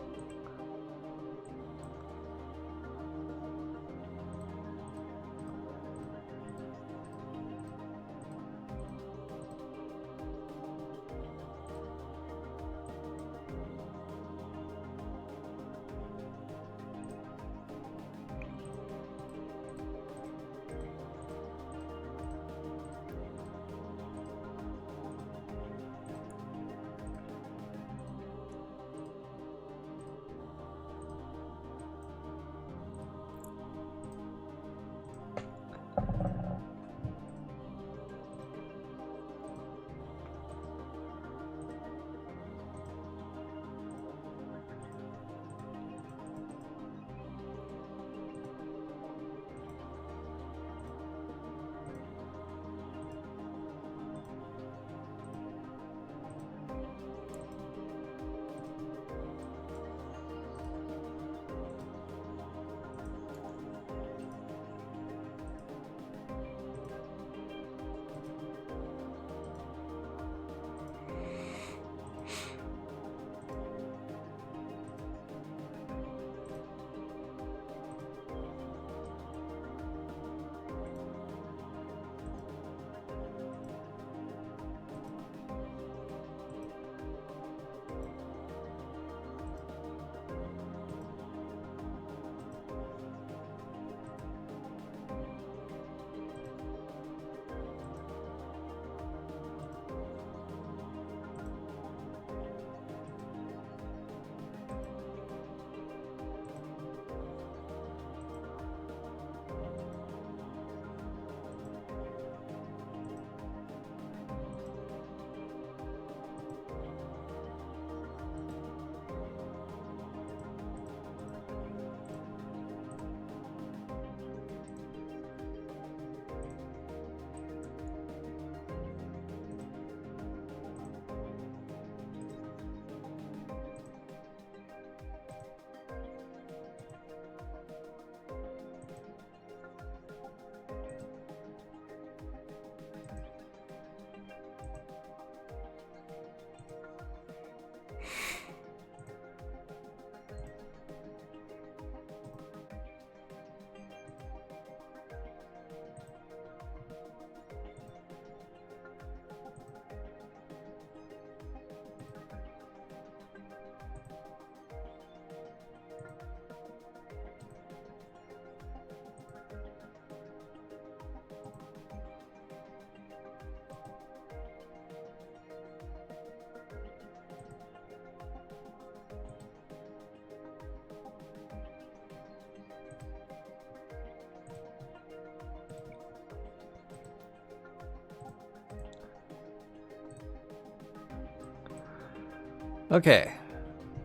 Okay,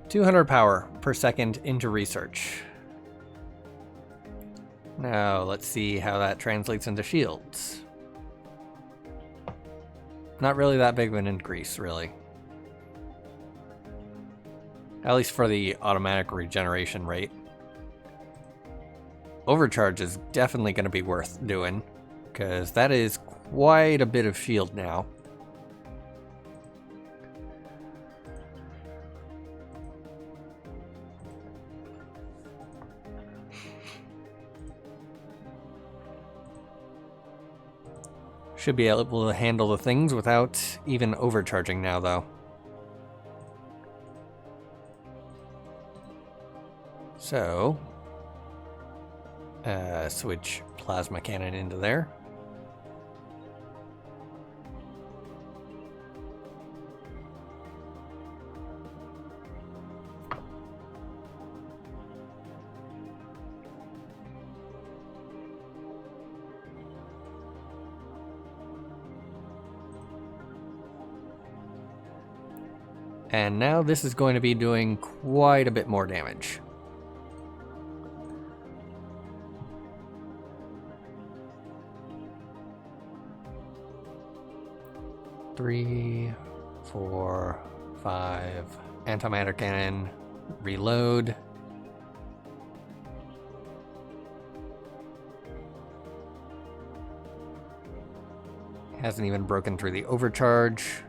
200 power per second into research. Now let's see how that translates into shields. Not really that big of an increase, really. At least for the automatic regeneration rate. Overcharge is definitely going to be worth doing, because that is quite a bit of shield now. Should be able to handle the things without even overcharging now, though. So, switch plasma cannon into there. And now this is going to be doing quite a bit more damage. Three, 4, 5. Antimatter cannon. Reload. Hasn't even broken through the overcharge.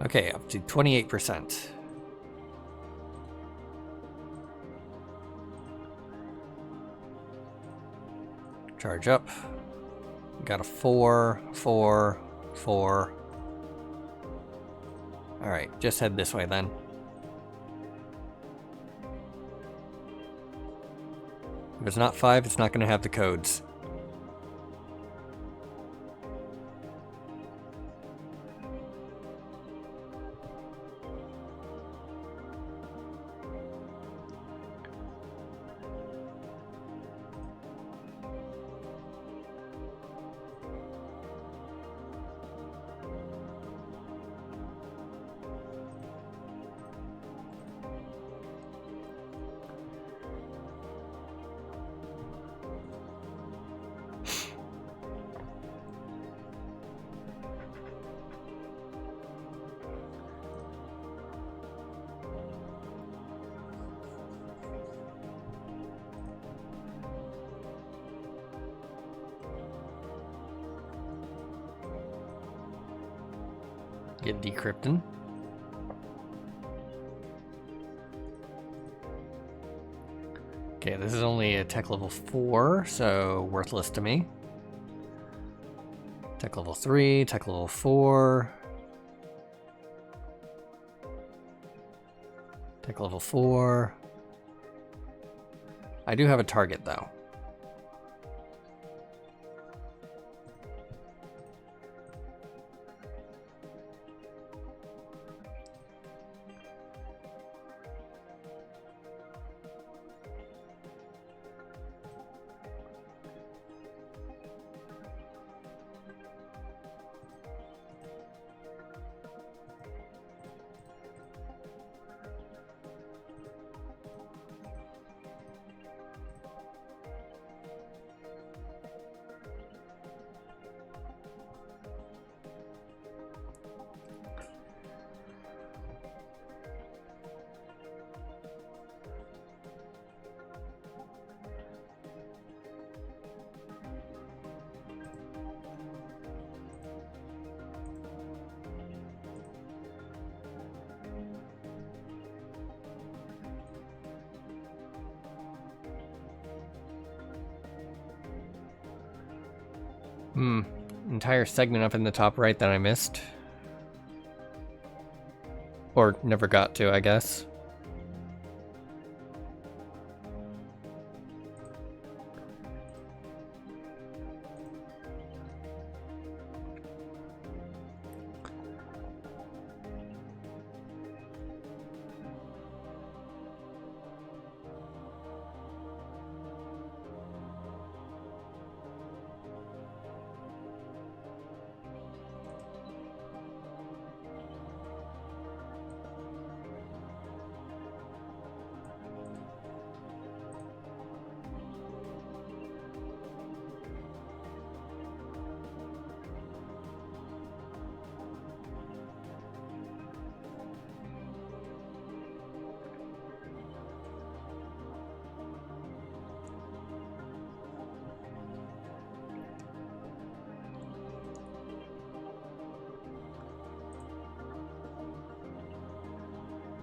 Okay, up to 28%. Charge up. Got a 4, 4, 4. Alright, just head this way then. If it's not 5, it's not going to have the codes. Get decrypting. Okay, this is only a tech level 4, so worthless to me. Tech level 3, tech level 4. Tech level 4. I do have a target though. Entire segment up in the top right that I missed. Or never got to, I guess.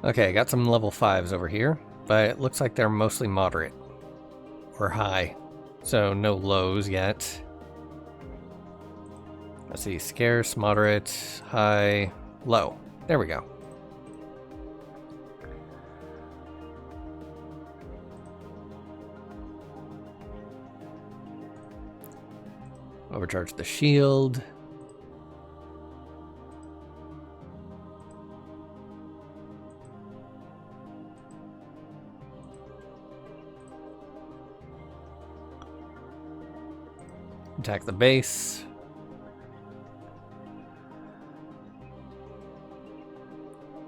Okay, got some level 5s over here, but it looks like they're mostly moderate or high, so no lows yet. Let's see, scarce, moderate, high, low. There we go. Overcharge the shield. Attack the base.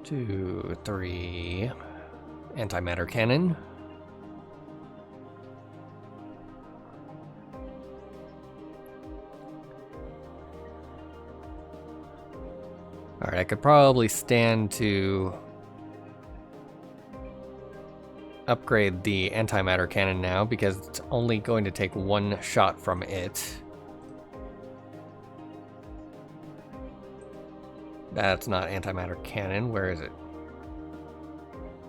Two, three. Antimatter cannon. Alright, I could probably stand to upgrade the antimatter cannon now because it's only going to take one shot from it. That's not antimatter cannon. Where is it?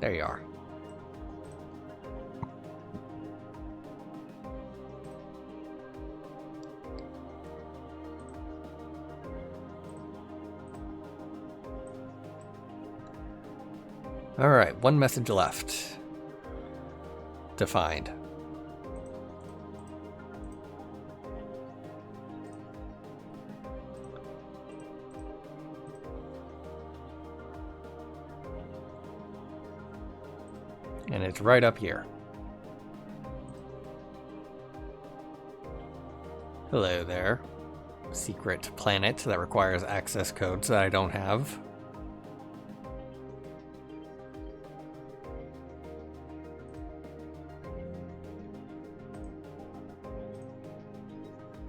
There you are. Alright, one message left to find. And it's right up here. Hello there. Secret planet that requires access codes that I don't have.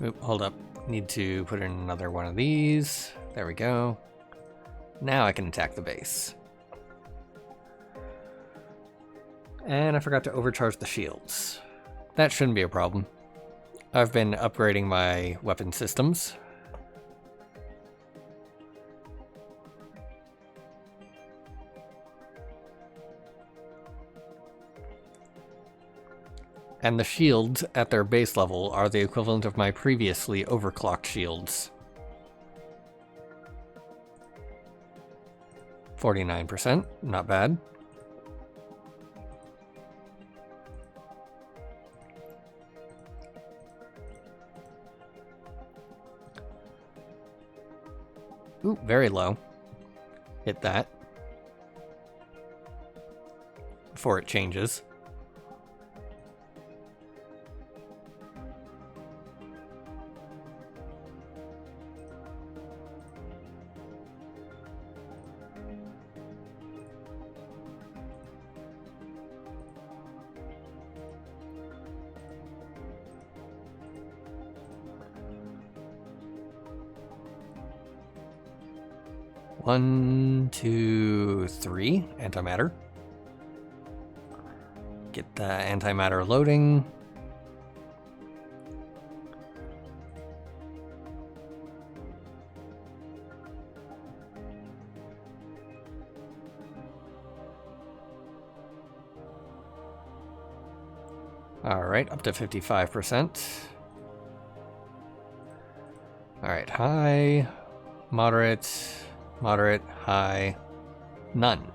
Oop, hold up. Need to put in another one of these. There we go. Now I can attack the base. And I forgot to overcharge the shields. That shouldn't be a problem. I've been upgrading my weapon systems. And the shields at their base level are the equivalent of my previously overclocked shields. 49%, not bad. Ooh, very low. Hit that. Before it changes. One, two, three. Antimatter. Get the antimatter loading. Alright, up to 55%. Alright, high, moderate, moderate, high, none.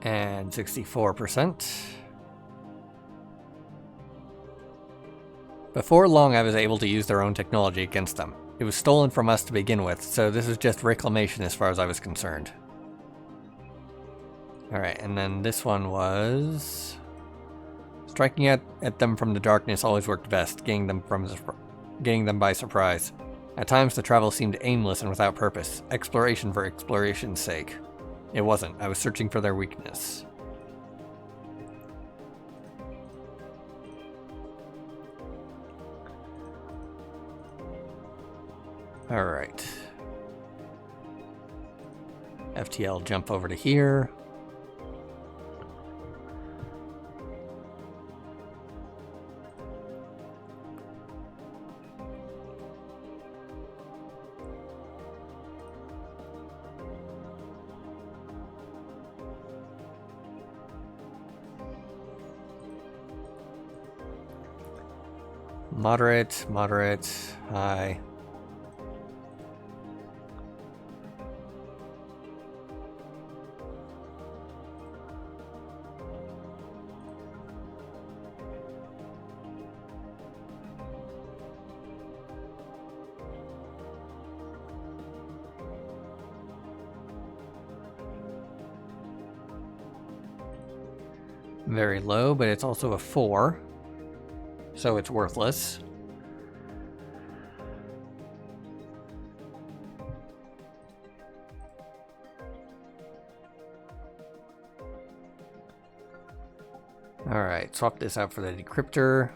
And 64%. Before long, I was able to use their own technology against them. It was stolen from us to begin with, so this was just reclamation as far as I was concerned. Alright, and then this one was... Striking at them from the darkness always worked best, getting them by surprise. At times the travel seemed aimless and without purpose, exploration for exploration's sake. It wasn't. I was searching for their weakness. Alright. FTL jump over to here. Moderate, high. Very low, but it's also a 4. So it's worthless. Alright, swap this out for the decryptor.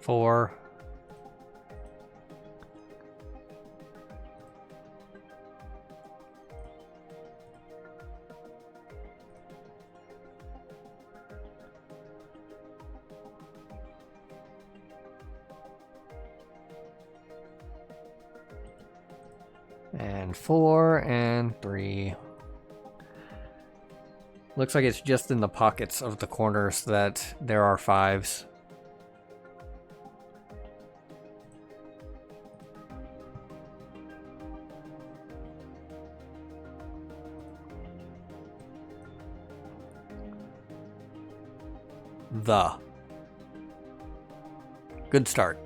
Four. And 4 and 3. Looks like it's just in the pockets of the corners that there are 5s. Good start.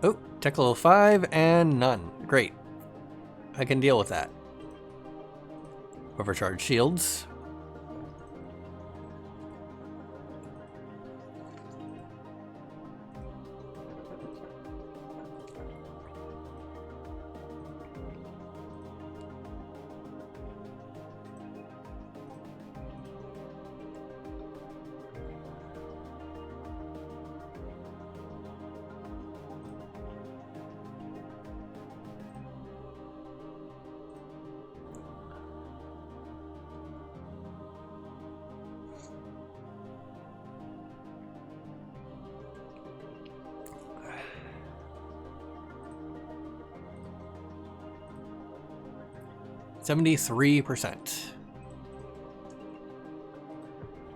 Oh, tech level 5 and none. Great. I can deal with that. Overcharge shields. %.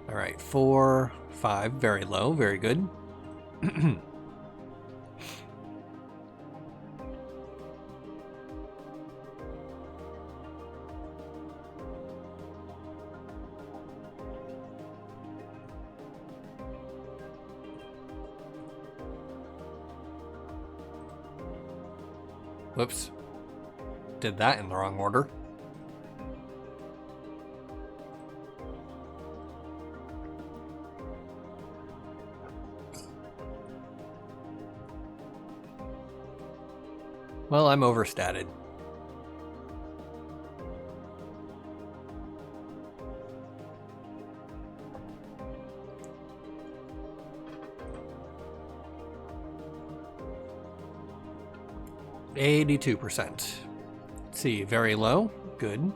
All right, 4, 5, very low, very good. Whoops. Did that in the wrong order. Well, I'm overstated. %82%. Let's see, very low. Good.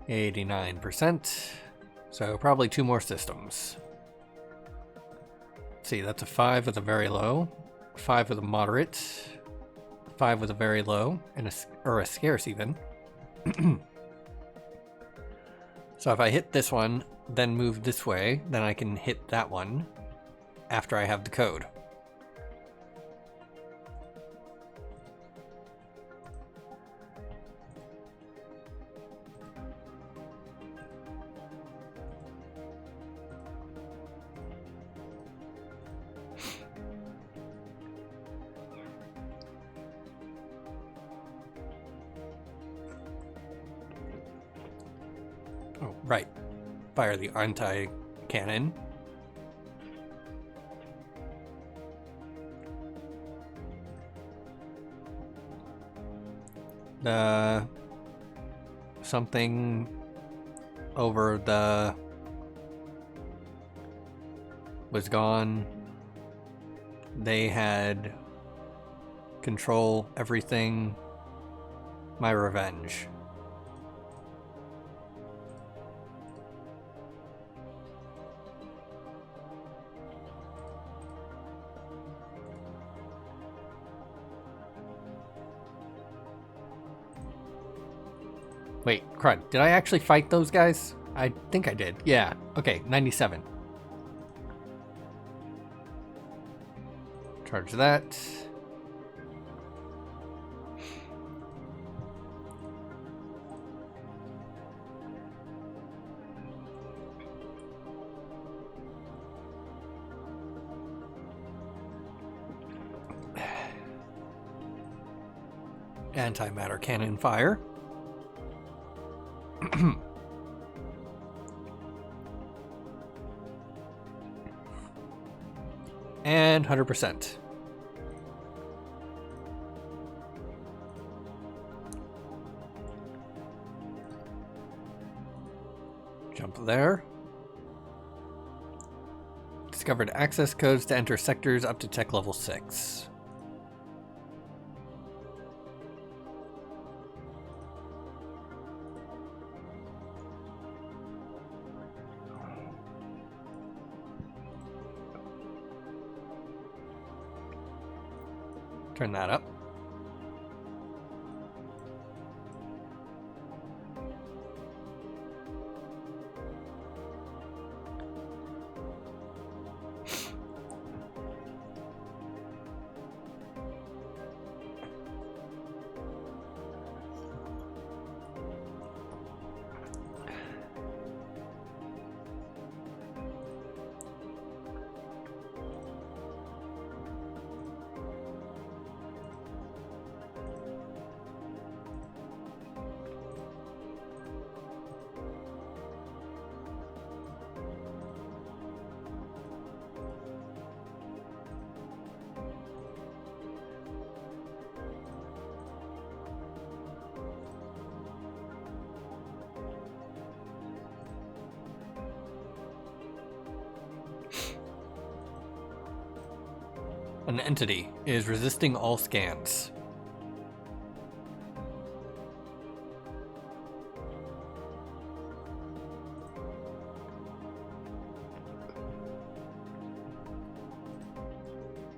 %89%. So probably 2 more systems. Let's see, that's a 5 with a very low, 5 with a moderate, 5 with a very low, and a scarce even. So if I hit this one, then move this way, then I can hit that one after I have the code. Oh, right. Fire the anti-cannon. Something over the was gone. They had control everything. My revenge. Wait, crud. Did I actually fight those guys? I think I did. Yeah. Okay, 97. Charge that. Antimatter cannon fire. And 100%. Jump there. Discovered access codes to enter sectors up to tech level 6. Turn that up. An entity is resisting all scans.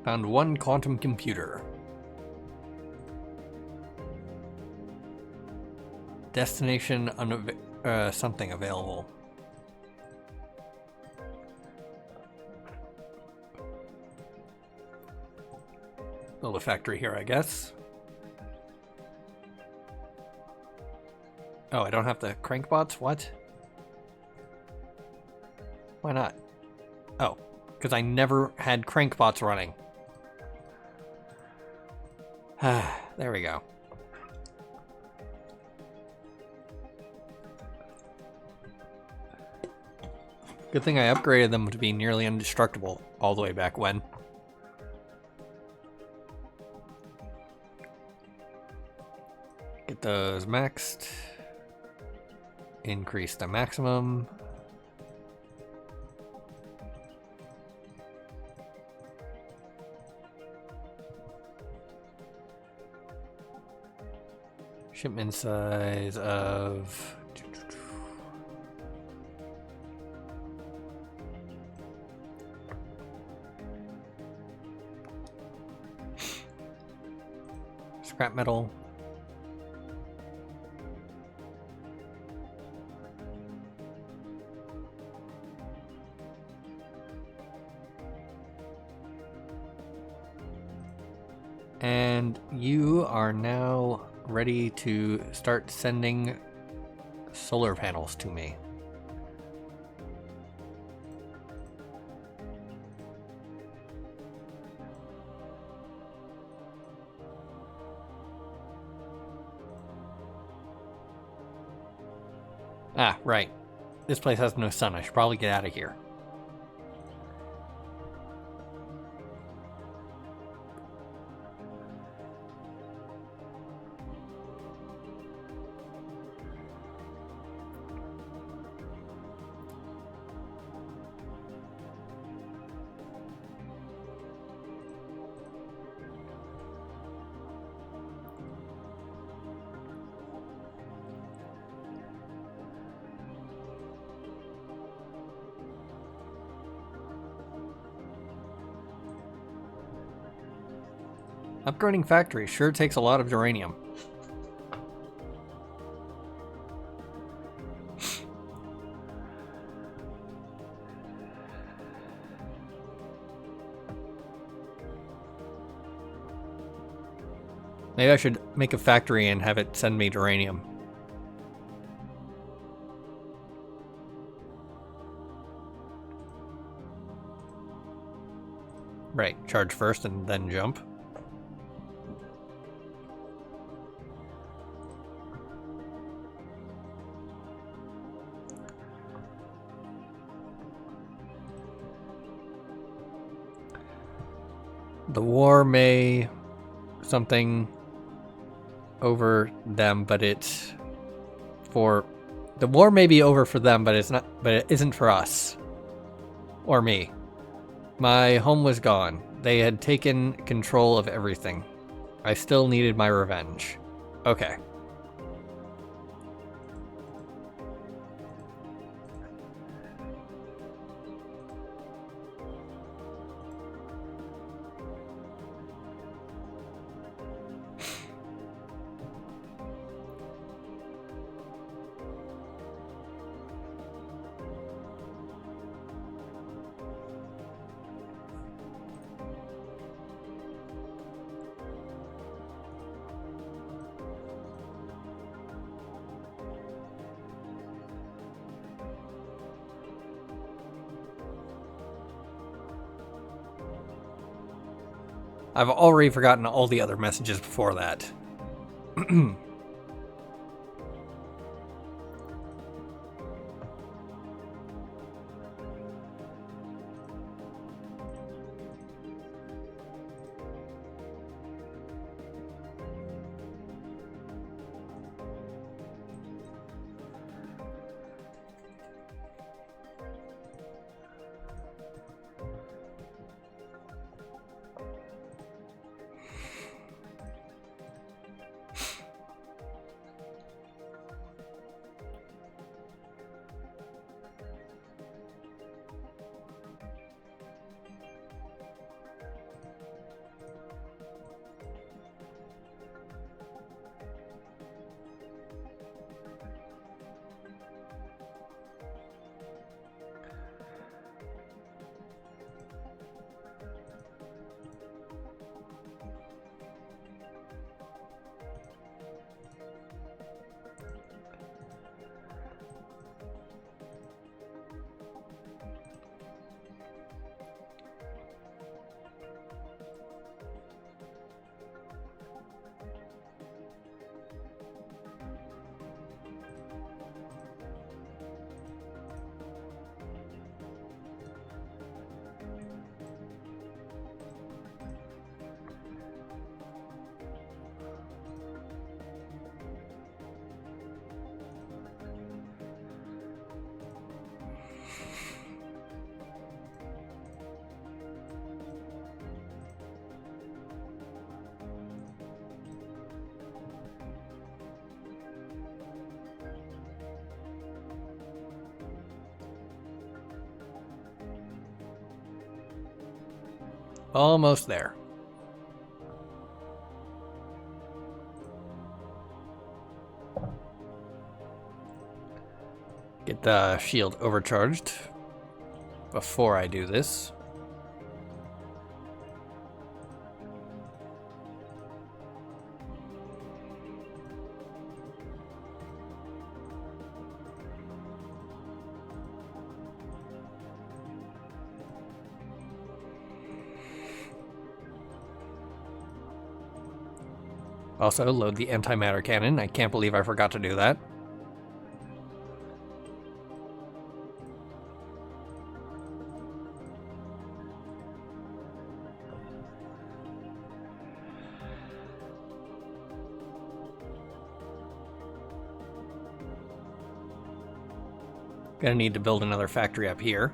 Found one quantum computer. Destination something available. Build a factory here, I guess. Oh, I don't have the crankbots? What? Why not? Oh, because I never had crankbots running. There we go. Good thing I upgraded them to be nearly indestructible all the way back when. Get those maxed. Increase the maximum. Shipment size of... scrap metal. And you are now ready to start sending solar panels to me. Ah, right. This place has no sun. I should probably get out of here. Upgrading factories sure takes a lot of uranium. Maybe I should make a factory and have it send me uranium. Right, charge first and then jump. The war may something over them, but it's for the war may be over for them, but it's not, but it isn't for us or me. My home was gone. They had taken control of everything. I still needed my revenge. Okay. I've already forgotten all the other messages before that. Almost there. Get the shield overcharged before I do this. Also, load the antimatter cannon. I can't believe I forgot to do that. Gonna need to build another factory up here.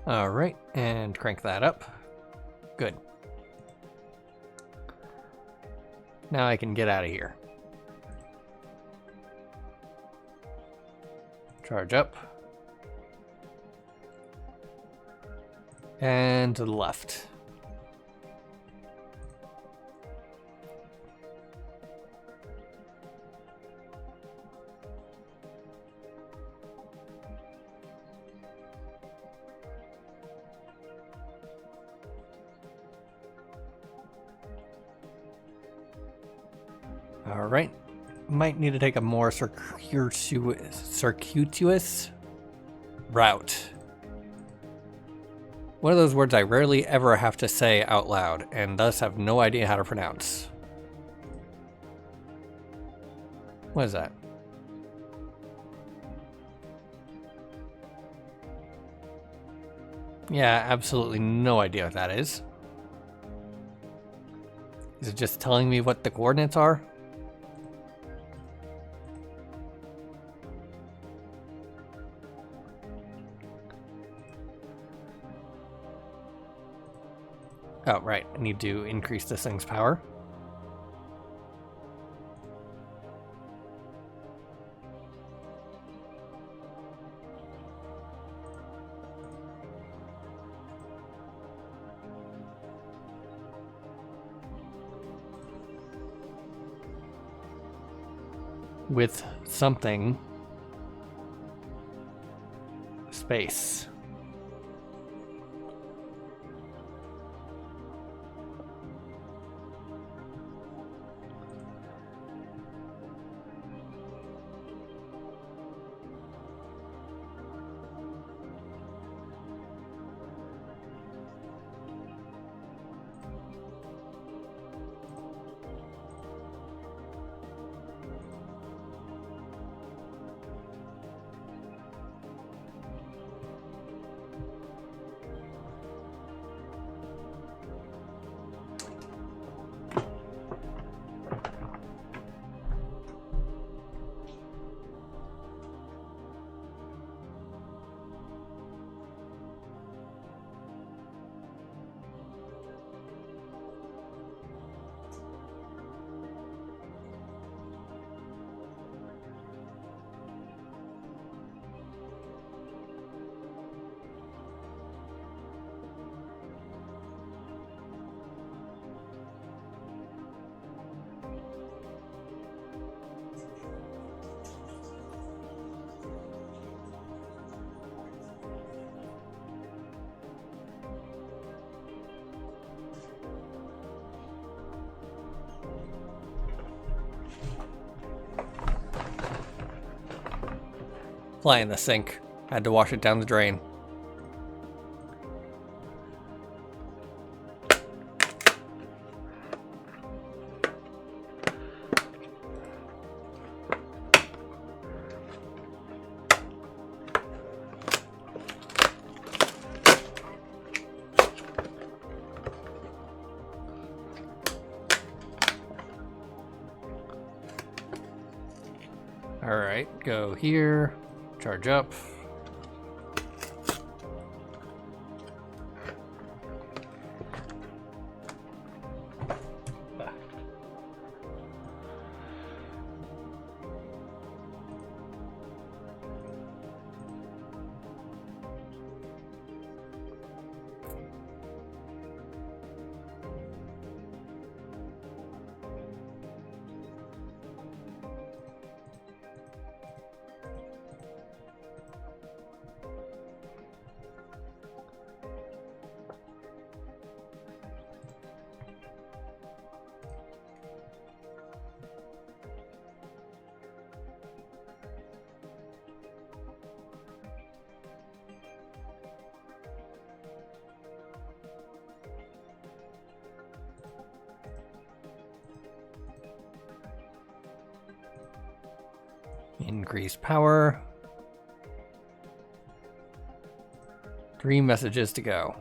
Alright, and crank that up. Good. Now I can get out of here. Charge up. And to the left. Alright, might need to take a more circuitous route. One of those words I rarely ever have to say out loud, and thus have no idea how to pronounce. What is that? Yeah, absolutely no idea what that is. Is it just telling me what the coordinates are? Oh, right. I need to increase this thing's power. With something. Space. fly in the sink. Had to wash it down the drain. Alright, go here, charge up. Increase power. 3 messages to go.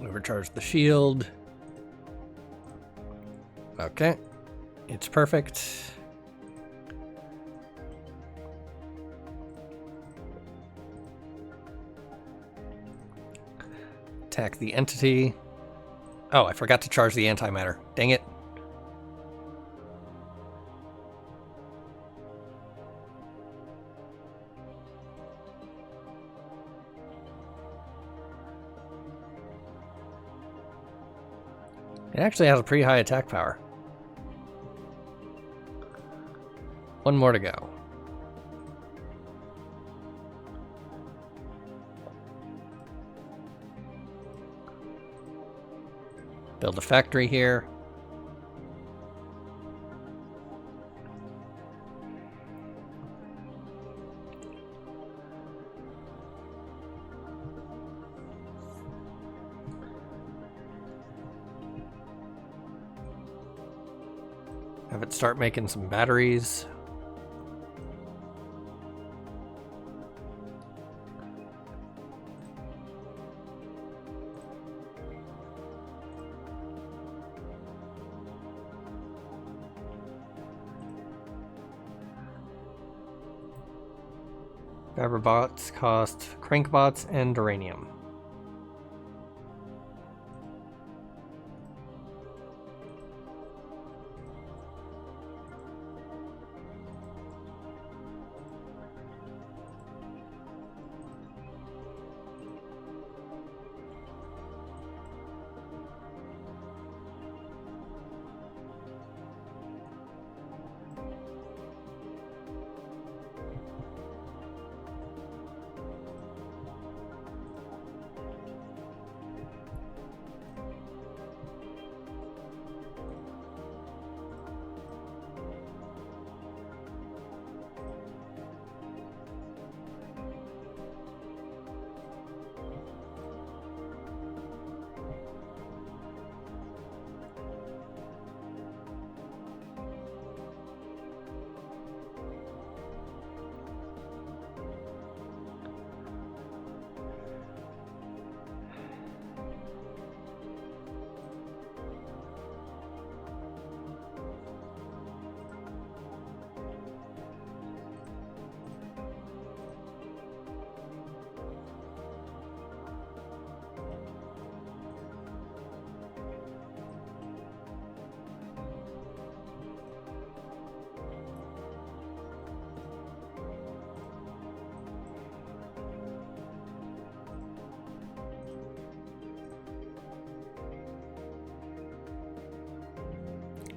Overcharge the shield. Okay. It's perfect. Attack the entity. Oh, I forgot to charge the antimatter. Dang it. It actually has a pretty high attack power. 1 more to go. Build a factory here. Have it start making some batteries. Fabribots cost crankbots and uranium.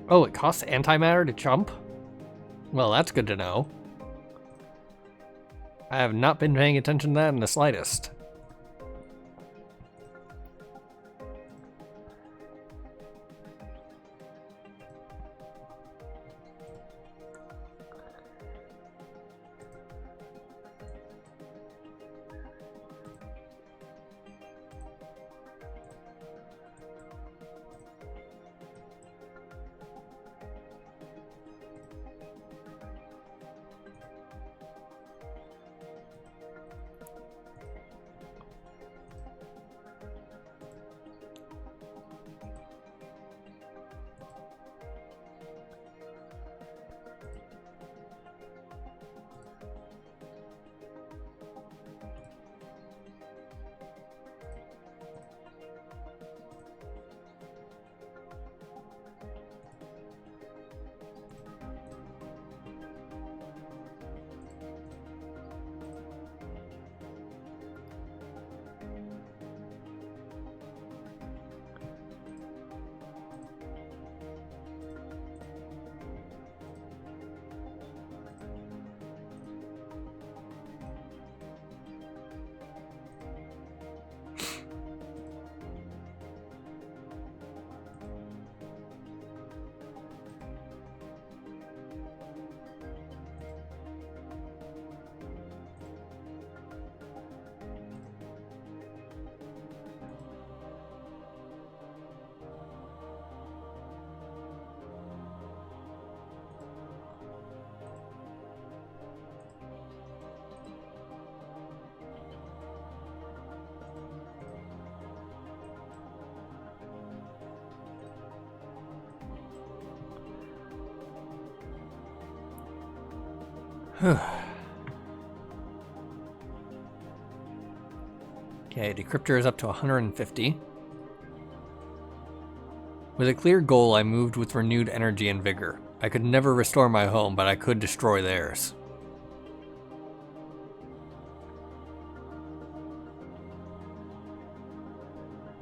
Oh, it costs antimatter to jump? Well, that's good to know. I have not been paying attention to that in the slightest. Okay, decryptor is up to 150. With a clear goal, I moved with renewed energy and vigor. I could never restore my home, but I could destroy theirs.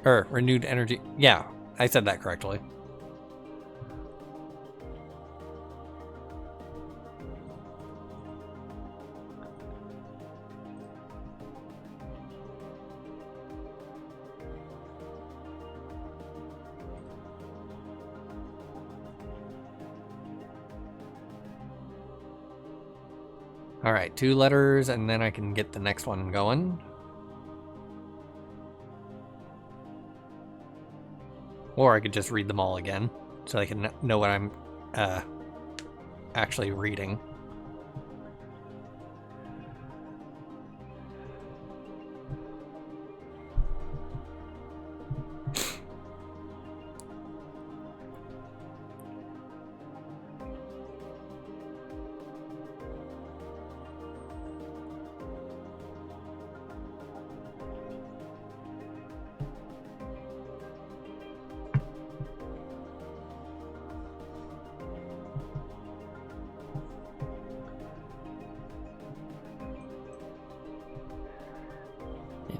Renewed energy. Yeah, I said that correctly. Alright, 2 letters, and then I can get the next one going. Or I could just read them all again, so I can know what I'm actually reading.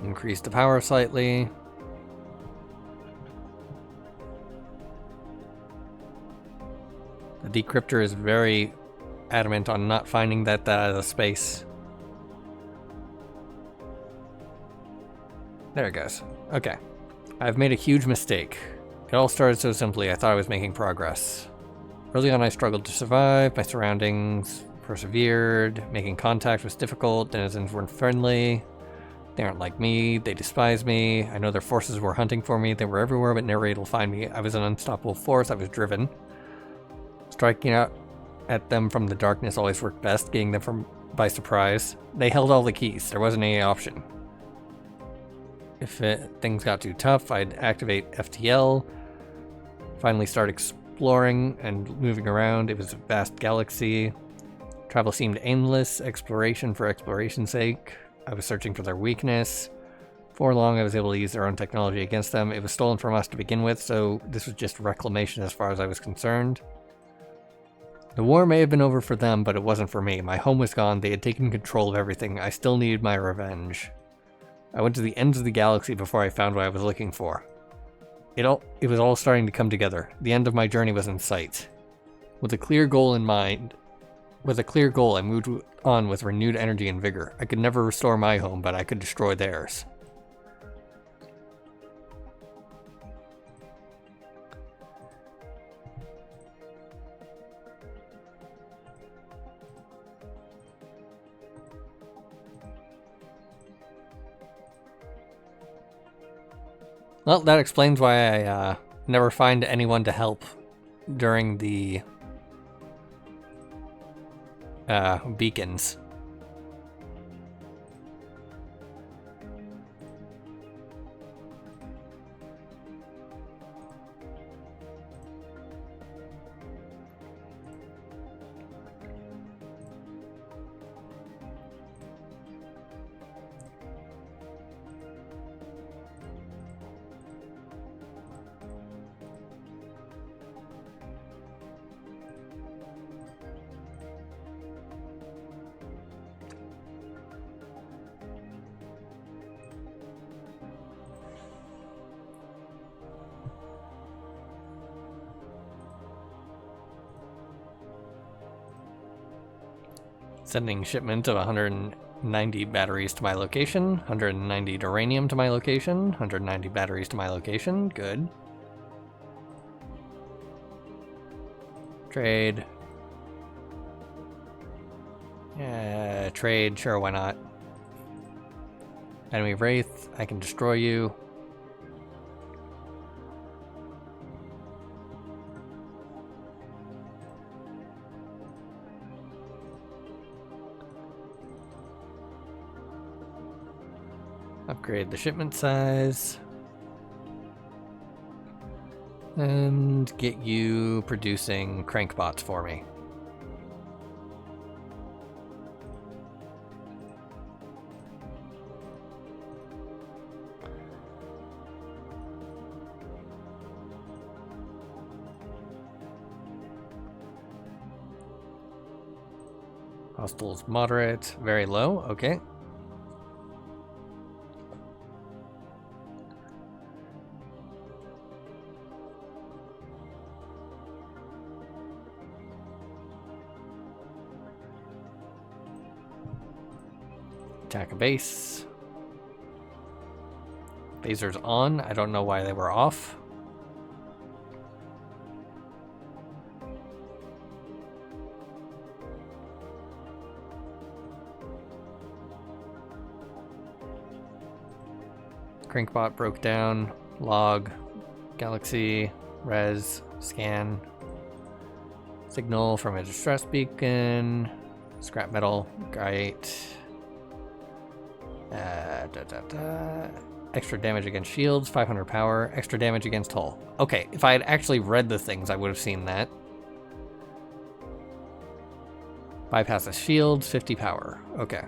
Increase the power slightly. The decryptor is very adamant on not finding that out of space. There it goes. Okay. I've made a huge mistake. It all started so simply, I thought I was making progress. Early on I struggled to survive, my surroundings persevered, making contact was difficult, denizens weren't friendly. They aren't like me, they despise me, I know their forces were hunting for me, they were everywhere but never able to find me. I was an unstoppable force, I was driven. Striking out at them from the darkness always worked best, getting them by surprise. They held all the keys, there wasn't any option. If things got too tough, I'd activate FTL, finally start exploring and moving around. It was a vast galaxy. Travel seemed aimless, exploration for exploration's sake. I was searching for their weakness. For long, I was able to use their own technology against them. It was stolen from us to begin with, so this was just reclamation as far as I was concerned. The war may have been over for them, but it wasn't for me. My home was gone, they had taken control of everything. I still needed my revenge. I went to the ends of the galaxy before I found what I was looking for. It was all starting to come together. The end of my journey was in sight. With a clear goal in mind, I moved on with renewed energy and vigor. I could never restore my home, but I could destroy theirs. Well, that explains why I never find anyone to help during the beacons. Sending shipment of 190 batteries to my location, 190 uranium to my location, 190 batteries to my location. Good. Trade. Trade, sure, why not? Enemy Wraith, I can destroy you. Upgrade the shipment size. And get you producing crankbots for me. Hostiles moderate, very low, okay. Attack a base. Phasers on. I don't know why they were off. Crankbot broke down. Log. Galaxy. Res. Scan. Signal from a distress beacon. Scrap metal. Great. Extra damage against shields, 500 power, extra damage against hull. Okay, if I had actually read the things, I would have seen that. Bypasses shields, 50 power. Okay.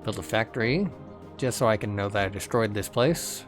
Build a factory, just so I can know that I destroyed this place.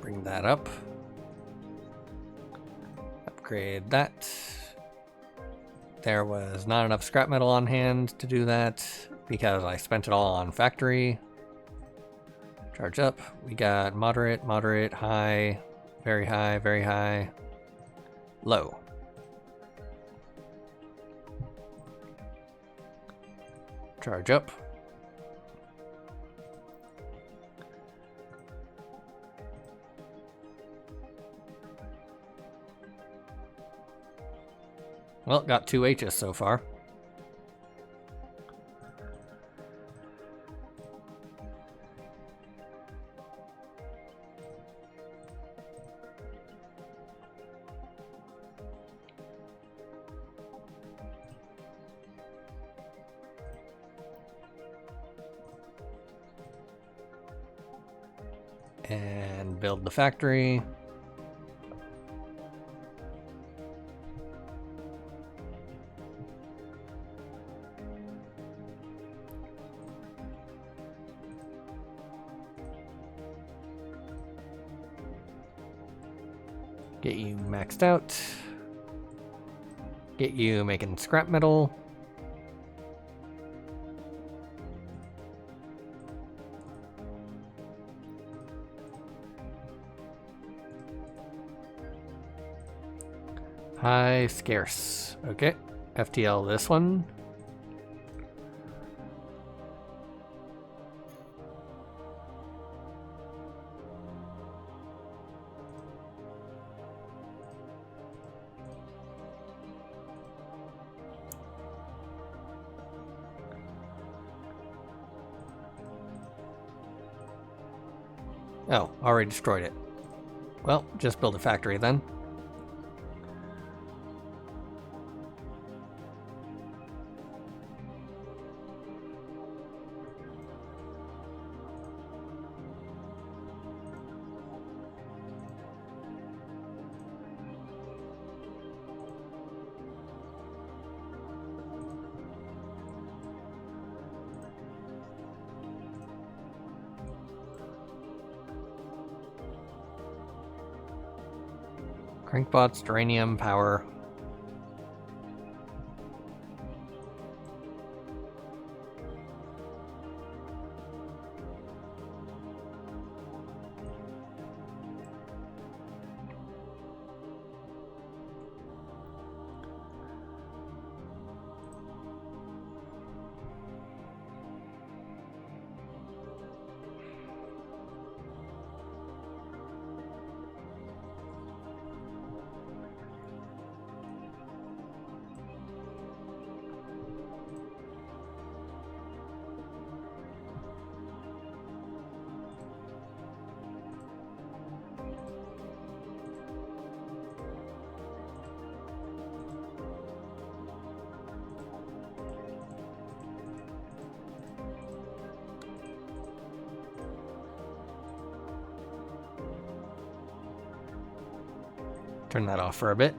Bring that up. Upgrade that. There was not enough scrap metal on hand to do that because I spent it all on factory. Charge up. We got moderate, moderate, high, very high, very high, low. Charge up. Well, got 2 H's so far. And build the factory. Get you maxed out. Get you making scrap metal. High, scarce. Okay. FTL this one. Oh, already destroyed it. Well, just build a factory then. Crankbots, Duranium, power. Turn that off for a bit.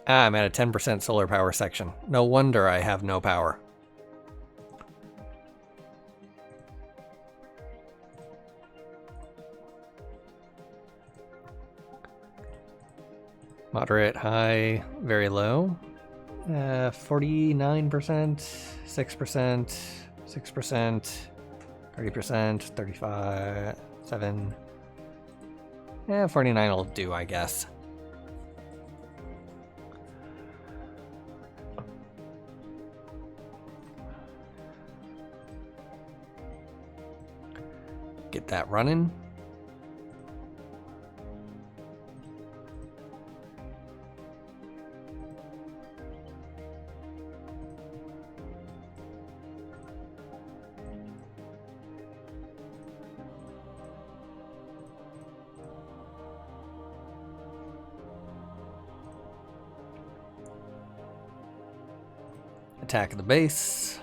Ah, I'm at a 10% solar power section. No wonder I have no power. Moderate, high, very low. 49%, 6%, 6%, 30%, 35, 7. 49 will do, I guess. Get that running. attack the base.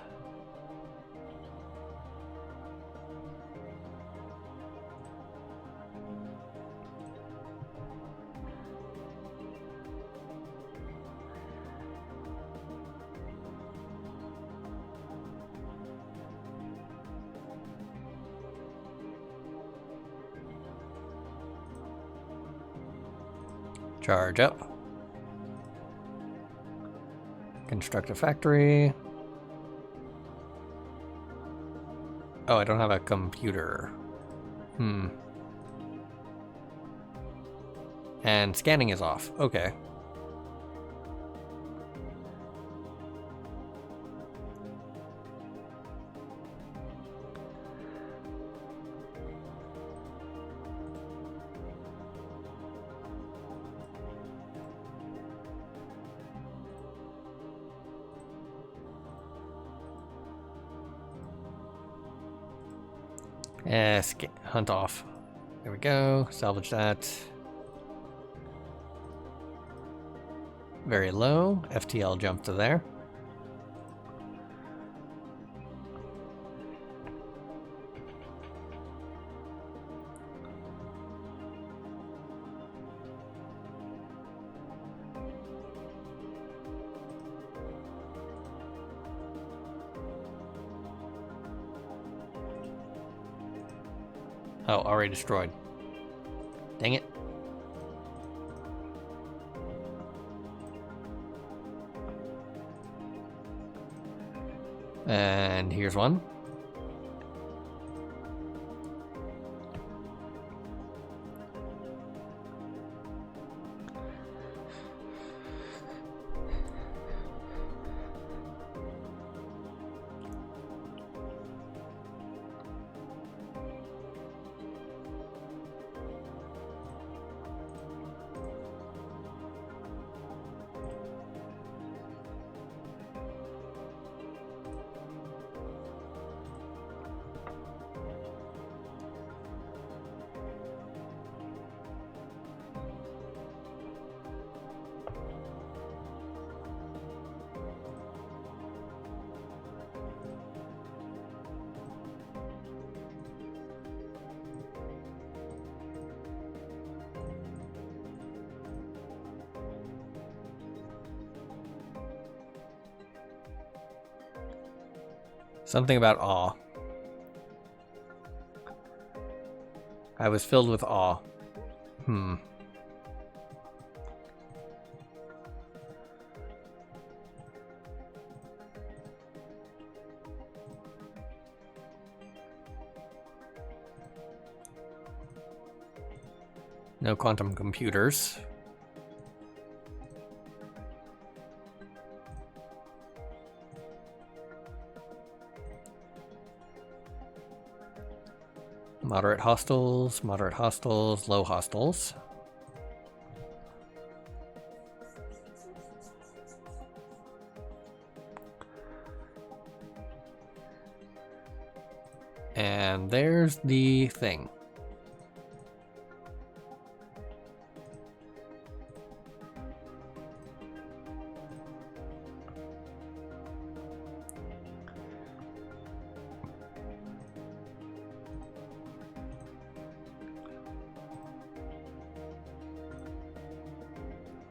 Charge up. Construct a factory. Oh, I don't have a computer. And scanning is off. Okay. Hunt off. There we go. Salvage that. Very low. FTL jump to there. Oh, already destroyed. Dang it. And here's one. Something about awe. I was filled with awe. No quantum computers. Moderate hostiles, low hostiles. And there's the thing.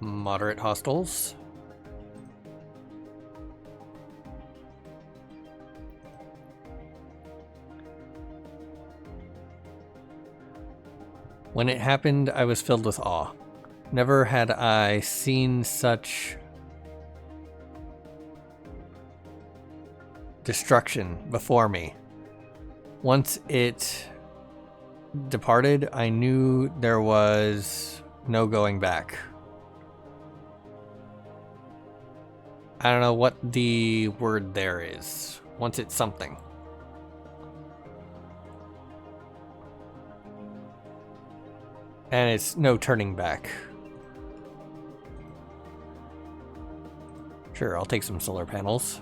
Moderate hostiles. When it happened, I was filled with awe. Never had I seen such destruction before me. Once it departed, I knew there was no going back. I don't know what the word there is. Once it's something. And it's no turning back. Sure, I'll take some solar panels.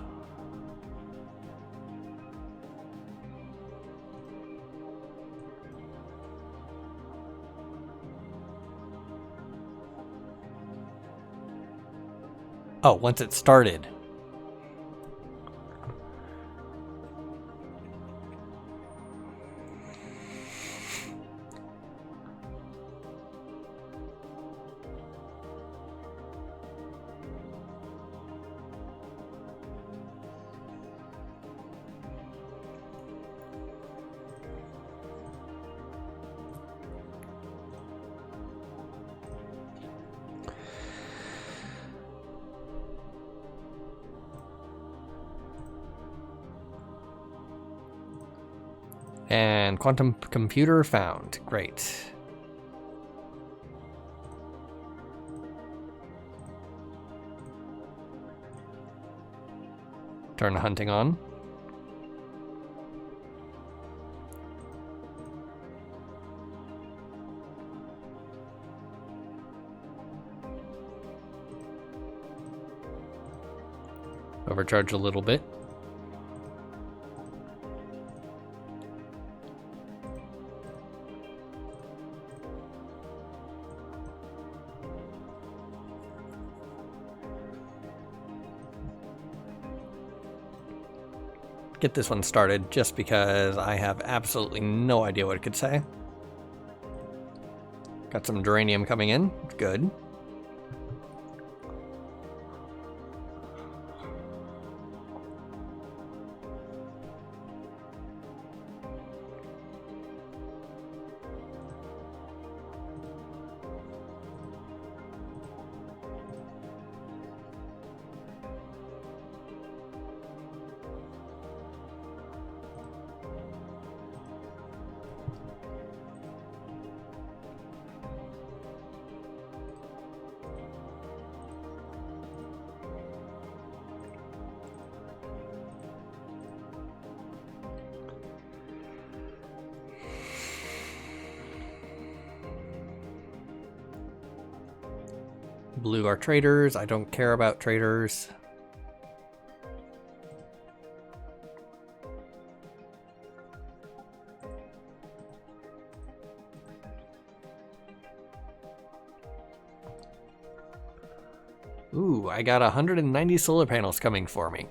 Oh, once it started. And quantum computer found. Great. Turn the hunting on. Overcharge a little bit. Get this one started just because I have absolutely no idea what it could say. Got some duranium coming in. Good. Blue are traders. I don't care about traders. Ooh, I got 190 solar panels coming for me.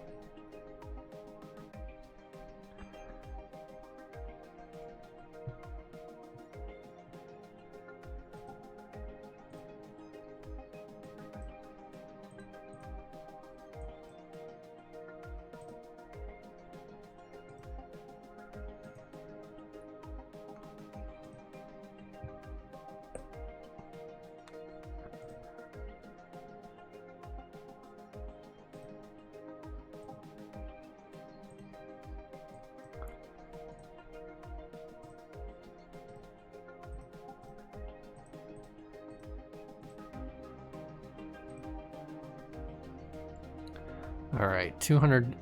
All right, 200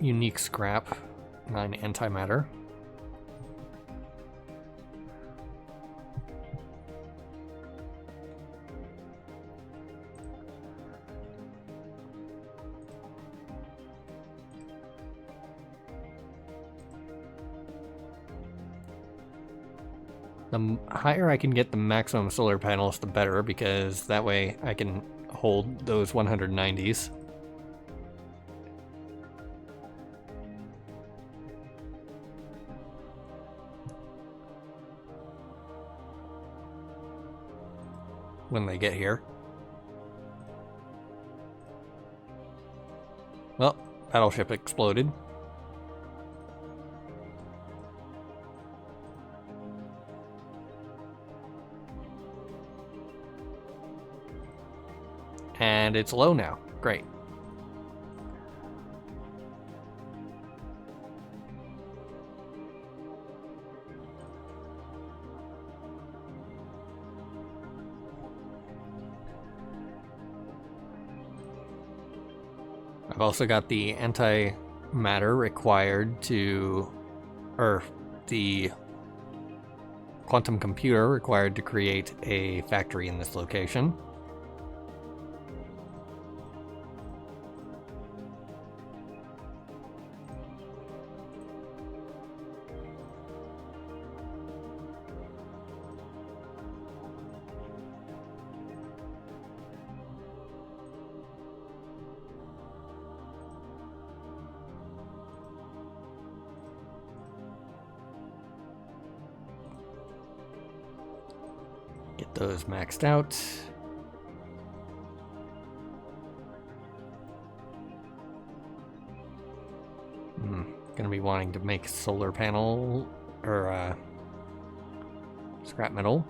unique scrap, 9 antimatter. The higher I can get the maximum solar panels, the better, because that way I can hold those 190s. When they get here. Well, battleship exploded. And it's low now. Great. I've also got the antimatter required to, or the quantum computer required to create a factory in this location. Get those maxed out. Gonna be wanting to make solar panel or scrap metal.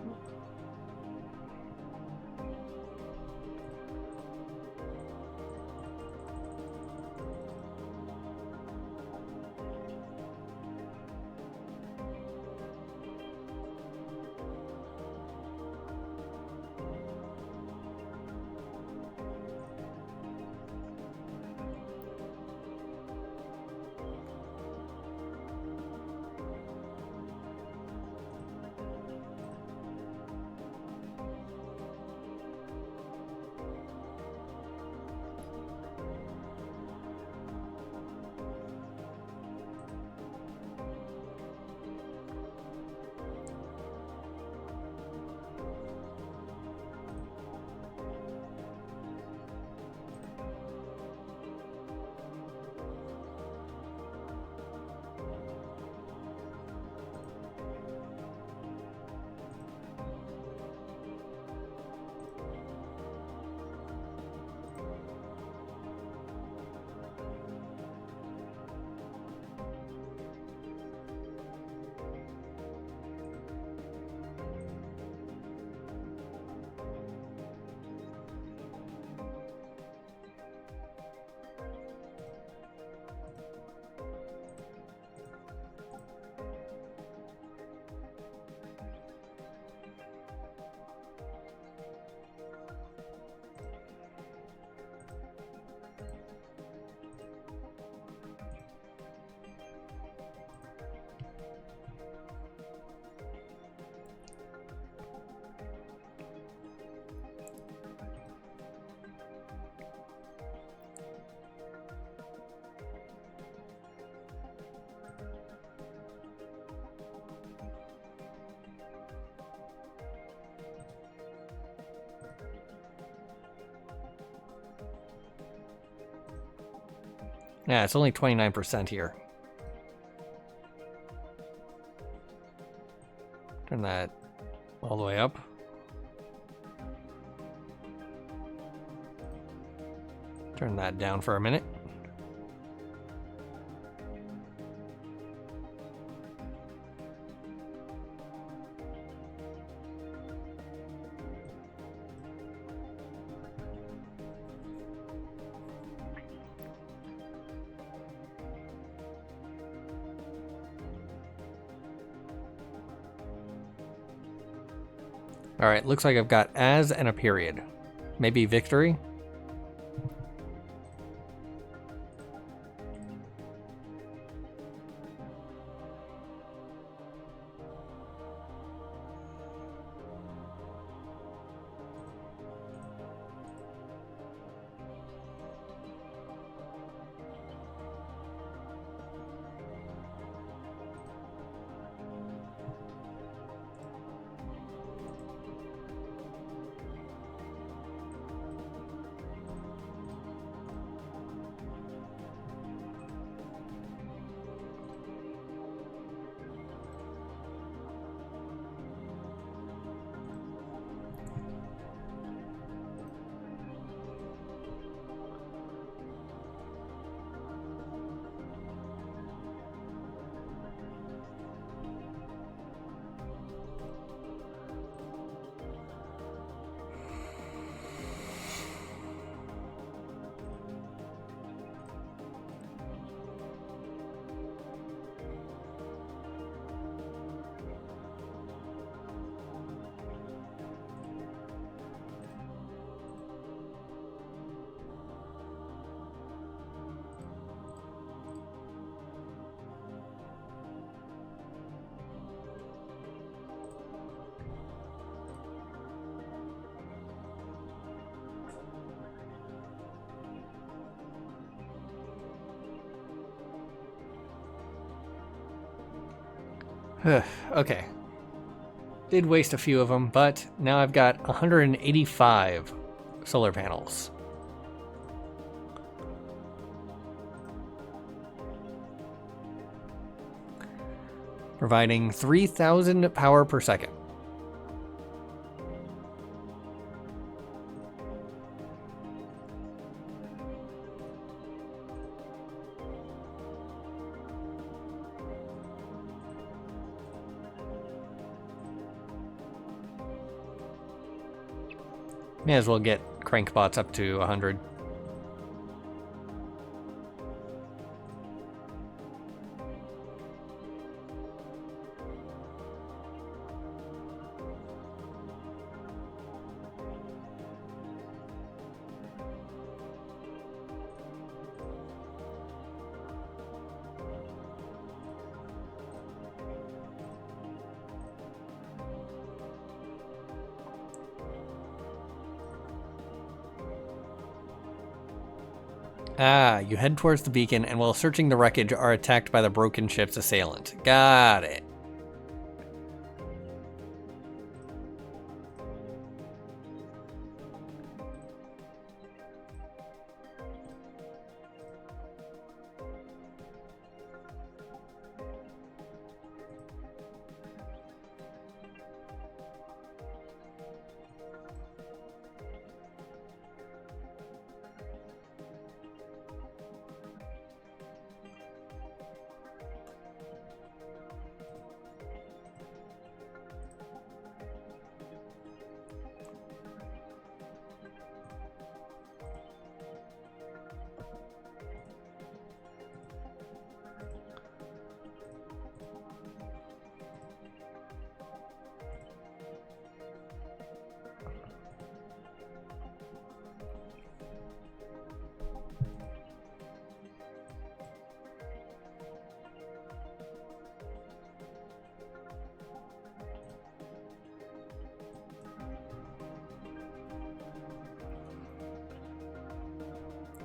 Yeah, it's only 29% here. Turn that all the way up. Turn that down for a minute. Alright, looks like I've got as and a period. Maybe victory? Okay. Did waste a few of them, but now I've got 185 solar panels. Providing 3,000 power per second. May as well get crankbots up to 100. Ah, you head towards the beacon and while searching the wreckage are attacked by the broken ship's assailant. Got it.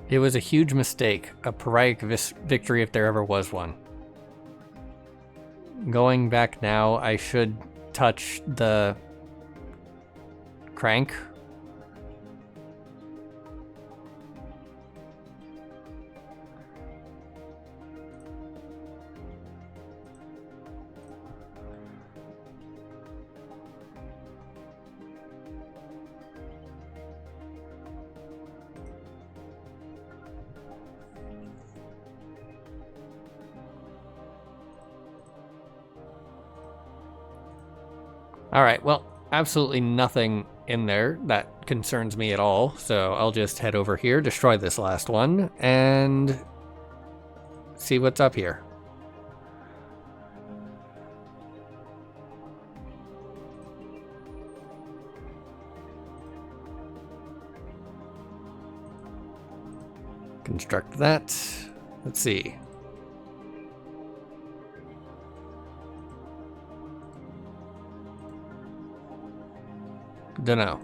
It was a huge mistake, a pyrrhic victory if there ever was one. Going back now, I should touch the crank. Alright, well, absolutely nothing in there that concerns me at all, so I'll just head over here, destroy this last one, and see what's up here. Construct that. Let's see. Dunno.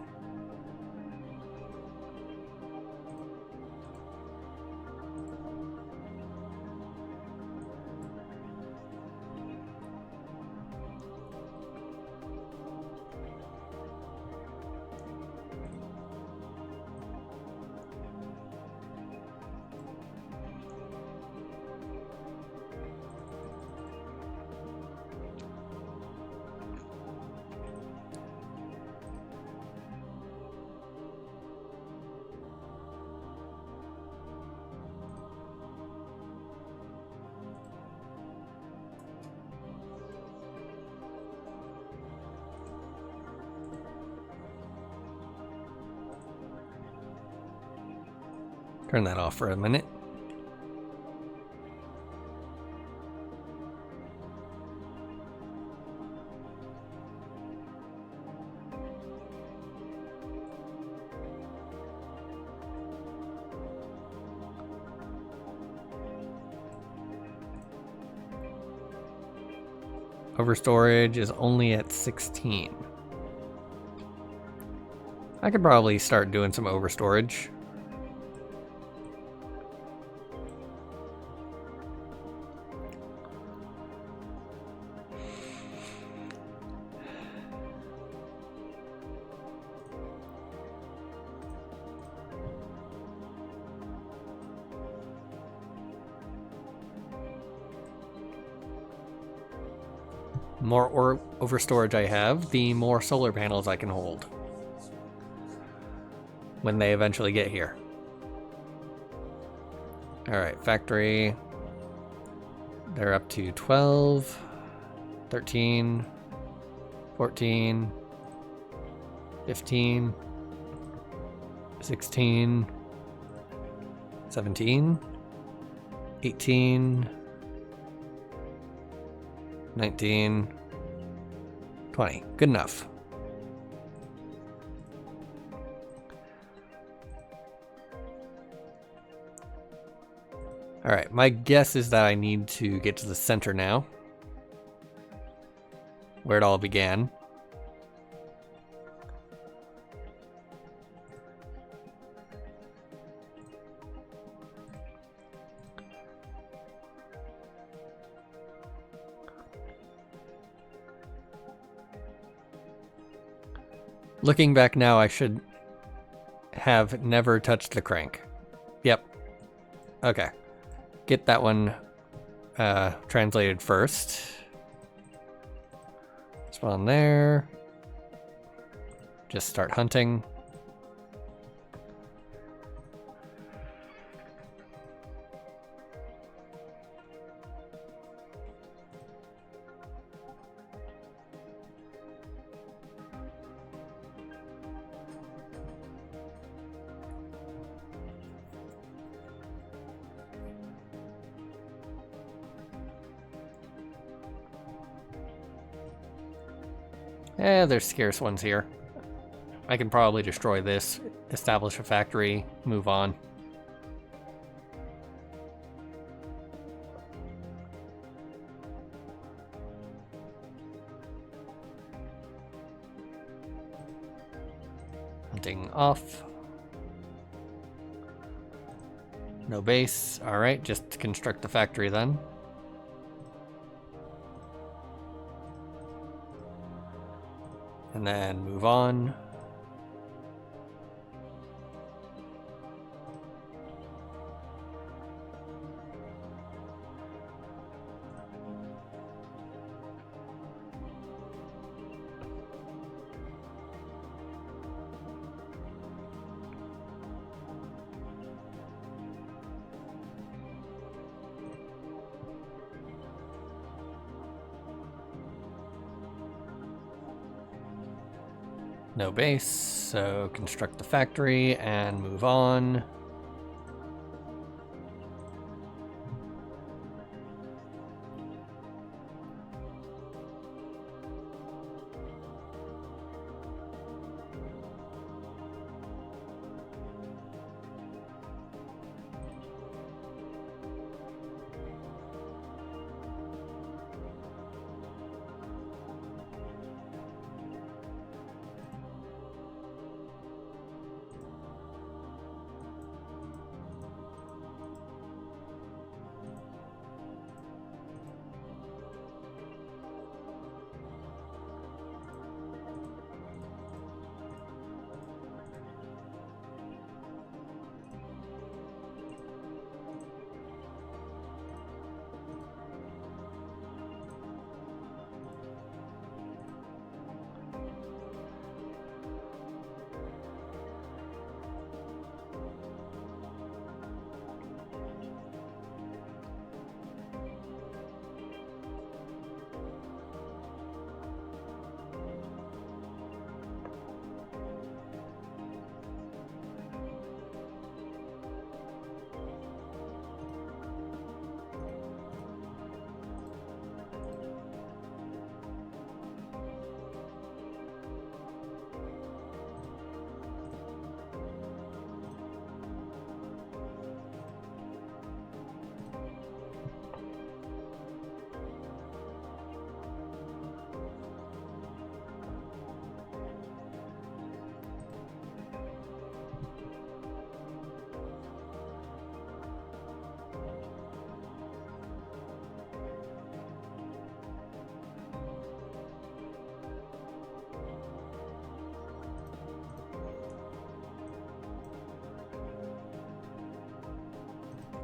Turn that off for a minute. Overstorage is only at 16. I could probably start doing some overstorage. More overstorage I have, the more solar panels I can hold when they eventually get here. Alright, factory. They're up to 12, 13, 14, 15, 16, 17, 18, 19, 20. Good enough. Alright, my guess is that I need to get to the center now, where it all began. Looking back now, I should have never touched the crank. Yep. Okay. Get that one translated first. Spawn there. Just start hunting. There's scarce ones here. I can probably destroy this, establish a factory, move on. Hunting off. No base. Alright, just construct the factory then. And then move on. No base, so construct the factory and move on.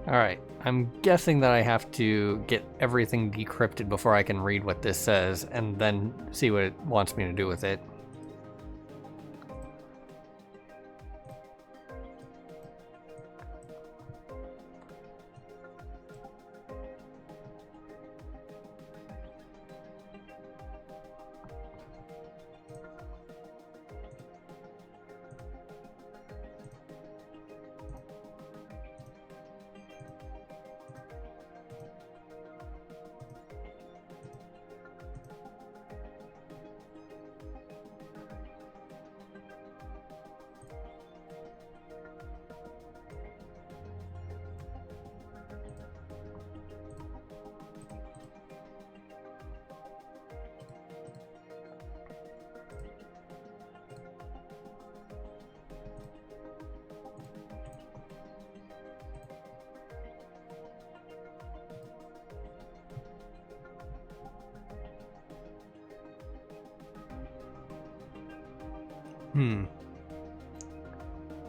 Alright, I'm guessing that I have to get everything decrypted before I can read what this says, and then see what it wants me to do with it.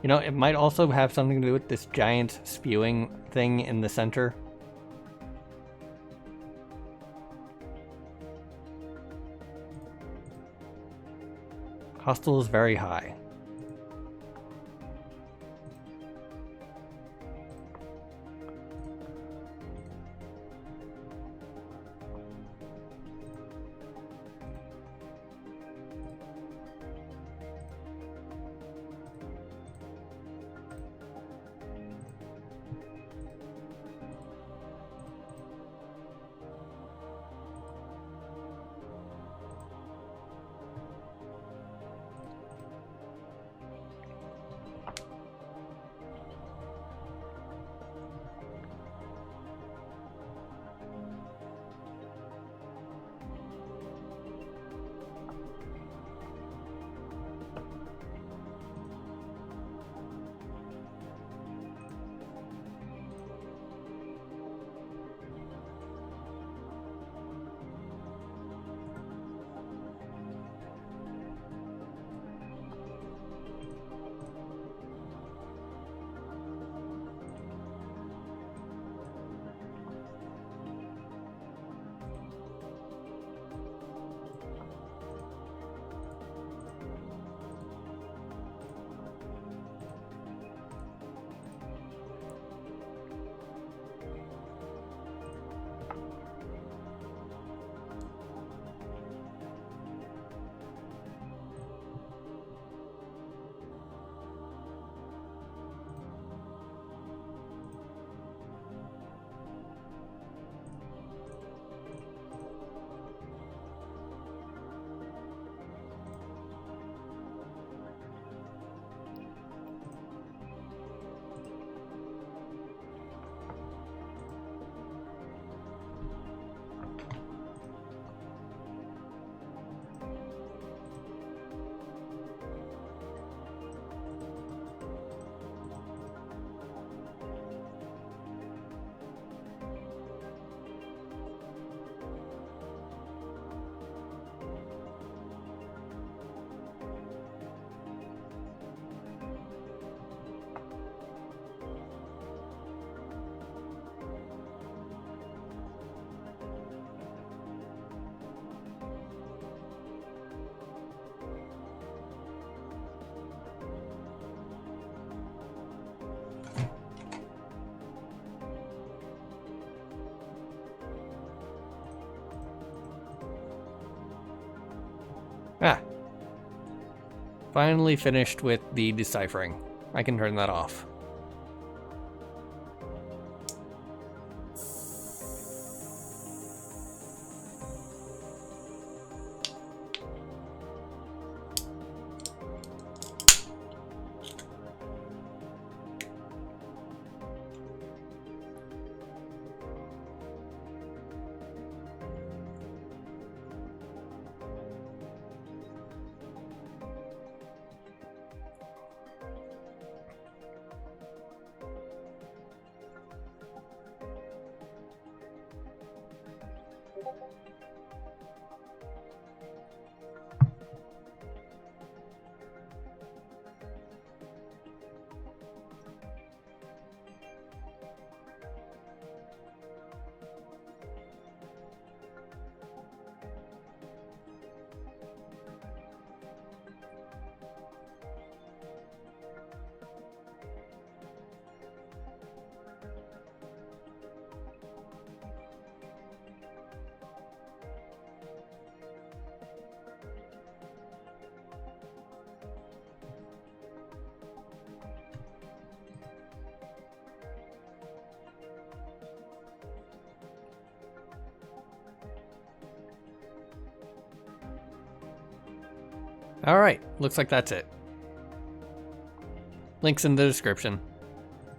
You know, it might also have something to do with this giant spewing thing in the center. Hostile is very high. Ah. Finally finished with the deciphering. I can turn that off. Alright, looks like that's it. Links in the description.